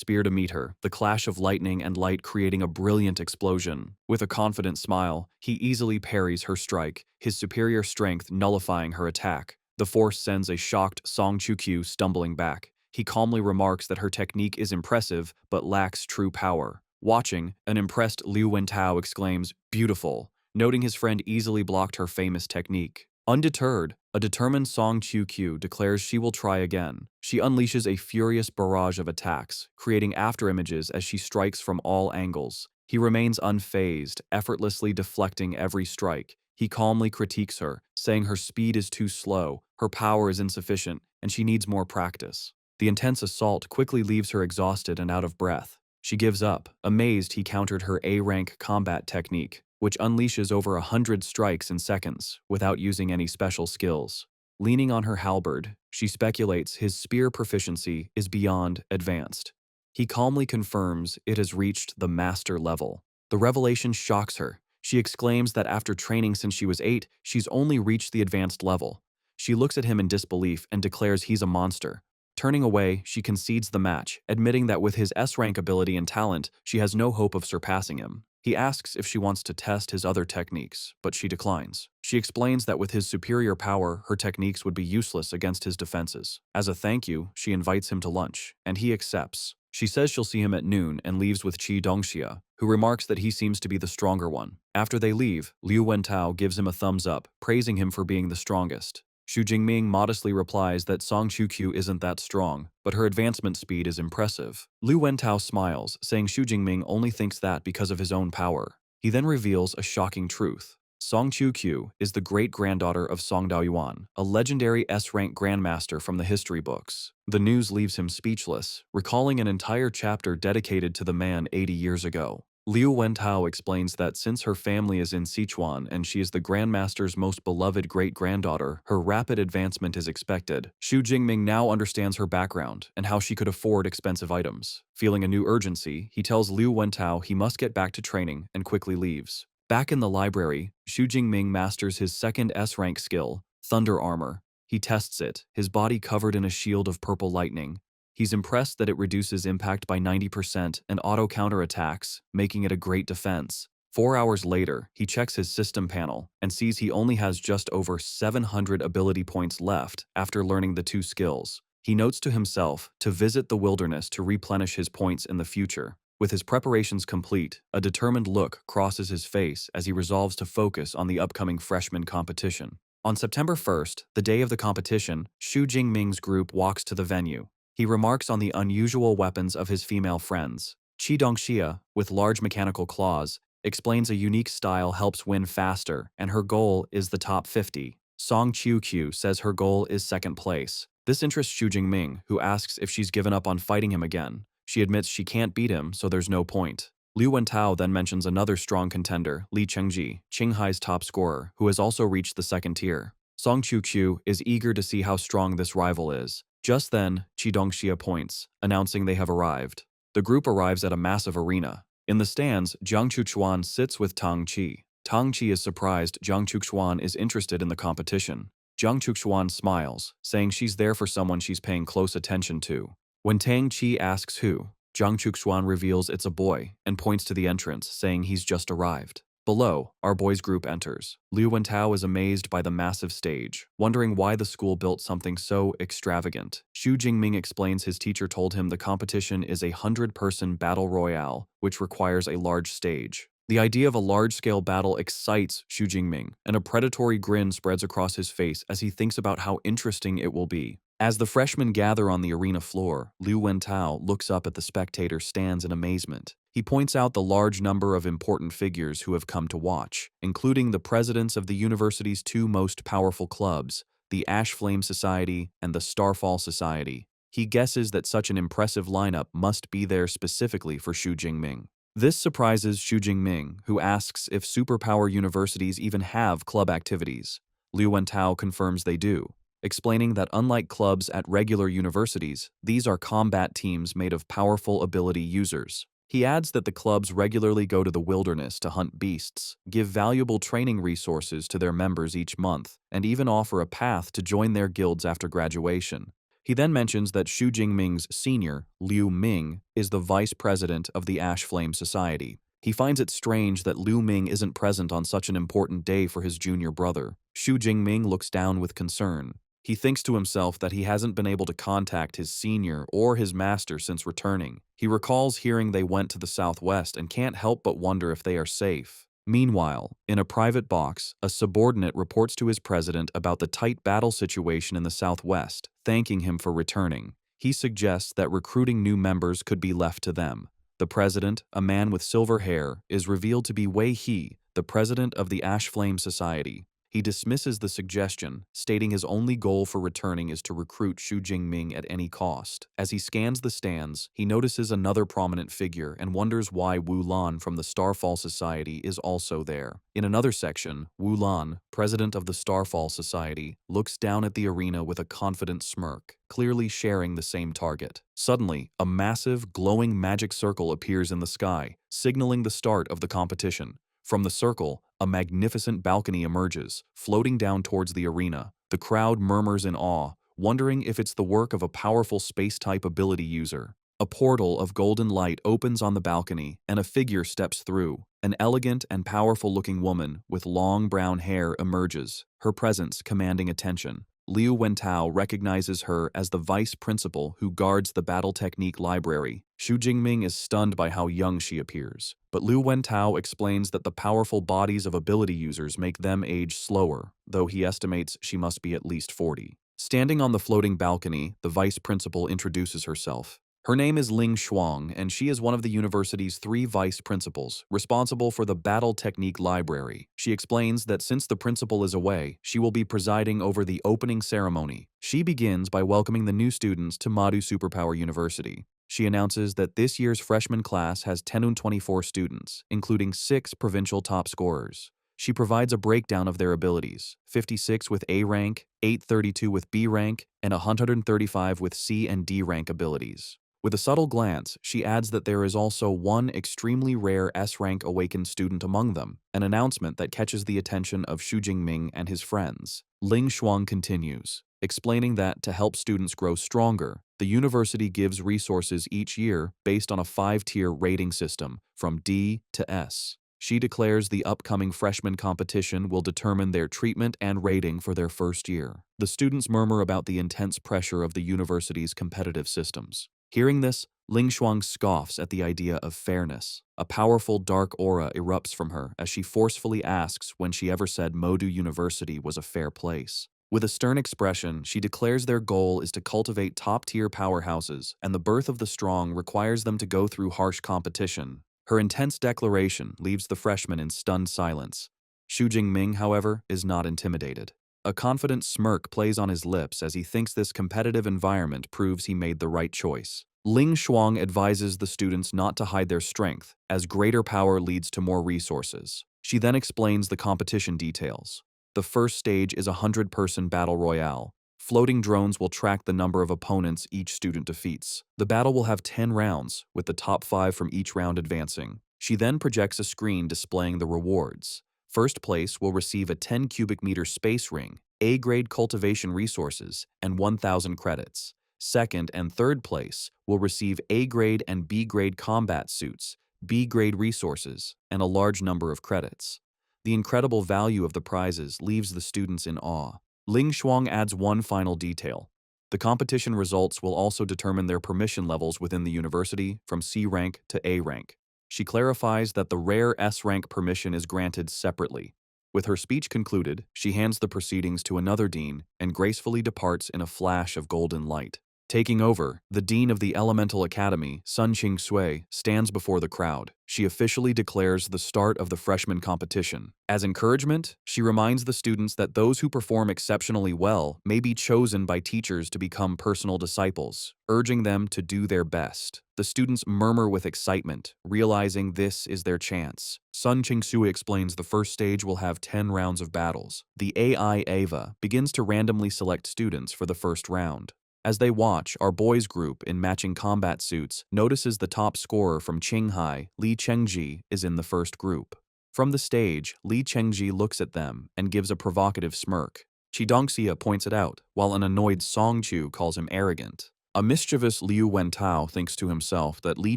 spear to meet her, the clash of lightning and light creating a brilliant explosion. With a confident smile, he easily parries her strike, his superior strength nullifying her attack. The force sends a shocked Song Chu-kyu stumbling back. He calmly remarks that her technique is impressive but lacks true power. Watching, an impressed Liu Wentao exclaims, "Beautiful," noting his friend easily blocked her famous technique. Undeterred, a determined Song Chu-kyu declares she will try again. She unleashes a furious barrage of attacks, creating afterimages as she strikes from all angles. He remains unfazed, effortlessly deflecting every strike. He calmly critiques her, saying her speed is too slow, her power is insufficient, and she needs more practice. The intense assault quickly leaves her exhausted and out of breath. She gives up, amazed he countered her A-rank combat technique, which unleashes over 100 strikes in seconds, without using any special skills. Leaning on her halberd, she speculates his spear proficiency is beyond advanced. He calmly confirms it has reached the master level. The revelation shocks her. She exclaims that after training since she was 8, she's only reached the advanced level. She looks at him in disbelief and declares he's a monster. Turning away, she concedes the match, admitting that with his S-rank ability and talent, she has no hope of surpassing him. He asks if she wants to test his other techniques, but she declines. She explains that with his superior power, her techniques would be useless against his defenses. As a thank you, she invites him to lunch, and he accepts. She says she'll see him at noon and leaves with Qi Dongxia, who remarks that he seems to be the stronger one. After they leave, Liu Wentao gives him a thumbs up, praising him for being the strongest. Xu Jingming modestly replies that Song Chu-kyu isn't that strong, but her advancement speed is impressive. Liu Wentao smiles, saying Xu Jingming only thinks that because of his own power. He then reveals a shocking truth. Song Chu-kyu is the great-granddaughter of Song Daoyuan, a legendary S-rank grandmaster from the history books. The news leaves him speechless, recalling an entire chapter dedicated to the man 80 years ago. Liu Wentao explains that since her family is in Sichuan and she is the Grandmaster's most beloved great-granddaughter, her rapid advancement is expected. Xu Jingming now understands her background and how she could afford expensive items. Feeling a new urgency, he tells Liu Wentao he must get back to training and quickly leaves. Back in the library, Xu Jingming masters his second S-rank skill, Thunder Armor. He tests it, his body covered in a shield of purple lightning. He's impressed that it reduces impact by 90% and auto-counterattacks, making it a great defense. 4 hours later, he checks his system panel and sees he only has just over 700 ability points left after learning the two skills. He notes to himself to visit the wilderness to replenish his points in the future. With his preparations complete, a determined look crosses his face as he resolves to focus on the upcoming freshman competition. On September 1st, the day of the competition, Xu Jingming's group walks to the venue. He remarks on the unusual weapons of his female friends. Qi Dongxia, with large mechanical claws, explains a unique style helps win faster, and her goal is the top 50. Song Chu-kyu says her goal is second place. This interests Xu Jingming, who asks if she's given up on fighting him again. She admits she can't beat him, so there's no point. Liu Wentao then mentions another strong contender, Li Chengji, Qinghai's top scorer, who has also reached the second tier. Song Qiu is eager to see how strong this rival is. Just then, Qi Dongxia points, announcing they have arrived. The group arrives at a massive arena. In the stands, Jiang Chuchuan sits with Tang Qi. Tang Qi is surprised Jiang Chuchuan is interested in the competition. Jiang Chuchuan smiles, saying she's there for someone she's paying close attention to. When Tang Qi asks who, Jiang Chuchuan reveals it's a boy and points to the entrance, saying he's just arrived. Below, our boys group enters. Liu Wentao is amazed by the massive stage, wondering why the school built something so extravagant. Xu Jingming explains his teacher told him the competition is a 100-person battle royale, which requires a large stage. The idea of a large-scale battle excites Xu Jingming, and a predatory grin spreads across his face as he thinks about how interesting it will be. As the freshmen gather on the arena floor, Liu Wentao looks up at the spectator stands in amazement. He points out the large number of important figures who have come to watch, including the presidents of the university's two most powerful clubs, the Ash Flame Society and the Starfall Society. He guesses that such an impressive lineup must be there specifically for Xu Jingming. This surprises Xu Jingming, who asks if superpower universities even have club activities. Liu Wentao confirms they do, explaining that unlike clubs at regular universities, these are combat teams made of powerful ability users. He adds that the clubs regularly go to the wilderness to hunt beasts, give valuable training resources to their members each month, and even offer a path to join their guilds after graduation. He then mentions that Xu Jingming's senior, Liu Ming, is the vice president of the Ash Flame Society. He finds it strange that Liu Ming isn't present on such an important day for his junior brother. Xu Jingming looks down with concern. He thinks to himself that he hasn't been able to contact his senior or his master since returning. He recalls hearing they went to the southwest and can't help but wonder if they are safe. Meanwhile, in a private box, a subordinate reports to his president about the tight battle situation in the southwest, thanking him for returning. He suggests that recruiting new members could be left to them. The president, a man with silver hair, is revealed to be Wei He, the president of the Ash Flame Society. He dismisses the suggestion, stating his only goal for returning is to recruit Xu Jingming at any cost. As he scans the stands, he notices another prominent figure and wonders why Wu Lan from the Starfall Society is also there. In another section, Wu Lan, president of the Starfall Society, looks down at the arena with a confident smirk, clearly sharing the same target. Suddenly, a massive, glowing magic circle appears in the sky, signaling the start of the competition. From the circle, a magnificent balcony emerges, floating down towards the arena. The crowd murmurs in awe, wondering if it's the work of a powerful space-type ability user. A portal of golden light opens on the balcony, and a figure steps through. An elegant and powerful-looking woman with long brown hair emerges, her presence commanding attention. Liu Wentao recognizes her as the vice principal who guards the battle technique library. Xu Jingming is stunned by how young she appears, but Liu Wentao explains that the powerful bodies of ability users make them age slower, though he estimates she must be at least 40. Standing on the floating balcony, the vice principal introduces herself. Her name is Ling Shuang, and she is one of the university's 3 vice principals, responsible for the Battle Technique Library. She explains that since the principal is away, she will be presiding over the opening ceremony. She begins by welcoming the new students to Madu Superpower University. She announces that this year's freshman class has 1024 students, including 6 provincial top scorers. She provides a breakdown of their abilities, 56 with A rank, 832 with B rank, and 135 with C and D rank abilities. With a subtle glance, she adds that there is also one extremely rare S-rank Awakens student among them, an announcement that catches the attention of Xu Jingming and his friends. Ling Shuang continues, explaining that to help students grow stronger, the university gives resources each year based on a 5-tier rating system, from D to S. She declares the upcoming freshman competition will determine their treatment and rating for their first year. The students murmur about the intense pressure of the university's competitive systems. Hearing this, Ling Shuang scoffs at the idea of fairness. A powerful dark aura erupts from her as she forcefully asks when she ever said Modu University was a fair place. With a stern expression, she declares their goal is to cultivate top-tier powerhouses, and the birth of the strong requires them to go through harsh competition. Her intense declaration leaves the freshmen in stunned silence. Xu Jingming, however, is not intimidated. A confident smirk plays on his lips as he thinks this competitive environment proves he made the right choice. Ling Shuang advises the students not to hide their strength, as greater power leads to more resources. She then explains the competition details. The first stage is a 100-person battle royale. Floating drones will track the number of opponents each student defeats. The battle will have 10 rounds, with the top 5 from each round advancing. She then projects a screen displaying the rewards. First place will receive a 10 cubic meter space ring, A-grade cultivation resources, and 1,000 credits. Second and third place will receive A-grade and B-grade combat suits, B-grade resources, and a large number of credits. The incredible value of the prizes leaves the students in awe. Ling Shuang adds one final detail. The competition results will also determine their permission levels within the university from C rank to A rank. She clarifies that the rare S rank permission is granted separately. With her speech concluded, she hands the proceedings to another dean and gracefully departs in a flash of golden light. Taking over, the dean of the Elemental Academy, Sun Ching Sui, stands before the crowd. She officially declares the start of the freshman competition. As encouragement, she reminds the students that those who perform exceptionally well may be chosen by teachers to become personal disciples, urging them to do their best. The students murmur with excitement, realizing this is their chance. Sun Ching Sui explains the first stage will have 10 rounds of battles. The AI Ava begins to randomly select students for the first round. As they watch, our boys group in matching combat suits notices the top scorer from Qinghai, Li Chengji, is in the first group. From the stage, Li Chengji looks at them and gives a provocative smirk. Qidongxia points it out, while an annoyed Song Chu calls him arrogant. A mischievous Liu Wentao thinks to himself that Li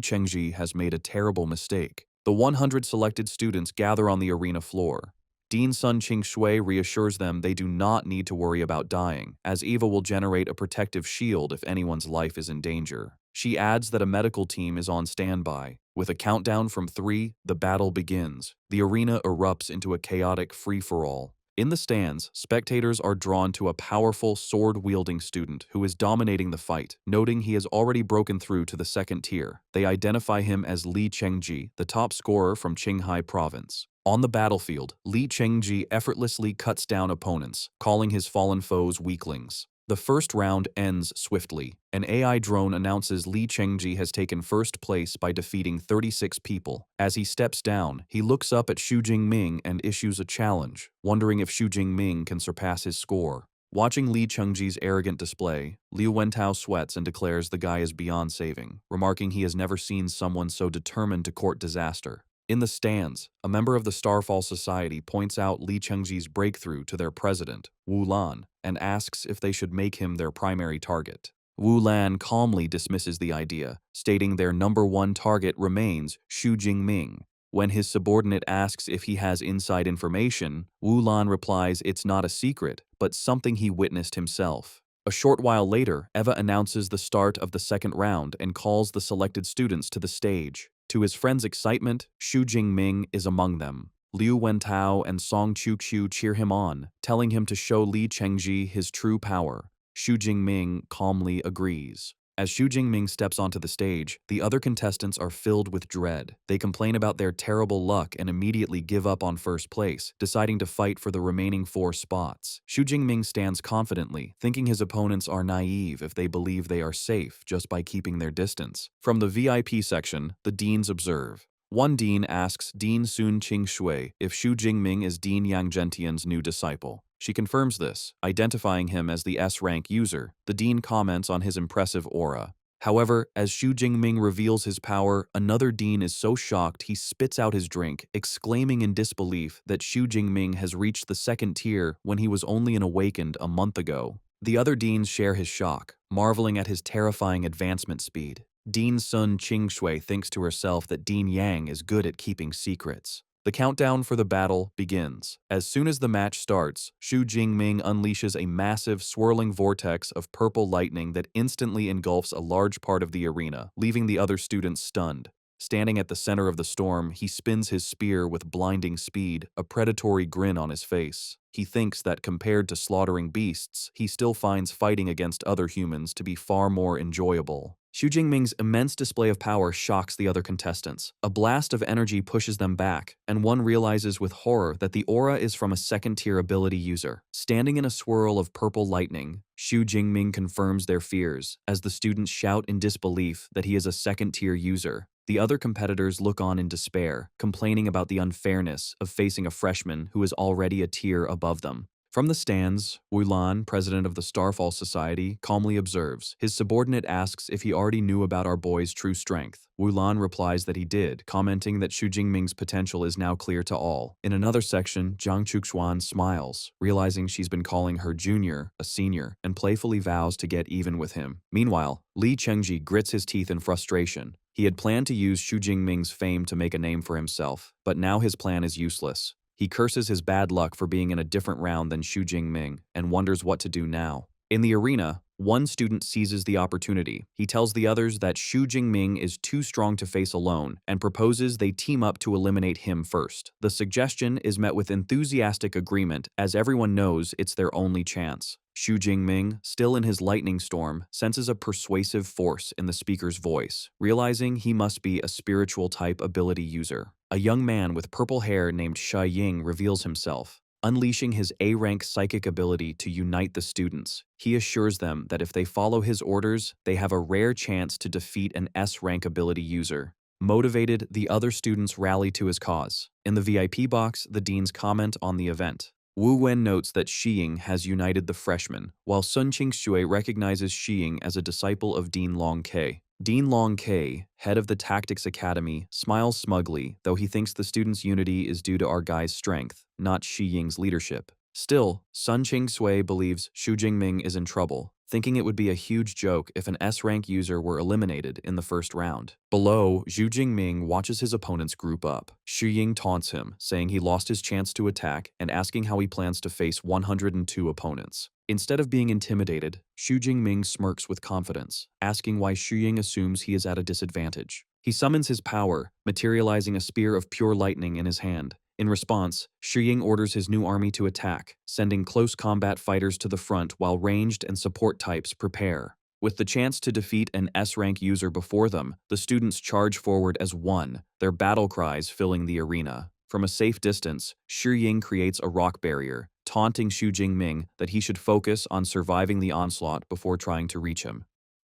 Chengji has made a terrible mistake. The 100 selected students gather on the arena floor. Dean Sun Ching Shui reassures them they do not need to worry about dying, as Eva will generate a protective shield if anyone's life is in danger. She adds that a medical team is on standby. With a countdown from 3, the battle begins. The arena erupts into a chaotic free-for-all. In the stands, spectators are drawn to a powerful, sword-wielding student who is dominating the fight, noting he has already broken through to the second tier. They identify him as Li Chengji, the top scorer from Qinghai Province. On the battlefield, Li Chengji effortlessly cuts down opponents, calling his fallen foes weaklings. The first round ends swiftly. An AI drone announces Li Chengji has taken first place by defeating 36 people. As he steps down, he looks up at Xu Jingming and issues a challenge, wondering if Xu Jingming can surpass his score. Watching Li Chengji's arrogant display, Liu Wentao sweats and declares the guy is beyond saving, remarking he has never seen someone so determined to court disaster. In the stands, a member of the Starfall Society points out Li Chengji's breakthrough to their president, Wu Lan, and asks if they should make him their primary target. Wu Lan calmly dismisses the idea, stating their number one target remains Xu Jingming. When his subordinate asks if he has inside information, Wu Lan replies it's not a secret, but something he witnessed himself. A short while later, Eva announces the start of the second round and calls the selected students to the stage. To his friend's excitement, Xu Jingming is among them. Liu Wentao and Song Chu cheer him on, telling him to show Li Chengji his true power. Xu Jingming calmly agrees. As Xu Jingming steps onto the stage, the other contestants are filled with dread. They complain about their terrible luck and immediately give up on first place, deciding to fight for the remaining 4 spots. Xu Jingming stands confidently, thinking his opponents are naive if they believe they are safe just by keeping their distance. From the VIP section, the deans observe. One dean asks Dean Sun Ching Shui if Xu Jingming is Dean Yang Gentian's new disciple. She confirms this, identifying him as the S-rank user. The dean comments on his impressive aura. However, as Xu Jingming reveals his power, another dean is so shocked he spits out his drink, exclaiming in disbelief that Xu Jingming has reached the second tier when he was only an awakened a month ago. The other deans share his shock, marveling at his terrifying advancement speed. Dean Sun Ching Shui thinks to herself that Dean Yang is good at keeping secrets. The countdown for the battle begins. As soon as the match starts, Xu Jingming unleashes a massive, swirling vortex of purple lightning that instantly engulfs a large part of the arena, leaving the other students stunned. Standing at the center of the storm, he spins his spear with blinding speed, a predatory grin on his face. He thinks that compared to slaughtering beasts, he still finds fighting against other humans to be far more enjoyable. Xu Jingming's immense display of power shocks the other contestants. A blast of energy pushes them back, and one realizes with horror that the aura is from a second-tier ability user. Standing in a swirl of purple lightning, Xu Jingming confirms their fears as the students shout in disbelief that he is a second-tier user. The other competitors look on in despair, complaining about the unfairness of facing a freshman who is already a tier above them. From the stands, Wu Lan, president of the Starfall Society, calmly observes. His subordinate asks if he already knew about our boy's true strength. Wu Lan replies that he did, commenting that Xu Jingming's potential is now clear to all. In another section, Zhang Chuxuan smiles, realizing she's been calling her junior a senior, and playfully vows to get even with him. Meanwhile, Li Chengji grits his teeth in frustration. He had planned to use Xu Jingming's fame to make a name for himself, but now his plan is useless. He curses his bad luck for being in a different round than Xu Jingming and wonders what to do now. In the arena, one student seizes the opportunity. He tells the others that Xu Jingming is too strong to face alone and proposes they team up to eliminate him first. The suggestion is met with enthusiastic agreement as everyone knows it's their only chance. Xu Jingming, still in his lightning storm, senses a persuasive force in the speaker's voice, realizing he must be a spiritual type ability user. A young man with purple hair named Shai Ying reveals himself, unleashing his A-rank psychic ability to unite the students. He assures them that if they follow his orders, they have a rare chance to defeat an S-rank ability user. Motivated, the other students rally to his cause. In the VIP box, the deans comment on the event. Wu Wen notes that Xiying has united the freshmen, while Sun Qingshui recognizes Xiying as a disciple of Dean Long Ke. Dean Long Ke, head of the Tactics Academy, smiles smugly, though he thinks the students' unity is due to our guy's strength, not Xiying's leadership. Still, Sun Qingshui believes Xu Jingming is in trouble, thinking it would be a huge joke if an S-rank user were eliminated in the first round. Below, Xu Jingming watches his opponents group up. Xu Ying taunts him, saying he lost his chance to attack and asking how he plans to face 102 opponents. Instead of being intimidated, Xu Jingming smirks with confidence, asking why Xu Ying assumes he is at a disadvantage. He summons his power, materializing a spear of pure lightning in his hand. In response, Xu Ying orders his new army to attack, sending close combat fighters to the front while ranged and support types prepare. With the chance to defeat an S-rank user before them, the students charge forward as one, their battle cries filling the arena. From a safe distance, Xu Ying creates a rock barrier, taunting Xu Jingming that he should focus on surviving the onslaught before trying to reach him.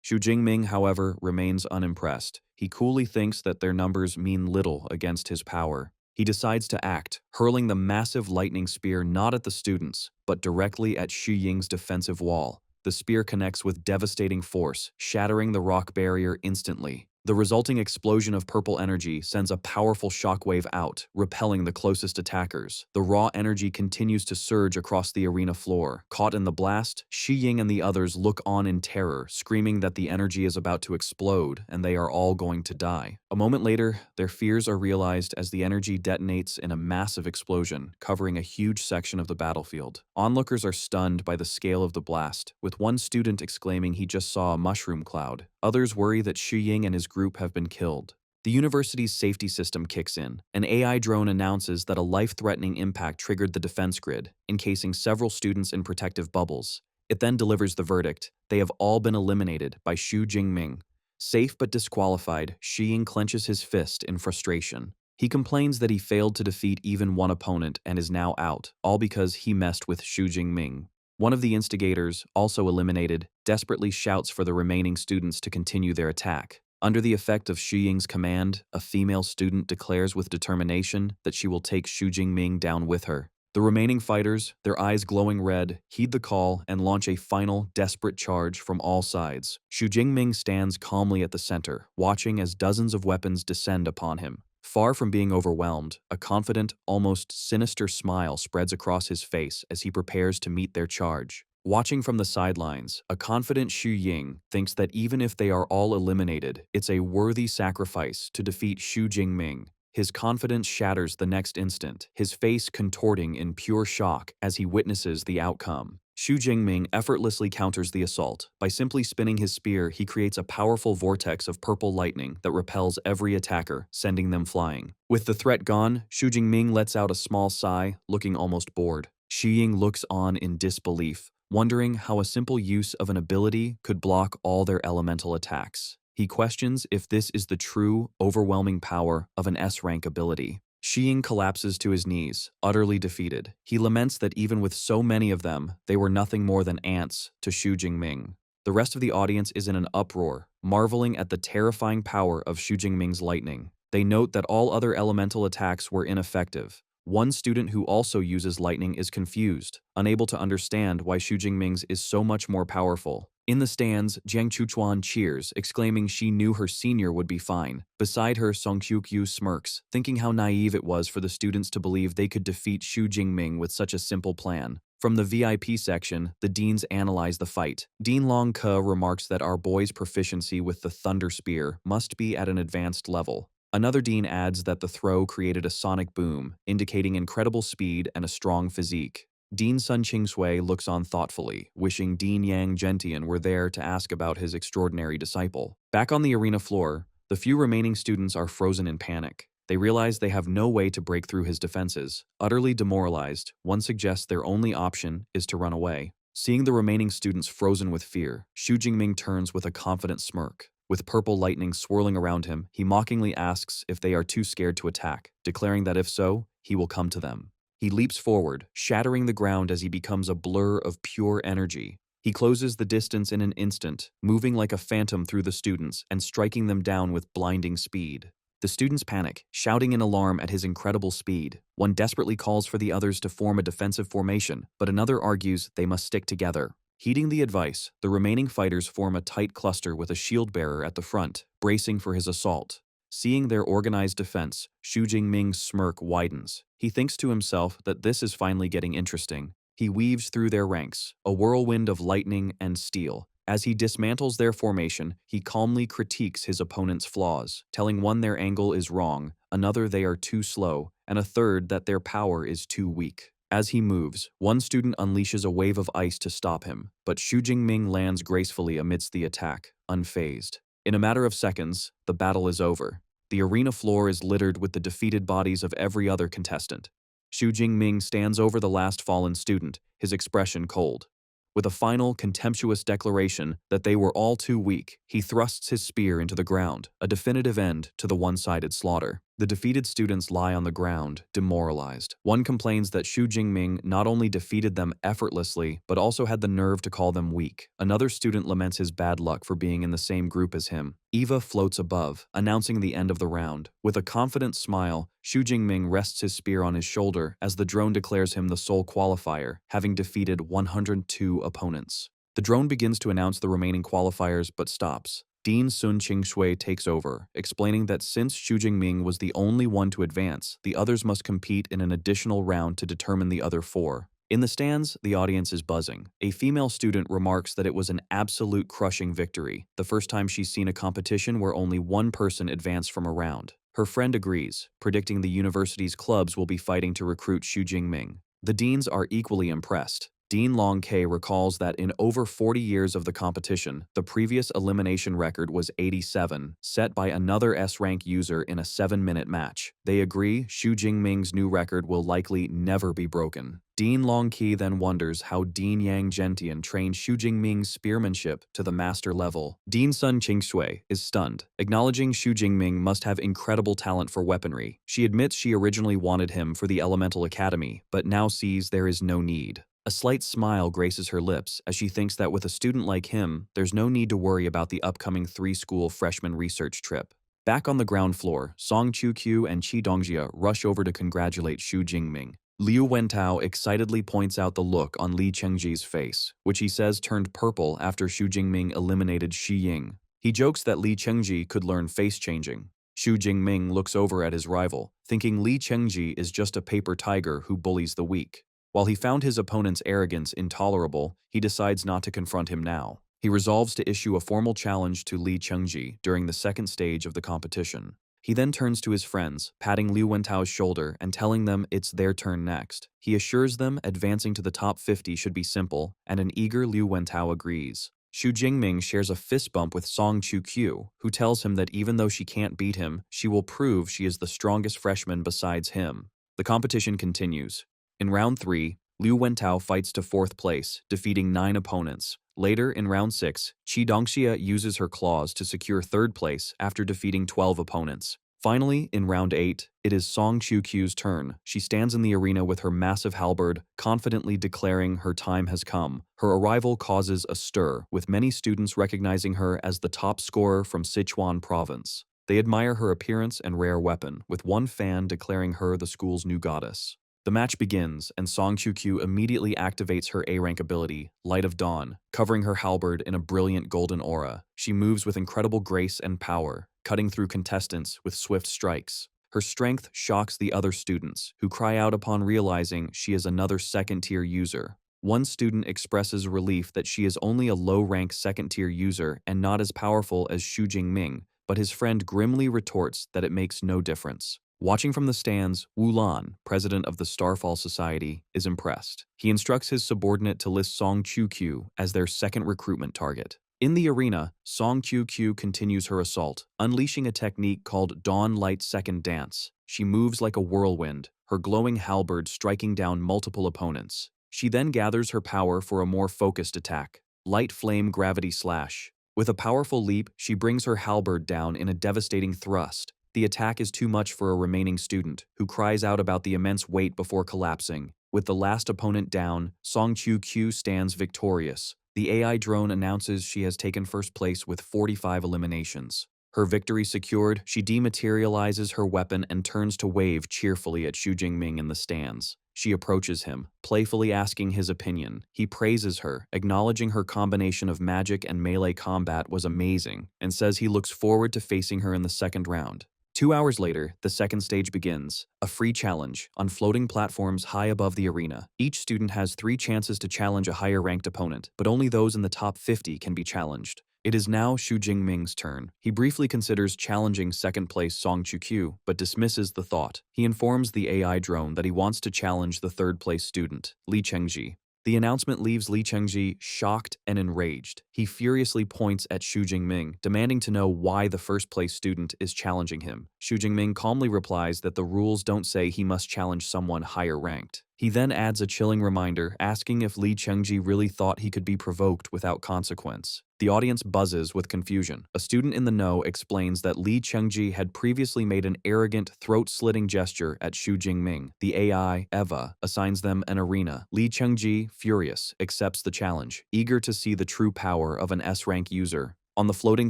Xu Jingming, however, remains unimpressed. He coolly thinks that their numbers mean little against his power. He decides to act, hurling the massive lightning spear not at the students, but directly at Xu Ying's defensive wall. The spear connects with devastating force, shattering the rock barrier instantly. The resulting explosion of purple energy sends a powerful shockwave out, repelling the closest attackers. The raw energy continues to surge across the arena floor. Caught in the blast, Xu Ying and the others look on in terror, screaming that the energy is about to explode and they are all going to die. A moment later, their fears are realized as the energy detonates in a massive explosion, covering a huge section of the battlefield. Onlookers are stunned by the scale of the blast, with one student exclaiming he just saw a mushroom cloud. Others worry that Xu Ying and his group have been killed. The university's safety system kicks in. An AI drone announces that a life-threatening impact triggered the defense grid, encasing several students in protective bubbles. It then delivers the verdict. They have all been eliminated by Xu Jingming. Safe but disqualified, Xu Ying clenches his fist in frustration. He complains that he failed to defeat even one opponent and is now out, all because he messed with Xu Jingming. One of the instigators, also eliminated, desperately shouts for the remaining students to continue their attack. Under the effect of Xu Ying's command, a female student declares with determination that she will take Xu Jingming down with her. The remaining fighters, their eyes glowing red, heed the call and launch a final, desperate charge from all sides. Xu Jingming stands calmly at the center, watching as dozens of weapons descend upon him. Far from being overwhelmed, a confident, almost sinister smile spreads across his face as he prepares to meet their charge. Watching from the sidelines, a confident Xu Ying thinks that even if they are all eliminated, it's a worthy sacrifice to defeat Xu Jingming. His confidence shatters the next instant, his face contorting in pure shock as he witnesses the outcome. Xu Jingming effortlessly counters the assault. By simply spinning his spear, he creates a powerful vortex of purple lightning that repels every attacker, sending them flying. With the threat gone, Xu Jingming lets out a small sigh, looking almost bored. Xu Ying looks on in disbelief, wondering how a simple use of an ability could block all their elemental attacks. He questions if this is the true, overwhelming power of an S-rank ability. Xiying collapses to his knees, utterly defeated. He laments that even with so many of them, they were nothing more than ants to Xu Jingming. The rest of the audience is in an uproar, marveling at the terrifying power of Xu Jingming's lightning. They note that all other elemental attacks were ineffective. One student who also uses lightning is confused, unable to understand why Xu Jingming's is so much more powerful. In the stands, Jiang Chuchuan cheers, exclaiming she knew her senior would be fine. Beside her, Song Qiuqiu smirks, thinking how naive it was for the students to believe they could defeat Xu Jingming with such a simple plan. From the VIP section, the deans analyze the fight. Dean Long Ke remarks that our boy's proficiency with the Thunder Spear must be at an advanced level. Another dean adds that the throw created a sonic boom, indicating incredible speed and a strong physique. Dean Sun Qingsui looks on thoughtfully, wishing Dean Yang Gentian were there to ask about his extraordinary disciple. Back on the arena floor, the few remaining students are frozen in panic. They realize they have no way to break through his defenses. Utterly demoralized, one suggests their only option is to run away. Seeing the remaining students frozen with fear, Xu Jingming turns with a confident smirk. With purple lightning swirling around him, he mockingly asks if they are too scared to attack, declaring that if so, he will come to them. He leaps forward, shattering the ground as he becomes a blur of pure energy. He closes the distance in an instant, moving like a phantom through the students and striking them down with blinding speed. The students panic, shouting in alarm at his incredible speed. One desperately calls for the others to form a defensive formation, but another argues they must stick together. Heeding the advice, the remaining fighters form a tight cluster with a shield bearer at the front, bracing for his assault. Seeing their organized defense, Xu Jingming's smirk widens. He thinks to himself that this is finally getting interesting. He weaves through their ranks, a whirlwind of lightning and steel. As he dismantles their formation, he calmly critiques his opponent's flaws, telling one their angle is wrong, another they are too slow, and a third that their power is too weak. As he moves, one student unleashes a wave of ice to stop him, but Xu Jingming lands gracefully amidst the attack, unfazed. In a matter of seconds, the battle is over. The arena floor is littered with the defeated bodies of every other contestant. Xu Jingming stands over the last fallen student, his expression cold. With a final, contemptuous declaration that they were all too weak, he thrusts his spear into the ground, a definitive end to the one-sided slaughter. The defeated students lie on the ground, demoralized. One complains that Xu Jingming not only defeated them effortlessly, but also had the nerve to call them weak. Another student laments his bad luck for being in the same group as him. Eva floats above, announcing the end of the round. With a confident smile, Xu Jingming rests his spear on his shoulder as the drone declares him the sole qualifier, having defeated 102 opponents. The drone begins to announce the remaining qualifiers but stops. Dean Sun Qingsui takes over, explaining that since Xu Jingming was the only one to advance, the others must compete in an additional round to determine the other four. In the stands, the audience is buzzing. A female student remarks that it was an absolute crushing victory, the first time she's seen a competition where only one person advanced from a round. Her friend agrees, predicting the university's clubs will be fighting to recruit Xu Jingming. The deans are equally impressed. Dean Long Ke recalls that in over 40 years of the competition, the previous elimination record was 87, set by another S-rank user in a 7-minute match. They agree Xu Jingming's new record will likely never be broken. Dean Long Ke then wonders how Dean Yang Gentian trained Xu Jingming's spearmanship to the master level. Dean Sun Qingsui is stunned, acknowledging Xu Jingming must have incredible talent for weaponry. She admits she originally wanted him for the Elemental Academy, but now sees there is no need. A slight smile graces her lips as she thinks that with a student like him, there's no need to worry about the upcoming 3-school freshman research trip. Back on the ground floor, Song Qiuqiu and Qi Dongjia rush over to congratulate Xu Jingming. Liu Wentao excitedly points out the look on Li Chengji's face, which he says turned purple after Xu Jingming eliminated Shi Ying. He jokes that Li Chengji could learn face-changing. Xu Jingming looks over at his rival, thinking Li Chengji is just a paper tiger who bullies the weak. While he found his opponent's arrogance intolerable, he decides not to confront him now. He resolves to issue a formal challenge to Li Chengji during the second stage of the competition. He then turns to his friends, patting Liu Wentao's shoulder and telling them it's their turn next. He assures them advancing to the top 50 should be simple, and an eager Liu Wentao agrees. Xu Jingming shares a fist bump with Song Qiuqiu, who tells him that even though she can't beat him, she will prove she is the strongest freshman besides him. The competition continues. In round 3, Liu Wentao fights to 4th place, defeating 9 opponents. Later, in round 6, Qi Dongxia uses her claws to secure third place after defeating 12 opponents. Finally, in round 8, it is Song Qiuqiu's turn. She stands in the arena with her massive halberd, confidently declaring her time has come. Her arrival causes a stir, with many students recognizing her as the top scorer from Sichuan province. They admire her appearance and rare weapon, with one fan declaring her the school's new goddess. The match begins, and Song Qiuqiu immediately activates her A-rank ability, Light of Dawn, covering her halberd in a brilliant golden aura. She moves with incredible grace and power, cutting through contestants with swift strikes. Her strength shocks the other students, who cry out upon realizing she is another second-tier user. One student expresses relief that she is only a low-rank second-tier user and not as powerful as Xu Jingming, but his friend grimly retorts that it makes no difference. Watching from the stands, Wu Lan, president of the Starfall Society, is impressed. He instructs his subordinate to list Song Qiuqiu as their second recruitment target. In the arena, Song Qiuqiu continues her assault, unleashing a technique called Dawn Light Second Dance. She moves like a whirlwind, her glowing halberd striking down multiple opponents. She then gathers her power for a more focused attack, Light Flame Gravity Slash. With a powerful leap, she brings her halberd down in a devastating thrust. The attack is too much for a remaining student, who cries out about the immense weight before collapsing. With the last opponent down, Song Qiuqiu stands victorious. The AI drone announces she has taken first place with 45 eliminations. Her victory secured, she dematerializes her weapon and turns to wave cheerfully at Xu Jingming in the stands. She approaches him, playfully asking his opinion. He praises her, acknowledging her combination of magic and melee combat was amazing, and says he looks forward to facing her in the second round. 2 hours later, the second stage begins, a free challenge, on floating platforms high above the arena. Each student has 3 chances to challenge a higher-ranked opponent, but only those in the top 50 can be challenged. It is now Xu Jingming's turn. He briefly considers challenging second-place Song Qiuqiu, but dismisses the thought. He informs the AI drone that he wants to challenge the third-place student, Li Chengji. The announcement leaves Li Chengji shocked and enraged. He furiously points at Xu Jingming, demanding to know why the first-place student is challenging him. Xu Jingming calmly replies that the rules don't say he must challenge someone higher-ranked. He then adds a chilling reminder, asking if Li Chengji really thought he could be provoked without consequence. The audience buzzes with confusion. A student in the know explains that Li Chengji had previously made an arrogant, throat-slitting gesture at Xu Jingming. The AI, Eva, assigns them an arena. Li Chengji, furious, accepts the challenge, eager to see the true power of an S-rank user. On the floating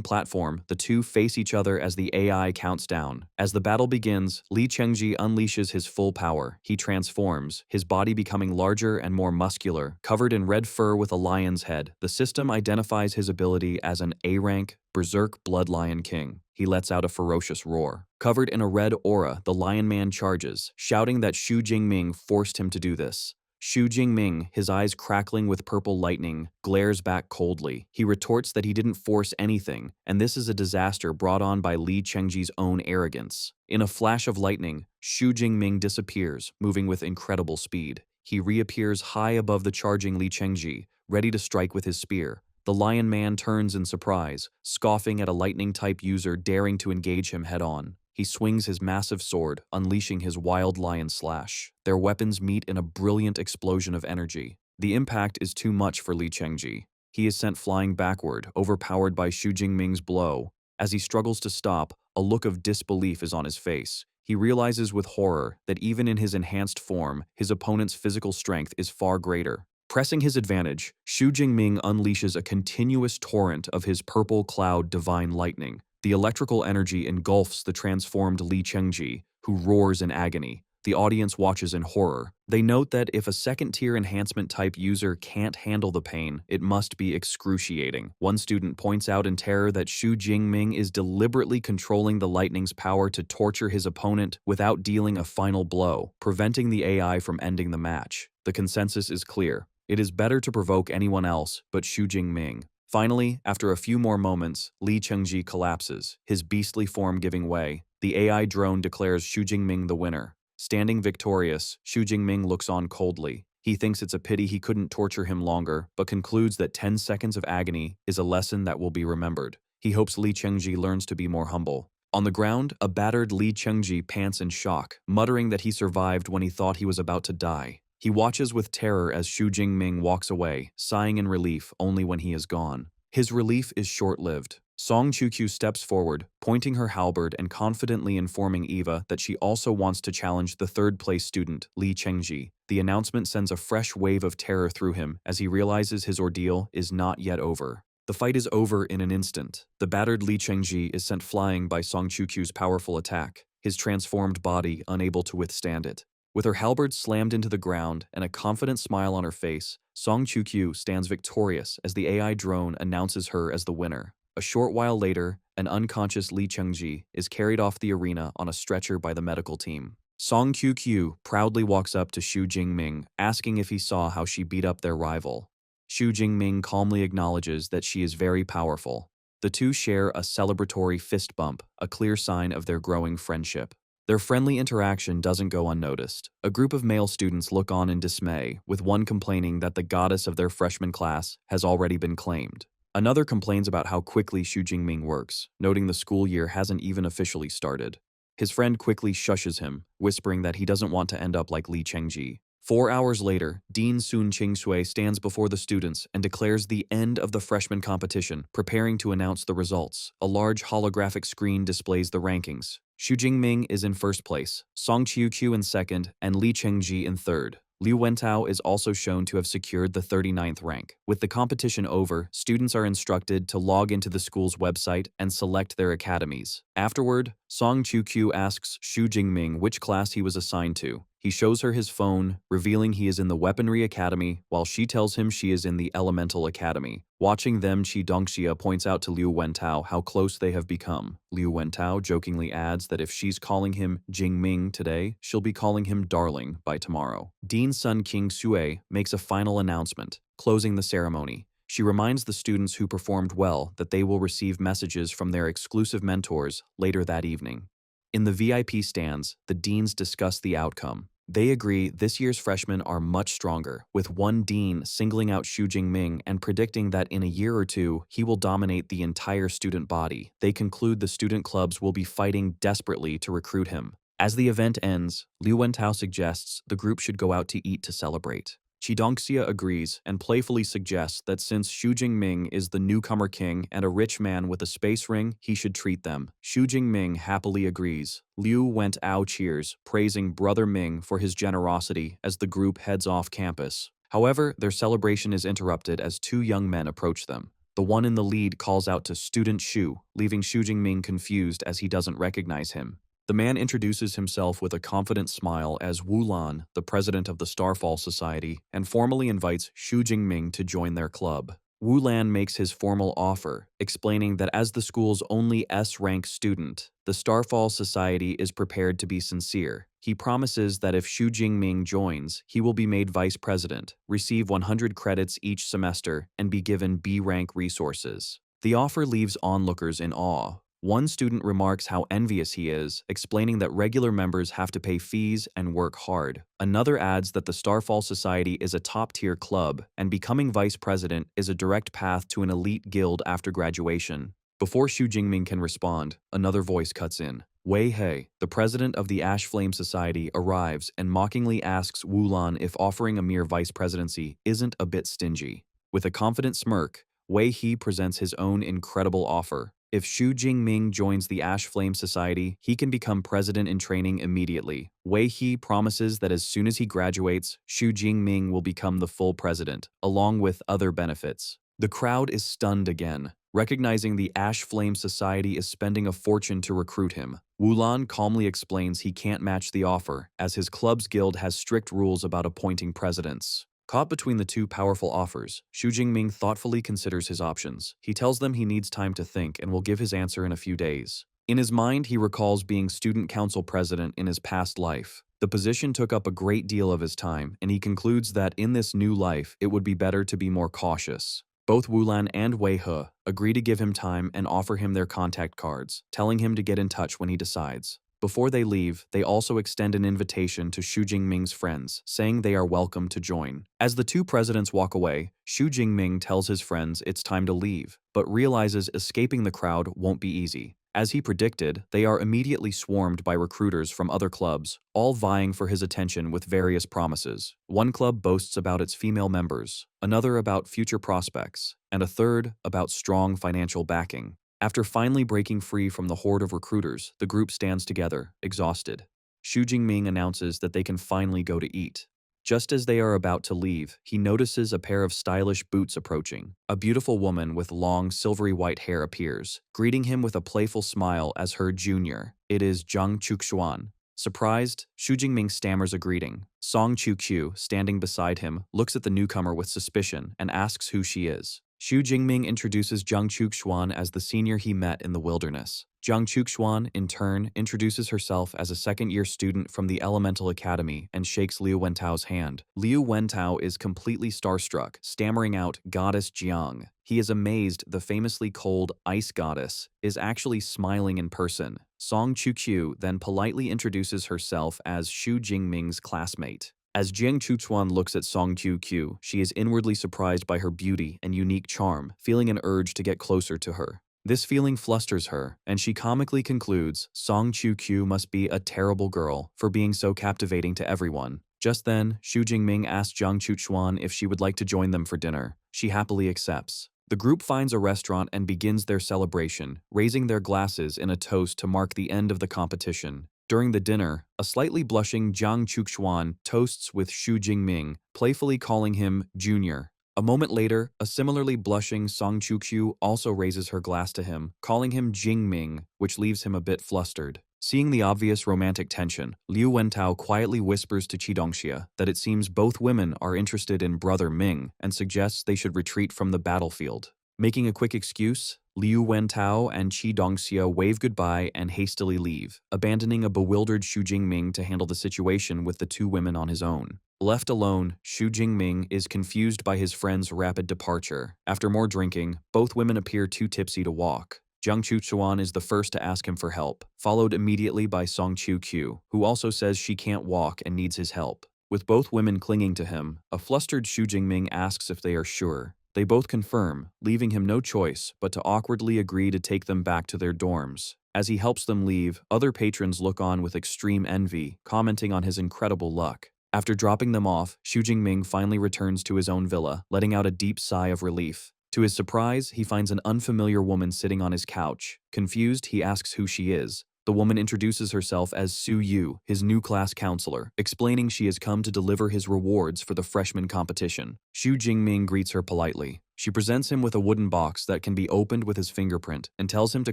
platform, the two face each other as the AI counts down. As the battle begins, Li Chengji unleashes his full power. He transforms, his body becoming larger and more muscular, covered in red fur with a lion's head. The system identifies his ability as an A-rank, Berserk Blood Lion King. He lets out a ferocious roar. Covered in a red aura, the Lion Man charges, shouting that Xu Jingming forced him to do this. Xu Jingming, his eyes crackling with purple lightning, glares back coldly. He retorts that he didn't force anything, and this is a disaster brought on by Li Chengji's own arrogance. In a flash of lightning, Xu Jingming disappears, moving with incredible speed. He reappears high above the charging Li Chengji, ready to strike with his spear. The Lion Man turns in surprise, scoffing at a lightning-type user daring to engage him head-on. He swings his massive sword, unleashing his wild lion slash. Their weapons meet in a brilliant explosion of energy. The impact is too much for Li Chengji. He is sent flying backward, overpowered by Xu Jingming's blow. As he struggles to stop, a look of disbelief is on his face. He realizes with horror that even in his enhanced form, his opponent's physical strength is far greater. Pressing his advantage, Xu Jingming unleashes a continuous torrent of his purple cloud divine lightning. The electrical energy engulfs the transformed Li Chengji, who roars in agony. The audience watches in horror. They note that if a second-tier enhancement-type user can't handle the pain, it must be excruciating. One student points out in terror that Xu Jingming is deliberately controlling the lightning's power to torture his opponent without dealing a final blow, preventing the AI from ending the match. The consensus is clear. It is better to provoke anyone else but Xu Jingming. Finally, after a few more moments, Li Chengji collapses, his beastly form giving way. The AI drone declares Xu Jingming the winner. Standing victorious, Xu Jingming looks on coldly. He thinks it's a pity he couldn't torture him longer, but concludes that 10 seconds of agony is a lesson that will be remembered. He hopes Li Chengji learns to be more humble. On the ground, a battered Li Chengji pants in shock, muttering that he survived when he thought he was about to die. He watches with terror as Xu Jingming walks away, sighing in relief only when he is gone. His relief is short-lived. Song Chukyu steps forward, pointing her halberd and confidently informing Eva that she also wants to challenge the third-place student, Li Chengji. The announcement sends a fresh wave of terror through him as he realizes his ordeal is not yet over. The fight is over in an instant. The battered Li Chengji is sent flying by Song Chukyu's powerful attack, his transformed body unable to withstand it. With her halberd slammed into the ground and a confident smile on her face, Song Chukyu stands victorious as the AI drone announces her as the winner. A short while later, an unconscious Li Chengji is carried off the arena on a stretcher by the medical team. Song Kyu proudly walks up to Xu Jingming, asking if he saw how she beat up their rival. Xu Jingming calmly acknowledges that she is very powerful. The two share a celebratory fist bump, a clear sign of their growing friendship. Their friendly interaction doesn't go unnoticed. A group of male students look on in dismay, with one complaining that the goddess of their freshman class has already been claimed. Another complains about how quickly Xu Jingming works, noting the school year hasn't even officially started. His friend quickly shushes him, whispering that he doesn't want to end up like Li Chengji. 4 hours later, Dean Sun Qingsui stands before the students and declares the end of the freshman competition, preparing to announce the results. A large holographic screen displays the rankings. Xu Jingming is in first place, Song Chiu-Qiu in second, and Li Chengji in third. Liu Wentao is also shown to have secured the 39th rank. With the competition over, students are instructed to log into the school's website and select their academies. Afterward, Song Chiu-Qiu asks Xu Jingming which class he was assigned to. He shows her his phone, revealing he is in the Weaponry Academy, while she tells him she is in the Elemental Academy. Watching them, Qi Dongxia points out to Liu Wentao how close they have become. Liu Wentao jokingly adds that if she's calling him Jingming today, she'll be calling him darling by tomorrow. Dean Sun King Sue makes a final announcement, closing the ceremony. She reminds the students who performed well that they will receive messages from their exclusive mentors later that evening. In the VIP stands, the deans discuss the outcome. They agree this year's freshmen are much stronger, with one dean singling out Xu Jingming and predicting that in a year or two, he will dominate the entire student body. They conclude the student clubs will be fighting desperately to recruit him. As the event ends, Liu Wentao suggests the group should go out to eat to celebrate. Qi Dongxia agrees and playfully suggests that since Xu Jingming is the newcomer king and a rich man with a space ring, he should treat them. Xu Jingming happily agrees. Liu Wentao cheers, praising Brother Ming for his generosity as the group heads off campus. However, their celebration is interrupted as two young men approach them. The one in the lead calls out to Student Xu, leaving Xu Jingming confused as he doesn't recognize him. The man introduces himself with a confident smile as Wu Lan, the president of the Starfall Society, and formally invites Xu Jingming to join their club. Wu Lan makes his formal offer, explaining that as the school's only S-rank student, the Starfall Society is prepared to be sincere. He promises that if Xu Jingming joins, he will be made vice president, receive 100 credits each semester, and be given B-rank resources. The offer leaves onlookers in awe. One student remarks how envious he is, explaining that regular members have to pay fees and work hard. Another adds that the Starfall Society is a top-tier club, and becoming vice president is a direct path to an elite guild after graduation. Before Xu Jingming can respond, another voice cuts in. Wei He, the president of the Ash Flame Society, arrives and mockingly asks Wu Lan if offering a mere vice presidency isn't a bit stingy. With a confident smirk, Wei He presents his own incredible offer. If Xu Jingming joins the Ash Flame Society, he can become president in training immediately. Wei He promises that as soon as he graduates, Xu Jingming will become the full president, along with other benefits. The crowd is stunned again, recognizing the Ash Flame Society is spending a fortune to recruit him. Wu Lan calmly explains he can't match the offer, as his club's guild has strict rules about appointing presidents. Caught between the two powerful offers, Xu Jingming thoughtfully considers his options. He tells them he needs time to think and will give his answer in a few days. In his mind, he recalls being student council president in his past life. The position took up a great deal of his time, and he concludes that in this new life, it would be better to be more cautious. Both Wu Lan and Wei He agree to give him time and offer him their contact cards, telling him to get in touch when he decides. Before they leave, they also extend an invitation to Xu Jingming's friends, saying they are welcome to join. As the two presidents walk away, Xu Jingming tells his friends it's time to leave, but realizes escaping the crowd won't be easy. As he predicted, they are immediately swarmed by recruiters from other clubs, all vying for his attention with various promises. One club boasts about its female members, another about future prospects, and a third about strong financial backing. After finally breaking free from the horde of recruiters, the group stands together, exhausted. Xu Jingming announces that they can finally go to eat. Just as they are about to leave, he notices a pair of stylish boots approaching. A beautiful woman with long, silvery white hair appears, greeting him with a playful smile as her junior. It is Zhang Chuxuan. Surprised, Xu Jingming stammers a greeting. Song Chu-Q, standing beside him, looks at the newcomer with suspicion and asks who she is. Xu Jingming introduces Zhang Chuxuan as the senior he met in the wilderness. Zhang Chuxuan, in turn, introduces herself as a second-year student from the Elemental Academy and shakes Liu Wentao's hand. Liu Wentao is completely starstruck, stammering out, "Goddess Jiang." He is amazed the famously cold ice goddess is actually smiling in person. Song Chu-Q then politely introduces herself as Xu Jingming's classmate. As Jiang Chuchuan looks at Song Q, she is inwardly surprised by her beauty and unique charm, feeling an urge to get closer to her. This feeling flusters her, and she comically concludes Song Q must be a terrible girl for being so captivating to everyone. Just then, Xu Jingming asks Jiang Chuchuan if she would like to join them for dinner. She happily accepts. The group finds a restaurant and begins their celebration, raising their glasses in a toast to mark the end of the competition. During the dinner, a slightly blushing Jiang Chuxuan toasts with Xu Jingming, playfully calling him Junior. A moment later, a similarly blushing Song Chu also raises her glass to him, calling him Jingming, which leaves him a bit flustered. Seeing the obvious romantic tension, Liu Wentao quietly whispers to Qidongxia that it seems both women are interested in brother Ming and suggests they should retreat from the battlefield. Making a quick excuse, Liu Wentao and Qidongxia wave goodbye and hastily leave, abandoning a bewildered Xu Jingming to handle the situation with the two women on his own. Left alone, Xu Jingming is confused by his friend's rapid departure. After more drinking, both women appear too tipsy to walk. Jiang Chuchuan is the first to ask him for help, followed immediately by Song Q, who also says she can't walk and needs his help. With both women clinging to him, a flustered Xu Jingming asks if they are sure. They both confirm, leaving him no choice but to awkwardly agree to take them back to their dorms. As he helps them leave, other patrons look on with extreme envy, commenting on his incredible luck. After dropping them off, Xu Jingming finally returns to his own villa, letting out a deep sigh of relief. To his surprise, he finds an unfamiliar woman sitting on his couch. Confused, he asks who she is. The woman introduces herself as Su Yu, his new class counselor, explaining she has come to deliver his rewards for the freshman competition. Xu Jingming greets her politely. She presents him with a wooden box that can be opened with his fingerprint and tells him to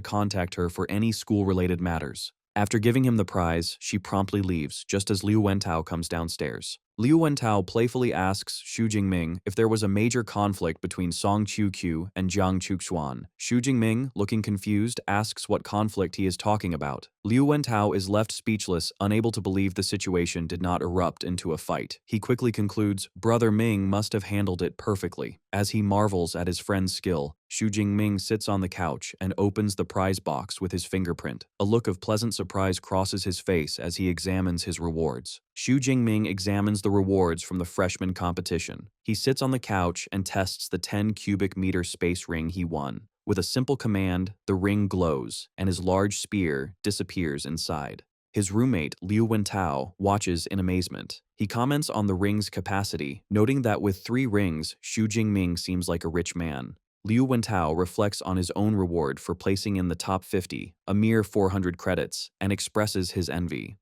contact her for any school-related matters. After giving him the prize, she promptly leaves, just as Liu Wentao comes downstairs. Liu Wentao playfully asks Xu Jingming if there was a major conflict between Song Q and Jiang Chuxuan. Xu Jingming, looking confused, asks what conflict he is talking about. Liu Wentao is left speechless, unable to believe the situation did not erupt into a fight. He quickly concludes, brother Ming must have handled it perfectly. As he marvels at his friend's skill, Xu Jingming sits on the couch and opens the prize box with his fingerprint. A look of pleasant surprise crosses his face as he examines his rewards. Xu Jingming examines the rewards from the freshman competition. He sits on the couch and tests the 10 cubic meter space ring he won. With a simple command, the ring glows, and his large spear disappears inside. His roommate, Liu Wentao, watches in amazement. He comments on the ring's capacity, noting that with 3 rings, Xu Jingming seems like a rich man. Liu Wentao reflects on his own reward for placing in the top 50, a mere 400 credits, and expresses his envy.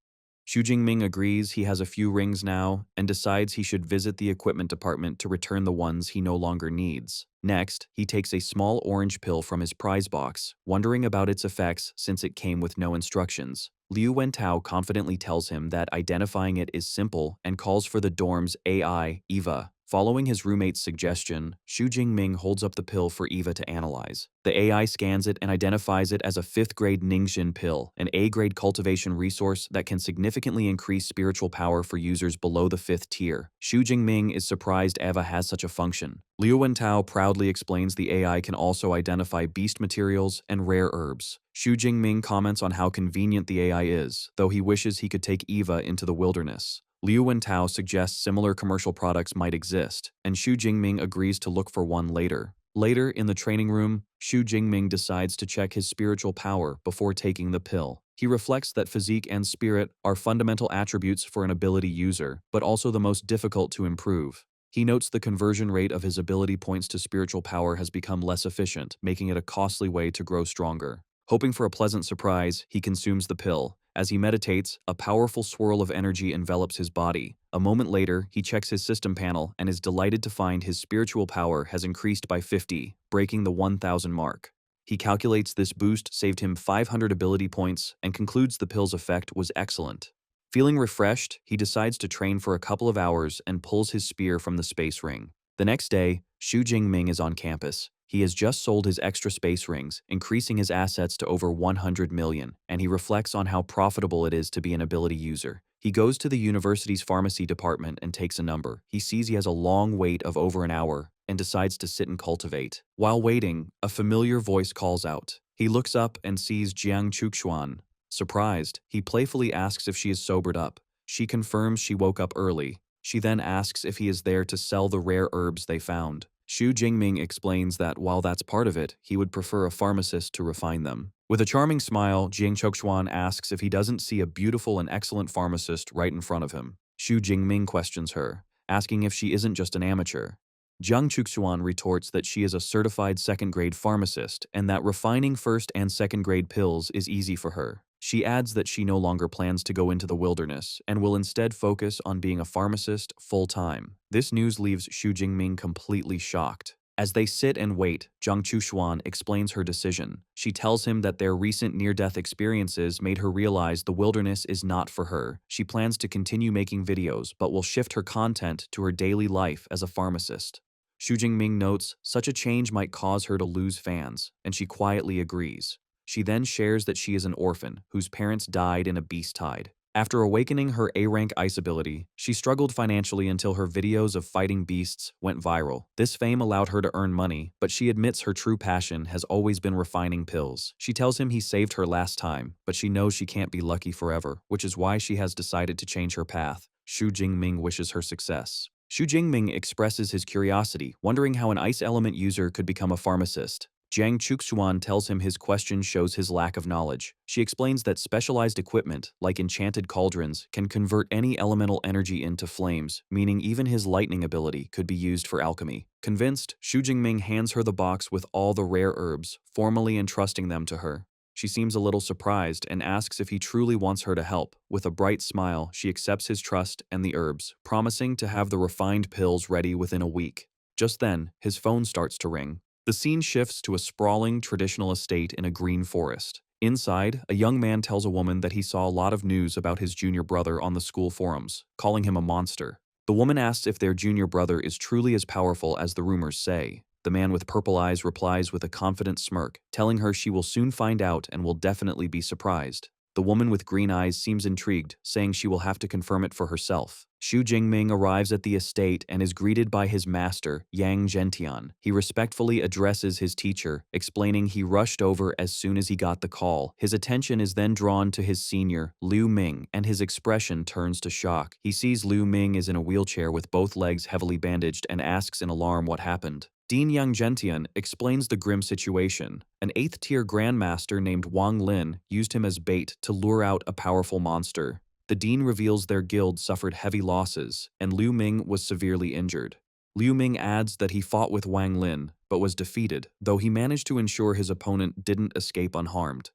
Xu Jingming agrees he has a few rings now and decides he should visit the equipment department to return the ones he no longer needs. Next, he takes a small orange pill from his prize box, wondering about its effects since it came with no instructions. Liu Wentao confidently tells him that identifying it is simple and calls for the dorm's AI, Eva. Following his roommate's suggestion, Xu Jingming holds up the pill for Eva to analyze. The AI scans it and identifies it as a 5th-grade Ningxin pill, an A-grade cultivation resource that can significantly increase spiritual power for users below the 5th tier. Xu Jingming is surprised Eva has such a function. Liu Wentao proudly explains the AI can also identify beast materials and rare herbs. Xu Jingming comments on how convenient the AI is, though he wishes he could take Eva into the wilderness. Liu Wentao suggests similar commercial products might exist, and Xu Jingming agrees to look for one later. Later, in the training room, Xu Jingming decides to check his spiritual power before taking the pill. He reflects that physique and spirit are fundamental attributes for an ability user, but also the most difficult to improve. He notes the conversion rate of his ability points to spiritual power has become less efficient, making it a costly way to grow stronger. Hoping for a pleasant surprise, he consumes the pill. As he meditates, a powerful swirl of energy envelops his body. A moment later, he checks his system panel and is delighted to find his spiritual power has increased by 50, breaking the 1,000 mark. He calculates this boost saved him 500 ability points and concludes the pill's effect was excellent. Feeling refreshed, he decides to train for a couple of hours and pulls his spear from the space ring. The next day, Xu Jingming is on campus. He has just sold his extra space rings, increasing his assets to over 100 million, and he reflects on how profitable it is to be an ability user. He goes to the university's pharmacy department and takes a number. He sees he has a long wait of over an hour and decides to sit and cultivate. While waiting, a familiar voice calls out. He looks up and sees Jiang Chuxuan. Surprised, he playfully asks if she is sobered up. She confirms she woke up early. She then asks if he is there to sell the rare herbs they found. Xu Jingming explains that while that's part of it, he would prefer a pharmacist to refine them. With a charming smile, Jiang Chuxuan asks if he doesn't see a beautiful and excellent pharmacist right in front of him. Xu Jingming questions her, asking if she isn't just an amateur. Jiang Chuxuan retorts that she is a certified second-grade pharmacist and that refining first and second-grade pills is easy for her. She adds that she no longer plans to go into the wilderness and will instead focus on being a pharmacist full-time. This news leaves Xu Jingming completely shocked. As they sit and wait, Jiang Chuxuan explains her decision. She tells him that their recent near-death experiences made her realize the wilderness is not for her. She plans to continue making videos, but will shift her content to her daily life as a pharmacist. Xu Jingming notes such a change might cause her to lose fans, and she quietly agrees. She then shares that she is an orphan whose parents died in a beast tide. After awakening her A-rank ice ability, she struggled financially until her videos of fighting beasts went viral. This fame allowed her to earn money, but she admits her true passion has always been refining pills. She tells him he saved her last time, but she knows she can't be lucky forever, which is why she has decided to change her path. Xu Jingming wishes her success. Xu Jingming expresses his curiosity, wondering how an ice element user could become a pharmacist. Jiang Chuxuan tells him his question shows his lack of knowledge. She explains that specialized equipment, like enchanted cauldrons, can convert any elemental energy into flames, meaning even his lightning ability could be used for alchemy. Convinced, Xu Jingming hands her the box with all the rare herbs, formally entrusting them to her. She seems a little surprised and asks if he truly wants her to help. With a bright smile, she accepts his trust and the herbs, promising to have the refined pills ready within a week. Just then, his phone starts to ring. The scene shifts to a sprawling, traditional estate in a green forest. Inside, a young man tells a woman that he saw a lot of news about his junior brother on the school forums, calling him a monster. The woman asks if their junior brother is truly as powerful as the rumors say. The man with purple eyes replies with a confident smirk, telling her she will soon find out and will definitely be surprised. The woman with green eyes seems intrigued, saying she will have to confirm it for herself. Xu Jingming arrives at the estate and is greeted by his master, Yang Zhentian. He respectfully addresses his teacher, explaining he rushed over as soon as he got the call. His attention is then drawn to his senior, Liu Ming, and his expression turns to shock. He sees Liu Ming is in a wheelchair with both legs heavily bandaged and asks in alarm what happened. Dean Yang Zhentian explains the grim situation. An 8th-tier grandmaster named Wang Lin used him as bait to lure out a powerful monster. The dean reveals their guild suffered heavy losses, and Liu Ming was severely injured. Liu Ming adds that he fought with Wang Lin, but was defeated, though he managed to ensure his opponent didn't escape unharmed.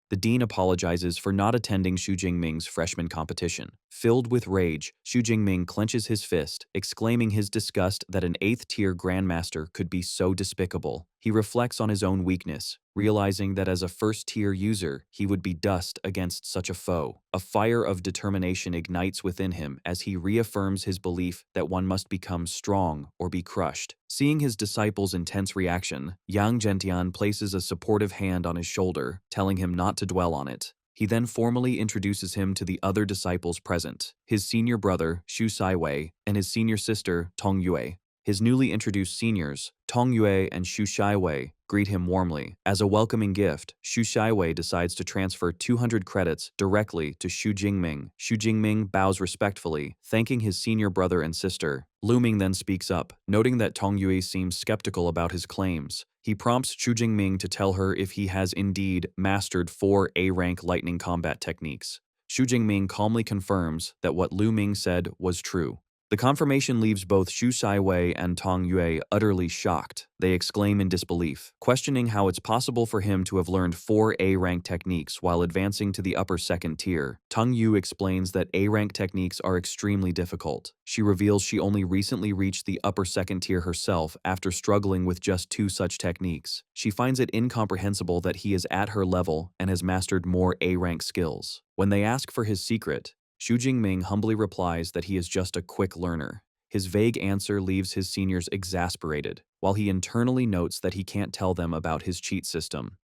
The dean apologizes for not attending Xu Jingming's freshman competition. Filled with rage, Xu Jingming clenches his fist, exclaiming his disgust that an 8th-tier grandmaster could be so despicable. He reflects on his own weakness, realizing that as a first-tier user, he would be dust against such a foe. A fire of determination ignites within him as he reaffirms his belief that one must become strong or be crushed. Seeing his disciple's intense reaction, Yang Zhentian places a supportive hand on his shoulder, telling him not to dwell on it. He then formally introduces him to the other disciples present, his senior brother, Xu Saiwei, and his senior sister, Tong Yue. His newly introduced seniors, Tong Yue and Xu Shiwei, greet him warmly. As a welcoming gift, Xu Shiwei decides to transfer 200 credits directly to Xu Jingming. Xu Jingming bows respectfully, thanking his senior brother and sister. Liu Ming then speaks up, noting that Tong Yue seems skeptical about his claims. He prompts Xu Jingming to tell her if he has indeed mastered 4 A-rank lightning combat techniques. Xu Jingming calmly confirms that what Liu Ming said was true. The confirmation leaves both Xu Shiwei and Tong Yue utterly shocked. They exclaim in disbelief, questioning how it's possible for him to have learned 4 A-rank techniques while advancing to the upper second tier. Tong Yu explains that A-rank techniques are extremely difficult. She reveals she only recently reached the upper second tier herself after struggling with just 2 such techniques. She finds it incomprehensible that he is at her level and has mastered more A-rank skills. When they ask for his secret, Xu Jingming humbly replies that he is just a quick learner. His vague answer leaves his seniors exasperated, while he internally notes that he can't tell them about his cheat system.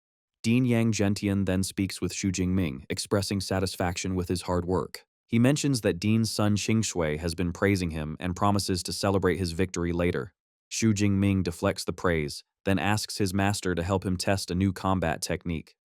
Dean Yang Gentian then speaks with Xu Jingming, expressing satisfaction with his hard work. He mentions that Dean's son Qingshui has been praising him and promises to celebrate his victory later. Xu Jingming deflects the praise, then asks his master to help him test a new combat technique.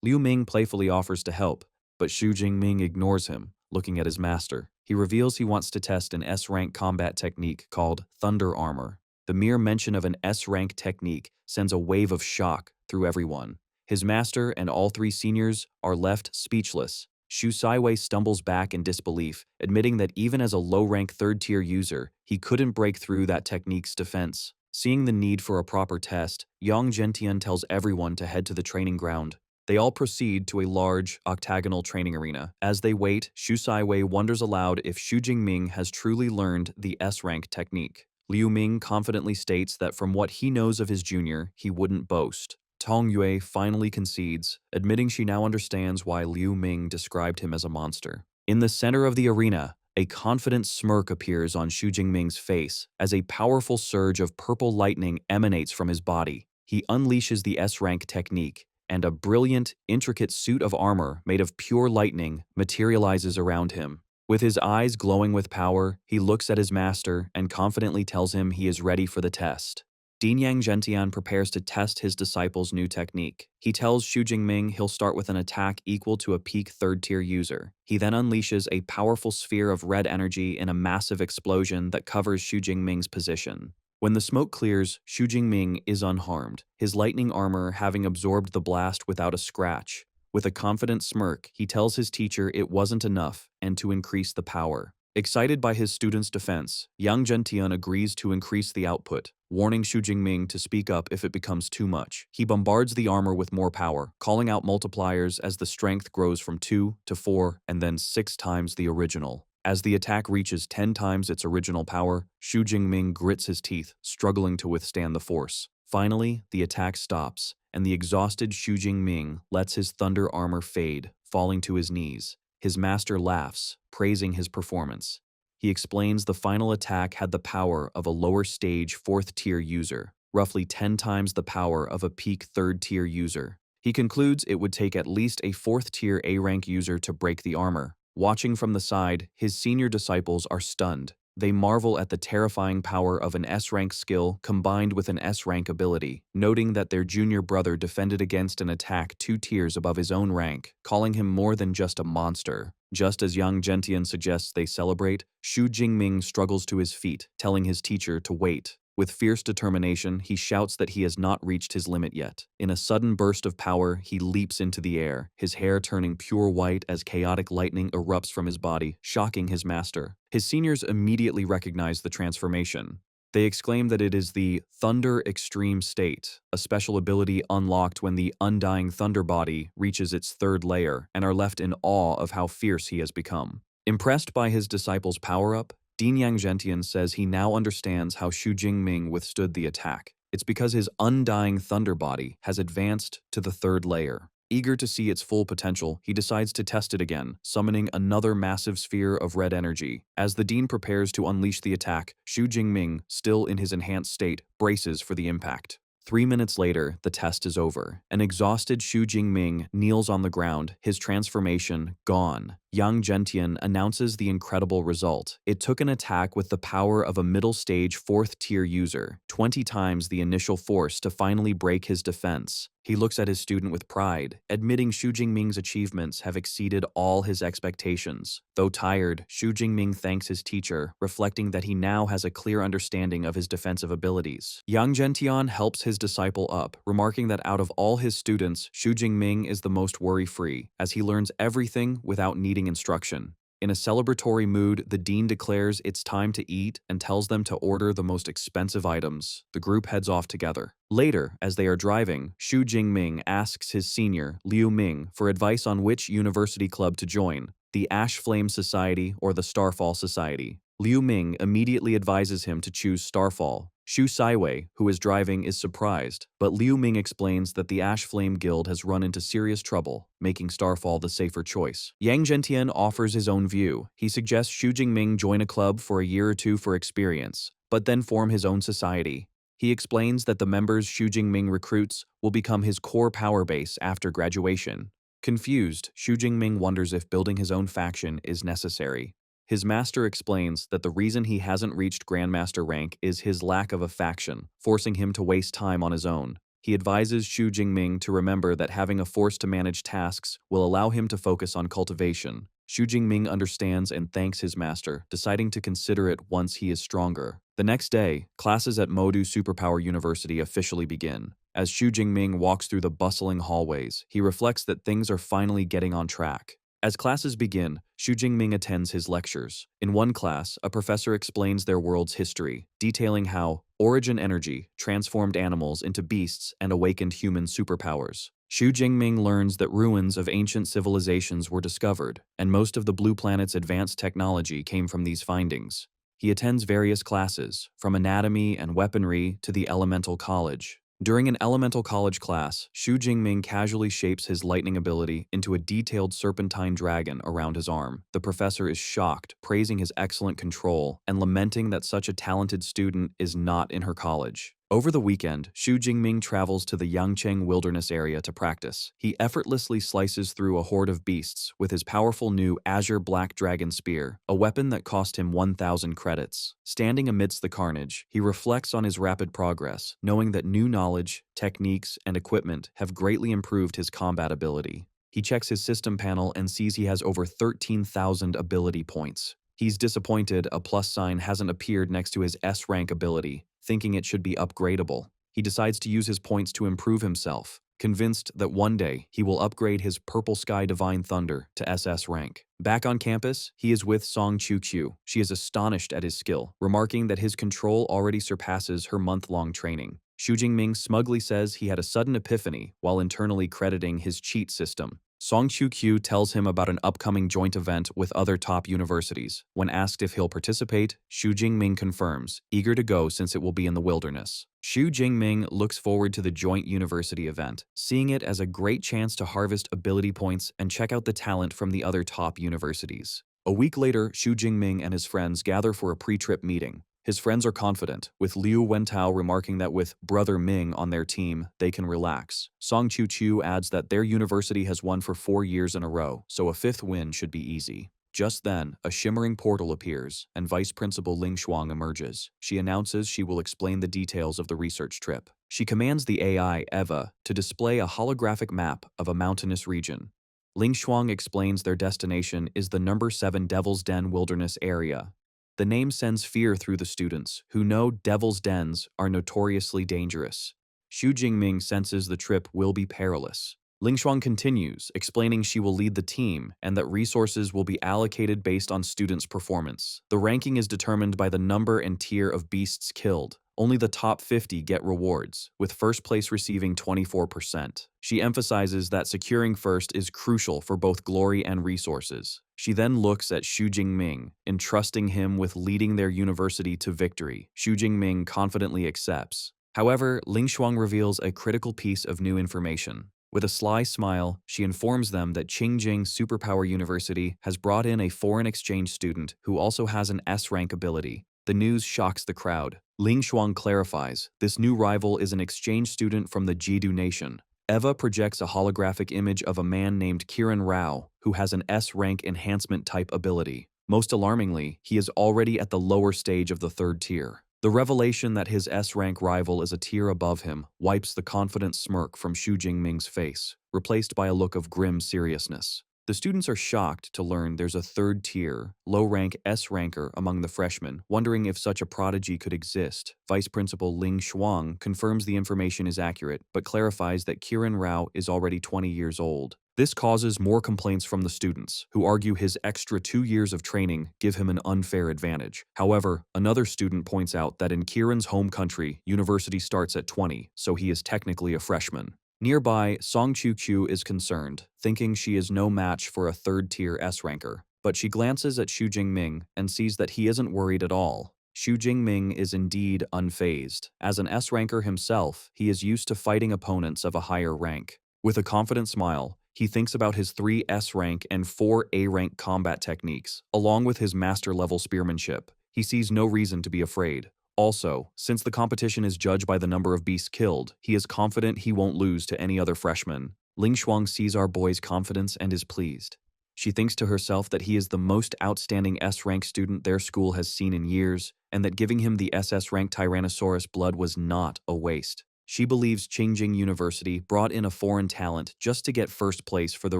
Liu Ming playfully offers to help, but Xu Jingming ignores him. Looking at his master, he reveals he wants to test an S-rank combat technique called Thunder Armor. The mere mention of an S-rank technique sends a wave of shock through everyone. His master and all 3 seniors are left speechless. Xu Shiwei stumbles back in disbelief, admitting that even as a low-rank third-tier user, he couldn't break through that technique's defense. Seeing the need for a proper test, Yang Gentian tells everyone to head to the training ground. They all proceed to a large, octagonal training arena. As they wait, Xu Shiwei wonders aloud if Xu Jingming has truly learned the S-rank technique. Liu Ming confidently states that from what he knows of his junior, he wouldn't boast. Tong Yue finally concedes, admitting she now understands why Liu Ming described him as a monster. In the center of the arena, a confident smirk appears on Xu Jingming's face as a powerful surge of purple lightning emanates from his body. He unleashes the S-rank technique, and a brilliant, intricate suit of armor made of pure lightning materializes around him. With his eyes glowing with power, he looks at his master and confidently tells him he is ready for the test. Dean Yang Gentian prepares to test his disciple's new technique. He tells Xu Jingming he'll start with an attack equal to a peak third-tier user. He then unleashes a powerful sphere of red energy in a massive explosion that covers Xu Jingming's position. When the smoke clears, Xu Jingming is unharmed, his lightning armor having absorbed the blast without a scratch. With a confident smirk, he tells his teacher it wasn't enough and to increase the power. Excited by his student's defense, Yang Gentian agrees to increase the output, warning Xu Jingming to speak up if it becomes too much. He bombards the armor with more power, calling out multipliers as the strength grows from 2 to 4 and then 6 times the original. As the attack reaches 10 times its original power, Xu Jingming grits his teeth, struggling to withstand the force. Finally, the attack stops, and the exhausted Xu Jingming lets his thunder armor fade, falling to his knees. His master laughs, praising his performance. He explains the final attack had the power of a lower stage 4th tier user, roughly 10 times the power of a peak 3rd tier user. He concludes it would take at least a 4th tier A-rank user to break the armor. Watching from the side, his senior disciples are stunned. They marvel at the terrifying power of an S-rank skill combined with an S-rank ability, noting that their junior brother defended against an attack 2 tiers above his own rank, calling him more than just a monster. Just as Yang Gentian suggests they celebrate, Xu Jingming struggles to his feet, telling his teacher to wait. With fierce determination, he shouts that he has not reached his limit yet. In a sudden burst of power, he leaps into the air, his hair turning pure white as chaotic lightning erupts from his body, shocking his master. His seniors immediately recognize the transformation. They exclaim that it is the Thunder Extreme State, a special ability unlocked when the Undying Thunder Body reaches its 3rd layer, and are left in awe of how fierce he has become. Impressed by his disciple's power-up, Dean Yang Gentian says he now understands how Xu Jingming withstood the attack. It's because his Undying Thunder Body has advanced to the 3rd layer. Eager to see its full potential, he decides to test it again, summoning another massive sphere of red energy. As the Dean prepares to unleash the attack, Xu Jingming, still in his enhanced state, braces for the impact. 3 minutes later, the test is over. An exhausted Xu Jingming kneels on the ground, his transformation gone. Yang Zhentian announces the incredible result. It took an attack with the power of a middle-stage 4th-tier user, 20 times the initial force to finally break his defense. He looks at his student with pride, admitting Xu Jingming's achievements have exceeded all his expectations. Though tired, Xu Jingming thanks his teacher, reflecting that he now has a clear understanding of his defensive abilities. Yang Zhentian helps his disciple up, remarking that out of all his students, Xu Jingming is the most worry-free, as he learns everything without needing instruction. In a celebratory mood, the dean declares it's time to eat and tells them to order the most expensive items. The group heads off together. Later, as they are driving, Xu Jingming asks his senior, Liu Ming, for advice on which university club to join, the Ash Flame Society or the Starfall Society. Liu Ming immediately advises him to choose Starfall. Xu Saiwei, who is driving, is surprised, but Liu Ming explains that the Ash Flame Guild has run into serious trouble, making Starfall the safer choice. Yang Zhentian offers his own view. He suggests Xu Jingming join a club for a year or two for experience, but then form his own society. He explains that the members Xu Jingming recruits will become his core power base after graduation. Confused, Xu Jingming wonders if building his own faction is necessary. His master explains that the reason he hasn't reached Grandmaster rank is his lack of a faction, forcing him to waste time on his own. He advises Xu Jingming to remember that having a force to manage tasks will allow him to focus on cultivation. Xu Jingming understands and thanks his master, deciding to consider it once he is stronger. The next day, classes at Modu Superpower University officially begin. As Xu Jingming walks through the bustling hallways, he reflects that things are finally getting on track. As classes begin, Xu Jingming attends his lectures. In one class, a professor explains their world's history, detailing how origin energy transformed animals into beasts and awakened human superpowers. Xu Jingming learns that ruins of ancient civilizations were discovered, and most of the Blue Planet's advanced technology came from these findings. He attends various classes, from anatomy and weaponry to the elemental college. During an elemental college class, Xu Jingming casually shapes his lightning ability into a detailed serpentine dragon around his arm. The professor is shocked, praising his excellent control and lamenting that such a talented student is not in her college. Over the weekend, Xu Jingming travels to the Yangcheng wilderness area to practice. He effortlessly slices through a horde of beasts with his powerful new Azure Black Dragon Spear, a weapon that cost him 1,000 credits. Standing amidst the carnage, he reflects on his rapid progress, knowing that new knowledge, techniques, and equipment have greatly improved his combat ability. He checks his system panel and sees he has over 13,000 ability points. He's disappointed a plus sign hasn't appeared next to his S-rank ability, thinking it should be upgradable. He decides to use his points to improve himself, convinced that one day he will upgrade his Purple Sky Divine Thunder to SS rank. Back on campus, he is with Song Qiu. She is astonished at his skill, remarking that his control already surpasses her month-long training. Xu Jingming smugly says he had a sudden epiphany while internally crediting his cheat system. Song Qiu tells him about an upcoming joint event with other top universities. When asked if he'll participate, Xu Jingming confirms, eager to go since it will be in the wilderness. Xu Jingming looks forward to the joint university event, seeing it as a great chance to harvest ability points and check out the talent from the other top universities. A week later, Xu Jingming and his friends gather for a pre-trip meeting. His friends are confident, with Liu Wentao remarking that with Brother Ming on their team, they can relax. Song Qiu adds that their university has won for 4 years in a row, so a 5th win should be easy. Just then, a shimmering portal appears, and Vice Principal Ling Shuang emerges. She announces she will explain the details of the research trip. She commands the AI, Eva, to display a holographic map of a mountainous region. Ling Shuang explains their destination is the number 7 Devil's Den Wilderness area. The name sends fear through the students, who know Devil's Dens are notoriously dangerous. Xu Jingming senses the trip will be perilous. Ling Shuang continues, explaining she will lead the team and that resources will be allocated based on students' performance. The ranking is determined by the number and tier of beasts killed. Only the top 50 get rewards, with first place receiving 24%. She emphasizes that securing first is crucial for both glory and resources. She then looks at Xu Jingming, entrusting him with leading their university to victory. Xu Jingming confidently accepts. However, Ling Shuang reveals a critical piece of new information. With a sly smile, she informs them that Qingjing Superpower University has brought in a foreign exchange student who also has an S-rank ability. The news shocks the crowd. Ling Shuang clarifies, this new rival is an exchange student from the Jidu nation. Eva projects a holographic image of a man named Kiran Rao, who has an S-rank enhancement type ability. Most alarmingly, he is already at the lower stage of the third tier. The revelation that his S-rank rival is a tier above him wipes the confident smirk from Xu Jingming's face, replaced by a look of grim seriousness. The students are shocked to learn there's a third-tier, low-rank S-ranker among the freshmen, wondering if such a prodigy could exist. Vice Principal Ling Shuang confirms the information is accurate, but clarifies that Kiran Rao is already 20 years old. This causes more complaints from the students, who argue his extra 2 years of training give him an unfair advantage. However, another student points out that in Kiran's home country, university starts at 20, so he is technically a freshman. Nearby, Song Chu is concerned, thinking she is no match for a third-tier S-ranker. But she glances at Xu Jingming and sees that he isn't worried at all. Xu Jingming is indeed unfazed. As an S-ranker himself, he is used to fighting opponents of a higher rank. With a confident smile, he thinks about his 3 S-rank and 4 A-rank combat techniques, along with his master-level spearmanship. He sees no reason to be afraid. Also, since the competition is judged by the number of beasts killed, he is confident he won't lose to any other freshman. Ling Shuang sees our boy's confidence and is pleased. She thinks to herself that he is the most outstanding S-rank student their school has seen in years, and that giving him the SS-rank Tyrannosaurus blood was not a waste. She believes Qingjing University brought in a foreign talent just to get first place for the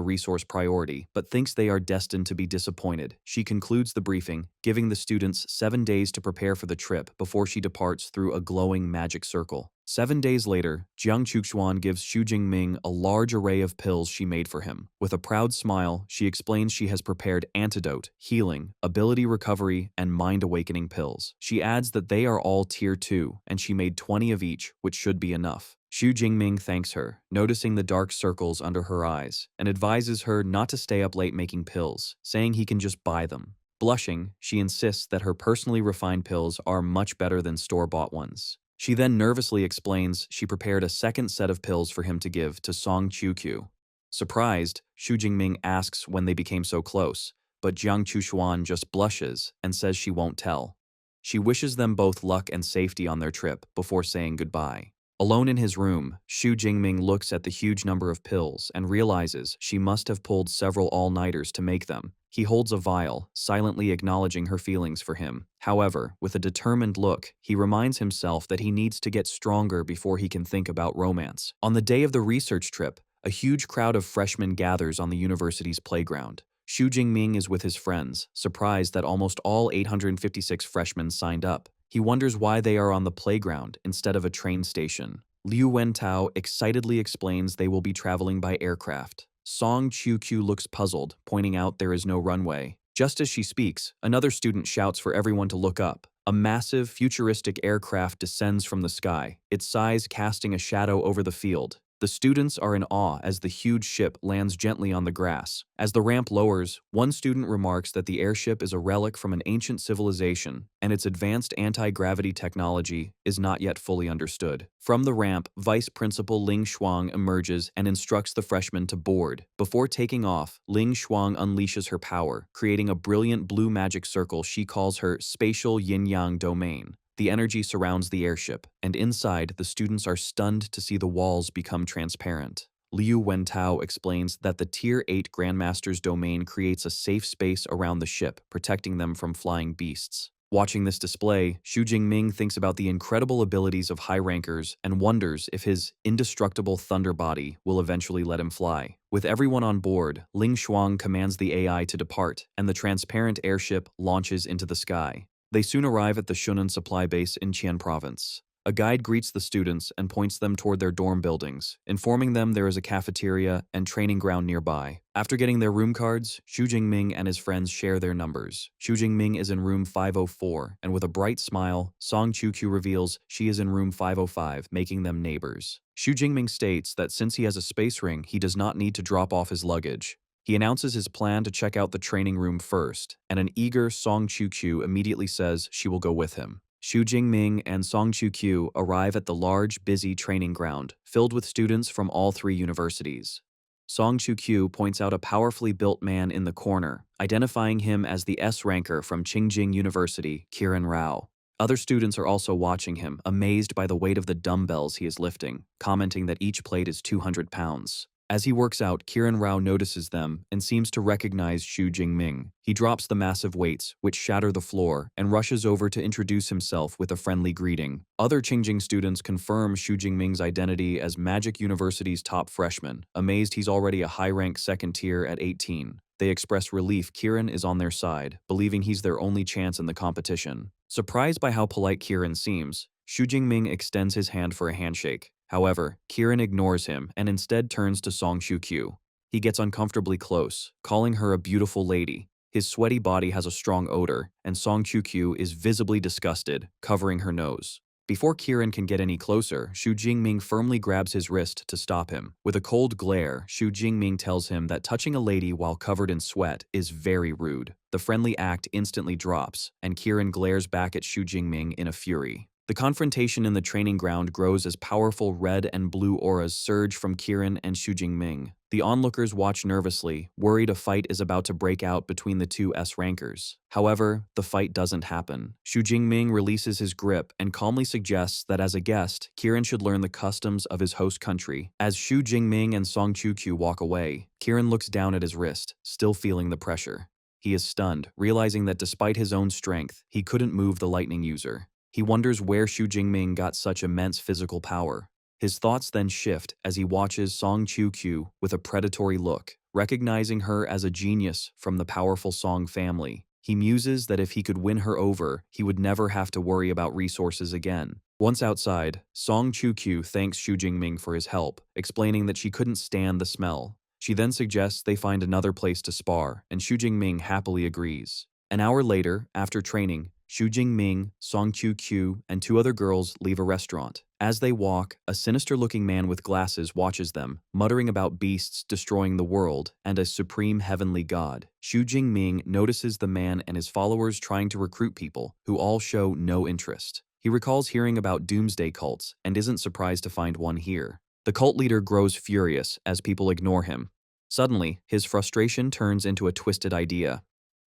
resource priority, but thinks they are destined to be disappointed. She concludes the briefing, giving the students 7 days to prepare for the trip before she departs through a glowing magic circle. 7 days later, Jiang Chuxuan gives Xu Jingming a large array of pills she made for him. With a proud smile, she explains she has prepared antidote, healing, ability recovery, and mind-awakening pills. She adds that they are all tier 2, and she made 20 of each, which should be enough. Xu Jingming thanks her, noticing the dark circles under her eyes, and advises her not to stay up late making pills, saying he can just buy them. Blushing, she insists that her personally refined pills are much better than store-bought ones. She then nervously explains she prepared a second set of pills for him to give to Song Chu. Surprised, Xu Jingming asks when they became so close, but Jiang Chuxuan just blushes and says she won't tell. She wishes them both luck and safety on their trip before saying goodbye. Alone in his room, Xu Jingming looks at the huge number of pills and realizes she must have pulled several all-nighters to make them. He holds a vial, silently acknowledging her feelings for him. However, with a determined look, he reminds himself that he needs to get stronger before he can think about romance. On the day of the research trip, a huge crowd of freshmen gathers on the university's playground. Xu Jingming is with his friends, surprised that almost all 856 freshmen signed up. He wonders why they are on the playground instead of a train station. Liu Wentao excitedly explains they will be traveling by aircraft. Song Chu looks puzzled, pointing out there is no runway. Just as she speaks, another student shouts for everyone to look up. A massive, futuristic aircraft descends from the sky, its size casting a shadow over the field. The students are in awe as the huge ship lands gently on the grass. As the ramp lowers, one student remarks that the airship is a relic from an ancient civilization, and its advanced anti-gravity technology is not yet fully understood. From the ramp, Vice Principal Ling Shuang emerges and instructs the freshmen to board. Before taking off, Ling Shuang unleashes her power, creating a brilliant blue magic circle she calls her spatial yin-yang domain. The energy surrounds the airship, and inside, the students are stunned to see the walls become transparent. Liu Wentao explains that the Tier 8 Grandmaster's domain creates a safe space around the ship, protecting them from flying beasts. Watching this display, Xu Jingming thinks about the incredible abilities of high rankers and wonders if his indestructible thunder body will eventually let him fly. With everyone on board, Ling Shuang commands the AI to depart, and the transparent airship launches into the sky. They soon arrive at the Shunan supply base in Qian province. A guide greets the students and points them toward their dorm buildings, informing them there is a cafeteria and training ground nearby. After getting their room cards, Xu Jingming and his friends share their numbers. Xu Jingming is in room 504, and with a bright smile, Song Chu reveals she is in room 505, making them neighbors. Xu Jingming states that since he has a space ring, he does not need to drop off his luggage. He announces his plan to check out the training room first, and an eager Song Chu immediately says she will go with him. Xu Jingming and Song Chu arrive at the large, busy training ground, filled with students from all 3 universities. Song Chu points out a powerfully built man in the corner, identifying him as the S-ranker from Qingjing University, Kiran Rao. Other students are also watching him, amazed by the weight of the dumbbells he is lifting, commenting that each plate is 200 pounds. As he works out, Kiran Rao notices them and seems to recognize Xu Jingming. He drops the massive weights, which shatter the floor, and rushes over to introduce himself with a friendly greeting. Other Qingjing students confirm Xu Jingming's identity as Magic University's top freshman, amazed he's already a high-rank second tier at 18. They express relief Kiran is on their side, believing he's their only chance in the competition. Surprised by how polite Kiran seems, Xu Jingming extends his hand for a handshake. However, Kiran ignores him and instead turns to Song Qiu. He gets uncomfortably close, calling her a beautiful lady. His sweaty body has a strong odor, and Song Qiu is visibly disgusted, covering her nose. Before Kiran can get any closer, Xu Jingming firmly grabs his wrist to stop him. With a cold glare, Xu Jingming tells him that touching a lady while covered in sweat is very rude. The friendly act instantly drops, and Kiran glares back at Xu Jingming in a fury. The confrontation in the training ground grows as powerful red and blue auras surge from Kiran and Xu Jingming. The onlookers watch nervously, worried a fight is about to break out between the two S-rankers. However, the fight doesn't happen. Xu Jingming releases his grip and calmly suggests that as a guest, Kiran should learn the customs of his host country. As Xu Jingming and Song Qiu walk away, Kiran looks down at his wrist, still feeling the pressure. He is stunned, realizing that despite his own strength, he couldn't move the lightning user. He wonders where Xu Jingming got such immense physical power. His thoughts then shift as he watches Song Qiu with a predatory look, recognizing her as a genius from the powerful Song family. He muses that if he could win her over, he would never have to worry about resources again. Once outside, Song Qiu thanks Xu Jingming for his help, explaining that she couldn't stand the smell. She then suggests they find another place to spar, and Xu Jingming happily agrees. An hour later, after training, Xu Jingming, Song Qiu, and two other girls leave a restaurant. As they walk, a sinister-looking man with glasses watches them, muttering about beasts destroying the world and a supreme heavenly god. Xu Jingming notices the man and his followers trying to recruit people, who all show no interest. He recalls hearing about doomsday cults and isn't surprised to find one here. The cult leader grows furious as people ignore him. Suddenly, his frustration turns into a twisted idea.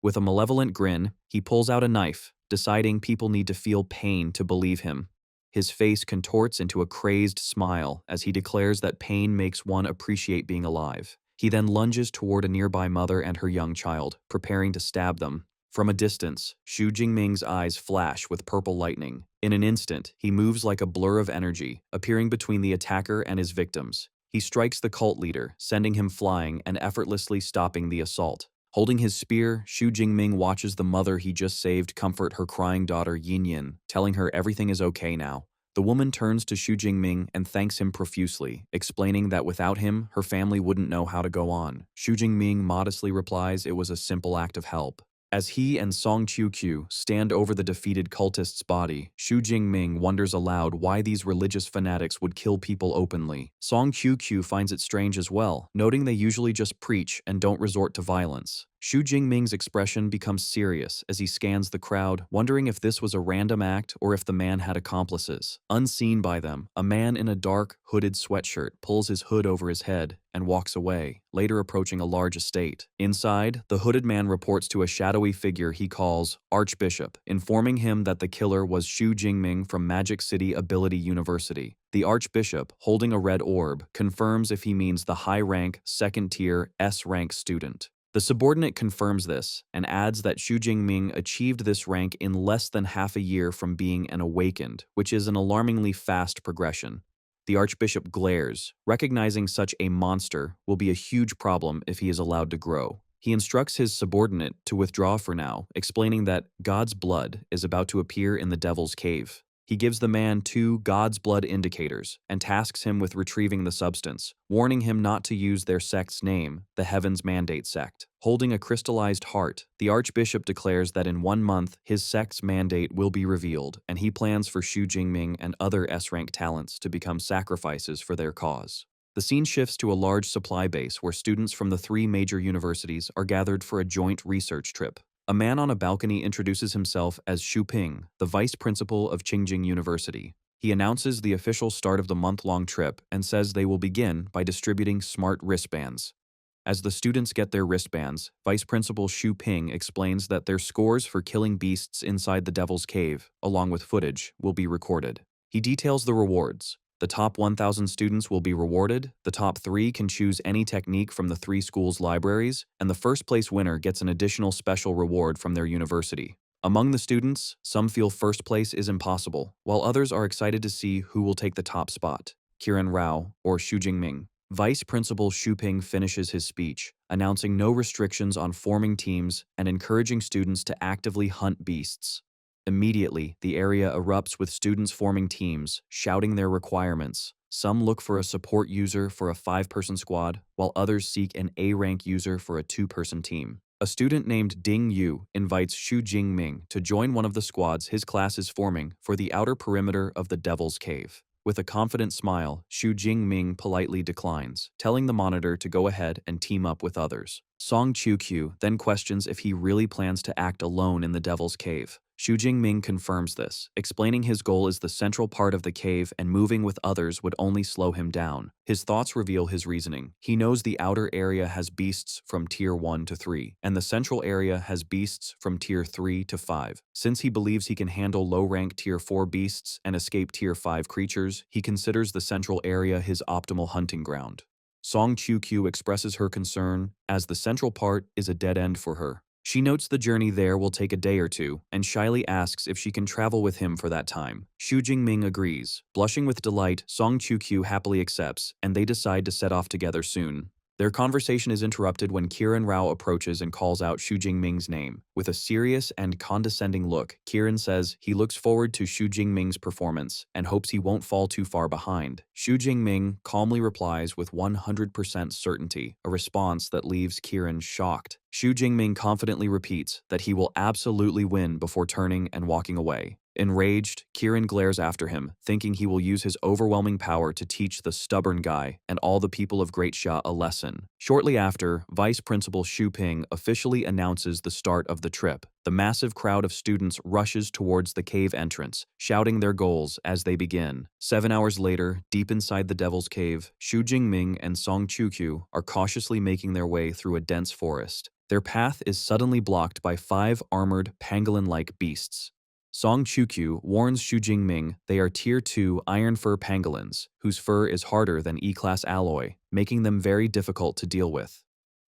With a malevolent grin, he pulls out a knife, deciding people need to feel pain to believe him. His face contorts into a crazed smile as he declares that pain makes one appreciate being alive. He then lunges toward a nearby mother and her young child, preparing to stab them. From a distance, Xu Jingming's eyes flash with purple lightning. In an instant, he moves like a blur of energy, appearing between the attacker and his victims. He strikes the cult leader, sending him flying and effortlessly stopping the assault. Holding his spear, Xu Jingming watches the mother he just saved comfort her crying daughter Yinyin, telling her everything is okay now. The woman turns to Xu Jingming and thanks him profusely, explaining that without him, her family wouldn't know how to go on. Xu Jingming modestly replies it was a simple act of help. As he and Song Qiu stand over the defeated cultist's body, Xu Jingming wonders aloud why these religious fanatics would kill people openly. Song Qiu finds it strange as well, noting they usually just preach and don't resort to violence. Xu Jingming's expression becomes serious as he scans the crowd, wondering if this was a random act or if the man had accomplices. Unseen by them, a man in a dark, hooded sweatshirt pulls his hood over his head and walks away, later approaching a large estate. Inside, the hooded man reports to a shadowy figure he calls Archbishop, informing him that the killer was Xu Jingming from Magic City Ability University. The Archbishop, holding a red orb, confirms if he means the high-rank, second-tier, S-rank student. The subordinate confirms this and adds that Xu Jingming achieved this rank in less than half a year from being an Awakened, which is an alarmingly fast progression. The Archbishop glares, recognizing such a monster will be a huge problem if he is allowed to grow. He instructs his subordinate to withdraw for now, explaining that God's blood is about to appear in the Devil's Cave. He gives the man 2 God's blood indicators and tasks him with retrieving the substance, warning him not to use their sect's name, the Heaven's Mandate sect. Holding a crystallized heart, the Archbishop declares that in 1 month, his sect's mandate will be revealed, and he plans for Xu Jingming and other S-rank talents to become sacrifices for their cause. The scene shifts to a large supply base where students from the 3 major universities are gathered for a joint research trip. A man on a balcony introduces himself as Xu Ping, the vice principal of Qingjing University. He announces the official start of the month-long trip and says they will begin by distributing smart wristbands. As the students get their wristbands, Vice Principal Xu Ping explains that their scores for killing beasts inside the Devil's Cave, along with footage, will be recorded. He details the rewards. The top 1,000 students will be rewarded, the top 3 can choose any technique from the 3 schools' libraries, and the first-place winner gets an additional special reward from their university. Among the students, some feel first place is impossible, while others are excited to see who will take the top spot, Kiran Rao or Xu Jingming. Vice Principal Xu Ping finishes his speech, announcing no restrictions on forming teams and encouraging students to actively hunt beasts. Immediately, the area erupts with students forming teams, shouting their requirements. Some look for a support user for a 5-person squad, while others seek an A-rank user for a 2-person team. A student named Ding Yu invites Xu Jingming to join one of the squads his class is forming for the outer perimeter of the Devil's Cave. With a confident smile, Xu Jingming politely declines, telling the monitor to go ahead and team up with others. Song Qiu then questions if he really plans to act alone in the Devil's Cave. Xu Jingming confirms this, explaining his goal is the central part of the cave and moving with others would only slow him down. His thoughts reveal his reasoning. He knows the outer area has beasts from Tier 1 to 3, and the central area has beasts from Tier 3 to 5. Since he believes he can handle low-rank Tier 4 beasts and escape Tier 5 creatures, he considers the central area his optimal hunting ground. Song Qiu expresses her concern, as the central part is a dead end for her. She notes the journey there will take a day or two, and shyly asks if she can travel with him for that time. Xu Jingming agrees. Blushing with delight, Song Qiu happily accepts, and they decide to set off together soon. Their conversation is interrupted when Kiran Rao approaches and calls out Xu Jingming's name. With a serious and condescending look, Kiran says he looks forward to Xu Jingming's performance and hopes he won't fall too far behind. Xu Jingming calmly replies with 100% certainty, a response that leaves Kiran shocked. Xu Jingming confidently repeats that he will absolutely win before turning and walking away. Enraged, Kiran glares after him, thinking he will use his overwhelming power to teach the stubborn guy and all the people of Great Sha a lesson. Shortly after, Vice Principal Xu Ping officially announces the start of the trip. The massive crowd of students rushes towards the cave entrance, shouting their goals as they begin. 7 hours later, deep inside the Devil's Cave, Xu Jingming and Song Qiu are cautiously making their way through a dense forest. Their path is suddenly blocked by 5 armored, pangolin-like beasts. Song Qiu warns Xu Jingming they are Tier 2 iron fur pangolins, whose fur is harder than E-class alloy, making them very difficult to deal with.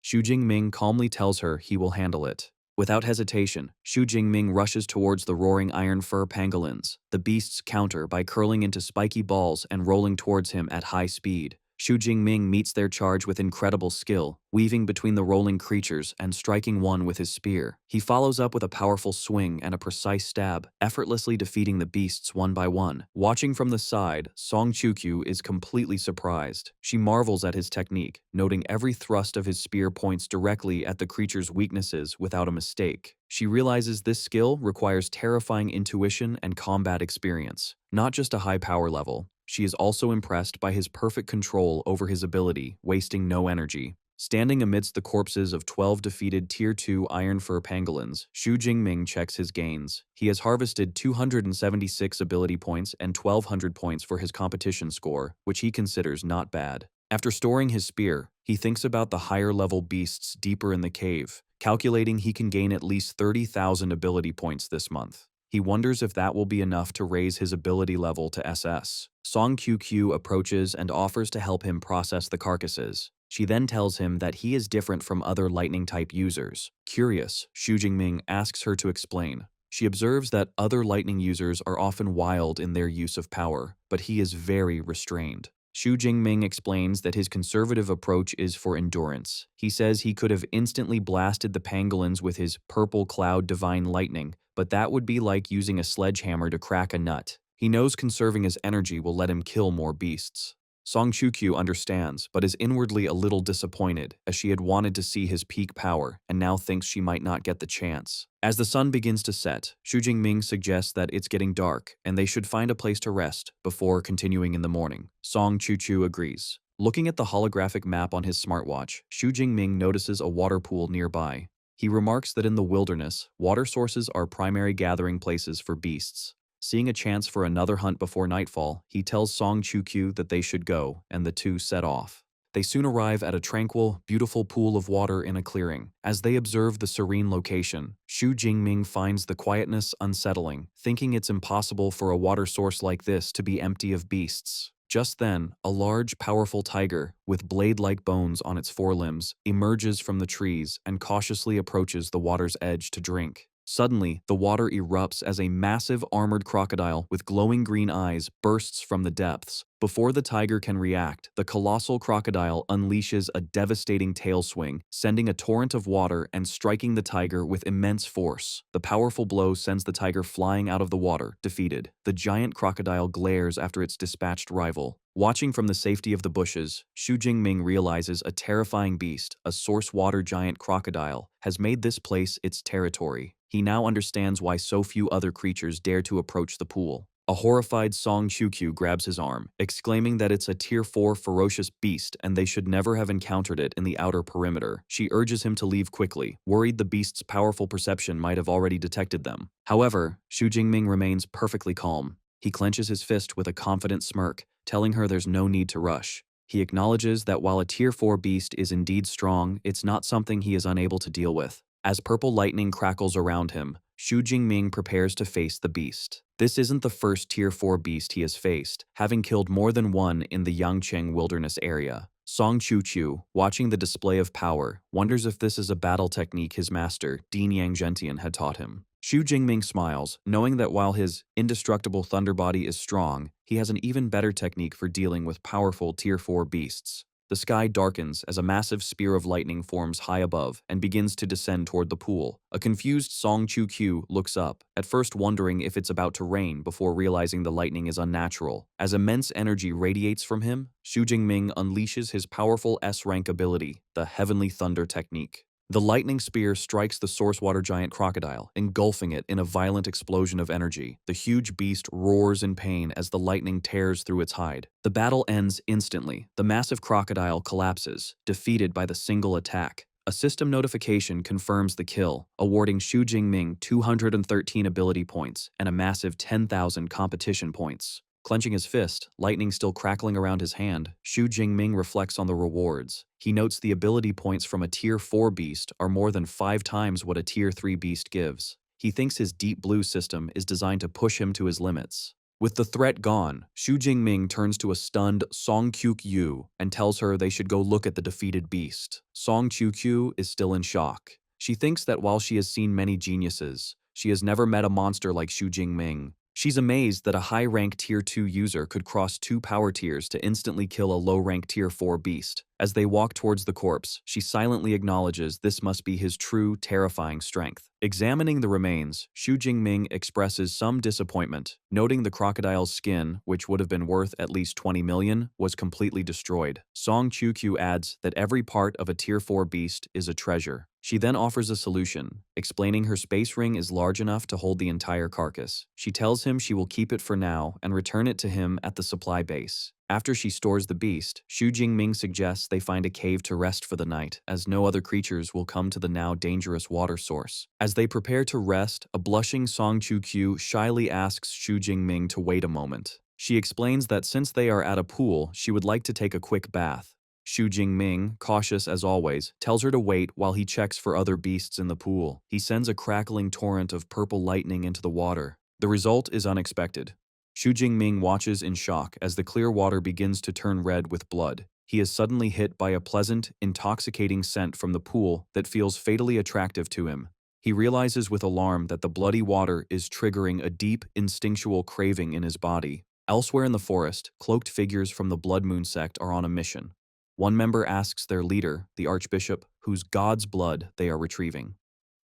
Xu Jingming calmly tells her he will handle it. Without hesitation, Xu Jingming rushes towards the roaring iron fur pangolins. The beasts counter by curling into spiky balls and rolling towards him at high speed. Xu Jingming meets their charge with incredible skill, weaving between the rolling creatures and striking one with his spear. He follows up with a powerful swing and a precise stab, effortlessly defeating the beasts one by one. Watching from the side, Song Qiu is completely surprised. She marvels at his technique, noting every thrust of his spear points directly at the creature's weaknesses without a mistake. She realizes this skill requires terrifying intuition and combat experience, not just a high power level. She is also impressed by his perfect control over his ability, wasting no energy. Standing amidst the corpses of 12 defeated Tier 2 iron fur pangolins, Xu Jingming checks his gains. He has harvested 276 ability points and 1,200 points for his competition score, which he considers not bad. After storing his spear, he thinks about the higher-level beasts deeper in the cave, calculating he can gain at least 30,000 ability points this month. He wonders if that will be enough to raise his ability level to SS. Song Qiu approaches and offers to help him process the carcasses. She then tells him that he is different from other lightning-type users. Curious, Xu Jingming asks her to explain. She observes that other lightning users are often wild in their use of power, but he is very restrained. Xu Jingming explains that his conservative approach is for endurance. He says he could have instantly blasted the pangolins with his purple cloud divine lightning, but that would be like using a sledgehammer to crack a nut. He knows conserving his energy will let him kill more beasts. Song Qiu understands, but is inwardly a little disappointed, as she had wanted to see his peak power, and now thinks she might not get the chance. As the sun begins to set, Xu Jingming suggests that it's getting dark, and they should find a place to rest before continuing in the morning. Song Qiu agrees. Looking at the holographic map on his smartwatch, Xu Jingming notices a water pool nearby. He remarks that in the wilderness, water sources are primary gathering places for beasts. Seeing a chance for another hunt before nightfall, he tells Song Qiu that they should go, and the two set off. They soon arrive at a tranquil, beautiful pool of water in a clearing. As they observe the serene location, Xu Jingming finds the quietness unsettling, thinking it's impossible for a water source like this to be empty of beasts. Just then, a large, powerful tiger, with blade-like bones on its forelimbs, emerges from the trees and cautiously approaches the water's edge to drink. Suddenly, the water erupts as a massive armored crocodile with glowing green eyes bursts from the depths. Before the tiger can react, the colossal crocodile unleashes a devastating tail swing, sending a torrent of water and striking the tiger with immense force. The powerful blow sends the tiger flying out of the water, defeated. The giant crocodile glares after its dispatched rival. Watching from the safety of the bushes, Xu Jingming realizes a terrifying beast, a source water giant crocodile, has made this place its territory. He now understands why so few other creatures dare to approach the pool. A horrified Song Qiuqiu grabs his arm, exclaiming that it's a Tier 4 ferocious beast and they should never have encountered it in the outer perimeter. She urges him to leave quickly, worried the beast's powerful perception might have already detected them. However, Xu Jingming remains perfectly calm. He clenches his fist with a confident smirk, telling her there's no need to rush. He acknowledges that while a Tier 4 beast is indeed strong, it's not something he is unable to deal with. As purple lightning crackles around him, Xu Jingming prepares to face the beast. This isn't the first Tier 4 beast he has faced, having killed more than one in the Yangcheng wilderness area. Song Qiuqiu, watching the display of power, wonders if this is a battle technique his master, Din Yang Zhentian, had taught him. Xu Jingming smiles, knowing that while his indestructible thunder body is strong, he has an even better technique for dealing with powerful Tier 4 beasts. The sky darkens as a massive spear of lightning forms high above and begins to descend toward the pool. A confused Song Qiuqiu looks up, at first wondering if it's about to rain before realizing the lightning is unnatural. As immense energy radiates from him, Xu Jingming unleashes his powerful S-rank ability, the Heavenly Thunder technique. The lightning spear strikes the source water giant crocodile, engulfing it in a violent explosion of energy. The huge beast roars in pain as the lightning tears through its hide. The battle ends instantly. The massive crocodile collapses, defeated by the single attack. A system notification confirms the kill, awarding Xu Jingming 213 ability points and a massive 10,000 competition points. Clenching his fist, lightning still crackling around his hand, Xu Jingming reflects on the rewards. He notes the ability points from a Tier 4 beast are more than 5 times what a Tier 3 beast gives. He thinks his Deep Blue system is designed to push him to his limits. With the threat gone, Xu Jingming turns to a stunned Song Qiuqiu and tells her they should go look at the defeated beast. Song Qiuqiu is still in shock. She thinks that while she has seen many geniuses, she has never met a monster like Xu Jingming. She's amazed that a high-rank Tier 2 user could cross 2 power tiers to instantly kill a low-rank Tier 4 beast. As they walk towards the corpse, she silently acknowledges this must be his true, terrifying strength. Examining the remains, Xu Jingming expresses some disappointment, noting the crocodile's skin, which would have been worth at least 20 million, was completely destroyed. Song Qiuqiu adds that every part of a Tier 4 beast is a treasure. She then offers a solution, explaining her space ring is large enough to hold the entire carcass. She tells him she will keep it for now and return it to him at the supply base. After she stores the beast, Xu Jingming suggests they find a cave to rest for the night, as no other creatures will come to the now dangerous water source. As they prepare to rest, a blushing Song Qiuqiu shyly asks Xu Jingming to wait a moment. She explains that since they are at a pool, she would like to take a quick bath. Xu Jingming, cautious as always, tells her to wait while he checks for other beasts in the pool. He sends a crackling torrent of purple lightning into the water. The result is unexpected. Xu Jingming watches in shock as the clear water begins to turn red with blood. He is suddenly hit by a pleasant, intoxicating scent from the pool that feels fatally attractive to him. He realizes with alarm that the bloody water is triggering a deep, instinctual craving in his body. Elsewhere in the forest, cloaked figures from the Blood Moon sect are on a mission. One member asks their leader, the Archbishop, whose god's blood they are retrieving.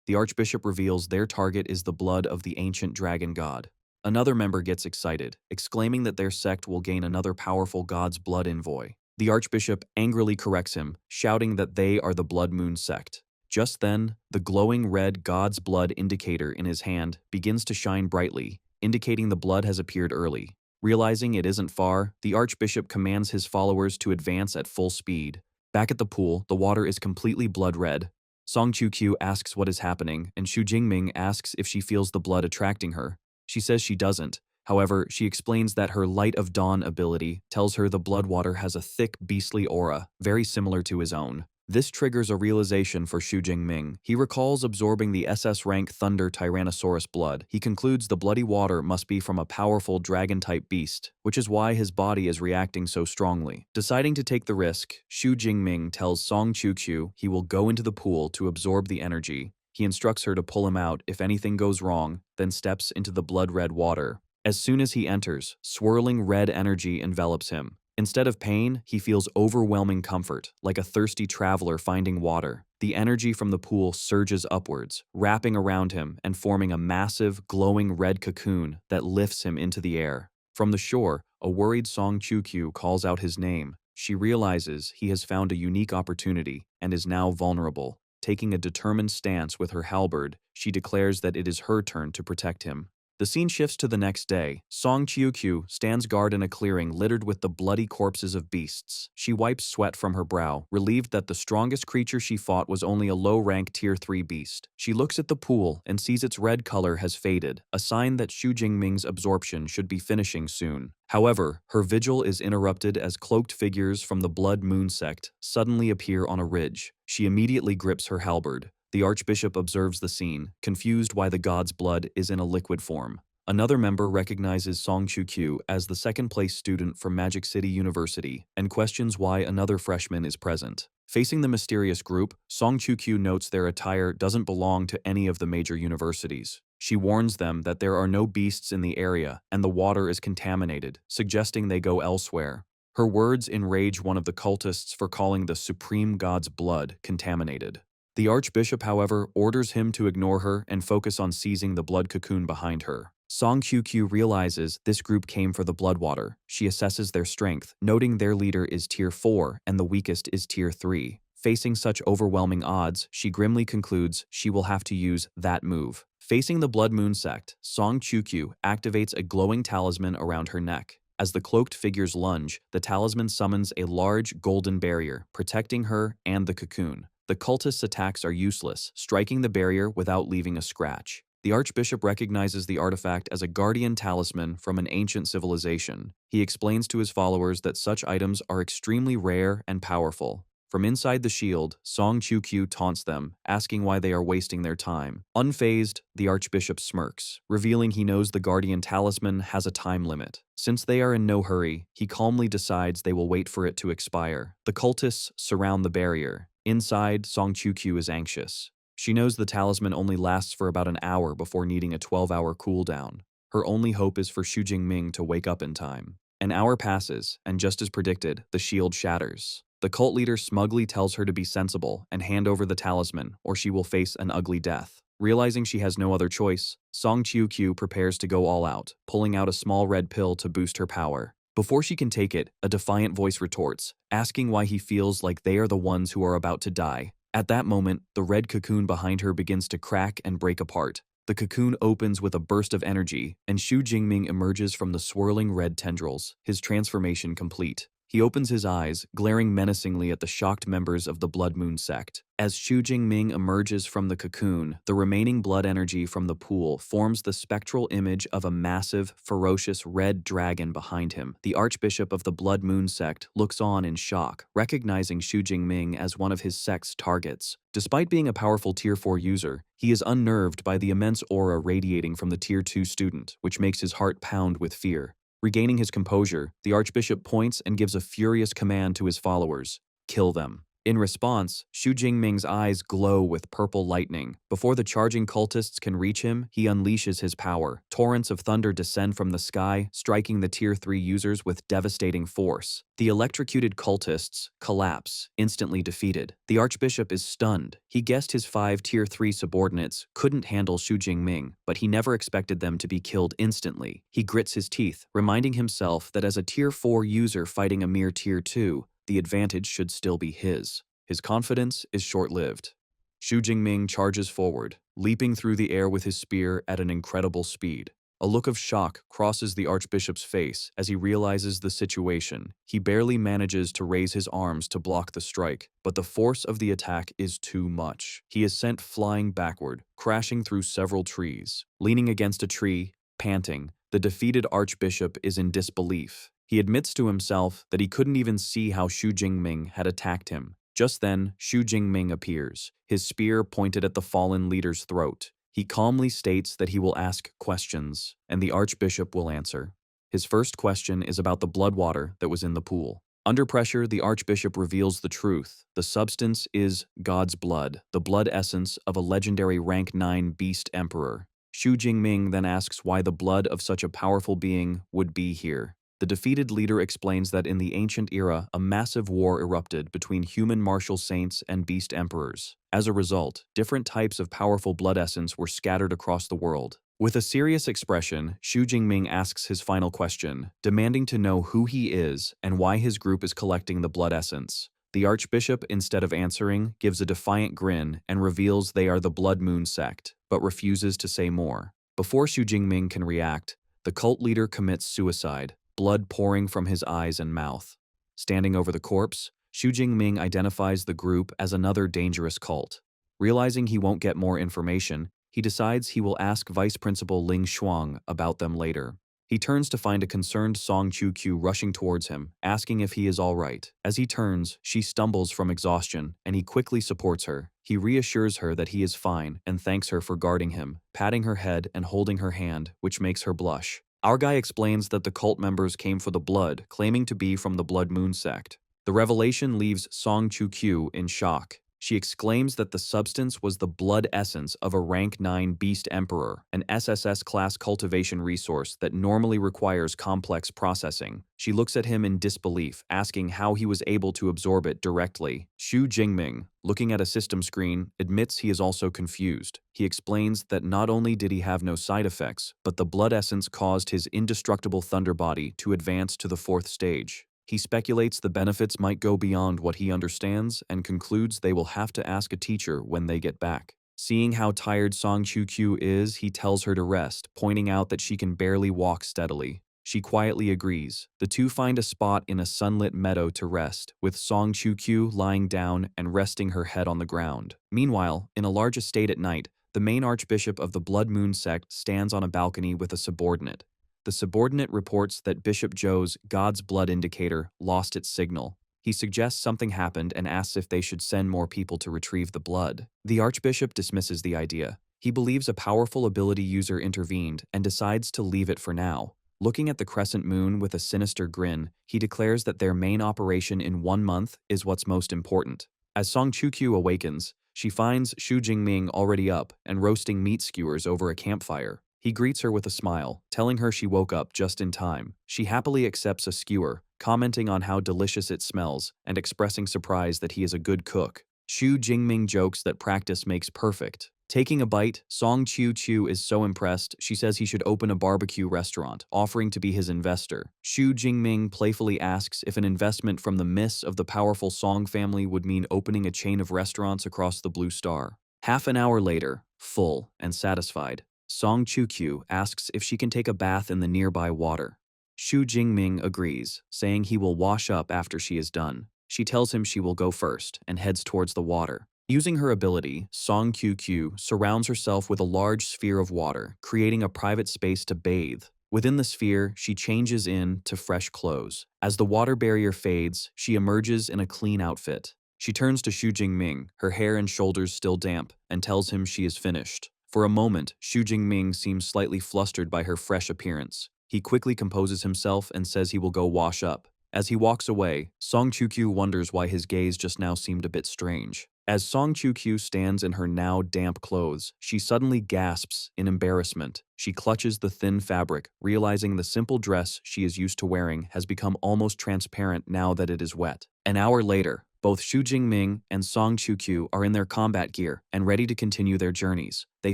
The Archbishop reveals their target is the blood of the ancient dragon god. Another member gets excited, exclaiming that their sect will gain another powerful god's blood envoy. The Archbishop angrily corrects him, shouting that they are the Blood Moon sect. Just then, the glowing red god's blood indicator in his hand begins to shine brightly, indicating the blood has appeared early. Realizing it isn't far, the Archbishop commands his followers to advance at full speed. Back at the pool, the water is completely blood red. Song Qiuqiu asks what is happening, and Xu Jingming asks if she feels the blood attracting her. She says she doesn't. However, she explains that her Light of Dawn ability tells her the Bloodwater has a thick, beastly aura, very similar to his own. This triggers a realization for Xu Jingming. He recalls absorbing the SS rank Thunder Tyrannosaurus blood. He concludes the bloody water must be from a powerful dragon-type beast, which is why his body is reacting so strongly. Deciding to take the risk, Xu Jingming tells Song Qiuqiu he will go into the pool to absorb the energy. He instructs her to pull him out if anything goes wrong, then steps into the blood-red water. As soon as he enters, swirling red energy envelops him. Instead of pain, he feels overwhelming comfort, like a thirsty traveler finding water. The energy from the pool surges upwards, wrapping around him and forming a massive, glowing red cocoon that lifts him into the air. From the shore, a worried Song Qiuqiu calls out his name. She realizes he has found a unique opportunity and is now vulnerable. Taking a determined stance with her halberd, she declares that it is her turn to protect him. The scene shifts to the next day. Song Qiuqiu stands guard in a clearing littered with the bloody corpses of beasts. She wipes sweat from her brow, relieved that the strongest creature she fought was only a low-rank Tier 3 beast. She looks at the pool and sees its red color has faded, a sign that Xu Jingming's absorption should be finishing soon. However, her vigil is interrupted as cloaked figures from the Blood Moon sect suddenly appear on a ridge. She immediately grips her halberd. The Archbishop observes the scene, confused why the god's blood is in a liquid form. Another member recognizes Song Qiuqiu as the second-place student from Magic City University and questions why another freshman is present. Facing the mysterious group, Song Qiuqiu notes their attire doesn't belong to any of the major universities. She warns them that there are no beasts in the area and the water is contaminated, suggesting they go elsewhere. Her words enrage one of the cultists for calling the supreme god's blood contaminated. The Archbishop, however, orders him to ignore her and focus on seizing the blood cocoon behind her. Song Qiuqiu realizes this group came for the Bloodwater. She assesses their strength, noting their leader is Tier 4 and the weakest is Tier 3. Facing such overwhelming odds, she grimly concludes she will have to use that move. Facing the Blood Moon sect, Song Qiuqiu activates a glowing talisman around her neck. As the cloaked figures lunge, the talisman summons a large golden barrier, protecting her and the cocoon. The cultists' attacks are useless, striking the barrier without leaving a scratch. The Archbishop recognizes the artifact as a guardian talisman from an ancient civilization. He explains to his followers that such items are extremely rare and powerful. From inside the shield, Song Qiuqiu taunts them, asking why they are wasting their time. Unfazed, the Archbishop smirks, revealing he knows the guardian talisman has a time limit. Since they are in no hurry, he calmly decides they will wait for it to expire. The cultists surround the barrier. Inside, Song Qiuqiu is anxious. She knows the talisman only lasts for about an hour before needing a 12-hour cooldown. Her only hope is for Xu Jingming to wake up in time. An hour passes, and just as predicted, the shield shatters. The cult leader smugly tells her to be sensible and hand over the talisman, or she will face an ugly death. Realizing she has no other choice, Song Qiuqiu prepares to go all out, pulling out a small red pill to boost her power. Before she can take it, a defiant voice retorts, asking why he feels like they are the ones who are about to die. At that moment, the red cocoon behind her begins to crack and break apart. The cocoon opens with a burst of energy, and Xu Jingming emerges from the swirling red tendrils, his transformation complete. He opens his eyes, glaring menacingly at the shocked members of the Blood Moon sect. As Xu Jingming emerges from the cocoon, the remaining blood energy from the pool forms the spectral image of a massive, ferocious red dragon behind him. The Archbishop of the Blood Moon sect looks on in shock, recognizing Xu Jingming as one of his sect's targets. Despite being a powerful Tier 4 user, he is unnerved by the immense aura radiating from the Tier 2 student, which makes his heart pound with fear. Regaining his composure, the Archbishop points and gives a furious command to his followers: kill them. In response, Xu Jingming's eyes glow with purple lightning. Before the charging cultists can reach him, he unleashes his power. Torrents of thunder descend from the sky, striking the Tier 3 users with devastating force. The electrocuted cultists collapse, instantly defeated. The Archbishop is stunned. He guessed his 5 Tier 3 subordinates couldn't handle Xu Jingming, but he never expected them to be killed instantly. He grits his teeth, reminding himself that as a Tier 4 user fighting a mere Tier 2, the advantage should still be his. His confidence is short-lived. Xu Jingming charges forward, leaping through the air with his spear at an incredible speed. A look of shock crosses the Archbishop's face as he realizes the situation. He barely manages to raise his arms to block the strike, but the force of the attack is too much. He is sent flying backward, crashing through several trees. Leaning against a tree, panting, The defeated archbishop is in disbelief. He admits to himself that he couldn't even see how Xu Jingming had attacked him. Just then, Xu Jingming appears, his spear pointed at the fallen leader's throat. He calmly states that he will ask questions, and the archbishop will answer. His first question is about the blood water that was in the pool. Under pressure, the archbishop reveals the truth. The substance is God's blood, the blood essence of a legendary rank 9 beast emperor. Xu Jingming then asks why the blood of such a powerful being would be here. The defeated leader explains that in the ancient era, a massive war erupted between human martial saints and beast emperors. As a result, different types of powerful blood essence were scattered across the world. With a serious expression, Xu Jingming asks his final question, demanding to know who he is and why his group is collecting the blood essence. The archbishop, instead of answering, gives a defiant grin and reveals they are the Blood Moon sect, but refuses to say more. Before Xu Jingming can react, the cult leader commits suicide, blood pouring from his eyes and mouth. Standing over the corpse, Xu Jingming identifies the group as another dangerous cult. Realizing he won't get more information, he decides he will ask Vice Principal Ling Shuang about them later. He turns to find a concerned Song Chu-Q rushing towards him, asking if he is all right. As he turns, she stumbles from exhaustion, and he quickly supports her. He reassures her that he is fine and thanks her for guarding him, patting her head and holding her hand, which makes her blush. Our guy explains that the cult members came for the blood, claiming to be from the Blood Moon sect. The revelation leaves Song Chu-Q in shock. She exclaims that the substance was the blood essence of a rank 9 beast emperor, an SSS-class cultivation resource that normally requires complex processing. She looks at him in disbelief, asking how he was able to absorb it directly. Xu Jingming, looking at a system screen, admits he is also confused. He explains that not only did he have no side effects, but the blood essence caused his indestructible thunder body to advance to the 4th stage. He speculates the benefits might go beyond what he understands and concludes they will have to ask a teacher when they get back. Seeing how tired Song Chu-Q is, he tells her to rest, pointing out that she can barely walk steadily. She quietly agrees. The two find a spot in a sunlit meadow to rest, with Song Chu-Q lying down and resting her head on the ground. Meanwhile, in a large estate at night, the main archbishop of the Blood Moon sect stands on a balcony with a subordinate. The subordinate reports that Bishop Zhou's God's Blood indicator lost its signal. He suggests something happened and asks if they should send more people to retrieve the blood. The archbishop dismisses the idea. He believes a powerful ability user intervened and decides to leave it for now. Looking at the crescent moon with a sinister grin, he declares that their main operation in 1 month is what's most important. As Song Chu-Q awakens, she finds Xu Jingming already up and roasting meat skewers over a campfire. He greets her with a smile, telling her she woke up just in time. She happily accepts a skewer, commenting on how delicious it smells and expressing surprise that he is a good cook. Xu Jingming jokes that practice makes perfect. Taking a bite, Song Chu-Q is so impressed she says he should open a barbecue restaurant, offering to be his investor. Xu Jingming playfully asks if an investment from the miss of the powerful Song family would mean opening a chain of restaurants across the Blue Star. Half an hour later, full and satisfied, Song Chu-Q asks if she can take a bath in the nearby water. Xu Jingming agrees, saying he will wash up after she is done. She tells him she will go first and heads towards the water. Using her ability, Song Q surrounds herself with a large sphere of water, creating a private space to bathe. Within the sphere, she changes into fresh clothes. As the water barrier fades, she emerges in a clean outfit. She turns to Xu Jingming, her hair and shoulders still damp, and tells him she is finished. For a moment, Xu Jingming seems slightly flustered by her fresh appearance. He quickly composes himself and says he will go wash up. As he walks away, Song Chu-Q wonders why his gaze just now seemed a bit strange. As Song Chu-Q stands in her now damp clothes, she suddenly gasps in embarrassment. She clutches the thin fabric, realizing the simple dress she is used to wearing has become almost transparent now that it is wet. An hour later, both Xu Jingming and Song Chu-Q are in their combat gear and ready to continue their journeys. They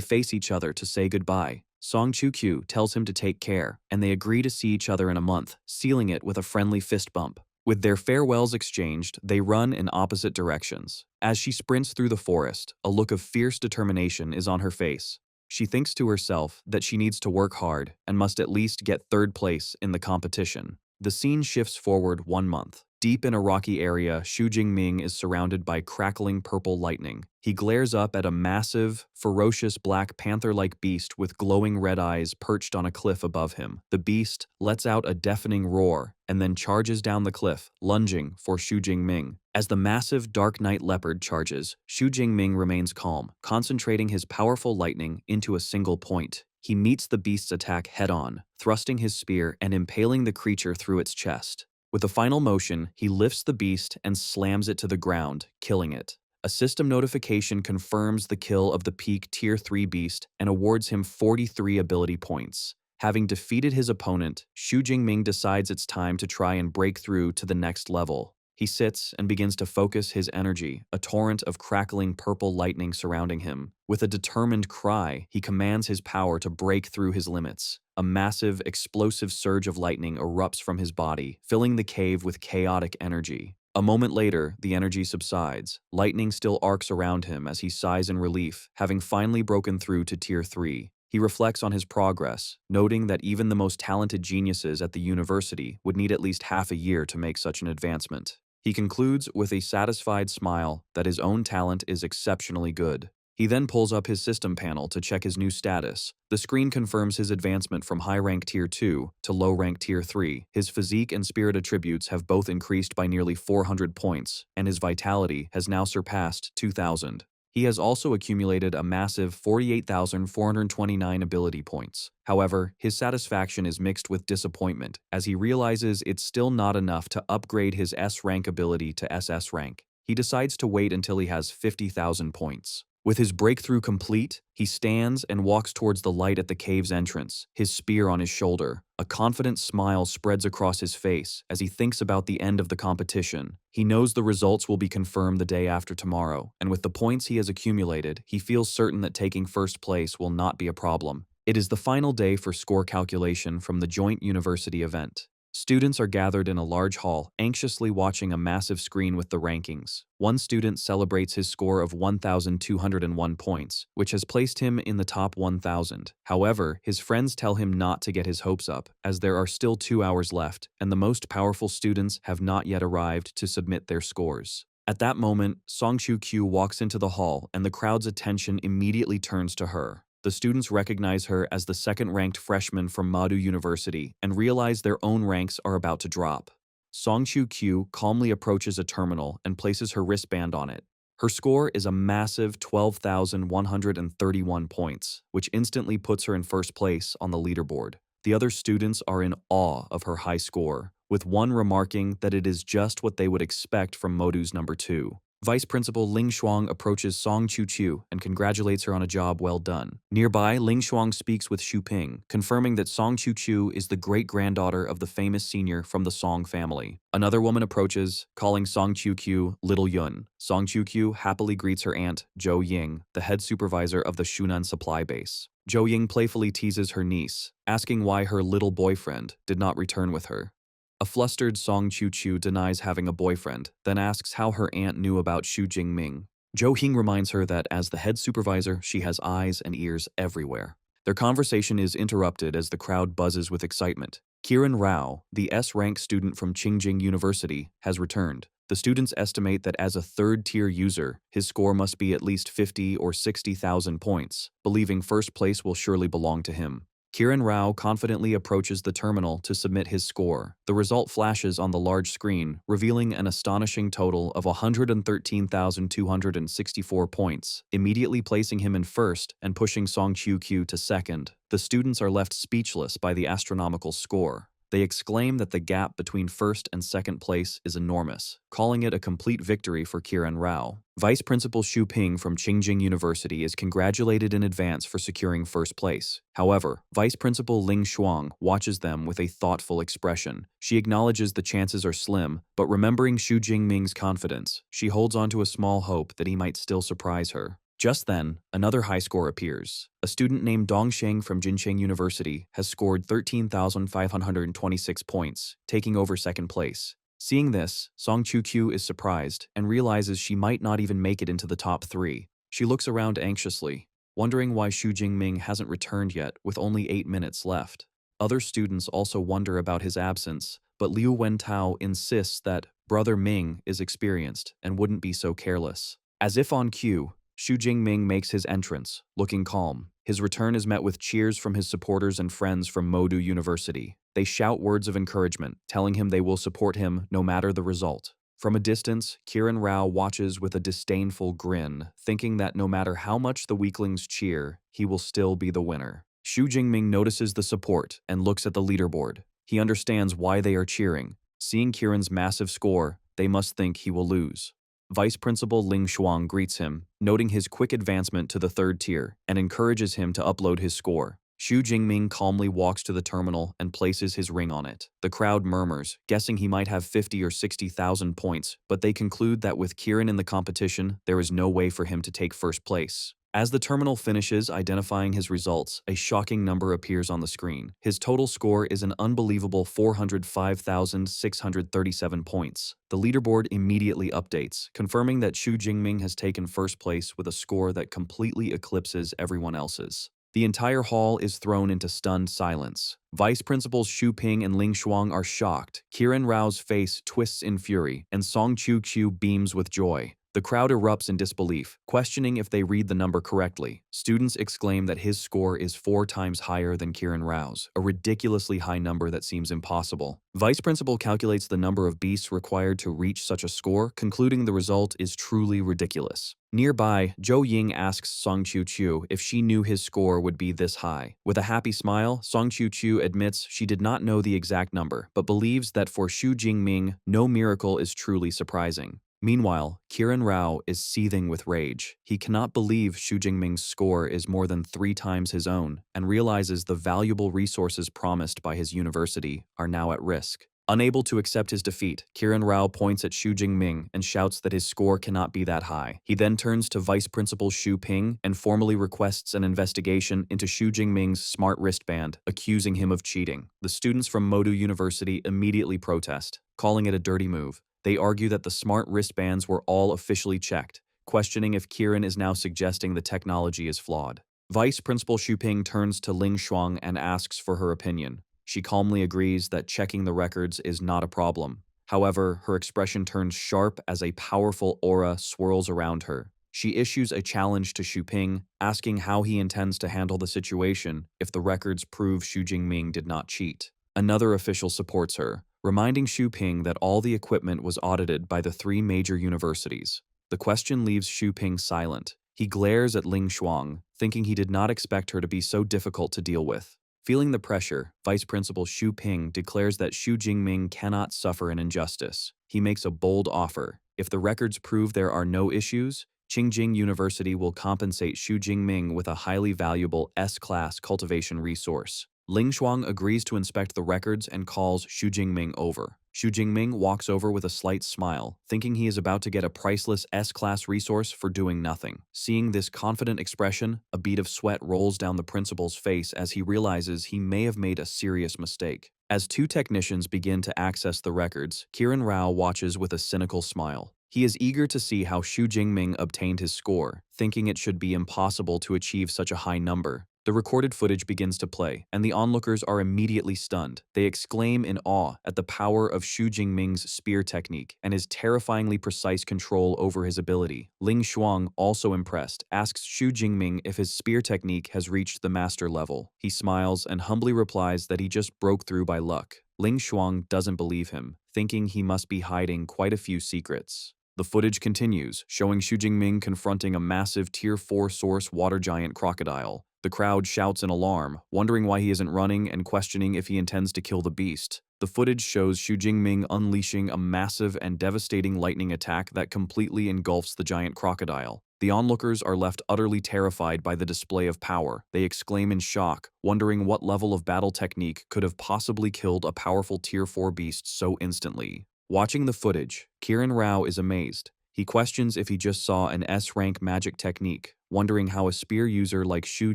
face each other to say goodbye. Song Chu-Q tells him to take care, and they agree to see each other in a month, sealing it with a friendly fist bump. With their farewells exchanged, they run in opposite directions. As she sprints through the forest, a look of fierce determination is on her face. She thinks to herself that she needs to work hard and must at least get 3rd place in the competition. The scene shifts forward 1 month. Deep in a rocky area, Xu Jingming is surrounded by crackling purple lightning. He glares up at a massive, ferocious black panther-like beast with glowing red eyes perched on a cliff above him. The beast lets out a deafening roar and then charges down the cliff, lunging for Xu Jingming. As the massive dark night leopard charges, Xu Jingming remains calm, concentrating his powerful lightning into a single point. He meets the beast's attack head-on, thrusting his spear and impaling the creature through its chest. With a final motion, he lifts the beast and slams it to the ground, killing it. A system notification confirms the kill of the peak Tier 3 beast and awards him 43 ability points. Having defeated his opponent, Xu Jingming decides it's time to try and break through to the next level. He sits and begins to focus his energy, a torrent of crackling purple lightning surrounding him. With a determined cry, he commands his power to break through his limits. A massive, explosive surge of lightning erupts from his body, filling the cave with chaotic energy. A moment later, the energy subsides. Lightning still arcs around him as he sighs in relief, having finally broken through to Tier 3. He reflects on his progress, noting that even the most talented geniuses at the university would need at least half a year to make such an advancement. He concludes with a satisfied smile that his own talent is exceptionally good. He then pulls up his system panel to check his new status. The screen confirms his advancement from high-rank Tier 2 to low-rank Tier 3. His physique and spirit attributes have both increased by nearly 400 points, and his vitality has now surpassed 2,000. He has also accumulated a massive 48,429 ability points. However, his satisfaction is mixed with disappointment, as he realizes it's still not enough to upgrade his S-rank ability to SS rank. He decides to wait until he has 50,000 points. With his breakthrough complete, he stands and walks towards the light at the cave's entrance, his spear on his shoulder. A confident smile spreads across his face as he thinks about the end of the competition. He knows the results will be confirmed the day after tomorrow, and with the points he has accumulated, he feels certain that taking first place will not be a problem. It is the final day for score calculation from the joint university event. Students are gathered in a large hall, anxiously watching a massive screen with the rankings. One student celebrates his score of 1,201 points, which has placed him in the top 1,000. However, his friends tell him not to get his hopes up, as there are still 2 hours left, and the most powerful students have not yet arrived to submit their scores. At that moment, Song Chu-kyu walks into the hall, and the crowd's attention immediately turns to her. The students recognize her as the second-ranked freshman from Madu University and realize their own ranks are about to drop. Song Chu-kyu calmly approaches a terminal and places her wristband on it. Her score is a massive 12,131 points, which instantly puts her in first place on the leaderboard. The other students are in awe of her high score, with one remarking that it is just what they would expect from Modu's number 2. Vice Principal Ling Shuang approaches Song Chu-kyu and congratulates her on a job well done. Nearby, Ling Shuang speaks with Xu Ping, confirming that Song Chu-kyu is the great-granddaughter of the famous senior from the Song family. Another woman approaches, calling Song Chu-kyu Little Yun. Song Chu-kyu happily greets her aunt, Zhou Ying, the head supervisor of the Shunan supply base. Zhou Ying playfully teases her niece, asking why her little boyfriend did not return with her. A flustered Song Chu-kyu denies having a boyfriend, then asks how her aunt knew about Xu Jingming. Zhou Ying reminds her that as the head supervisor, she has eyes and ears everywhere. Their conversation is interrupted as the crowd buzzes with excitement. Kiran Rao, the S-rank student from Qingjing University, has returned. The students estimate that as a third-tier user, his score must be at least 50 or 60,000 points, believing first place will surely belong to him. Kiran Rao confidently approaches the terminal to submit his score. The result flashes on the large screen, revealing an astonishing total of 113,264 points, immediately placing him in first and pushing Song Chu-kyu to second. The students are left speechless by the astronomical score. They exclaim that the gap between first and second place is enormous, calling it a complete victory for Kiran Rao. Vice Principal Xu Ping from Qingjing University is congratulated in advance for securing first place. However, Vice Principal Ling Shuang watches them with a thoughtful expression. She acknowledges the chances are slim, but remembering Xu Jingming's confidence, she holds on to a small hope that he might still surprise her. Just then, another high score appears. A student named Dong Sheng from Jincheng University has scored 13,526 points, taking over second place. Seeing this, Song Chu-kyu is surprised and realizes she might not even make it into the top 3. She looks around anxiously, wondering why Xu Jingming hasn't returned yet with only 8 minutes left. Other students also wonder about his absence, but Liu Wentao insists that Brother Ming is experienced and wouldn't be so careless. As if on cue, Xu Jingming makes his entrance, looking calm. His return is met with cheers from his supporters and friends from Modu University. They shout words of encouragement, telling him they will support him no matter the result. From a distance, Kiran Rao watches with a disdainful grin, thinking that no matter how much the weaklings cheer, he will still be the winner. Xu Jingming notices the support and looks at the leaderboard. He understands why they are cheering. Seeing Kiran's massive score, they must think he will lose. Vice Principal Ling Shuang greets him, noting his quick advancement to the 3rd tier, and encourages him to upload his score. Xu Jingming calmly walks to the terminal and places his ring on it. The crowd murmurs, guessing he might have 50 or 60,000 points, but they conclude that with Kiran in the competition, there is no way for him to take first place. As the terminal finishes identifying his results, a shocking number appears on the screen. His total score is an unbelievable 405,637 points. The leaderboard immediately updates, confirming that Xu Jingming has taken first place with a score that completely eclipses everyone else's. The entire hall is thrown into stunned silence. Vice Principals Xu Ping and Ling Shuang are shocked. Kiran Rao's face twists in fury, and Song Chu Qiu beams with joy. The crowd erupts in disbelief, questioning if they read the number correctly. Students exclaim that his score is 4 times higher than Kiran Rao's, a ridiculously high number that seems impossible. Vice Principal calculates the number of beasts required to reach such a score, concluding the result is truly ridiculous. Nearby, Zhou Ying asks Song Chu Qiu if she knew his score would be this high. With a happy smile, Song Chu Qiu admits she did not know the exact number, but believes that for Xu Jingming, no miracle is truly surprising. Meanwhile, Kiran Rao is seething with rage. He cannot believe Xu Jingming's score is more than 3 times his own, and realizes the valuable resources promised by his university are now at risk. Unable to accept his defeat, Kiran Rao points at Xu Jingming and shouts that his score cannot be that high. He then turns to Vice Principal Xu Ping and formally requests an investigation into Xu Jingming's smart wristband, accusing him of cheating. The students from Modu University immediately protest, calling it a dirty move. They argue that the smart wristbands were all officially checked, questioning if Kiran is now suggesting the technology is flawed. Vice Principal Xu Ping turns to Ling Shuang and asks for her opinion. She calmly agrees that checking the records is not a problem. However, her expression turns sharp as a powerful aura swirls around her. She issues a challenge to Xu Ping, asking how he intends to handle the situation if the records prove Xu Jingming did not cheat. Another official supports her, reminding Xu Ping that all the equipment was audited by the 3 major universities. The question leaves Xu Ping silent. He glares at Ling Shuang, thinking he did not expect her to be so difficult to deal with. Feeling the pressure, Vice Principal Xu Ping declares that Xu Jingming cannot suffer an injustice. He makes a bold offer. If the records prove there are no issues, Qingjing University will compensate Xu Jingming with a highly valuable S-class cultivation resource. Ling Shuang agrees to inspect the records and calls Xu Jingming over. Xu Jingming walks over with a slight smile, thinking he is about to get a priceless S-class resource for doing nothing. Seeing this confident expression, a bead of sweat rolls down the principal's face as he realizes he may have made a serious mistake. As 2 technicians begin to access the records, Kiran Rao watches with a cynical smile. He is eager to see how Xu Jingming obtained his score, thinking it should be impossible to achieve such a high number. The recorded footage begins to play, and the onlookers are immediately stunned. They exclaim in awe at the power of Xu Jingming's spear technique and his terrifyingly precise control over his ability. Ling Shuang, also impressed, asks Xu Jingming if his spear technique has reached the master level. He smiles and humbly replies that he just broke through by luck. Ling Shuang doesn't believe him, thinking he must be hiding quite a few secrets. The footage continues, showing Xu Jingming confronting a massive Tier 4 source water giant crocodile. The crowd shouts in alarm, wondering why he isn't running and questioning if he intends to kill the beast. The footage shows Xu Jingming unleashing a massive and devastating lightning attack that completely engulfs the giant crocodile. The onlookers are left utterly terrified by the display of power. They exclaim in shock, wondering what level of battle technique could have possibly killed a powerful Tier 4 beast so instantly. Watching the footage, Kiran Rao is amazed. He questions if he just saw an S-rank magic technique, wondering how a spear user like Xu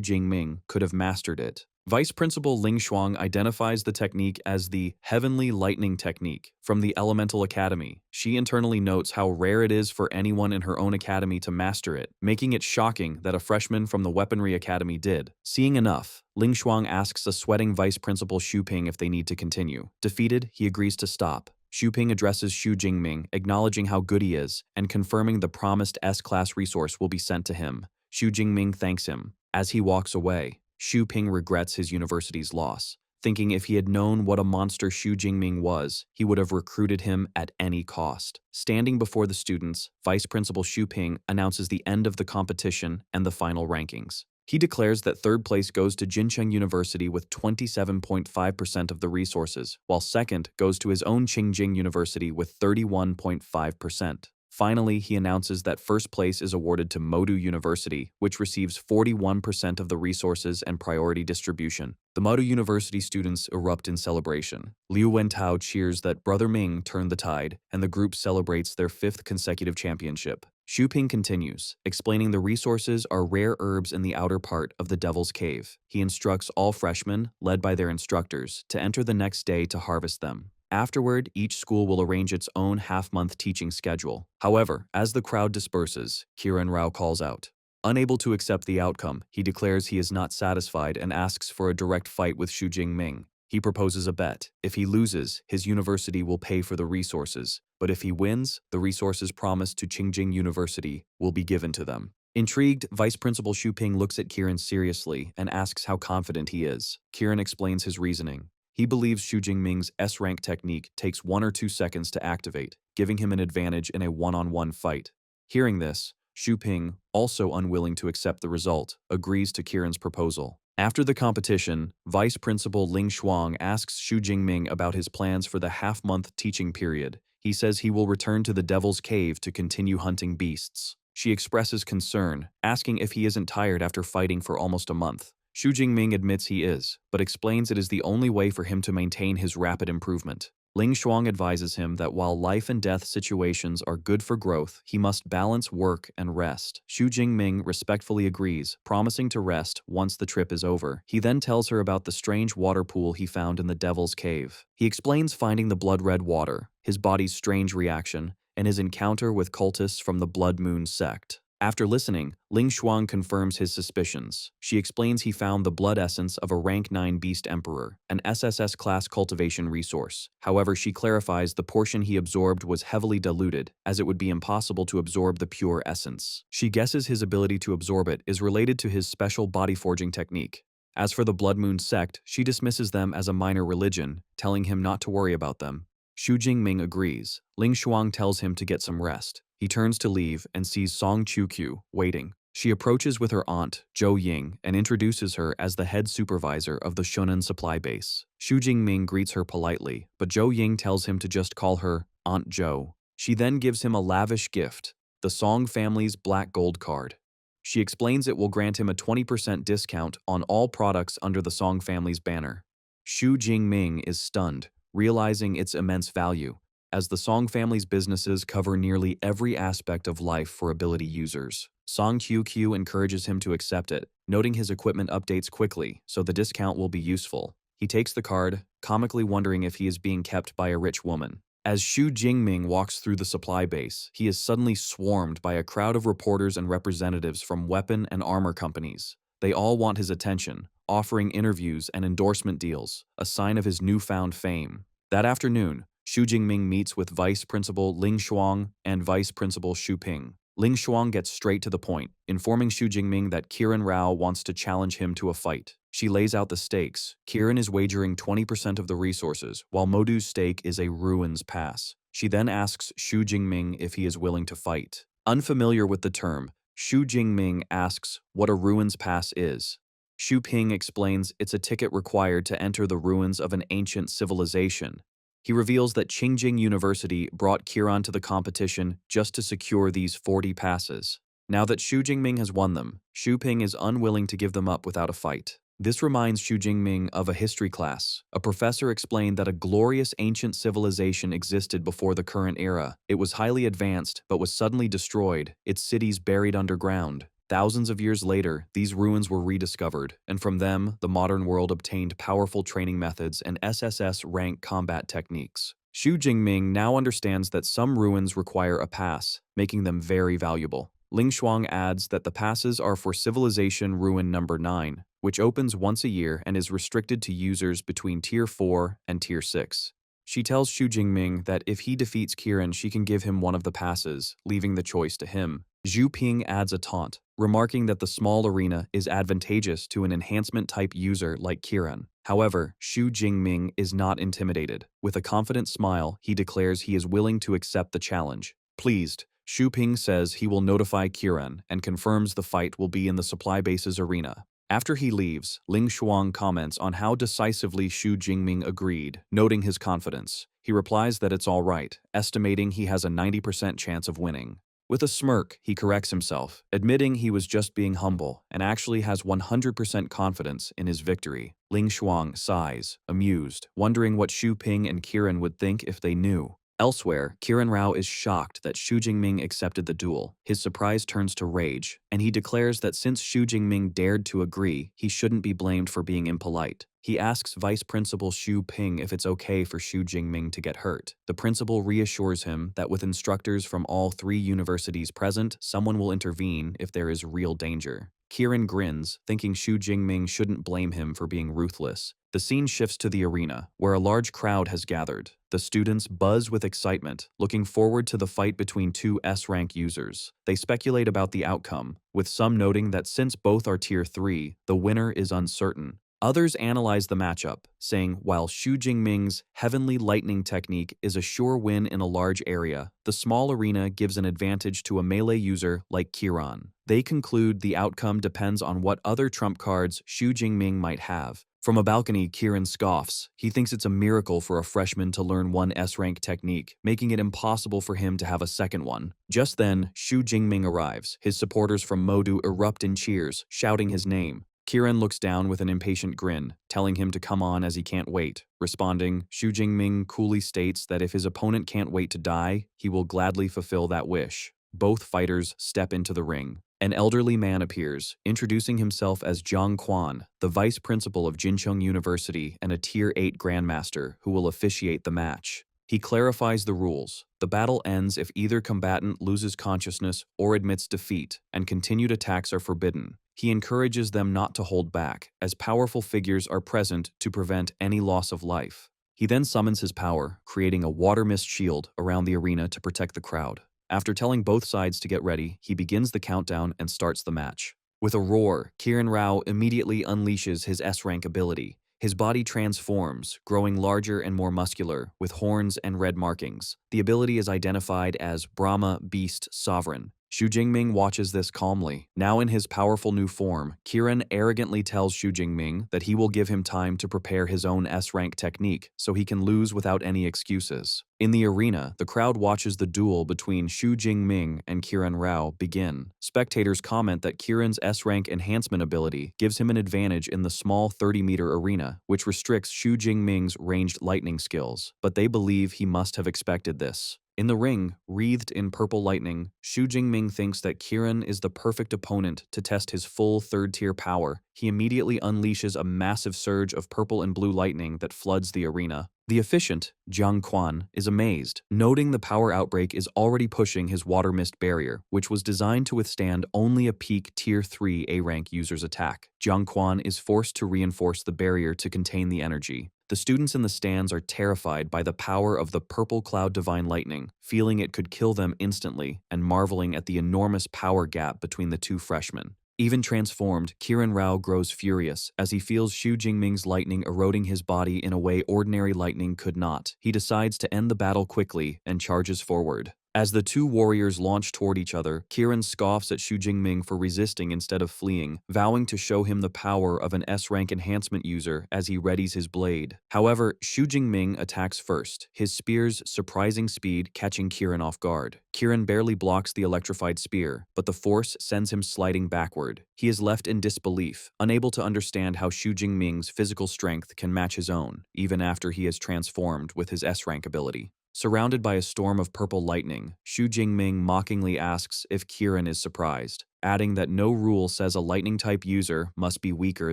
Jingming could have mastered it. Vice Principal Ling Shuang identifies the technique as the Heavenly Lightning Technique from the Elemental Academy. She internally notes how rare it is for anyone in her own academy to master it, making it shocking that a freshman from the Weaponry Academy did. Seeing enough, Ling Shuang asks a sweating Vice Principal Xu Ping if they need to continue. Defeated, he agrees to stop. Xu Ping addresses Xu Jingming, acknowledging how good he is and confirming the promised S-class resource will be sent to him. Xu Jingming thanks him. As he walks away, Xu Ping regrets his university's loss, thinking if he had known what a monster Xu Jingming was, he would have recruited him at any cost. Standing before the students, Vice Principal Xu Ping announces the end of the competition and the final rankings. He declares that third place goes to Jincheng University with 27.5% of the resources, while second goes to his own Qingjing University with 31.5%. Finally, he announces that first place is awarded to Modu University, which receives 41% of the resources and priority distribution. The Modu University students erupt in celebration. Liu Wentao cheers that Brother Ming turned the tide, and the group celebrates their 5th consecutive championship. Xu Ping continues, explaining the resources are rare herbs in the outer part of the Devil's Cave. He instructs all freshmen, led by their instructors, to enter the next day to harvest them. Afterward, each school will arrange its own half-month teaching schedule. However, as the crowd disperses, Kiran Rao calls out. Unable to accept the outcome, he declares he is not satisfied and asks for a direct fight with Xu Jingming. He proposes a bet. If he loses, his university will pay for the resources. But if he wins, the resources promised to Qingjing University will be given to them. Intrigued, Vice Principal Xu Ping looks at Kiran seriously and asks how confident he is. Kiran explains his reasoning. He believes Xu Jingming's S-rank technique takes 1 or 2 seconds to activate, giving him an advantage in a one-on-one fight. Hearing this, Xu Ping, also unwilling to accept the result, agrees to Kiran's proposal. After the competition, Vice Principal Ling Shuang asks Xu Jingming about his plans for the half-month teaching period. He says he will return to the Devil's Cave to continue hunting beasts. She expresses concern, asking if he isn't tired after fighting for almost a month. Xu Jingming admits he is, but explains it is the only way for him to maintain his rapid improvement. Ling Shuang advises him that while life and death situations are good for growth, he must balance work and rest. Xu Jingming respectfully agrees, promising to rest once the trip is over. He then tells her about the strange water pool he found in the Devil's Cave. He explains finding the blood-red water, his body's strange reaction, and his encounter with cultists from the Blood Moon sect. After listening, Ling Shuang confirms his suspicions. She explains he found the blood essence of a rank 9 beast emperor, an SSS-class cultivation resource. However, she clarifies the portion he absorbed was heavily diluted, as it would be impossible to absorb the pure essence. She guesses his ability to absorb it is related to his special body-forging technique. As for the Blood Moon sect, she dismisses them as a minor religion, telling him not to worry about them. Xu Jingming agrees. Ling Shuang tells him to get some rest. He turns to leave and sees Song Qiuqiu waiting. She approaches with her aunt, Zhou Ying, and introduces her as the head supervisor of the Shonen supply base. Xu Jingming greets her politely, but Zhou Ying tells him to just call her Aunt Zhou. She then gives him a lavish gift, the Song family's black gold card. She explains it will grant him a 20% discount on all products under the Song family's banner. Xu Jingming is stunned, realizing its immense value, as the Song family's businesses cover nearly every aspect of life for ability users. Song Qiuqiu encourages him to accept it, noting his equipment updates quickly, so the discount will be useful. He takes the card, comically wondering if he is being kept by a rich woman. As Xu Jingming walks through the supply base, he is suddenly swarmed by a crowd of reporters and representatives from weapon and armor companies. They all want his attention, offering interviews and endorsement deals, a sign of his newfound fame. That afternoon, Xu Jingming meets with Vice Principal Ling Shuang and Vice Principal Xu Ping. Ling Shuang gets straight to the point, informing Xu Jingming that Kiran Rao wants to challenge him to a fight. She lays out the stakes. Kiran is wagering 20% of the resources, while Modu's stake is a Ruins Pass. She then asks Xu Jingming if he is willing to fight. Unfamiliar with the term, Xu Jingming asks what a Ruins Pass is. Xu Ping explains it's a ticket required to enter the ruins of an ancient civilization. He reveals that Qingjing University brought Kiran to the competition just to secure these 40 passes. Now that Xu Jingming has won them, Xu Ping is unwilling to give them up without a fight. This reminds Xu Jingming of a history class. A professor explained that a glorious ancient civilization existed before the current era. It was highly advanced, but was suddenly destroyed, its cities buried underground. Thousands of years later, these ruins were rediscovered, and from them, the modern world obtained powerful training methods and SSS-rank combat techniques. Xu Jingming now understands that some ruins require a pass, making them very valuable. Ling Shuang adds that the passes are for Civilization Ruin Number 9, which opens once a year and is restricted to users between Tier 4 and Tier 6. She tells Xu Jingming that if he defeats Kiran, she can give him one of the passes, leaving the choice to him. Zhu Ping adds a taunt, remarking that the small arena is advantageous to an enhancement-type user like Kiran. However, Xu Jingming is not intimidated. With a confident smile, he declares he is willing to accept the challenge. Pleased, Xu Ping says he will notify Kiran and confirms the fight will be in the supply base's arena. After he leaves, Ling Shuang comments on how decisively Xu Jingming agreed, noting his confidence. He replies that it's all right, estimating he has a 90% chance of winning. With a smirk, he corrects himself, admitting he was just being humble and actually has 100% confidence in his victory. Ling Shuang sighs, amused, wondering what Xu Ping and Kiran would think if they knew. Elsewhere, Kiran Rao is shocked that Xu Jingming accepted the duel. His surprise turns to rage, and he declares that since Xu Jingming dared to agree, he shouldn't be blamed for being impolite. He asks Vice Principal Xu Ping if it's okay for Xu Jingming to get hurt. The principal reassures him that with instructors from all 3 universities present, someone will intervene if there is real danger. Kiran grins, thinking Xu Jingming shouldn't blame him for being ruthless. The scene shifts to the arena, where a large crowd has gathered. The students buzz with excitement, looking forward to the fight between 2 S-rank users. They speculate about the outcome, with some noting that since both are Tier 3, the winner is uncertain. Others analyze the matchup, saying while Xu Jingming's Heavenly Lightning technique is a sure win in a large area, the small arena gives an advantage to a melee user like Kiran. They conclude the outcome depends on what other trump cards Xu Jingming might have. From a balcony, Kiran scoffs. He thinks it's a miracle for a freshman to learn one S-rank technique, making it impossible for him to have a second one. Just then, Xu Jingming arrives. His supporters from Modu erupt in cheers, shouting his name. Kiran looks down with an impatient grin, telling him to come on as he can't wait. Responding, Xu Jingming coolly states that if his opponent can't wait to die, he will gladly fulfill that wish. Both fighters step into the ring. An elderly man appears, introducing himself as Zhang Quan, the vice principal of Jincheng University and a Tier 8 Grandmaster who will officiate the match. He clarifies the rules. The battle ends if either combatant loses consciousness or admits defeat, and continued attacks are forbidden. He encourages them not to hold back, as powerful figures are present to prevent any loss of life. He then summons his power, creating a water mist shield around the arena to protect the crowd. After telling both sides to get ready, he begins the countdown and starts the match. With a roar, Kiran Rao immediately unleashes his S-rank ability. His body transforms, growing larger and more muscular, with horns and red markings. The ability is identified as Brahma Beast Sovereign. Xu Jingming watches this calmly. Now in his powerful new form, Kiran arrogantly tells Xu Jingming that he will give him time to prepare his own S-rank technique, so he can lose without any excuses. In the arena, the crowd watches the duel between Xu Jingming and Kiran Rao begin. Spectators comment that Kiran's S-rank enhancement ability gives him an advantage in the small 30-meter arena, which restricts Xu Jingming's ranged lightning skills, but they believe he must have expected this. In the ring, wreathed in purple lightning, Xu Jingming thinks that Kiran is the perfect opponent to test his full 3rd-tier power. He immediately unleashes a massive surge of purple and blue lightning that floods the arena. The efficient, Zhang Quan, is amazed, noting the power outbreak is already pushing his water mist barrier, which was designed to withstand only a peak Tier 3 A-rank user's attack. Zhang Quan is forced to reinforce the barrier to contain the energy. The students in the stands are terrified by the power of the purple cloud divine lightning, feeling it could kill them instantly and marveling at the enormous power gap between the 2 freshmen. Even transformed, Kiran Rao grows furious as he feels Xu Jingming's lightning eroding his body in a way ordinary lightning could not. He decides to end the battle quickly and charges forward. As the 2 warriors launch toward each other, Kiran scoffs at Xu Jingming for resisting instead of fleeing, vowing to show him the power of an S-rank enhancement user as he readies his blade. However, Xu Jingming attacks first, his spear's surprising speed catching Kiran off guard. Kiran barely blocks the electrified spear, but the force sends him sliding backward. He is left in disbelief, unable to understand how Xu Jingming's physical strength can match his own, even after he is transformed with his S-rank ability. Surrounded by a storm of purple lightning, Xu Jingming mockingly asks if Kiran is surprised, adding that no rule says a lightning-type user must be weaker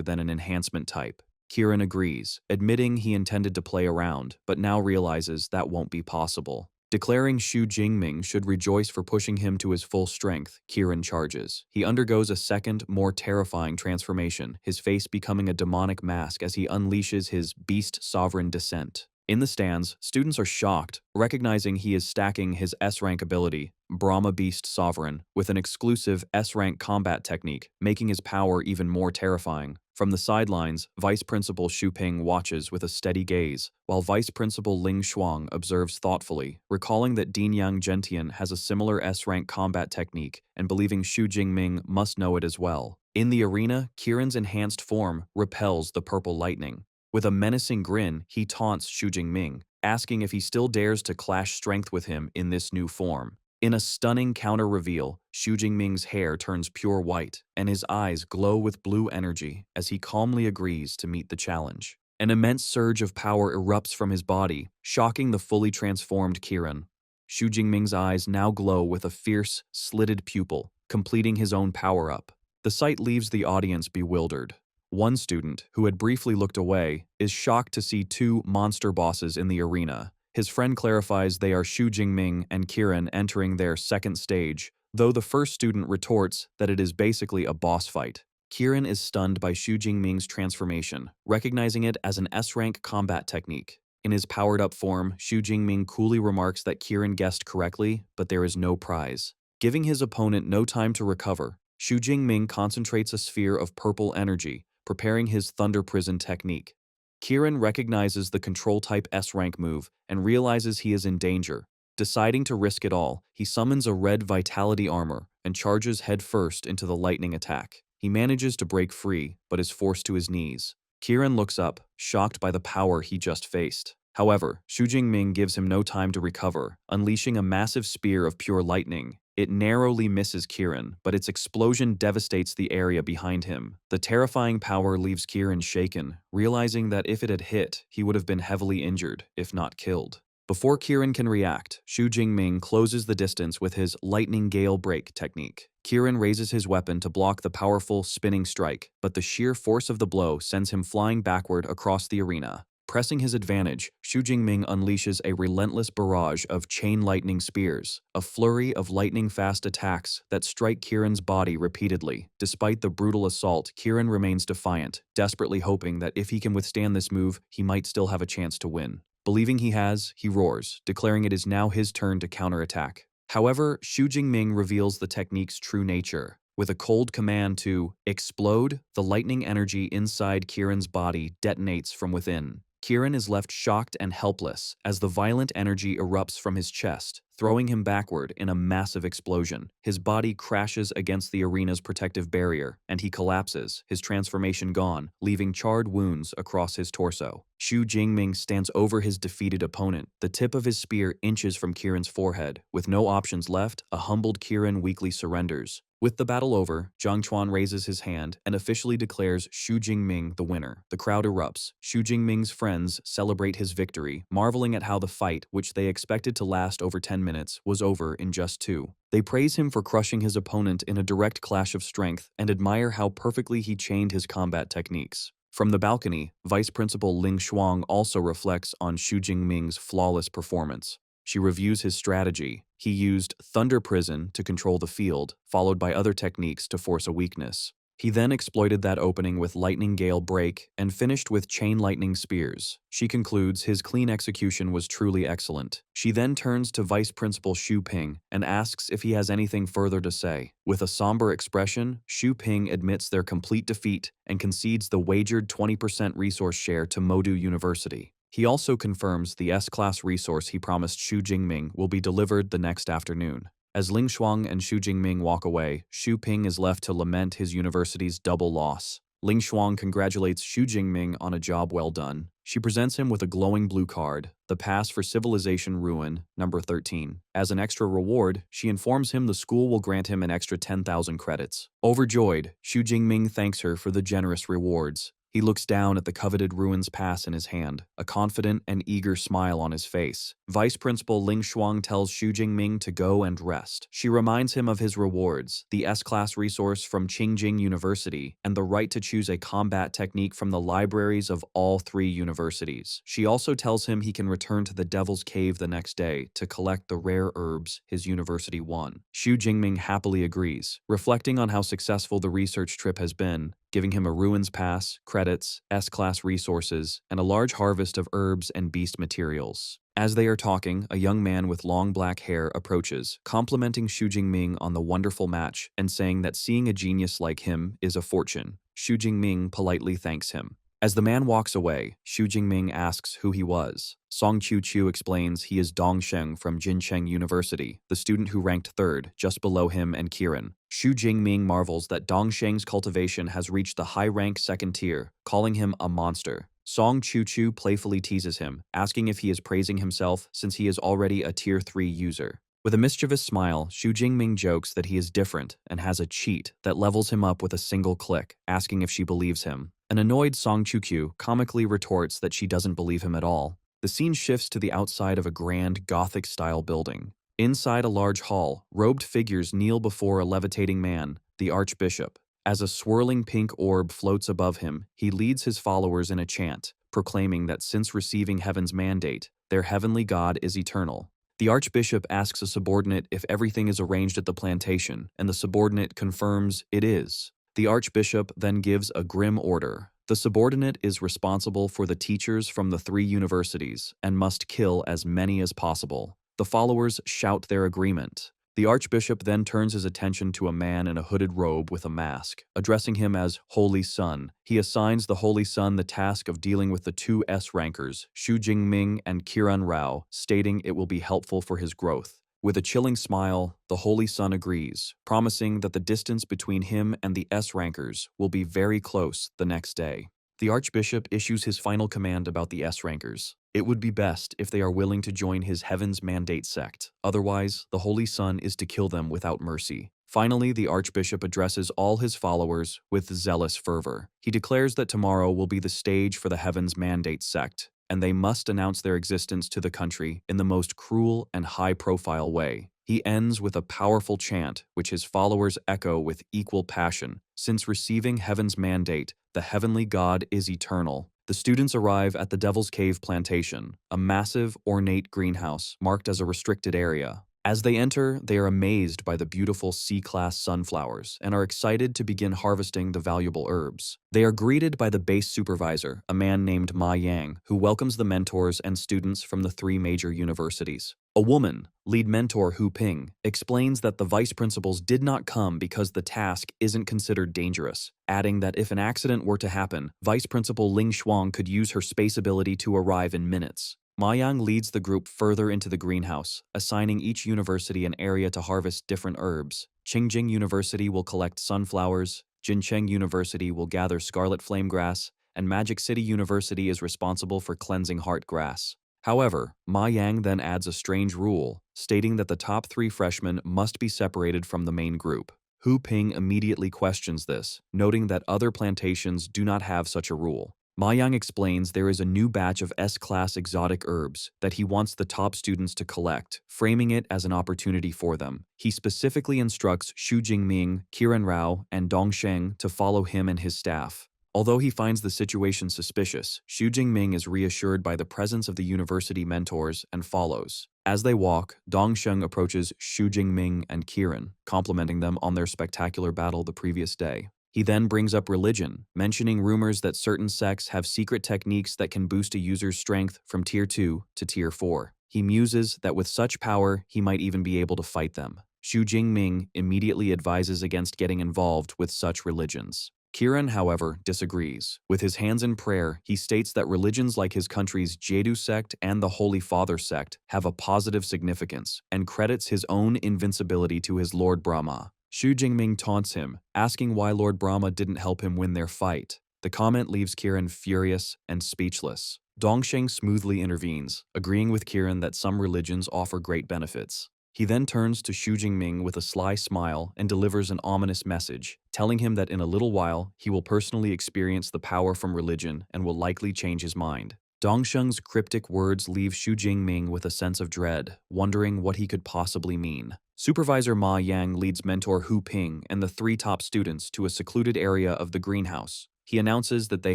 than an enhancement type. Kiran agrees, admitting he intended to play around, but now realizes that won't be possible. Declaring Xu Jingming should rejoice for pushing him to his full strength, Kiran charges. He undergoes a second, more terrifying transformation, his face becoming a demonic mask as he unleashes his Beast Sovereign descent. In the stands, students are shocked, recognizing he is stacking his S-rank ability, Brahma Beast Sovereign, with an exclusive S-rank combat technique, making his power even more terrifying. From the sidelines, Vice Principal Xu Ping watches with a steady gaze, while Vice Principal Ling Shuang observes thoughtfully, recalling that Dinyang Gentian has a similar S-rank combat technique and believing Xu Jingming must know it as well. In the arena, Kiran's enhanced form repels the purple lightning. With a menacing grin, he taunts Xu Jingming, asking if he still dares to clash strength with him in this new form. In a stunning counter-reveal, Xu Jingming's hair turns pure white, and his eyes glow with blue energy as he calmly agrees to meet the challenge. An immense surge of power erupts from his body, shocking the fully transformed Kiran. Xu Jingming's eyes now glow with a fierce, slitted pupil, completing his own power-up. The sight leaves the audience bewildered. One student, who had briefly looked away, is shocked to see two monster bosses in the arena. His friend clarifies they are Xu Jingming and Kiran entering their second stage, though the first student retorts that it is basically a boss fight. Kiran is stunned by Xu Jingming's transformation, recognizing it as an S-rank combat technique. In his powered-up form, Xu Jingming coolly remarks that Kiran guessed correctly, but there is no prize. Giving his opponent no time to recover, Xu Jingming concentrates a sphere of purple energy, preparing his Thunder Prison technique. Kiran recognizes the Control-type S-rank move and realizes he is in danger. Deciding to risk it all, he summons a red Vitality armor and charges headfirst into the lightning attack. He manages to break free, but is forced to his knees. Kiran looks up, shocked by the power he just faced. However, Xu Jingming gives him no time to recover, unleashing a massive spear of pure lightning. It narrowly misses Kiran, but its explosion devastates the area behind him. The terrifying power leaves Kiran shaken, realizing that if it had hit, he would have been heavily injured, if not killed. Before Kiran can react, Xu Jingming closes the distance with his Lightning Gale Break technique. Kiran raises his weapon to block the powerful spinning strike, but the sheer force of the blow sends him flying backward across the arena. Pressing his advantage, Xu Jingming unleashes a relentless barrage of chain lightning spears, a flurry of lightning-fast attacks that strike Kiran's body repeatedly. Despite the brutal assault, Kiran remains defiant, desperately hoping that if he can withstand this move, he might still have a chance to win. Believing he has, he roars, declaring it is now his turn to counterattack. However, Xu Jingming reveals the technique's true nature. With a cold command to explode, the lightning energy inside Kiran's body detonates from within. Kiran is left shocked and helpless as the violent energy erupts from his chest, throwing him backward in a massive explosion. His body crashes against the arena's protective barrier, and he collapses, his transformation gone, leaving charred wounds across his torso. Xu Jingming stands over his defeated opponent, the tip of his spear inches from Kiran's forehead. With no options left, a humbled Kiran weakly surrenders. With the battle over, Zhang Chuan raises his hand and officially declares Xu Jingming the winner. The crowd erupts. Xu Jingming's friends celebrate his victory, marveling at how the fight, which they expected to last over 10 minutes, was over in just 2. They praise him for crushing his opponent in a direct clash of strength and admire how perfectly he chained his combat techniques. From the balcony, Vice Principal Ling Shuang also reflects on Xu Jingming's flawless performance. She reviews his strategy. He used Thunder Prison to control the field, followed by other techniques to force a weakness. He then exploited that opening with Lightning Gale Break and finished with Chain Lightning Spears. She concludes his clean execution was truly excellent. She then turns to Vice Principal Xu Ping and asks if he has anything further to say. With a somber expression, Xu Ping admits their complete defeat and concedes the wagered 20% resource share to Modu University. He also confirms the S-class resource he promised Xu Jingming will be delivered the next afternoon. As Ling Shuang and Xu Jingming walk away, Xu Ping is left to lament his university's double loss. Ling Shuang congratulates Xu Jingming on a job well done. She presents him with a glowing blue card, the Pass for Civilization Ruin, number 13. As an extra reward, she informs him the school will grant him an extra 10,000 credits. Overjoyed, Xu Jingming thanks her for the generous rewards. He looks down at the coveted Ruins Pass in his hand, a confident and eager smile on his face. Vice Principal Ling Shuang tells Xu Jingming to go and rest. She reminds him of his rewards, the S-class resource from Qingjing University, and the right to choose a combat technique from the libraries of all 3 universities. She also tells him he can return to the Devil's Cave the next day to collect the rare herbs his university won. Xu Jingming happily agrees. Reflecting on how successful the research trip has been, giving him a ruins pass, credits, S-class resources, and a large harvest of herbs and beast materials. As they are talking, a young man with long black hair approaches, complimenting Xu Jingming on the wonderful match and saying that seeing a genius like him is a fortune. Xu Jingming politely thanks him. As the man walks away, Xu Jingming asks who he was. Song Qiu explains he is Dongsheng from Jincheng University, the student who ranked third, just below him and Kiran. Xu Jingming marvels that Dongsheng's cultivation has reached the high-rank second tier, calling him a monster. Song Qiu playfully teases him, asking if he is praising himself since he is already a tier 3 user. With a mischievous smile, Xu Jingming jokes that he is different and has a cheat that levels him up with a single click, asking if she believes him. An annoyed Song Qiu comically retorts that she doesn't believe him at all. The scene shifts to the outside of a grand Gothic-style building. Inside a large hall, robed figures kneel before a levitating man, the Archbishop. As a swirling pink orb floats above him, he leads his followers in a chant, proclaiming that since receiving heaven's mandate, their heavenly God is eternal. The Archbishop asks a subordinate if everything is arranged at the plantation, and the subordinate confirms it is. The Archbishop then gives a grim order. The subordinate is responsible for the teachers from the 3 universities and must kill as many as possible. The followers shout their agreement. The Archbishop then turns his attention to a man in a hooded robe with a mask. Addressing him as Holy Son, he assigns the Holy Son the task of dealing with the 2 S-rankers, Xu Jingming and Kiran Rao, stating it will be helpful for his growth. With a chilling smile, the Holy Son agrees, promising that the distance between him and the S-rankers will be very close the next day. The Archbishop issues his final command about the S-rankers. It would be best if they are willing to join his Heaven's Mandate sect. Otherwise, the Holy Son is to kill them without mercy. Finally, the Archbishop addresses all his followers with zealous fervor. He declares that tomorrow will be the stage for the Heaven's Mandate sect, and they must announce their existence to the country in the most cruel and high-profile way. He ends with a powerful chant, which his followers echo with equal passion. Since receiving heaven's mandate, the heavenly God is eternal. The students arrive at the Devil's Cave plantation, a massive, ornate greenhouse marked as a restricted area. As they enter, they are amazed by the beautiful C-class sunflowers and are excited to begin harvesting the valuable herbs. They are greeted by the base supervisor, a man named Ma Yang, who welcomes the mentors and students from the 3 major universities. A woman, lead mentor Hu Ping, explains that the vice principals did not come because the task isn't considered dangerous, adding that if an accident were to happen, Vice Principal Ling Shuang could use her space ability to arrive in minutes. Ma Yang leads the group further into the greenhouse, assigning each university an area to harvest different herbs. Qingjing University will collect sunflowers, Jincheng University will gather scarlet flame grass, and Magic City University is responsible for cleansing heart grass. However, Ma Yang then adds a strange rule, stating that the top 3 freshmen must be separated from the main group. Hu Ping immediately questions this, noting that other plantations do not have such a rule. Ma Yang explains there is a new batch of S-class exotic herbs that he wants the top students to collect, framing it as an opportunity for them. He specifically instructs Xu Jingming, Kiran Rao, and Dongsheng to follow him and his staff. Although he finds the situation suspicious, Xu Jingming is reassured by the presence of the university mentors and follows. As they walk, Dongsheng approaches Xu Jingming and Kiran, complimenting them on their spectacular battle the previous day. He then brings up religion, mentioning rumors that certain sects have secret techniques that can boost a user's strength from Tier 2 to Tier 4. He muses that with such power, he might even be able to fight them. Xu Jingming immediately advises against getting involved with such religions. Kiran, however, disagrees. With his hands in prayer, he states that religions like his country's Jedu sect and the Holy Father sect have a positive significance, and credits his own invincibility to his Lord Brahma. Xu Jingming taunts him, asking why Lord Brahma didn't help him win their fight. The comment leaves Kiran furious and speechless. Dongsheng smoothly intervenes, agreeing with Kiran that some religions offer great benefits. He then turns to Xu Jingming with a sly smile and delivers an ominous message, telling him that in a little while he will personally experience the power from religion and will likely change his mind. Dongsheng's cryptic words leave Xu Jingming with a sense of dread, wondering what he could possibly mean. Supervisor Ma Yang leads mentor Hu Ping and the 3 top students to a secluded area of the greenhouse. He announces that they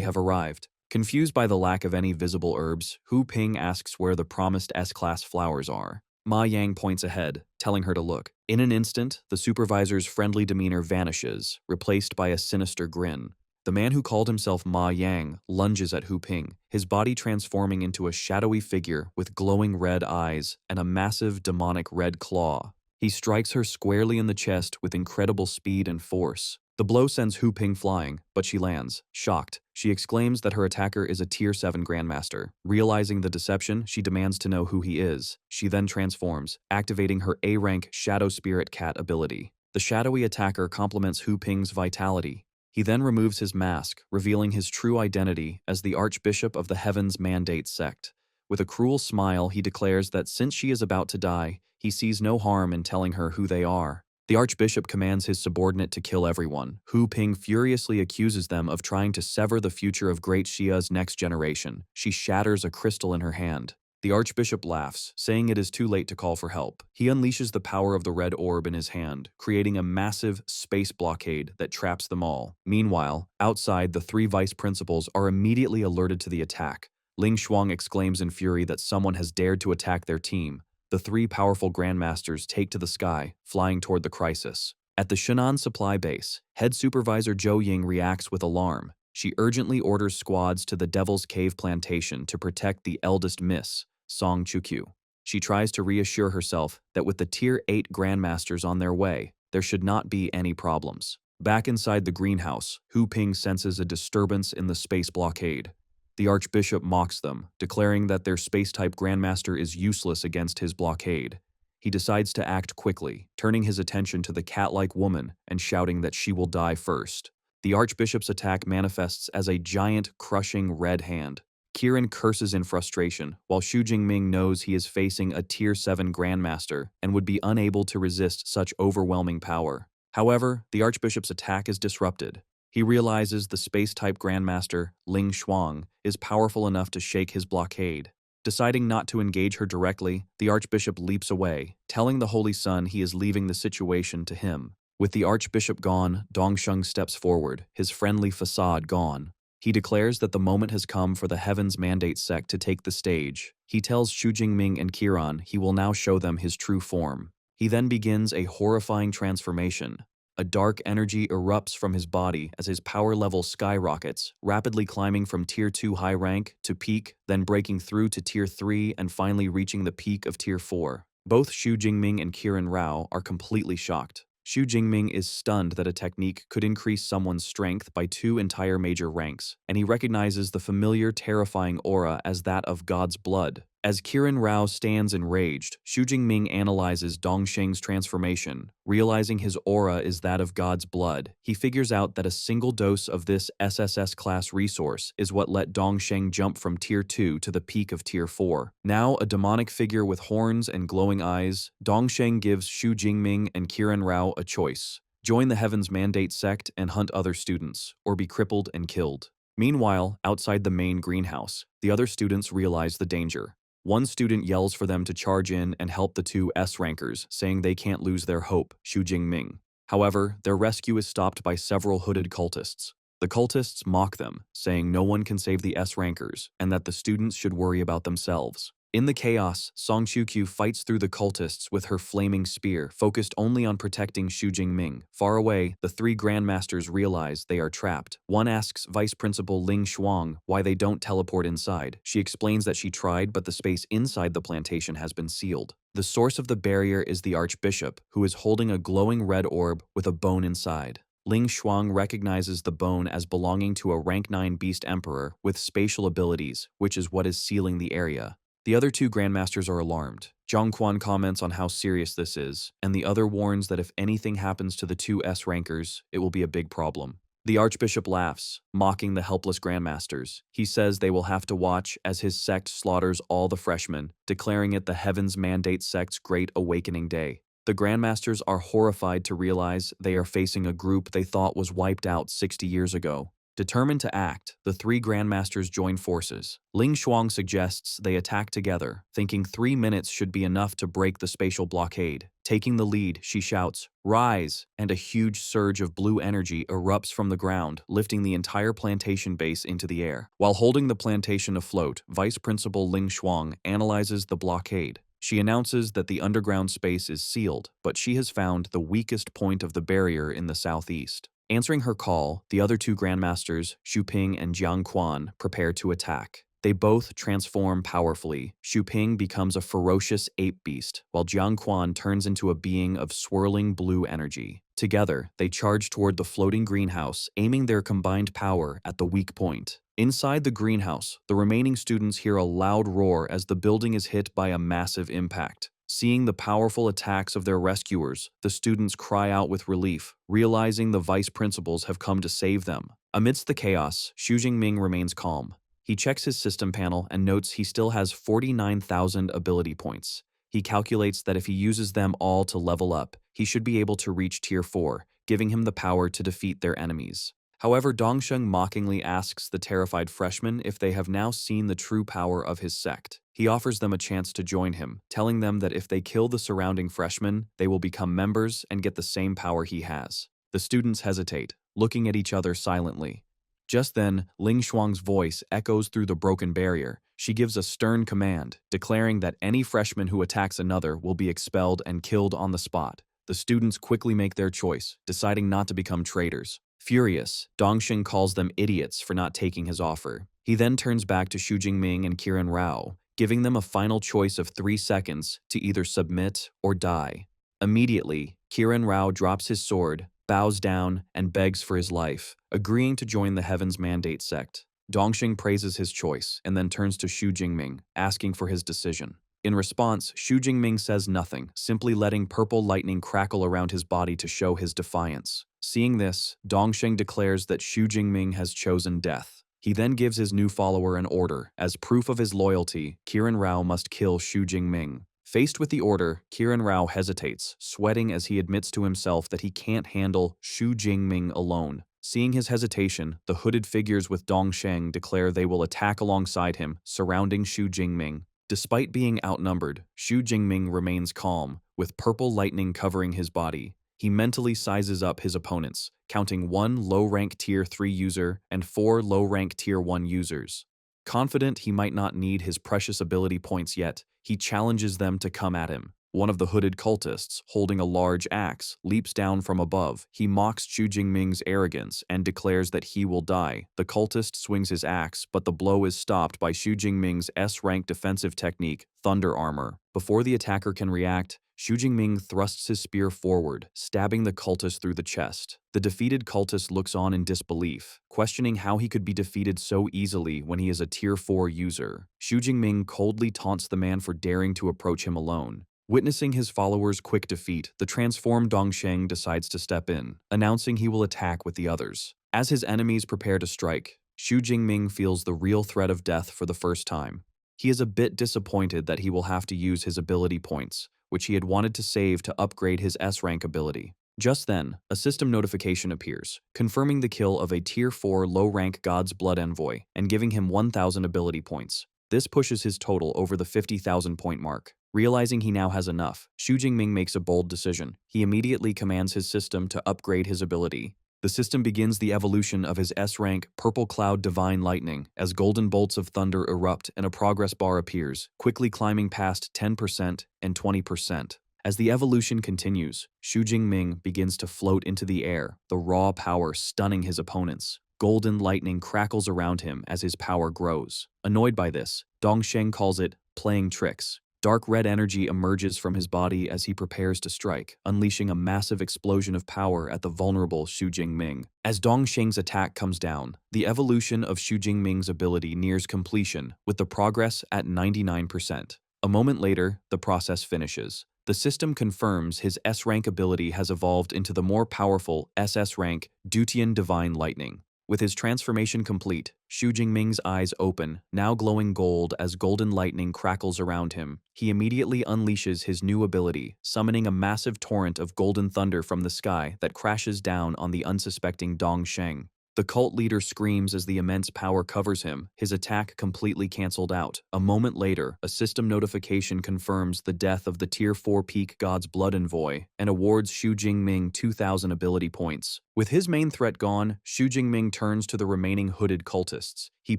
have arrived. Confused by the lack of any visible herbs, Hu Ping asks where the promised S-class flowers are. Ma Yang points ahead, telling her to look. In an instant, the supervisor's friendly demeanor vanishes, replaced by a sinister grin. The man who called himself Ma Yang lunges at Hu Ping, his body transforming into a shadowy figure with glowing red eyes and a massive demonic red claw. He strikes her squarely in the chest with incredible speed and force. The blow sends Hu Ping flying, but she lands. Shocked, she exclaims that her attacker is a Tier 7 Grandmaster. Realizing the deception, she demands to know who he is. She then transforms, activating her A-rank Shadow Spirit Cat ability. The shadowy attacker complements Hu Ping's vitality. He then removes his mask, revealing his true identity as the Archbishop of the Heavens Mandate sect. With a cruel smile, he declares that since she is about to die, he sees no harm in telling her who they are. The Archbishop commands his subordinate to kill everyone. Hu Ping furiously accuses them of trying to sever the future of Great Xia's next generation. She shatters a crystal in her hand. The Archbishop laughs, saying it is too late to call for help. He unleashes the power of the red orb in his hand, creating a massive space blockade that traps them all. Meanwhile, outside, the three vice principals are immediately alerted to the attack. Ling Shuang exclaims in fury that someone has dared to attack their team. The three powerful grandmasters take to the sky, flying toward the crisis. At the Shannan supply base, head supervisor Zhou Ying reacts with alarm. She urgently orders squads to the Devil's Cave plantation to protect the eldest miss, Song Chukyu. She tries to reassure herself that with the Tier 8 Grandmasters on their way, there should not be any problems. Back inside the greenhouse, Hu Ping senses a disturbance in the space blockade. The Archbishop mocks them, declaring that their space-type Grandmaster is useless against his blockade. He decides to act quickly, turning his attention to the cat-like woman and shouting that she will die first. The Archbishop's attack manifests as a giant, crushing red hand. Kieran curses in frustration, while Xu Jingming knows he is facing a Tier 7 Grandmaster and would be unable to resist such overwhelming power. However, the Archbishop's attack is disrupted. He realizes the space-type Grandmaster, Ling Shuang, is powerful enough to shake his blockade. Deciding not to engage her directly, the Archbishop leaps away, telling the Holy Sun he is leaving the situation to him. With the Archbishop gone, Dongsheng steps forward, his friendly facade gone. He declares that the moment has come for the Heavens Mandate sect to take the stage. He tells Xu Jingming and Kiran he will now show them his true form. He then begins a horrifying transformation. A dark energy erupts from his body as his power level skyrockets, rapidly climbing from Tier 2 high rank to peak, then breaking through to Tier 3 and finally reaching the peak of Tier 4. Both Xu Jingming and Kiran Rao are completely shocked. Xu Jingming is stunned that a technique could increase someone's strength by 2 entire major ranks, and he recognizes the familiar, terrifying aura as that of God's blood. As Kiran Rao stands enraged, Xu Jingming analyzes Dongsheng's transformation. Realizing his aura is that of God's blood, he figures out that a single dose of this SSS-class resource is what let Dongsheng jump from Tier 2 to the peak of Tier 4. Now a demonic figure with horns and glowing eyes, Dongsheng gives Xu Jingming and Kiran Rao a choice. Join the Heavens Mandate sect and hunt other students, or be crippled and killed. Meanwhile, outside the main greenhouse, the other students realize the danger. One student yells for them to charge in and help the two S-rankers, saying they can't lose their hope, Xu Jingming. However, their rescue is stopped by several hooded cultists. The cultists mock them, saying no one can save the S-rankers and that the students should worry about themselves. In the chaos, Song Chukyu fights through the cultists with her flaming spear, focused only on protecting Xu Jingming. Far away, the three grandmasters realize they are trapped. One asks Vice Principal Ling Shuang why they don't teleport inside. She explains that she tried, but the space inside the plantation has been sealed. The source of the barrier is the Archbishop, who is holding a glowing red orb with a bone inside. Ling Shuang recognizes the bone as belonging to a rank 9 beast emperor with spatial abilities, which is what is sealing the area. The other two grandmasters are alarmed. Zhang Quan comments on how serious this is, and the other warns that if anything happens to the two S-rankers, it will be a big problem. The Archbishop laughs, mocking the helpless grandmasters. He says they will have to watch as his sect slaughters all the freshmen, declaring it the Heavens Mandate sect's Great Awakening Day. The grandmasters are horrified to realize they are facing a group they thought was wiped out 60 years ago. Determined to act, the three grandmasters join forces. Ling Shuang suggests they attack together, thinking 3 minutes should be enough to break the spatial blockade. Taking the lead, she shouts, "Rise!" and a huge surge of blue energy erupts from the ground, lifting the entire plantation base into the air. While holding the plantation afloat, Vice Principal Ling Shuang analyzes the blockade. She announces that the underground space is sealed, but she has found the weakest point of the barrier in the southeast. Answering her call, the other two grandmasters, Xu Ping and Jiang Quan, prepare to attack. They both transform powerfully. Xu Ping becomes a ferocious ape beast, while Jiang Quan turns into a being of swirling blue energy. Together, they charge toward the floating greenhouse, aiming their combined power at the weak point. Inside the greenhouse, the remaining students hear a loud roar as the building is hit by a massive impact. Seeing the powerful attacks of their rescuers, the students cry out with relief, realizing the vice principals have come to save them. Amidst the chaos, Xu Jingming remains calm. He checks his system panel and notes he still has 49,000 ability points. He calculates that if he uses them all to level up, he should be able to reach Tier 4, giving him the power to defeat their enemies. However, Dongsheng mockingly asks the terrified freshmen if they have now seen the true power of his sect. He offers them a chance to join him, telling them that if they kill the surrounding freshmen, they will become members and get the same power he has. The students hesitate, looking at each other silently. Just then, Ling Shuang's voice echoes through the broken barrier. She gives a stern command, declaring that any freshman who attacks another will be expelled and killed on the spot. The students quickly make their choice, deciding not to become traitors. Furious, Dongsheng calls them idiots for not taking his offer. He then turns back to Xu Jingming and Qiren Rao, giving them a final choice of 3 seconds to either submit or die. Immediately, Qiren Rao drops his sword, bows down, and begs for his life, agreeing to join the Heaven's Mandate sect. Dongsheng praises his choice and then turns to Xu Jingming, asking for his decision. In response, Xu Jingming says nothing, simply letting purple lightning crackle around his body to show his defiance. Seeing this, Dongsheng declares that Xu Jingming has chosen death. He then gives his new follower an order. As proof of his loyalty, Qiren Rao must kill Xu Jingming. Faced with the order, Qiren Rao hesitates, sweating as he admits to himself that he can't handle Xu Jingming alone. Seeing his hesitation, the hooded figures with Dongsheng declare they will attack alongside him, surrounding Xu Jingming. Despite being outnumbered, Xu Jingming remains calm, with purple lightning covering his body. He mentally sizes up his opponents, counting 1 low-rank Tier 3 user and 4 low-rank Tier 1 users. Confident he might not need his precious ability points yet, he challenges them to come at him. One of the hooded cultists, holding a large axe, leaps down from above. He mocks Xu Jingming's arrogance and declares that he will die. The cultist swings his axe, but the blow is stopped by Xu Jingming's S-rank defensive technique, Thunder Armor. Before the attacker can react, Xu Jingming thrusts his spear forward, stabbing the cultist through the chest. The defeated cultist looks on in disbelief, questioning how he could be defeated so easily when he is a Tier 4 user. Xu Jingming coldly taunts the man for daring to approach him alone. Witnessing his followers' quick defeat, the transformed Dongsheng decides to step in, announcing he will attack with the others. As his enemies prepare to strike, Xu Jingming feels the real threat of death for the first time. He is a bit disappointed that he will have to use his ability points, which he had wanted to save to upgrade his S-rank ability. Just then, a system notification appears, confirming the kill of a Tier 4 low-rank God's Blood envoy and giving him 1,000 ability points. This pushes his total over the 50,000 point mark. Realizing he now has enough, Xu Jingming makes a bold decision. He immediately commands his system to upgrade his ability. The system begins the evolution of his S-rank Purple Cloud Divine Lightning as golden bolts of thunder erupt and a progress bar appears, quickly climbing past 10% and 20%. As the evolution continues, Xu Jingming begins to float into the air, the raw power stunning his opponents. Golden lightning crackles around him as his power grows. Annoyed by this, Dongsheng calls it playing tricks. Dark red energy emerges from his body as he prepares to strike, unleashing a massive explosion of power at the vulnerable Xu Jingming. As Dongsheng's attack comes down, the evolution of Xu Jingming's ability nears completion, with the progress at 99%. A moment later, the process finishes. The system confirms his S-rank ability has evolved into the more powerful SS-rank Dutian Divine Lightning. With his transformation complete, Xu Jingming's eyes open, now glowing gold as golden lightning crackles around him. He immediately unleashes his new ability, summoning a massive torrent of golden thunder from the sky that crashes down on the unsuspecting Dongsheng. The cult leader screams as the immense power covers him, his attack completely cancelled out. A moment later, a system notification confirms the death of the Tier 4 peak God's Blood envoy and awards Xu Jingming 2,000 ability points. With his main threat gone, Xu Jingming turns to the remaining hooded cultists. He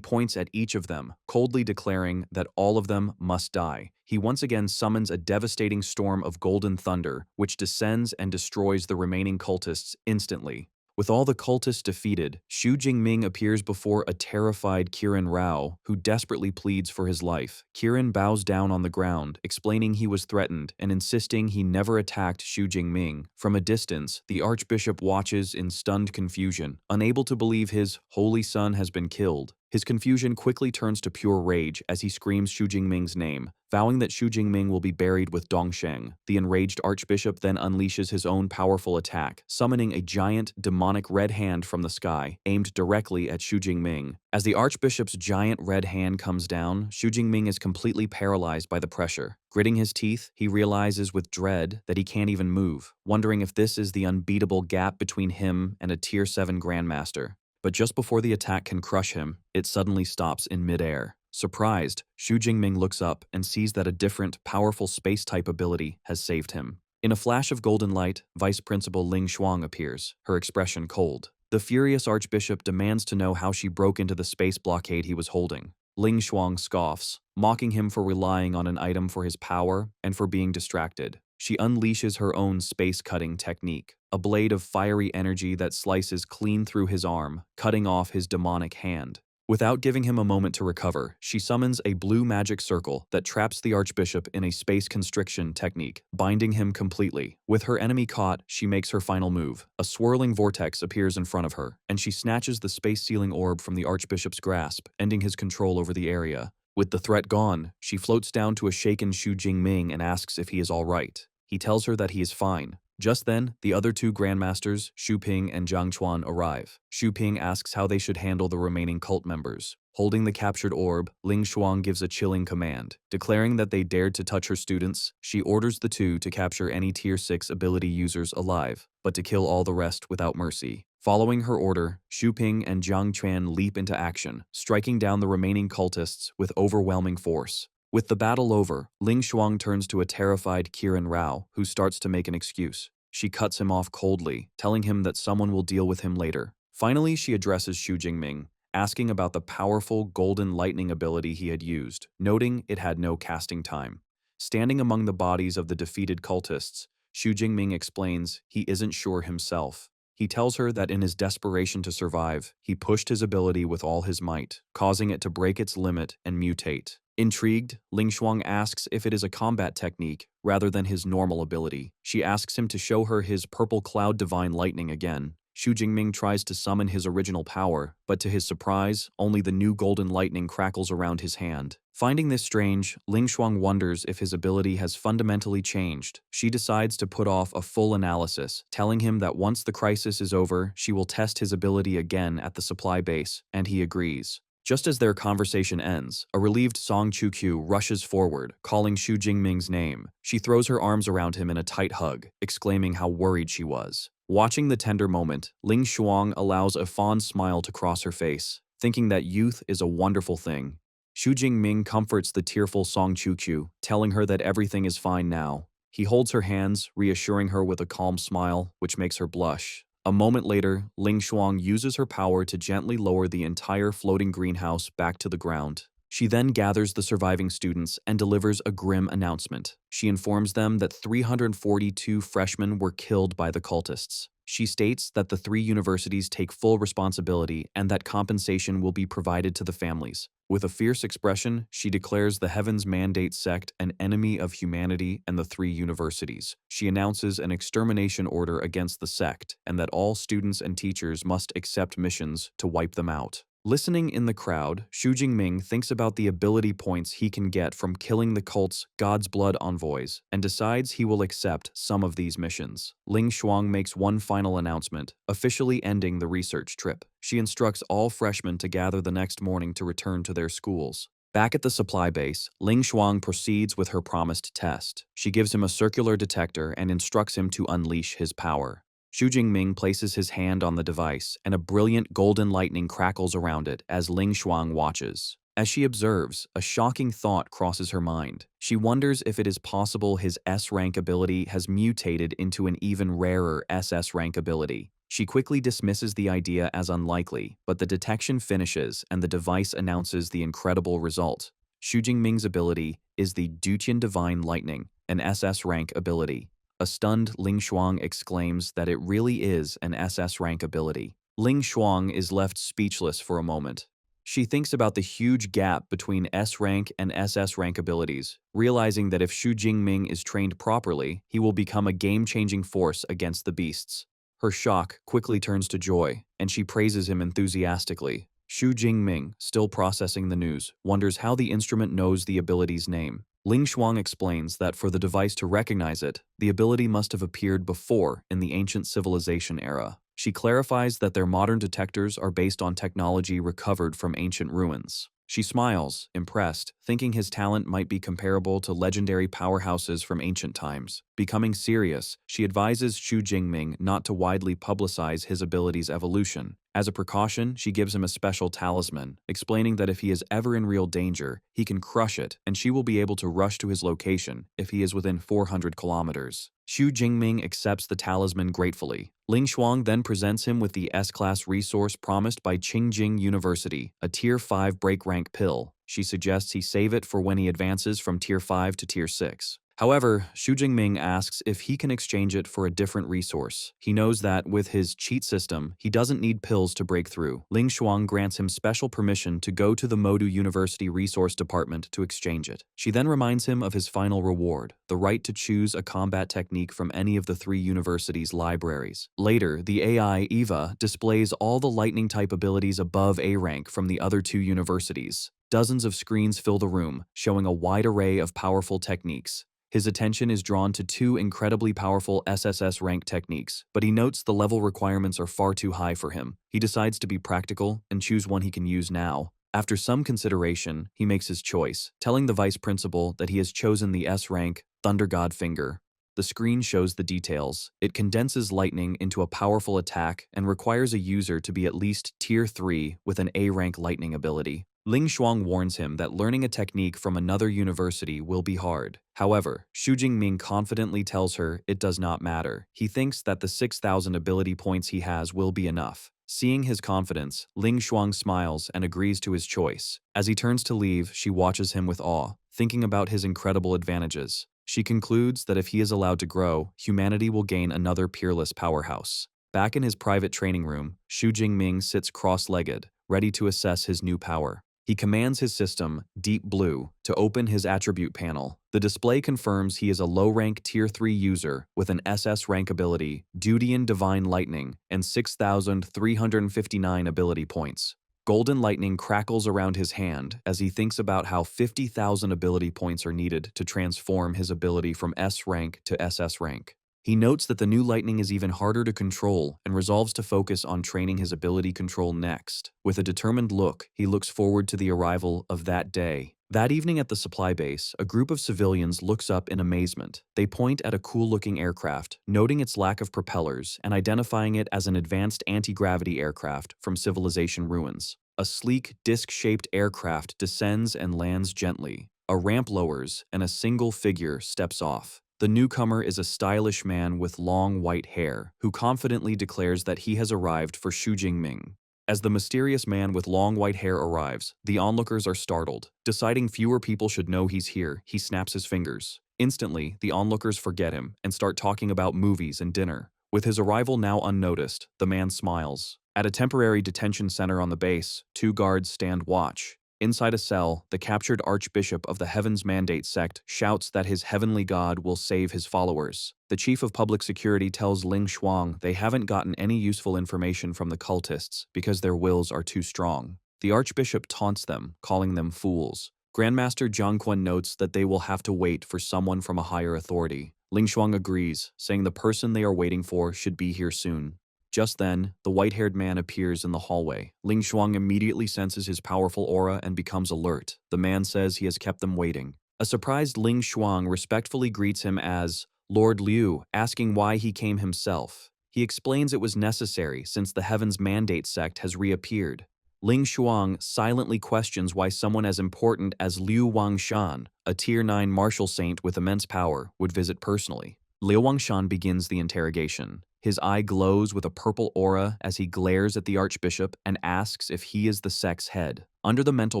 points at each of them, coldly declaring that all of them must die. He once again summons a devastating storm of golden thunder, which descends and destroys the remaining cultists instantly. With all the cultists defeated, Xu Jingming appears before a terrified Kirin Rao, who desperately pleads for his life. Kirin bows down on the ground, explaining he was threatened and insisting he never attacked Xu Jingming. From a distance, the archbishop watches in stunned confusion, unable to believe his holy son has been killed. His confusion quickly turns to pure rage as he screams Xu Jingming's name, vowing that Xu Jingming will be buried with Dongsheng. The enraged archbishop then unleashes his own powerful attack, summoning a giant, demonic red hand from the sky, aimed directly at Xu Jingming. As the archbishop's giant red hand comes down, Xu Jingming is completely paralyzed by the pressure. Gritting his teeth, he realizes with dread that he can't even move, wondering if this is the unbeatable gap between him and a Tier 7 Grandmaster. But just before the attack can crush him, it suddenly stops in midair. Surprised, Xu Jingming looks up and sees that a different, powerful space-type ability has saved him. In a flash of golden light, Vice Principal Ling Shuang appears, her expression cold. The furious archbishop demands to know how she broke into the space blockade he was holding. Ling Shuang scoffs, mocking him for relying on an item for his power and for being distracted. She unleashes her own space-cutting technique, a blade of fiery energy that slices clean through his arm, cutting off his demonic hand. Without giving him a moment to recover, she summons a blue magic circle that traps the archbishop in a space constriction technique, binding him completely. With her enemy caught, she makes her final move. A swirling vortex appears in front of her, and she snatches the space-sealing orb from the archbishop's grasp, ending his control over the area. With the threat gone, she floats down to a shaken Xu Jingming and asks if he is all right. He tells her that he is fine. Just then, the other two grandmasters, Xu Ping and Zhang Chuan, arrive. Xu Ping asks how they should handle the remaining cult members. Holding the captured orb, Ling Shuang gives a chilling command. Declaring that they dared to touch her students, she orders the two to capture any Tier 6 ability users alive, but to kill all the rest without mercy. Following her order, Xu Ping and Zhang Chuan leap into action, striking down the remaining cultists with overwhelming force. With the battle over, Ling Shuang turns to a terrified Kirin Rao, who starts to make an excuse. She cuts him off coldly, telling him that someone will deal with him later. Finally, she addresses Xu Jingming, asking about the powerful golden lightning ability he had used, noting it had no casting time. Standing among the bodies of the defeated cultists, Xu Jingming explains he isn't sure himself. He tells her that in his desperation to survive, he pushed his ability with all his might, causing it to break its limit and mutate. Intrigued, Ling Shuang asks if it is a combat technique rather than his normal ability. She asks him to show her his purple cloud divine lightning again. Xu Jingming tries to summon his original power, but to his surprise, only the new golden lightning crackles around his hand. Finding this strange, Ling Shuang wonders if his ability has fundamentally changed. She decides to put off a full analysis, telling him that once the crisis is over, she will test his ability again at the supply base, and he agrees. Just as their conversation ends, a relieved Song Chu-kyu rushes forward, calling Xu Jingming's name. She throws her arms around him in a tight hug, exclaiming how worried she was. Watching the tender moment, Ling Shuang allows a fond smile to cross her face, thinking that youth is a wonderful thing. Xu Jingming comforts the tearful Song Chu-kyu, telling her that everything is fine now. He holds her hands, reassuring her with a calm smile, which makes her blush. A moment later, Ling Shuang uses her power to gently lower the entire floating greenhouse back to the ground. She then gathers the surviving students and delivers a grim announcement. She informs them that 342 freshmen were killed by the cultists. She states that the 3 universities take full responsibility and that compensation will be provided to the families. With a fierce expression, she declares the Heavens Mandate sect an enemy of humanity and the 3 universities. She announces an extermination order against the sect and that all students and teachers must accept missions to wipe them out. Listening in the crowd, Xu Jingming thinks about the ability points he can get from killing the cult's God's Blood envoys and decides he will accept some of these missions. Ling Shuang makes one final announcement, officially ending the research trip. She instructs all freshmen to gather the next morning to return to their schools. Back at the supply base, Ling Shuang proceeds with her promised test. She gives him a circular detector and instructs him to unleash his power. Xu Jingming places his hand on the device, and a brilliant golden lightning crackles around it as Ling Shuang watches. As she observes, a shocking thought crosses her mind. She wonders if it is possible his S-rank ability has mutated into an even rarer SS rank ability. She quickly dismisses the idea as unlikely, but the detection finishes and the device announces the incredible result. Xu Jingming's ability is the Dutian Divine Lightning, an SS rank ability. A stunned Ling Shuang exclaims that it really is an SS rank ability. Ling Shuang is left speechless for a moment. She thinks about the huge gap between S rank and SS rank abilities, realizing that if Xu Jingming is trained properly, he will become a game-changing force against the beasts. Her shock quickly turns to joy, and she praises him enthusiastically. Xu Jingming, still processing the news, wonders how the instrument knows the ability's name. Ling Shuang explains that for the device to recognize it, the ability must have appeared before in the ancient civilization era. She clarifies that their modern detectors are based on technology recovered from ancient ruins. She smiles, impressed, thinking his talent might be comparable to legendary powerhouses from ancient times. Becoming serious, she advises Xu Jingming not to widely publicize his ability's evolution. As a precaution, she gives him a special talisman, explaining that if he is ever in real danger, he can crush it, and she will be able to rush to his location if he is within 400 kilometers. Xu Jingming accepts the talisman gratefully. Ling Shuang then presents him with the S-Class resource promised by Qingjing University, a Tier 5 break rank pill. She suggests he save it for when he advances from Tier 5 to Tier 6. However, Xu Jingming asks if he can exchange it for a different resource. He knows that, with his cheat system, he doesn't need pills to break through. Ling Shuang grants him special permission to go to the Modu University Resource Department to exchange it. She then reminds him of his final reward, the right to choose a combat technique from any of the 3 universities' libraries. Later, the AI, Eva, displays all the lightning-type abilities above A rank from the other 2 universities. Dozens of screens fill the room, showing a wide array of powerful techniques. His attention is drawn to 2 incredibly powerful SSS rank techniques, but he notes the level requirements are far too high for him. He decides to be practical and choose one he can use now. After some consideration, he makes his choice, telling the vice principal that he has chosen the S rank Thunder God Finger. The screen shows the details. It condenses lightning into a powerful attack and requires a user to be at least Tier 3 with an A rank lightning ability. Ling Shuang warns him that learning a technique from another university will be hard. However, Xu Jingming confidently tells her it does not matter. He thinks that the 6,000 ability points he has will be enough. Seeing his confidence, Ling Shuang smiles and agrees to his choice. As he turns to leave, she watches him with awe, thinking about his incredible advantages. She concludes that if he is allowed to grow, humanity will gain another peerless powerhouse. Back in his private training room, Xu Jingming sits cross-legged, ready to assess his new power. He commands his system, Deep Blue, to open his attribute panel. The display confirms he is a low-rank Tier 3 user with an SS rank ability, Duty and Divine Lightning, and 6,359 ability points. Golden lightning crackles around his hand as he thinks about how 50,000 ability points are needed to transform his ability from S rank to SS rank. He notes that the new lightning is even harder to control and resolves to focus on training his ability control next. With a determined look, he looks forward to the arrival of that day. That evening at the supply base, a group of civilians looks up in amazement. They point at a cool-looking aircraft, noting its lack of propellers and identifying it as an advanced anti-gravity aircraft from civilization ruins. A sleek, disc-shaped aircraft descends and lands gently. A ramp lowers, and a single figure steps off. The newcomer is a stylish man with long white hair, who confidently declares that he has arrived for Xu Jingming. As the mysterious man with long white hair arrives, the onlookers are startled. Deciding fewer people should know he's here, he snaps his fingers. Instantly, the onlookers forget him and start talking about movies and dinner. With his arrival now unnoticed, the man smiles. At a temporary detention center on the base, 2 guards stand watch. Inside a cell, the captured Archbishop of the Heaven's Mandate sect shouts that his heavenly god will save his followers. The chief of public security tells Ling Shuang they haven't gotten any useful information from the cultists because their wills are too strong. The Archbishop taunts them, calling them fools. Grandmaster Jiang Quan notes that they will have to wait for someone from a higher authority. Ling Shuang agrees, saying the person they are waiting for should be here soon. Just then, the white-haired man appears in the hallway. Ling Shuang immediately senses his powerful aura and becomes alert. The man says he has kept them waiting. A surprised Ling Shuang respectfully greets him as Lord Liu, asking why he came himself. He explains it was necessary since the Heaven's Mandate sect has reappeared. Ling Shuang silently questions why someone as important as Liu Wangshan, a Tier 9 martial saint with immense power, would visit personally. Liu Wangshan begins the interrogation. His eye glows with a purple aura as he glares at the Archbishop and asks if he is the sect's head. Under the mental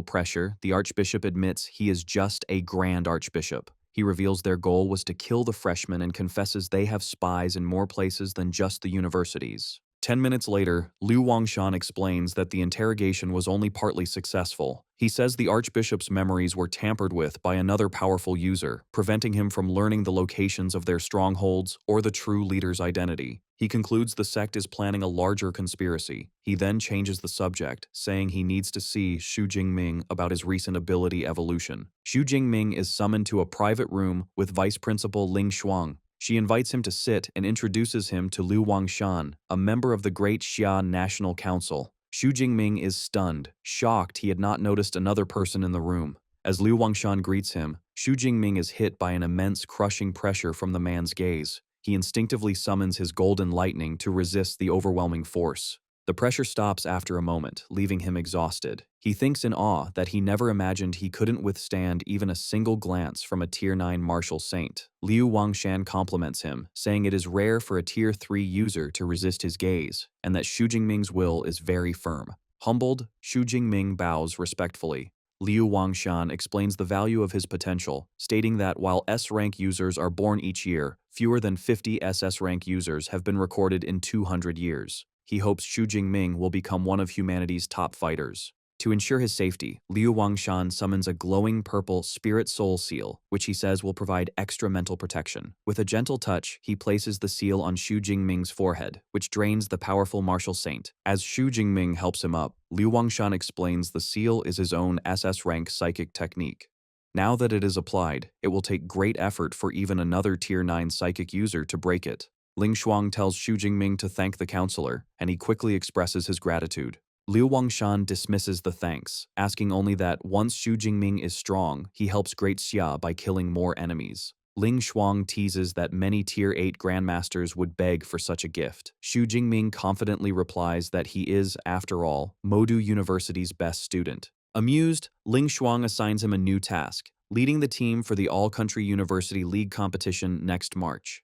pressure, the Archbishop admits he is just a Grand Archbishop. He reveals their goal was to kill the freshmen and confesses they have spies in more places than just the universities. 10 minutes later, Liu Wangshan explains that the interrogation was only partly successful. He says the Archbishop's memories were tampered with by another powerful user, preventing him from learning the locations of their strongholds or the true leader's identity. He concludes the sect is planning a larger conspiracy. He then changes the subject, saying he needs to see Xu Jingming about his recent ability evolution. Xu Jingming is summoned to a private room with Vice Principal Ling Shuang. She invites him to sit and introduces him to Liu Wangshan, a member of the Great Xia National Council. Xu Jingming is stunned, shocked he had not noticed another person in the room. As Liu Wangshan greets him, Xu Jingming is hit by an immense crushing pressure from the man's gaze. He instinctively summons his golden lightning to resist the overwhelming force. The pressure stops after a moment, leaving him exhausted. He thinks in awe that he never imagined he couldn't withstand even a single glance from a Tier 9 martial saint. Liu Wangshan compliments him, saying it is rare for a Tier 3 user to resist his gaze, and that Xu Jingming's will is very firm. Humbled, Xu Jingming bows respectfully. Liu Wangshan explains the value of his potential, stating that while S-rank users are born each year, fewer than 50 SS-rank users have been recorded in 200 years. He hopes Xu Jingming will become one of humanity's top fighters. To ensure his safety, Liu Wangshan summons a glowing purple Spirit Soul seal, which he says will provide extra mental protection. With a gentle touch, he places the seal on Xu Jingming's forehead, which drains the powerful martial saint. As Xu Jingming helps him up, Liu Wangshan explains the seal is his own SS-rank psychic technique. Now that it is applied, it will take great effort for even another Tier 9 psychic user to break it. Ling Shuang tells Xu Jingming to thank the counselor, and he quickly expresses his gratitude. Liu Wangshan dismisses the thanks, asking only that once Xu Jingming is strong, he helps Great Xia by killing more enemies. Ling Shuang teases that many Tier 8 grandmasters would beg for such a gift. Xu Jingming confidently replies that he is, after all, Modu University's best student. Amused, Ling Shuang assigns him a new task, leading the team for the All-Country University League competition next March.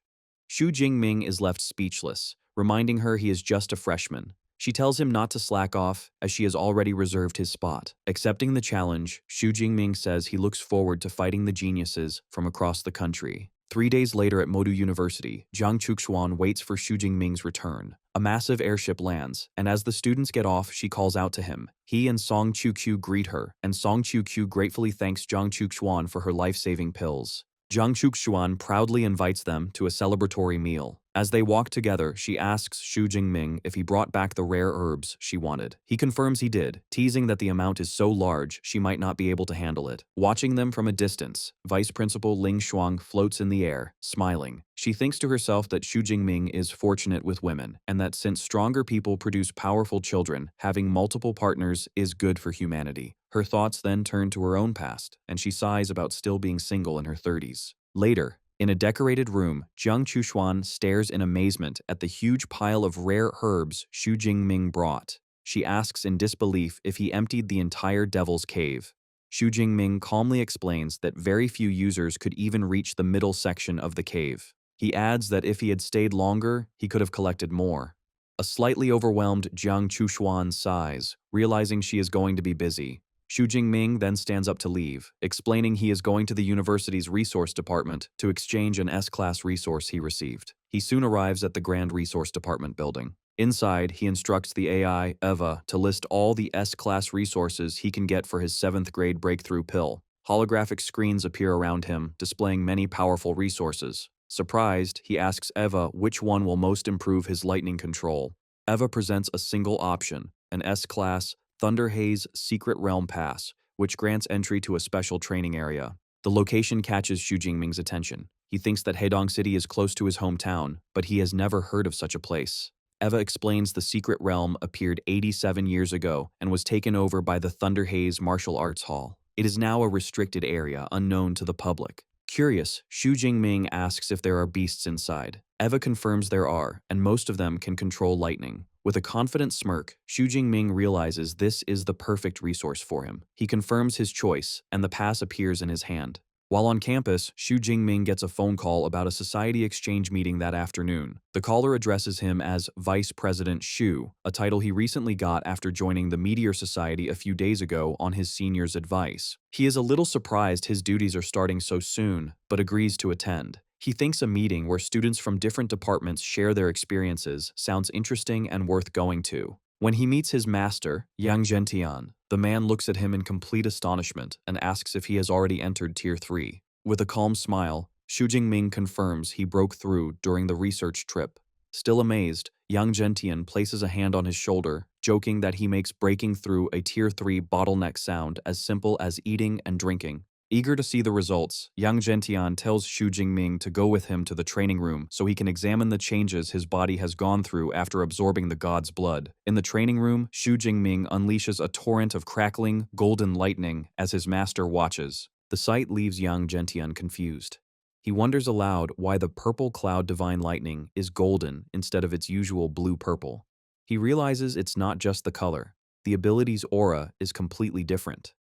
Xu Jingming is left speechless, reminding her he is just a freshman. She tells him not to slack off, as she has already reserved his spot. Accepting the challenge, Xu Jingming says he looks forward to fighting the geniuses from across the country. 3 days later at Modu University, Zhang Chuxuan waits for Xu Jingming's return. A massive airship lands, and as the students get off, she calls out to him. He and Song Qiuqiu greet her, and Song Qiuqiu gratefully thanks Zhang Chuxuan for her life-saving pills. Zhang Chuxuan proudly invites them to a celebratory meal. As they walk together, she asks Xu Jingming if he brought back the rare herbs she wanted. He confirms he did, teasing that the amount is so large she might not be able to handle it. Watching them from a distance, Vice Principal Ling Shuang floats in the air, smiling. She thinks to herself that Xu Jingming is fortunate with women, and that since stronger people produce powerful children, having multiple partners is good for humanity. Her thoughts then turn to her own past, and she sighs about still being single in her 30s. Later, in a decorated room, Zhang Chuxuan stares in amazement at the huge pile of rare herbs Xu Jingming brought. She asks in disbelief if he emptied the entire Devil's Cave. Xu Jingming calmly explains that very few users could even reach the middle section of the cave. He adds that if he had stayed longer, he could have collected more. A slightly overwhelmed Zhang Chuxuan sighs, realizing she is going to be busy. Xu Jingming then stands up to leave, explaining he is going to the university's resource department to exchange an S-class resource he received. He soon arrives at the Grand Resource Department building. Inside, he instructs the AI, Eva, to list all the S-class resources he can get for his 7th grade breakthrough pill. Holographic screens appear around him, displaying many powerful resources. Surprised, he asks Eva which one will most improve his lightning control. Eva presents a single option, an S-class Thunder Haze Secret Realm Pass, which grants entry to a special training area. The location catches Xu Jingming's attention. He thinks that Hedong City is close to his hometown, but he has never heard of such a place. Eva explains the secret realm appeared 87 years ago and was taken over by the Thunder Haze Martial Arts Hall. It is now a restricted area unknown to the public. Curious, Xu Jingming asks if there are beasts inside. Eva confirms there are, and most of them can control lightning. With a confident smirk, Xu Jingming realizes this is the perfect resource for him. He confirms his choice, and the pass appears in his hand. While on campus, Xu Jingming gets a phone call about a society exchange meeting that afternoon. The caller addresses him as Vice President Xu, a title he recently got after joining the Meteor Society a few days ago on his senior's advice. He is a little surprised his duties are starting so soon, but agrees to attend. He thinks a meeting where students from different departments share their experiences sounds interesting and worth going to. When he meets his master, Yang Zhentian, the man looks at him in complete astonishment and asks if he has already entered Tier 3. With a calm smile, Xu Jingming confirms he broke through during the research trip. Still amazed, Yang Zhentian places a hand on his shoulder, joking that he makes breaking through a Tier 3 bottleneck sound as simple as eating and drinking. Eager to see the results, Yang Zhentian tells Xu Jingming to go with him to the training room so he can examine the changes his body has gone through after absorbing the god's blood. In the training room, Xu Jingming unleashes a torrent of crackling, golden lightning as his master watches. The sight leaves Yang Zhentian confused. He wonders aloud why the purple cloud divine lightning is golden instead of its usual blue-purple. He realizes it's not just the color. The ability's aura is completely different.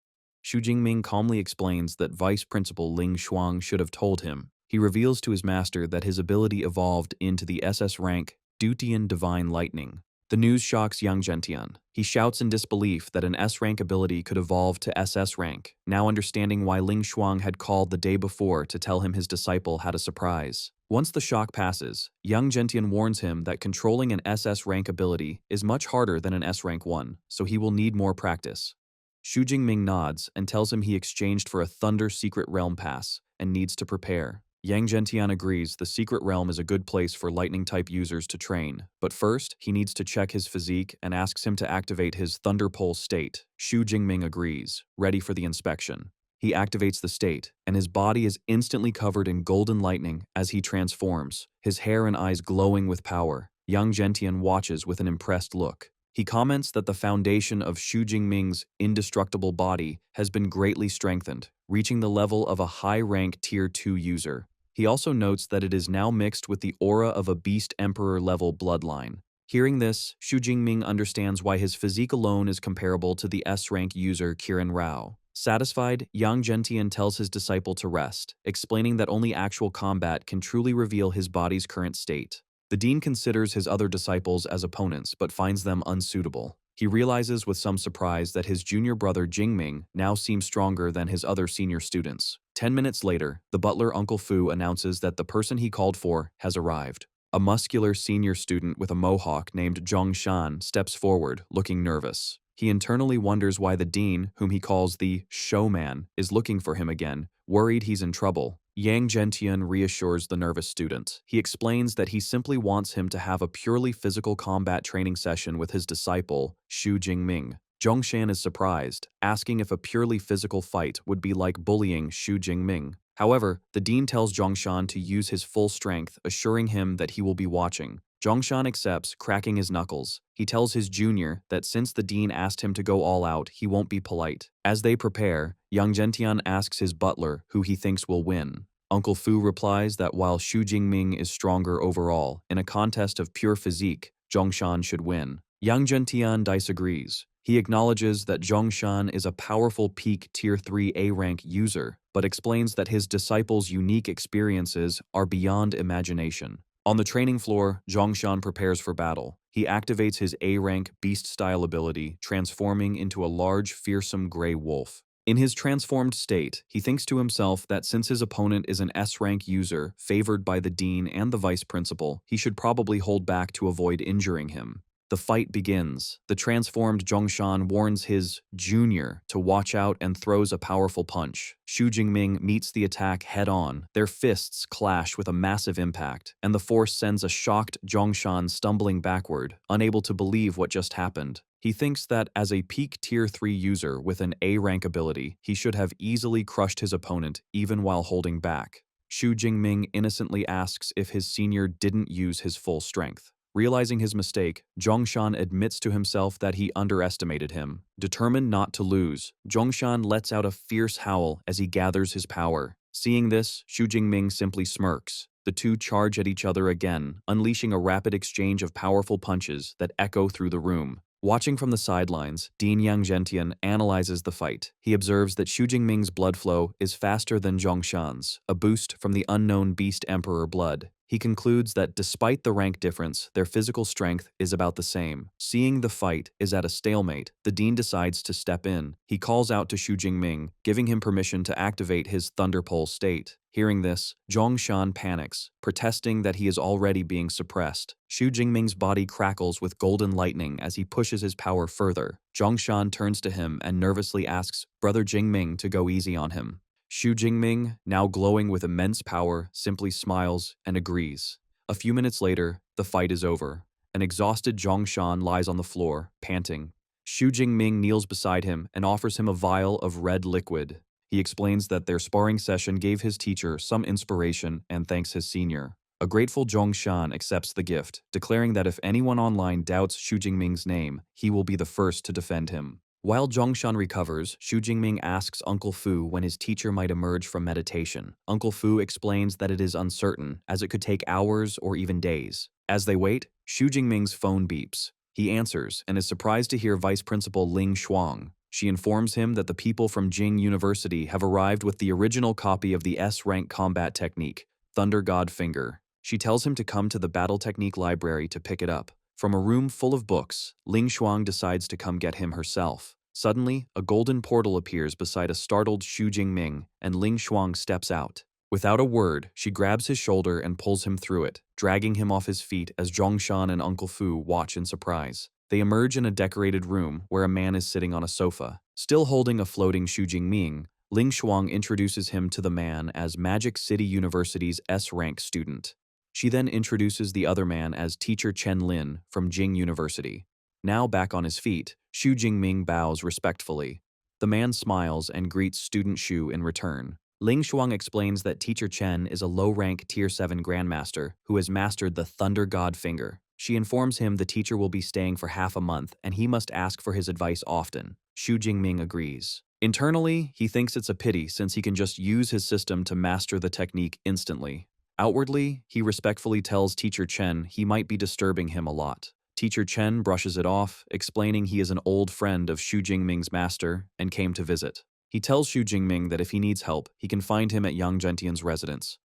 Xu Jingming calmly explains that Vice Principal Ling Shuang should have told him. He reveals to his master that his ability evolved into the SS rank Dutian Divine Lightning. The news shocks Yang Zhentian. He shouts in disbelief that an S-rank ability could evolve to SS rank, now understanding why Ling Shuang had called the day before to tell him his disciple had a surprise. Once the shock passes, Yang Zhentian warns him that controlling an SS rank ability is much harder than an S rank one, so he will need more practice. Xu Jingming nods and tells him he exchanged for a Thunder Secret Realm Pass and needs to prepare. Yang Zhentian agrees the Secret Realm is a good place for Lightning-type users to train, but first, he needs to check his physique and asks him to activate his Thunder Pole state. Xu Jingming agrees, ready for the inspection. He activates the state, and his body is instantly covered in golden lightning as he transforms, his hair and eyes glowing with power. Yang Zhentian watches with an impressed look. He comments that the foundation of Xu Jingming's indestructible body has been greatly strengthened, reaching the level of a high-rank Tier 2 user. He also notes that it is now mixed with the aura of a Beast Emperor-level bloodline. Hearing this, Xu Jingming understands why his physique alone is comparable to the S-rank user Kiran Rao. Satisfied, Yang Zhentian tells his disciple to rest, explaining that only actual combat can truly reveal his body's current state. The dean considers his other disciples as opponents but finds them unsuitable. He realizes with some surprise that his junior brother Jingming now seems stronger than his other senior students. 10 minutes later, the butler Uncle Fu announces that the person he called for has arrived. A muscular senior student with a mohawk named Zhong Shan steps forward, looking nervous. He internally wonders why the dean, whom he calls the showman, is looking for him again, worried he's in trouble. Yang Zhentian reassures the nervous student. He explains that he simply wants him to have a purely physical combat training session with his disciple, Xu Jingming. Zhongshan is surprised, asking if a purely physical fight would be like bullying Xu Jingming. However, the dean tells Zhongshan to use his full strength, assuring him that he will be watching. Zhongshan accepts, cracking his knuckles. He tells his junior that since the dean asked him to go all out, he won't be polite. As they prepare, Yang Zhentian asks his butler who he thinks will win. Uncle Fu replies that while Xu Jingming is stronger overall, in a contest of pure physique, Zhongshan should win. Yang Zhentian disagrees. He acknowledges that Zhongshan is a powerful peak Tier 3 A-rank user, but explains that his disciple's unique experiences are beyond imagination. On the training floor, Zhongshan prepares for battle. He activates his A-rank beast-style ability, transforming into a large, fearsome gray wolf. In his transformed state, he thinks to himself that since his opponent is an S-rank user, favored by the dean and the vice principal, he should probably hold back to avoid injuring him. The fight begins. The transformed Zhongshan warns his junior to watch out and throws a powerful punch. Xu Jingming meets the attack head-on. Their fists clash with a massive impact, and the force sends a shocked Zhongshan stumbling backward, unable to believe what just happened. He thinks that as a peak Tier 3 user with an A-rank ability, he should have easily crushed his opponent even while holding back. Xu Jingming innocently asks if his senior didn't use his full strength. Realizing his mistake, Zhongshan admits to himself that he underestimated him. Determined not to lose, Zhongshan lets out a fierce howl as he gathers his power. Seeing this, Xu Jingming simply smirks. The two charge at each other again, unleashing a rapid exchange of powerful punches that echo through the room. Watching from the sidelines, Dean Yang Zhentian analyzes the fight. He observes that Xu Jingming's blood flow is faster than Zhongshan's, a boost from the unknown Beast Emperor blood. He concludes that despite the rank difference, their physical strength is about the same. Seeing the fight is at a stalemate, the dean decides to step in. He calls out to Xu Jingming, giving him permission to activate his Thunder Pole state. Hearing this, Zhongshan panics, protesting that he is already being suppressed. Xu Jingming's body crackles with golden lightning as he pushes his power further. Zhongshan turns to him and nervously asks Brother Jingming to go easy on him. Xu Jingming, now glowing with immense power, simply smiles and agrees. A few minutes later, the fight is over. An exhausted Zhongshan lies on the floor, panting. Xu Jingming kneels beside him and offers him a vial of red liquid. He explains that their sparring session gave his teacher some inspiration and thanks his senior. A grateful Zhongshan accepts the gift, declaring that if anyone online doubts Xu Jingming's name, he will be the first to defend him. While Zhongshan recovers, Xu Jingming asks Uncle Fu when his teacher might emerge from meditation. Uncle Fu explains that it is uncertain, as it could take hours or even days. As they wait, Xu Jingming's phone beeps. He answers and is surprised to hear Vice Principal Ling Shuang. She informs him that the people from Jing University have arrived with the original copy of the S-rank combat technique, Thunder God Finger. She tells him to come to the Battle Technique Library to pick it up. From a room full of books, Ling Shuang decides to come get him herself. Suddenly, a golden portal appears beside a startled Xu Jingming, and Ling Shuang steps out. Without a word, she grabs his shoulder and pulls him through it, dragging him off his feet as Zhongshan and Uncle Fu watch in surprise. They emerge in a decorated room where a man is sitting on a sofa. Still holding a floating Xu Jingming, Ling Shuang introduces him to the man as Magic City University's S-rank student. She then introduces the other man as Teacher Chen Lin from Jing University. Now back on his feet, Xu Jingming bows respectfully. The man smiles and greets student Xu in return. Ling Shuang explains that Teacher Chen is a low-rank Tier 7 Grandmaster who has mastered the Thunder God Finger. She informs him the teacher will be staying for half a month and he must ask for his advice often. Xu Jingming agrees. Internally, he thinks it's a pity since he can just use his system to master the technique instantly. Outwardly, he respectfully tells Teacher Chen he might be disturbing him a lot. Teacher Chen brushes it off, explaining he is an old friend of Xu Jingming's master and came to visit. He tells Xu Jingming that if he needs help, he can find him at Yang Zhentian's residence.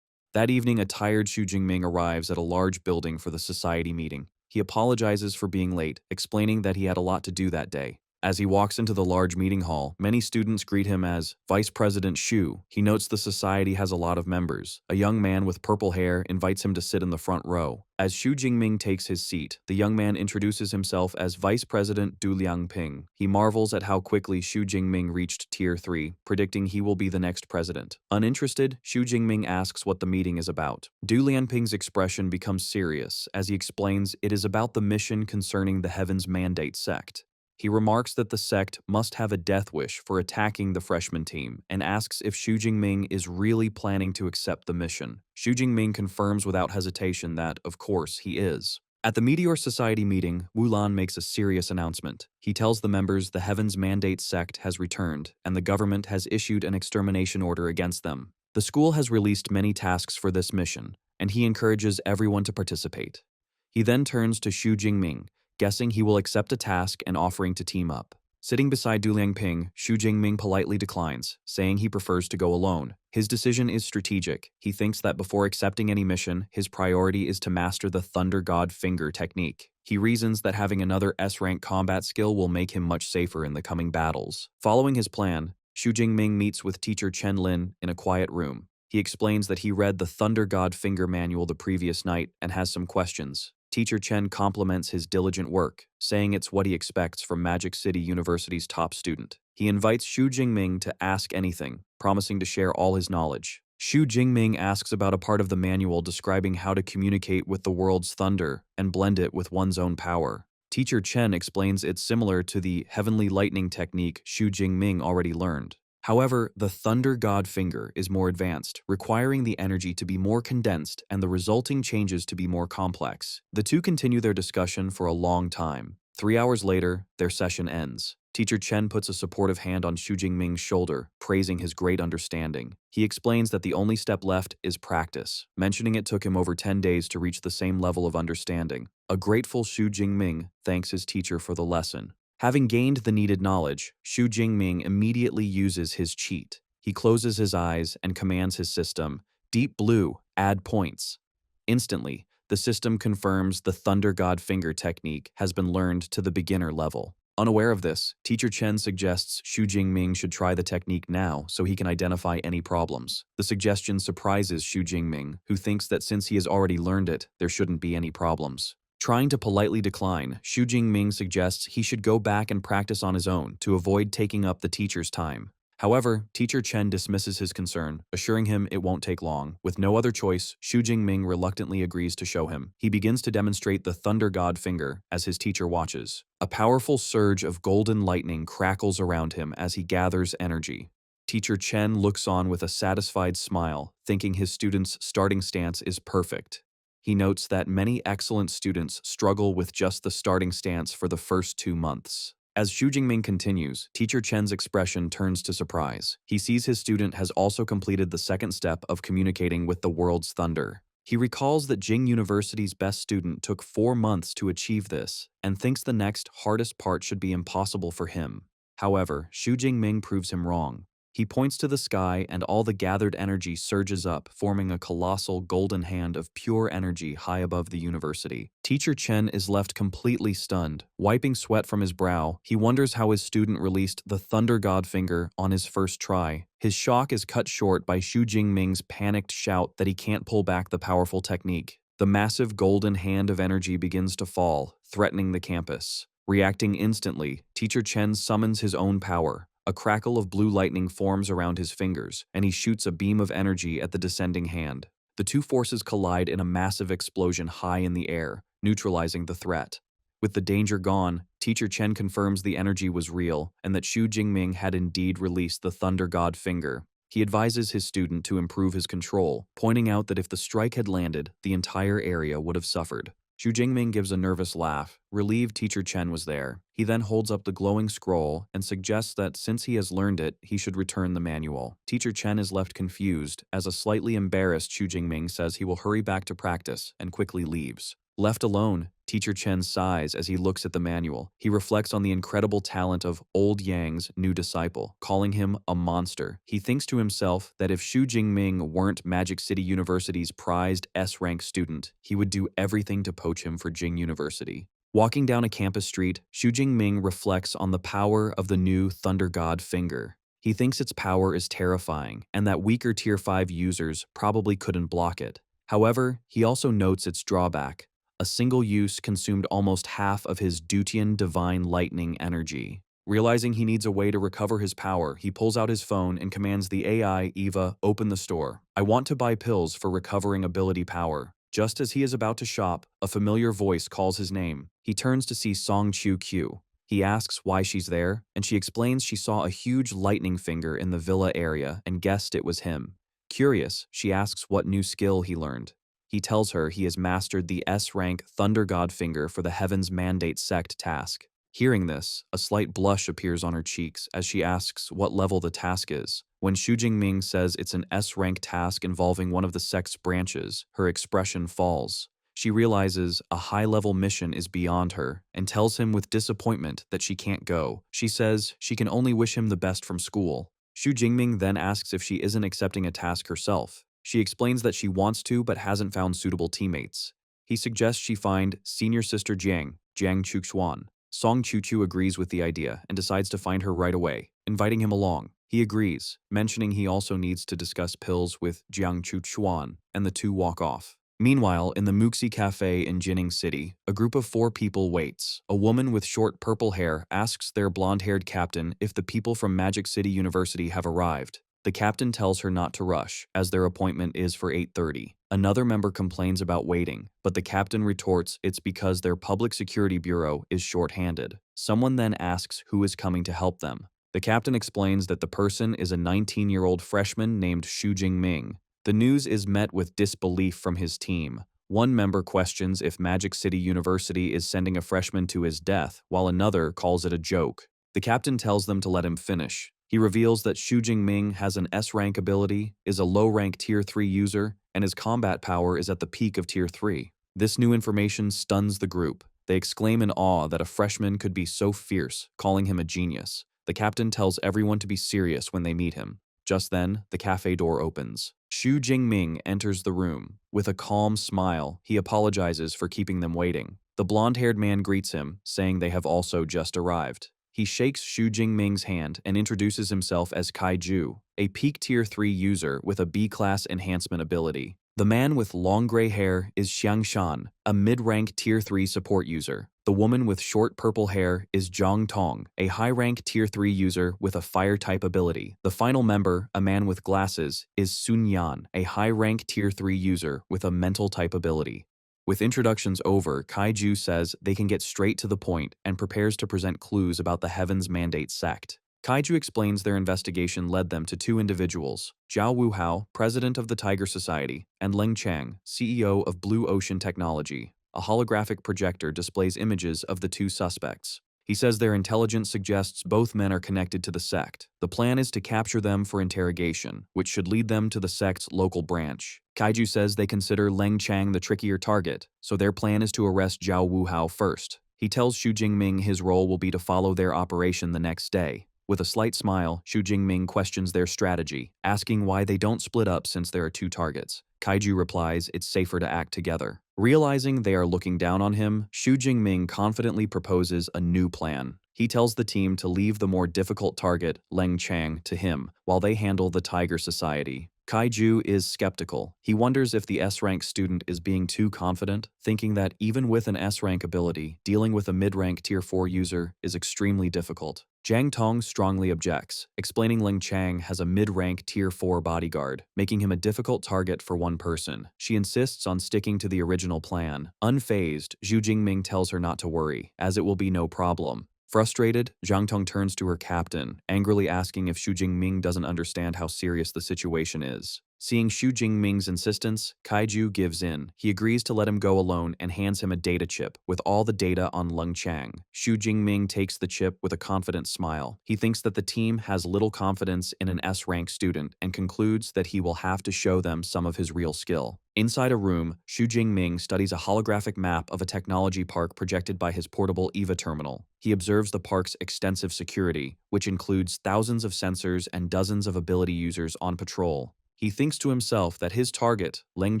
That evening, a tired Xu Jingming arrives at a large building for the society meeting. He apologizes for being late, explaining that he had a lot to do that day. As he walks into the large meeting hall, many students greet him as Vice President Xu. He notes the society has a lot of members. A young man with purple hair invites him to sit in the front row. As Xu Jingming takes his seat, the young man introduces himself as Vice President Du Liangping. He marvels at how quickly Xu Jingming reached Tier 3, predicting he will be the next president. Uninterested, Xu Jingming asks what the meeting is about. Du Liangping's expression becomes serious as he explains it is about the mission concerning the Heaven's Mandate sect. He remarks that the sect must have a death wish for attacking the freshman team and asks if Xu Jingming is really planning to accept the mission. Xu Jingming confirms without hesitation that, of course, he is. At the Meteor Society meeting, Wulan makes a serious announcement. He tells the members the Heaven's Mandate sect has returned and the government has issued an extermination order against them. The school has released many tasks for this mission, and he encourages everyone to participate. He then turns to Xu Jingming, guessing he will accept a task and offering to team up. Sitting beside Du Liangping, Xu Jingming politely declines, saying he prefers to go alone. His decision is strategic. He thinks that before accepting any mission, his priority is to master the Thunder God Finger technique. He reasons that having another S-rank combat skill will make him much safer in the coming battles. Following his plan, Xu Jingming meets with Teacher Chen Lin in a quiet room. He explains that he read the Thunder God Finger manual the previous night and has some questions. Teacher Chen compliments his diligent work, saying it's what he expects from Magic City University's top student. He invites Xu Jingming to ask anything, promising to share all his knowledge. Xu Jingming asks about a part of the manual describing how to communicate with the world's thunder and blend it with one's own power. Teacher Chen explains it's similar to the heavenly lightning technique Xu Jingming already learned. However, the Thunder God Finger is more advanced, requiring the energy to be more condensed and the resulting changes to be more complex. The two continue their discussion for a long time. 3 hours later, their session ends. Teacher Chen puts a supportive hand on Xu Jingming's shoulder, praising his great understanding. He explains that the only step left is practice, mentioning it took him over 10 days to reach the same level of understanding. A grateful Xu Jingming thanks his teacher for the lesson. Having gained the needed knowledge, Xu Jingming immediately uses his cheat. He closes his eyes and commands his system, "Deep Blue, add points." Instantly, the system confirms the Thunder God Finger technique has been learned to the beginner level. Unaware of this, Teacher Chen suggests Xu Jingming should try the technique now so he can identify any problems. The suggestion surprises Xu Jingming, who thinks that since he has already learned it, there shouldn't be any problems. Trying to politely decline, Xu Jingming suggests he should go back and practice on his own to avoid taking up the teacher's time. However, Teacher Chen dismisses his concern, assuring him it won't take long. With no other choice, Xu Jingming reluctantly agrees to show him. He begins to demonstrate the Thunder God Finger as his teacher watches. A powerful surge of golden lightning crackles around him as he gathers energy. Teacher Chen looks on with a satisfied smile, thinking his student's starting stance is perfect. He notes that many excellent students struggle with just the starting stance for the first 2 months. As Xu Jingming continues, Teacher Chen's expression turns to surprise. He sees his student has also completed the second step of communicating with the world's thunder. He recalls that Jing University's best student took 4 months to achieve this, and thinks the next hardest part should be impossible for him. However, Xu Jingming proves him wrong. He points to the sky and all the gathered energy surges up, forming a colossal golden hand of pure energy high above the university. Teacher Chen is left completely stunned. Wiping sweat from his brow, he wonders how his student released the Thunder God Finger on his first try. His shock is cut short by Xu Jingming's panicked shout that he can't pull back the powerful technique. The massive golden hand of energy begins to fall, threatening the campus. Reacting instantly, Teacher Chen summons his own power. A crackle of blue lightning forms around his fingers, and he shoots a beam of energy at the descending hand. The two forces collide in a massive explosion high in the air, neutralizing the threat. With the danger gone, Teacher Chen confirms the energy was real and that Xu Jingming had indeed released the Thunder God Finger. He advises his student to improve his control, pointing out that if the strike had landed, the entire area would have suffered. Xu Jingming gives a nervous laugh, relieved Teacher Chen was there. He then holds up the glowing scroll and suggests that since he has learned it, he should return the manual. Teacher Chen is left confused, as a slightly embarrassed Xu Jingming says he will hurry back to practice and quickly leaves. Left alone, Teacher Chen sighs as he looks at the manual. He reflects on the incredible talent of Old Yang's new disciple, calling him a monster. He thinks to himself that if Xu Jingming weren't Magic City University's prized S-rank student, he would do everything to poach him for Jing University. Walking down a campus street, Xu Jingming reflects on the power of the new Thunder God Finger. He thinks its power is terrifying, and that weaker Tier 5 users probably couldn't block it. However, he also notes its drawback. A single use consumed almost half of his Dutian divine lightning energy. Realizing he needs a way to recover his power, he pulls out his phone and commands the AI, Eva, open the store. I want to buy pills for recovering ability power. Just as he is about to shop, a familiar voice calls his name. He turns to see Song Chu Q. He asks why she's there, and she explains she saw a huge lightning finger in the villa area and guessed it was him. Curious, she asks what new skill he learned. He tells her he has mastered the S-rank Thunder God Finger for the Heaven's Mandate Sect task. Hearing this, a slight blush appears on her cheeks as she asks what level the task is. When Xu Jingming says it's an S-rank task involving one of the sect's branches, her expression falls. She realizes a high-level mission is beyond her and tells him with disappointment that she can't go. She says she can only wish him the best from school. Xu Jingming then asks if she isn't accepting a task herself. She explains that she wants to but hasn't found suitable teammates. He suggests she find senior sister Jiang Chuxuan. Song Chuchu agrees with the idea and decides to find her right away, inviting him along. He agrees, mentioning he also needs to discuss pills with Jiang Chuxuan, and the two walk off. Meanwhile, in the Muxi Cafe in Jining City, a group of 4 people waits. A woman with short purple hair asks their blonde-haired captain if the people from Magic City University have arrived. The captain tells her not to rush, as their appointment is for 8:30. Another member complains about waiting, but the captain retorts it's because their public security bureau is short-handed. Someone then asks who is coming to help them. The captain explains that the person is a 19-year-old freshman named Xu Jingming. The news is met with disbelief from his team. One member questions if Magic City University is sending a freshman to his death, while another calls it a joke. The captain tells them to let him finish. He reveals that Xu Jingming has an S-rank ability, is a low-rank Tier 3 user, and his combat power is at the peak of Tier 3. This new information stuns the group. They exclaim in awe that a freshman could be so fierce, calling him a genius. The captain tells everyone to be serious when they meet him. Just then, the cafe door opens. Xu Jingming enters the room. With a calm smile, he apologizes for keeping them waiting. The blonde-haired man greets him, saying they have also just arrived. He shakes Xu Jingming's hand and introduces himself as Kaiju, a peak Tier 3 user with a B-class enhancement ability. The man with long gray hair is Xiang Shan, a mid-rank Tier 3 support user. The woman with short purple hair is Zhang Tong, a high-rank Tier 3 user with a fire-type ability. The final member, a man with glasses, is Sun Yan, a high-rank Tier 3 user with a mental-type ability. With introductions over, Kaiju says they can get straight to the point and prepares to present clues about the Heaven's Mandate sect. Kaiju explains their investigation led them to two individuals, Zhao Wuhao, president of the Tiger Society, and Leng Chang, CEO of Blue Ocean Technology. A holographic projector displays images of the two suspects. He says their intelligence suggests both men are connected to the sect. The plan is to capture them for interrogation, which should lead them to the sect's local branch. Kaiju says they consider Leng Chang the trickier target, so their plan is to arrest Zhao Wuhao first. He tells Xu Jingming his role will be to follow their operation the next day. With a slight smile, Xu Jingming questions their strategy, asking why they don't split up since there are two targets. Kaiju replies it's safer to act together. Realizing they are looking down on him, Xu Jingming confidently proposes a new plan. He tells the team to leave the more difficult target, Leng Chang, to him, while they handle the Tiger Society. Kaiju is skeptical. He wonders if the S-rank student is being too confident, thinking that even with an S-rank ability, dealing with a mid-rank Tier 4 user is extremely difficult. Zhang Tong strongly objects, explaining Leng Chang has a mid-rank Tier 4 bodyguard, making him a difficult target for one person. She insists on sticking to the original plan. Unfazed, Xu Jingming tells her not to worry, as it will be no problem. Frustrated, Zhang Tong turns to her captain, angrily asking if Xu Jingming doesn't understand how serious the situation is. Seeing Xu Jingming's insistence, Kaiju gives in. He agrees to let him go alone and hands him a data chip with all the data on Leng Chang. Xu Jingming takes the chip with a confident smile. He thinks that the team has little confidence in an S-rank student and concludes that he will have to show them some of his real skill. Inside a room, Xu Jingming studies a holographic map of a technology park projected by his portable EVA terminal. He observes the park's extensive security, which includes thousands of sensors and dozens of ability users on patrol. He thinks to himself that his target, Leng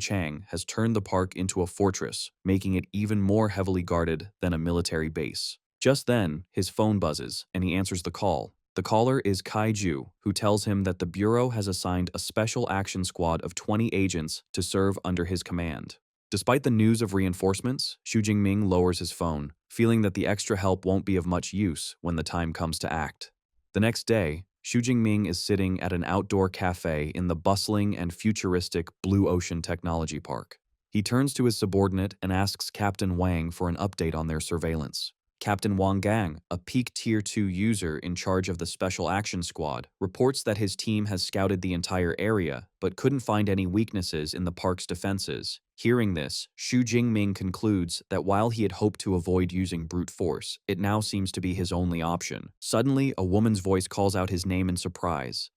Chang, has turned the park into a fortress, making it even more heavily guarded than a military base. Just then, his phone buzzes, and he answers the call. The caller is Kaiju, who tells him that the Bureau has assigned a special action squad of 20 agents to serve under his command. Despite the news of reinforcements, Xu Jingming lowers his phone, feeling that the extra help won't be of much use when the time comes to act. The next day, Xu Jingming is sitting at an outdoor cafe in the bustling and futuristic Blue Ocean Technology Park. He turns to his subordinate and asks Captain Wang for an update on their surveillance. Captain Wang Gang, a peak Tier 2 user in charge of the Special Action Squad, reports that his team has scouted the entire area, but couldn't find any weaknesses in the park's defenses. Hearing this, Xu Jingming concludes that while he had hoped to avoid using brute force, it now seems to be his only option. Suddenly, a woman's voice calls out his name in surprise.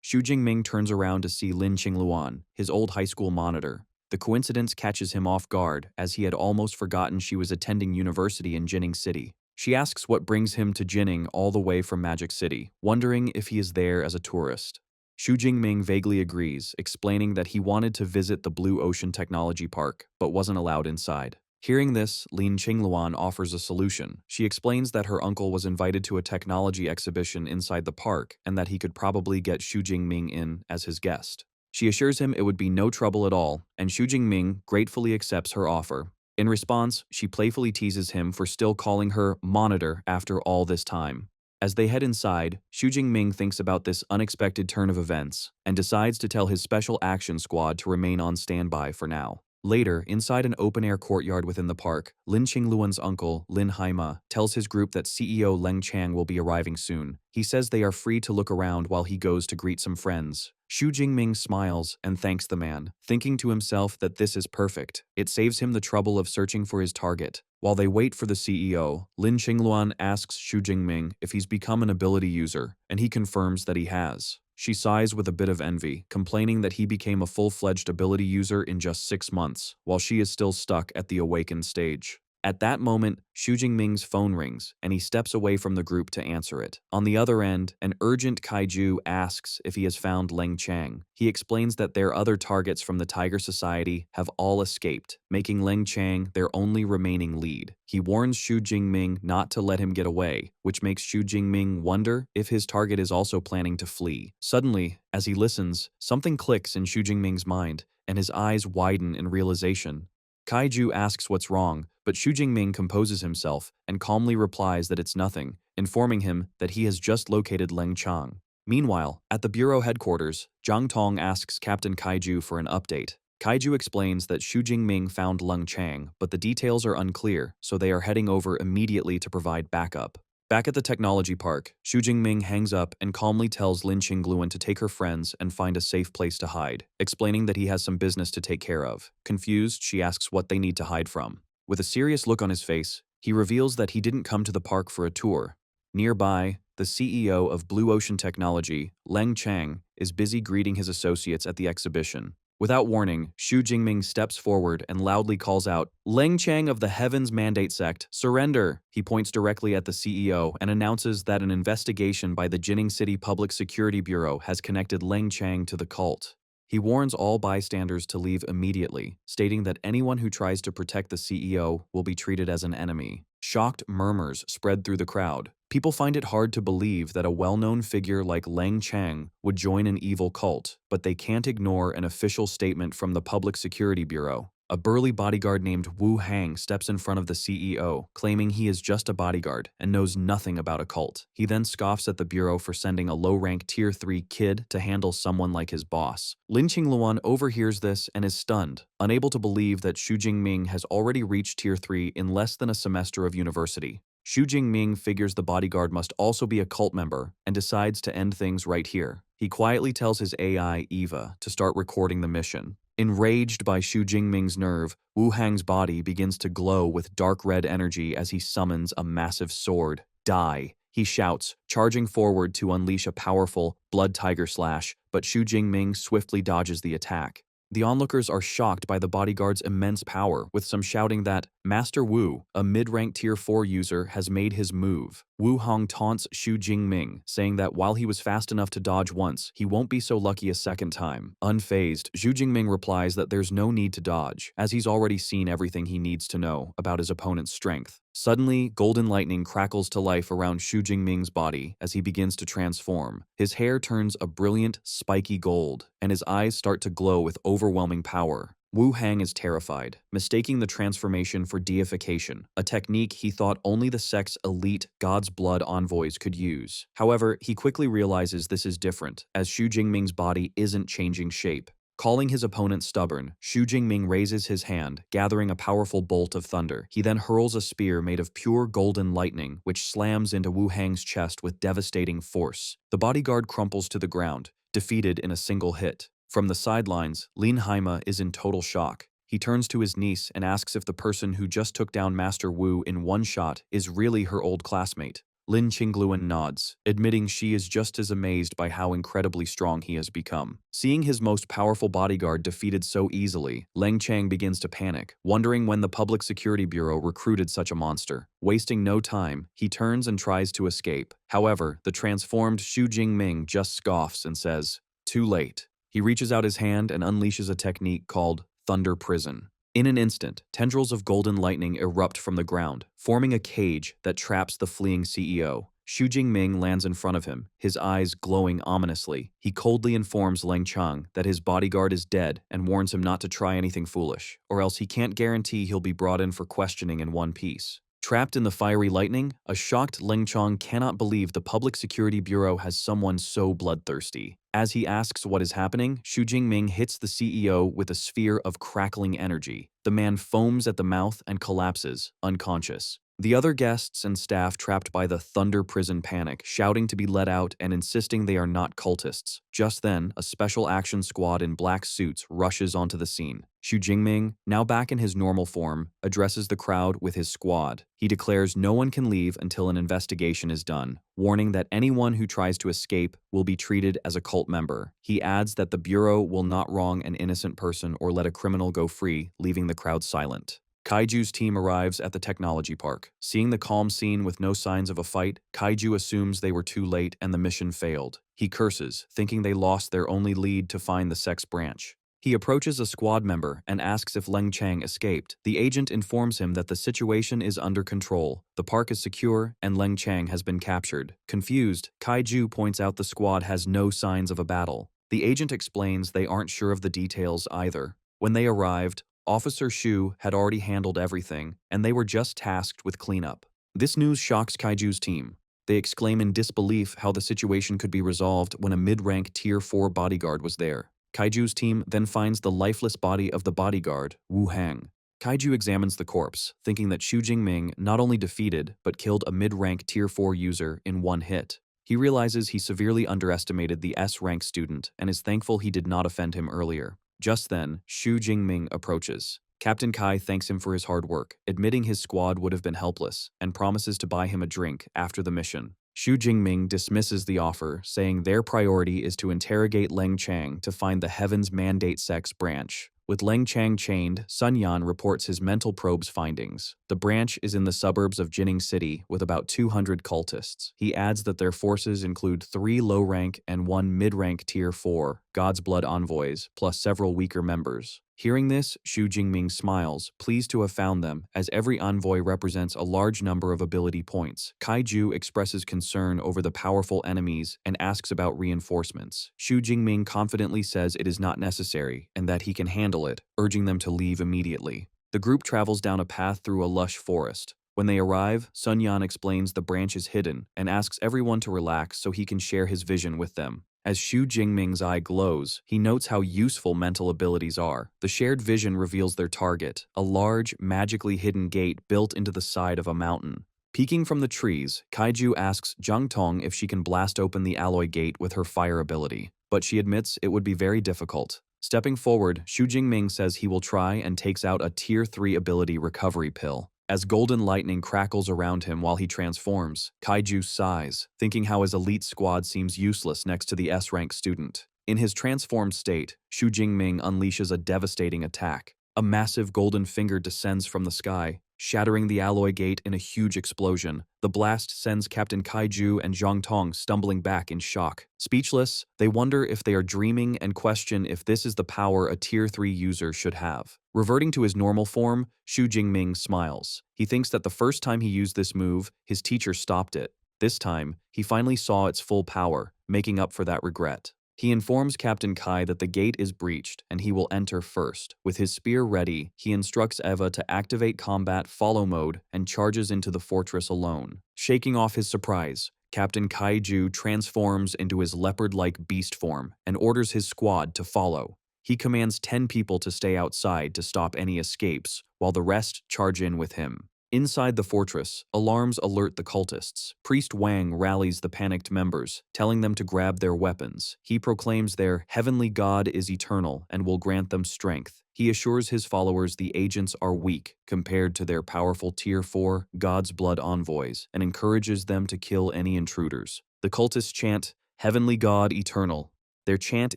Xu Jingming turns around to see Lin Qingluan, his old high school monitor. The coincidence catches him off guard, as he had almost forgotten she was attending university in Jining City. She asks what brings him to Jining all the way from Magic City, wondering if he is there as a tourist. Xu Jingming vaguely agrees, explaining that he wanted to visit the Blue Ocean Technology Park, but wasn't allowed inside. Hearing this, Lin Qingluan offers a solution. She explains that her uncle was invited to a technology exhibition inside the park, and that he could probably get Xu Jingming in as his guest. She assures him it would be no trouble at all, and Xu Jingming gratefully accepts her offer. In response, she playfully teases him for still calling her monitor after all this time. As they head inside, Xu Jingming thinks about this unexpected turn of events and decides to tell his special action squad to remain on standby for now. Later, inside an open-air courtyard within the park, Lin Qingluan's uncle, Lin Haima, tells his group that CEO Leng Chang will be arriving soon. He says they are free to look around while he goes to greet some friends. Xu Jingming smiles and thanks the man, thinking to himself that this is perfect. It saves him the trouble of searching for his target. While they wait for the CEO, Lin Qingluan asks Xu Jingming if he's become an ability user, and he confirms that he has. She sighs with a bit of envy, complaining that he became a full-fledged ability user in just 6 months, while she is still stuck at the Awakens stage. At that moment, Xu Jingming's phone rings, and he steps away from the group to answer it. On the other end, an urgent kaiju asks if he has found Leng Chang. He explains that their other targets from the Tiger Society have all escaped, making Leng Chang their only remaining lead. He warns Xu Jingming not to let him get away, which makes Xu Jingming wonder if his target is also planning to flee. Suddenly, as he listens, something clicks in Xu Jingming's mind, and his eyes widen in realization. Kaiju asks what's wrong, but Xu Jingming composes himself and calmly replies that it's nothing, informing him that he has just located Leng Chang. Meanwhile, at the bureau headquarters, Zhang Tong asks Captain Kaiju for an update. Kaiju explains that Xu Jingming found Leng Chang, but the details are unclear, so they are heading over immediately to provide backup. Back at the technology park, Xu Jingming hangs up and calmly tells Lin Qingluan to take her friends and find a safe place to hide, explaining that he has some business to take care of. Confused, she asks what they need to hide from. With a serious look on his face, he reveals that he didn't come to the park for a tour. Nearby, the CEO of Blue Ocean Technology, Leng Chang, is busy greeting his associates at the exhibition. Without warning, Xu Jingming steps forward and loudly calls out, "Leng Chang of the Heavens Mandate Sect, surrender!" He points directly at the CEO and announces that an investigation by the Jining City Public Security Bureau has connected Leng Chang to the cult. He warns all bystanders to leave immediately, stating that anyone who tries to protect the CEO will be treated as an enemy. Shocked murmurs spread through the crowd. People find it hard to believe that a well-known figure like Leng Chang would join an evil cult, but they can't ignore an official statement from the Public Security Bureau. A burly bodyguard named Wu Hang steps in front of the CEO, claiming he is just a bodyguard and knows nothing about a cult. He then scoffs at the Bureau for sending a low-rank Tier 3 kid to handle someone like his boss. Lin Qingluan overhears this and is stunned, unable to believe that Xu Jingming has already reached Tier 3 in less than a semester of university. Xu Jingming figures the bodyguard must also be a cult member and decides to end things right here. He quietly tells his AI, Eva, to start recording the mission. Enraged by Xu Jingming's nerve, Wu Hang's body begins to glow with dark red energy as he summons a massive sword. Die! He shouts, charging forward to unleash a powerful blood tiger slash, but Xu Jingming swiftly dodges the attack. The onlookers are shocked by the bodyguard's immense power, with some shouting that Master Wu, a mid-rank Tier 4 user, has made his move. Wu Hong taunts Xu Jingming, saying that while he was fast enough to dodge once, he won't be so lucky a second time. Unfazed, Xu Jingming replies that there's no need to dodge, as he's already seen everything he needs to know about his opponent's strength. Suddenly, golden lightning crackles to life around Xu Jingming's body as he begins to transform. His hair turns a brilliant, spiky gold, and his eyes start to glow with overwhelming power. Wu Hang is terrified, mistaking the transformation for deification, a technique he thought only the sect's elite God's Blood envoys could use. However, he quickly realizes this is different, as Xu Jingming's body isn't changing shape. Calling his opponent stubborn, Xu Jingming raises his hand, gathering a powerful bolt of thunder. He then hurls a spear made of pure golden lightning, which slams into Wu Hang's chest with devastating force. The bodyguard crumples to the ground, defeated in a single hit. From the sidelines, Lin Haima is in total shock. He turns to his niece and asks if the person who just took down Master Wu in one shot is really her old classmate. Lin Qingluan nods, admitting she is just as amazed by how incredibly strong he has become. Seeing his most powerful bodyguard defeated so easily, Leng Chang begins to panic, wondering when the Public Security Bureau recruited such a monster. Wasting no time, he turns and tries to escape. However, the transformed Xu Jingming just scoffs and says, "Too late." He reaches out his hand and unleashes a technique called Thunder Prison. In an instant, tendrils of golden lightning erupt from the ground, forming a cage that traps the fleeing CEO. Xu Jingming lands in front of him, his eyes glowing ominously. He coldly informs Leng Chang that his bodyguard is dead and warns him not to try anything foolish, or else he can't guarantee he'll be brought in for questioning in one piece. Trapped in the fiery lightning, a shocked Leng Chang cannot believe the Public Security Bureau has someone so bloodthirsty. As he asks what is happening, Xu Jingming hits the CEO with a sphere of crackling energy. The man foams at the mouth and collapses, unconscious. The other guests and staff trapped by the Thunder Prison panic, shouting to be let out and insisting they are not cultists. Just then, a special action squad in black suits rushes onto the scene. Xu Jingming, now back in his normal form, addresses the crowd with his squad. He declares no one can leave until an investigation is done, warning that anyone who tries to escape will be treated as a cult member. He adds that the Bureau will not wrong an innocent person or let a criminal go free, leaving the crowd silent. Kaiju's team arrives at the technology park. Seeing the calm scene with no signs of a fight, Kaiju assumes they were too late and the mission failed. He curses, thinking they lost their only lead to find the sex branch. He approaches a squad member and asks if Leng Chang escaped. The agent informs him that the situation is under control, the park is secure, and Leng Chang has been captured. Confused, Kaiju points out the squad has no signs of a battle. The agent explains they aren't sure of the details either. When they arrived, Officer Shu had already handled everything, and they were just tasked with cleanup. This news shocks Kaiju's team. They exclaim in disbelief how the situation could be resolved when a mid-rank Tier 4 bodyguard was there. Kaiju's team then finds the lifeless body of the bodyguard, Wu Hang. Kaiju examines the corpse, thinking that Xu Jingming not only defeated but killed a mid-rank Tier 4 user in one hit. He realizes he severely underestimated the S-rank student and is thankful he did not offend him earlier. Just then, Xu Jingming approaches. Captain Kai thanks him for his hard work, admitting his squad would have been helpless, and promises to buy him a drink after the mission. Xu Jingming dismisses the offer, saying their priority is to interrogate Leng Chang to find the Heaven's Mandate Sex branch. With Leng Chang chained, Sun Yan reports his mental probe's findings. The branch is in the suburbs of Jining City with about 200 cultists. He adds that their forces include 3 low-rank and 1 mid-rank Tier 4 God's Blood envoys, plus several weaker members. Hearing this, Xu Jingming smiles, pleased to have found them, as every envoy represents a large number of ability points. Kaiju expresses concern over the powerful enemies and asks about reinforcements. Xu Jingming confidently says it is not necessary and that he can handle it, urging them to leave immediately. The group travels down a path through a lush forest. When they arrive, Sun Yan explains the branch is hidden and asks everyone to relax so he can share his vision with them. As Xu Jingming's eye glows, he notes how useful mental abilities are. The shared vision reveals their target, a large, magically hidden gate built into the side of a mountain. Peeking from the trees, Kaiju asks Zhang Tong if she can blast open the alloy gate with her fire ability, but she admits it would be very difficult. Stepping forward, Xu Jingming says he will try and takes out a Tier 3 ability recovery pill. As golden lightning crackles around him while he transforms, Kaiju sighs, thinking how his elite squad seems useless next to the S-rank student. In his transformed state, Xu Jingming unleashes a devastating attack. A massive golden finger descends from the sky, shattering the alloy gate in a huge explosion. The blast sends Captain Kaiju and Zhang Tong stumbling back in shock. Speechless, they wonder if they are dreaming and question if this is the power a Tier 3 user should have. Reverting to his normal form, Xu Jingming smiles. He thinks that the first time he used this move, his teacher stopped it. This time, he finally saw its full power, making up for that regret. He informs Captain Kai that the gate is breached and he will enter first. With his spear ready, he instructs Eva to activate combat follow mode and charges into the fortress alone. Shaking off his surprise, Captain Kaiju transforms into his leopard-like beast form and orders his squad to follow. He commands 10 people to stay outside to stop any escapes, while the rest charge in with him. Inside the fortress, alarms alert the cultists. Priest Wang rallies the panicked members, telling them to grab their weapons. He proclaims their heavenly God is eternal and will grant them strength. He assures his followers the agents are weak compared to their powerful Tier 4 God's Blood envoys and encourages them to kill any intruders. The cultists chant, "Heavenly God eternal." Their chant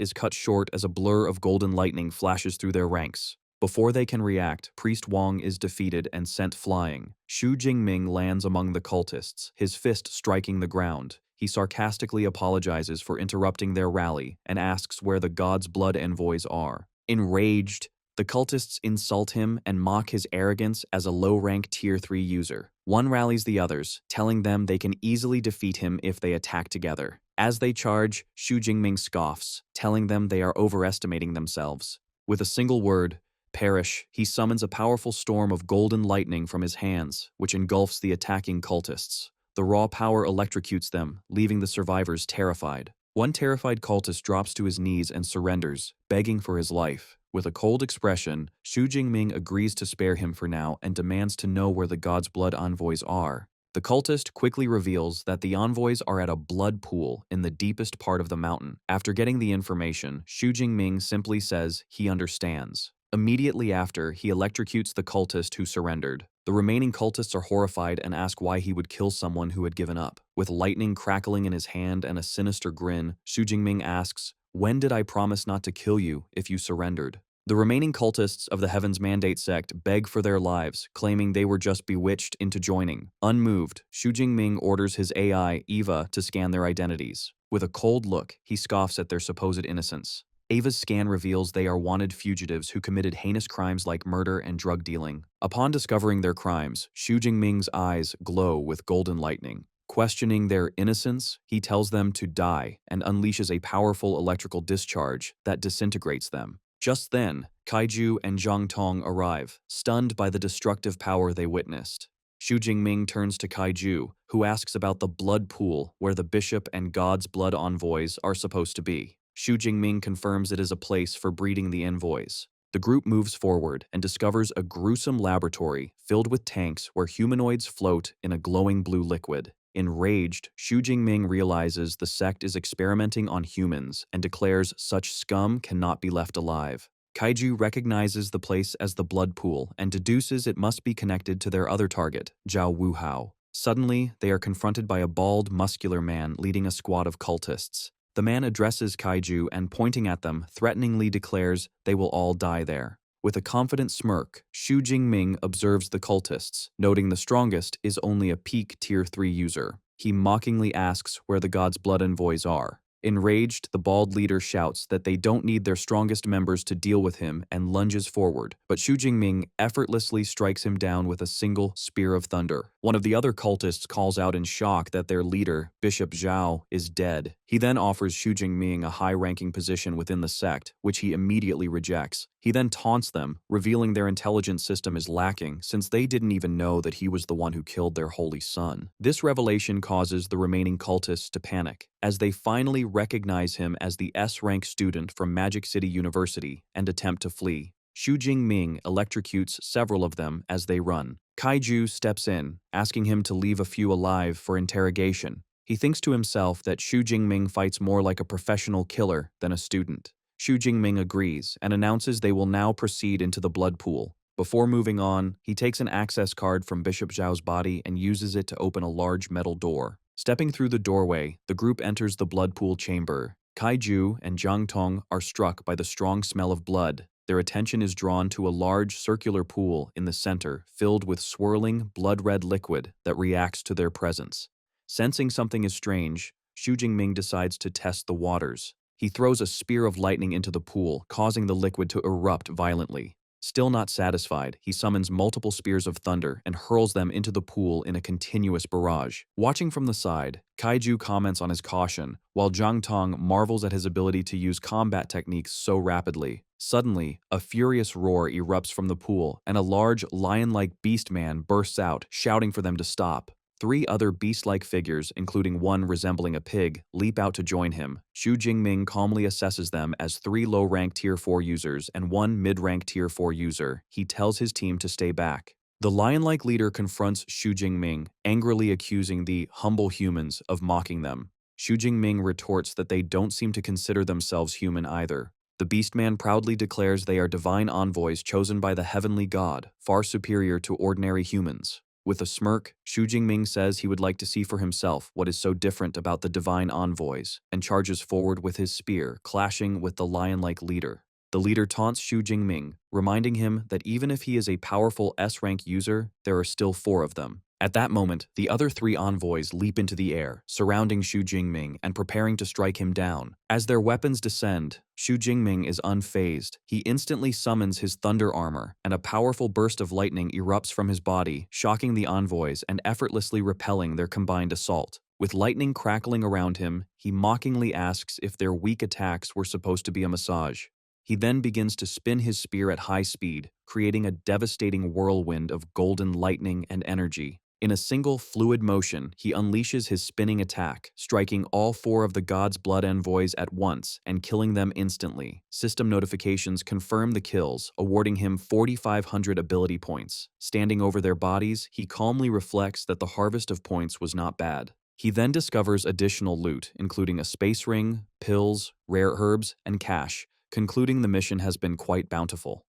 is cut short as a blur of golden lightning flashes through their ranks. Before they can react, Priest Wang is defeated and sent flying. Xu Jingming lands among the cultists, his fist striking the ground. He sarcastically apologizes for interrupting their rally and asks where the God's Blood envoys are. Enraged, the cultists insult him and mock his arrogance as a low-rank Tier 3 user. One rallies the others, telling them they can easily defeat him if they attack together. As they charge, Xu Jingming scoffs, telling them they are overestimating themselves. With a single word, perish, he summons a powerful storm of golden lightning from his hands, which engulfs the attacking cultists. The raw power electrocutes them, leaving the survivors terrified. One terrified cultist drops to his knees and surrenders, begging for his life. With a cold expression, Xu Jingming agrees to spare him for now and demands to know where the God's Blood envoys are. The cultist quickly reveals that the envoys are at a blood pool in the deepest part of the mountain. After getting the information, Xu Jingming simply says he understands. Immediately after, he electrocutes the cultist who surrendered. The remaining cultists are horrified and ask why he would kill someone who had given up. With lightning crackling in his hand and a sinister grin, Xu Jingming asks, "When did I promise not to kill you if you surrendered?" The remaining cultists of the Heaven's Mandate sect beg for their lives, claiming they were just bewitched into joining. Unmoved, Xu Jingming orders his AI, Eva, to scan their identities. With a cold look, he scoffs at their supposed innocence. Ava's scan reveals they are wanted fugitives who committed heinous crimes like murder and drug dealing. Upon discovering their crimes, Xu Jingming's eyes glow with golden lightning. Questioning their innocence, he tells them to die and unleashes a powerful electrical discharge that disintegrates them. Just then, Kaiju and Zhang Tong arrive, stunned by the destructive power they witnessed. Xu Jingming turns to Kaiju, who asks about the blood pool where the bishop and God's blood envoys are supposed to be. Xu Jingming confirms it is a place for breeding the envoys. The group moves forward and discovers a gruesome laboratory filled with tanks where humanoids float in a glowing blue liquid. Enraged, Xu Jingming realizes the sect is experimenting on humans and declares such scum cannot be left alive. Kaiju recognizes the place as the blood pool and deduces it must be connected to their other target, Zhao Wuhao. Suddenly, they are confronted by a bald, muscular man leading a squad of cultists. The man addresses Kaiju and, pointing at them, threateningly declares they will all die there. With a confident smirk, Xu Jingming observes the cultists, noting the strongest is only a peak Tier 3 user. He mockingly asks where the God's Blood envoys are. Enraged, the bald leader shouts that they don't need their strongest members to deal with him and lunges forward, but Xu Jingming effortlessly strikes him down with a single spear of thunder. One of the other cultists calls out in shock that their leader, Bishop Zhao, is dead. He then offers Xu Jingming a high-ranking position within the sect, which he immediately rejects. He then taunts them, revealing their intelligence system is lacking since they didn't even know that he was the one who killed their holy son. This revelation causes the remaining cultists to panic, as they finally recognize him as the S-rank student from Magic City University and attempt to flee. Xu Jingming electrocutes several of them as they run. Kaiju steps in, asking him to leave a few alive for interrogation. He thinks to himself that Xu Jingming fights more like a professional killer than a student. Xu Jingming agrees and announces they will now proceed into the blood pool. Before moving on, he takes an access card from Bishop Zhao's body and uses it to open a large metal door. Stepping through the doorway, the group enters the blood pool chamber. Kaiju and Zhang Tong are struck by the strong smell of blood. Their attention is drawn to a large circular pool in the center filled with swirling, blood-red liquid that reacts to their presence. Sensing something is strange, Xu Jingming decides to test the waters. He throws a spear of lightning into the pool, causing the liquid to erupt violently. Still not satisfied, he summons multiple spears of thunder and hurls them into the pool in a continuous barrage. Watching from the side, Kaiju comments on his caution, while Zhang Tong marvels at his ability to use combat techniques so rapidly. Suddenly, a furious roar erupts from the pool, and a large, lion-like beast man bursts out, shouting for them to stop. 3 other beast-like figures, including one resembling a pig, leap out to join him. Xu Jingming calmly assesses them as 3 low-rank Tier 4 users and 1 mid-rank Tier 4 user. He tells his team to stay back. The lion-like leader confronts Xu Jingming, angrily accusing the humble humans of mocking them. Xu Jingming retorts that they don't seem to consider themselves human either. The Beastman proudly declares they are divine envoys chosen by the heavenly god, far superior to ordinary humans. With a smirk, Xu Jingming says he would like to see for himself what is so different about the divine envoys, and charges forward with his spear, clashing with the lion-like leader. The leader taunts Xu Jingming, reminding him that even if he is a powerful S-rank user, there are still 4 of them. At that moment, the other 3 envoys leap into the air, surrounding Xu Jingming and preparing to strike him down. As their weapons descend, Xu Jingming is unfazed. He instantly summons his thunder armor, and a powerful burst of lightning erupts from his body, shocking the envoys and effortlessly repelling their combined assault. With lightning crackling around him, he mockingly asks if their weak attacks were supposed to be a massage. He then begins to spin his spear at high speed, creating a devastating whirlwind of golden lightning and energy. In a single fluid motion, he unleashes his spinning attack, striking all 4 of the god's blood envoys at once and killing them instantly. System notifications confirm the kills, awarding him 4,500 ability points. Standing over their bodies, he calmly reflects that the harvest of points was not bad. He then discovers additional loot, including a space ring, pills, rare herbs, and cash, concluding the mission has been quite bountiful.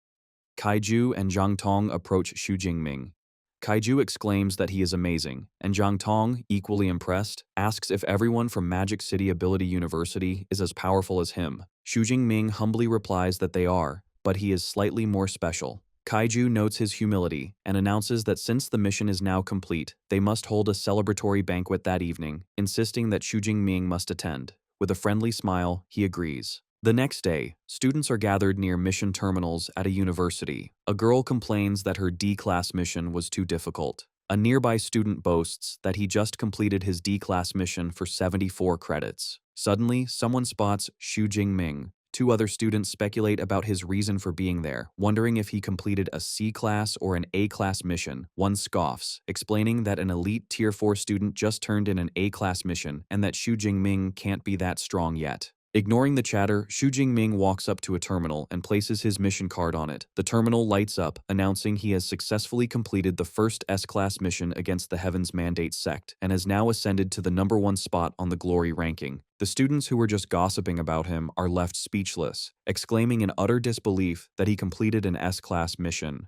Kaiju and Zhang Tong approach Xu Jingming. Kaiju exclaims that he is amazing, and Zhang Tong, equally impressed, asks if everyone from Magic City Ability University is as powerful as him. Xu Jingming humbly replies that they are, but he is slightly more special. Kaiju notes his humility and announces that since the mission is now complete, they must hold a celebratory banquet that evening, insisting that Xu Jingming must attend. With a friendly smile, he agrees. The next day, students are gathered near mission terminals at a university. A girl complains that her D-class mission was too difficult. A nearby student boasts that he just completed his D-class mission for 74 credits. Suddenly, someone spots Xu Jingming. 2 other students speculate about his reason for being there, wondering if he completed a C-class or an A-class mission. One scoffs, explaining that an elite Tier 4 student just turned in an A-class mission and that Xu Jingming can't be that strong yet. Ignoring the chatter, Xu Jingming walks up to a terminal and places his mission card on it. The terminal lights up, announcing he has successfully completed the first S-class mission against the Heaven's Mandate sect and has now ascended to the #1 spot on the glory ranking. The students who were just gossiping about him are left speechless, exclaiming in utter disbelief that he completed an S-class mission.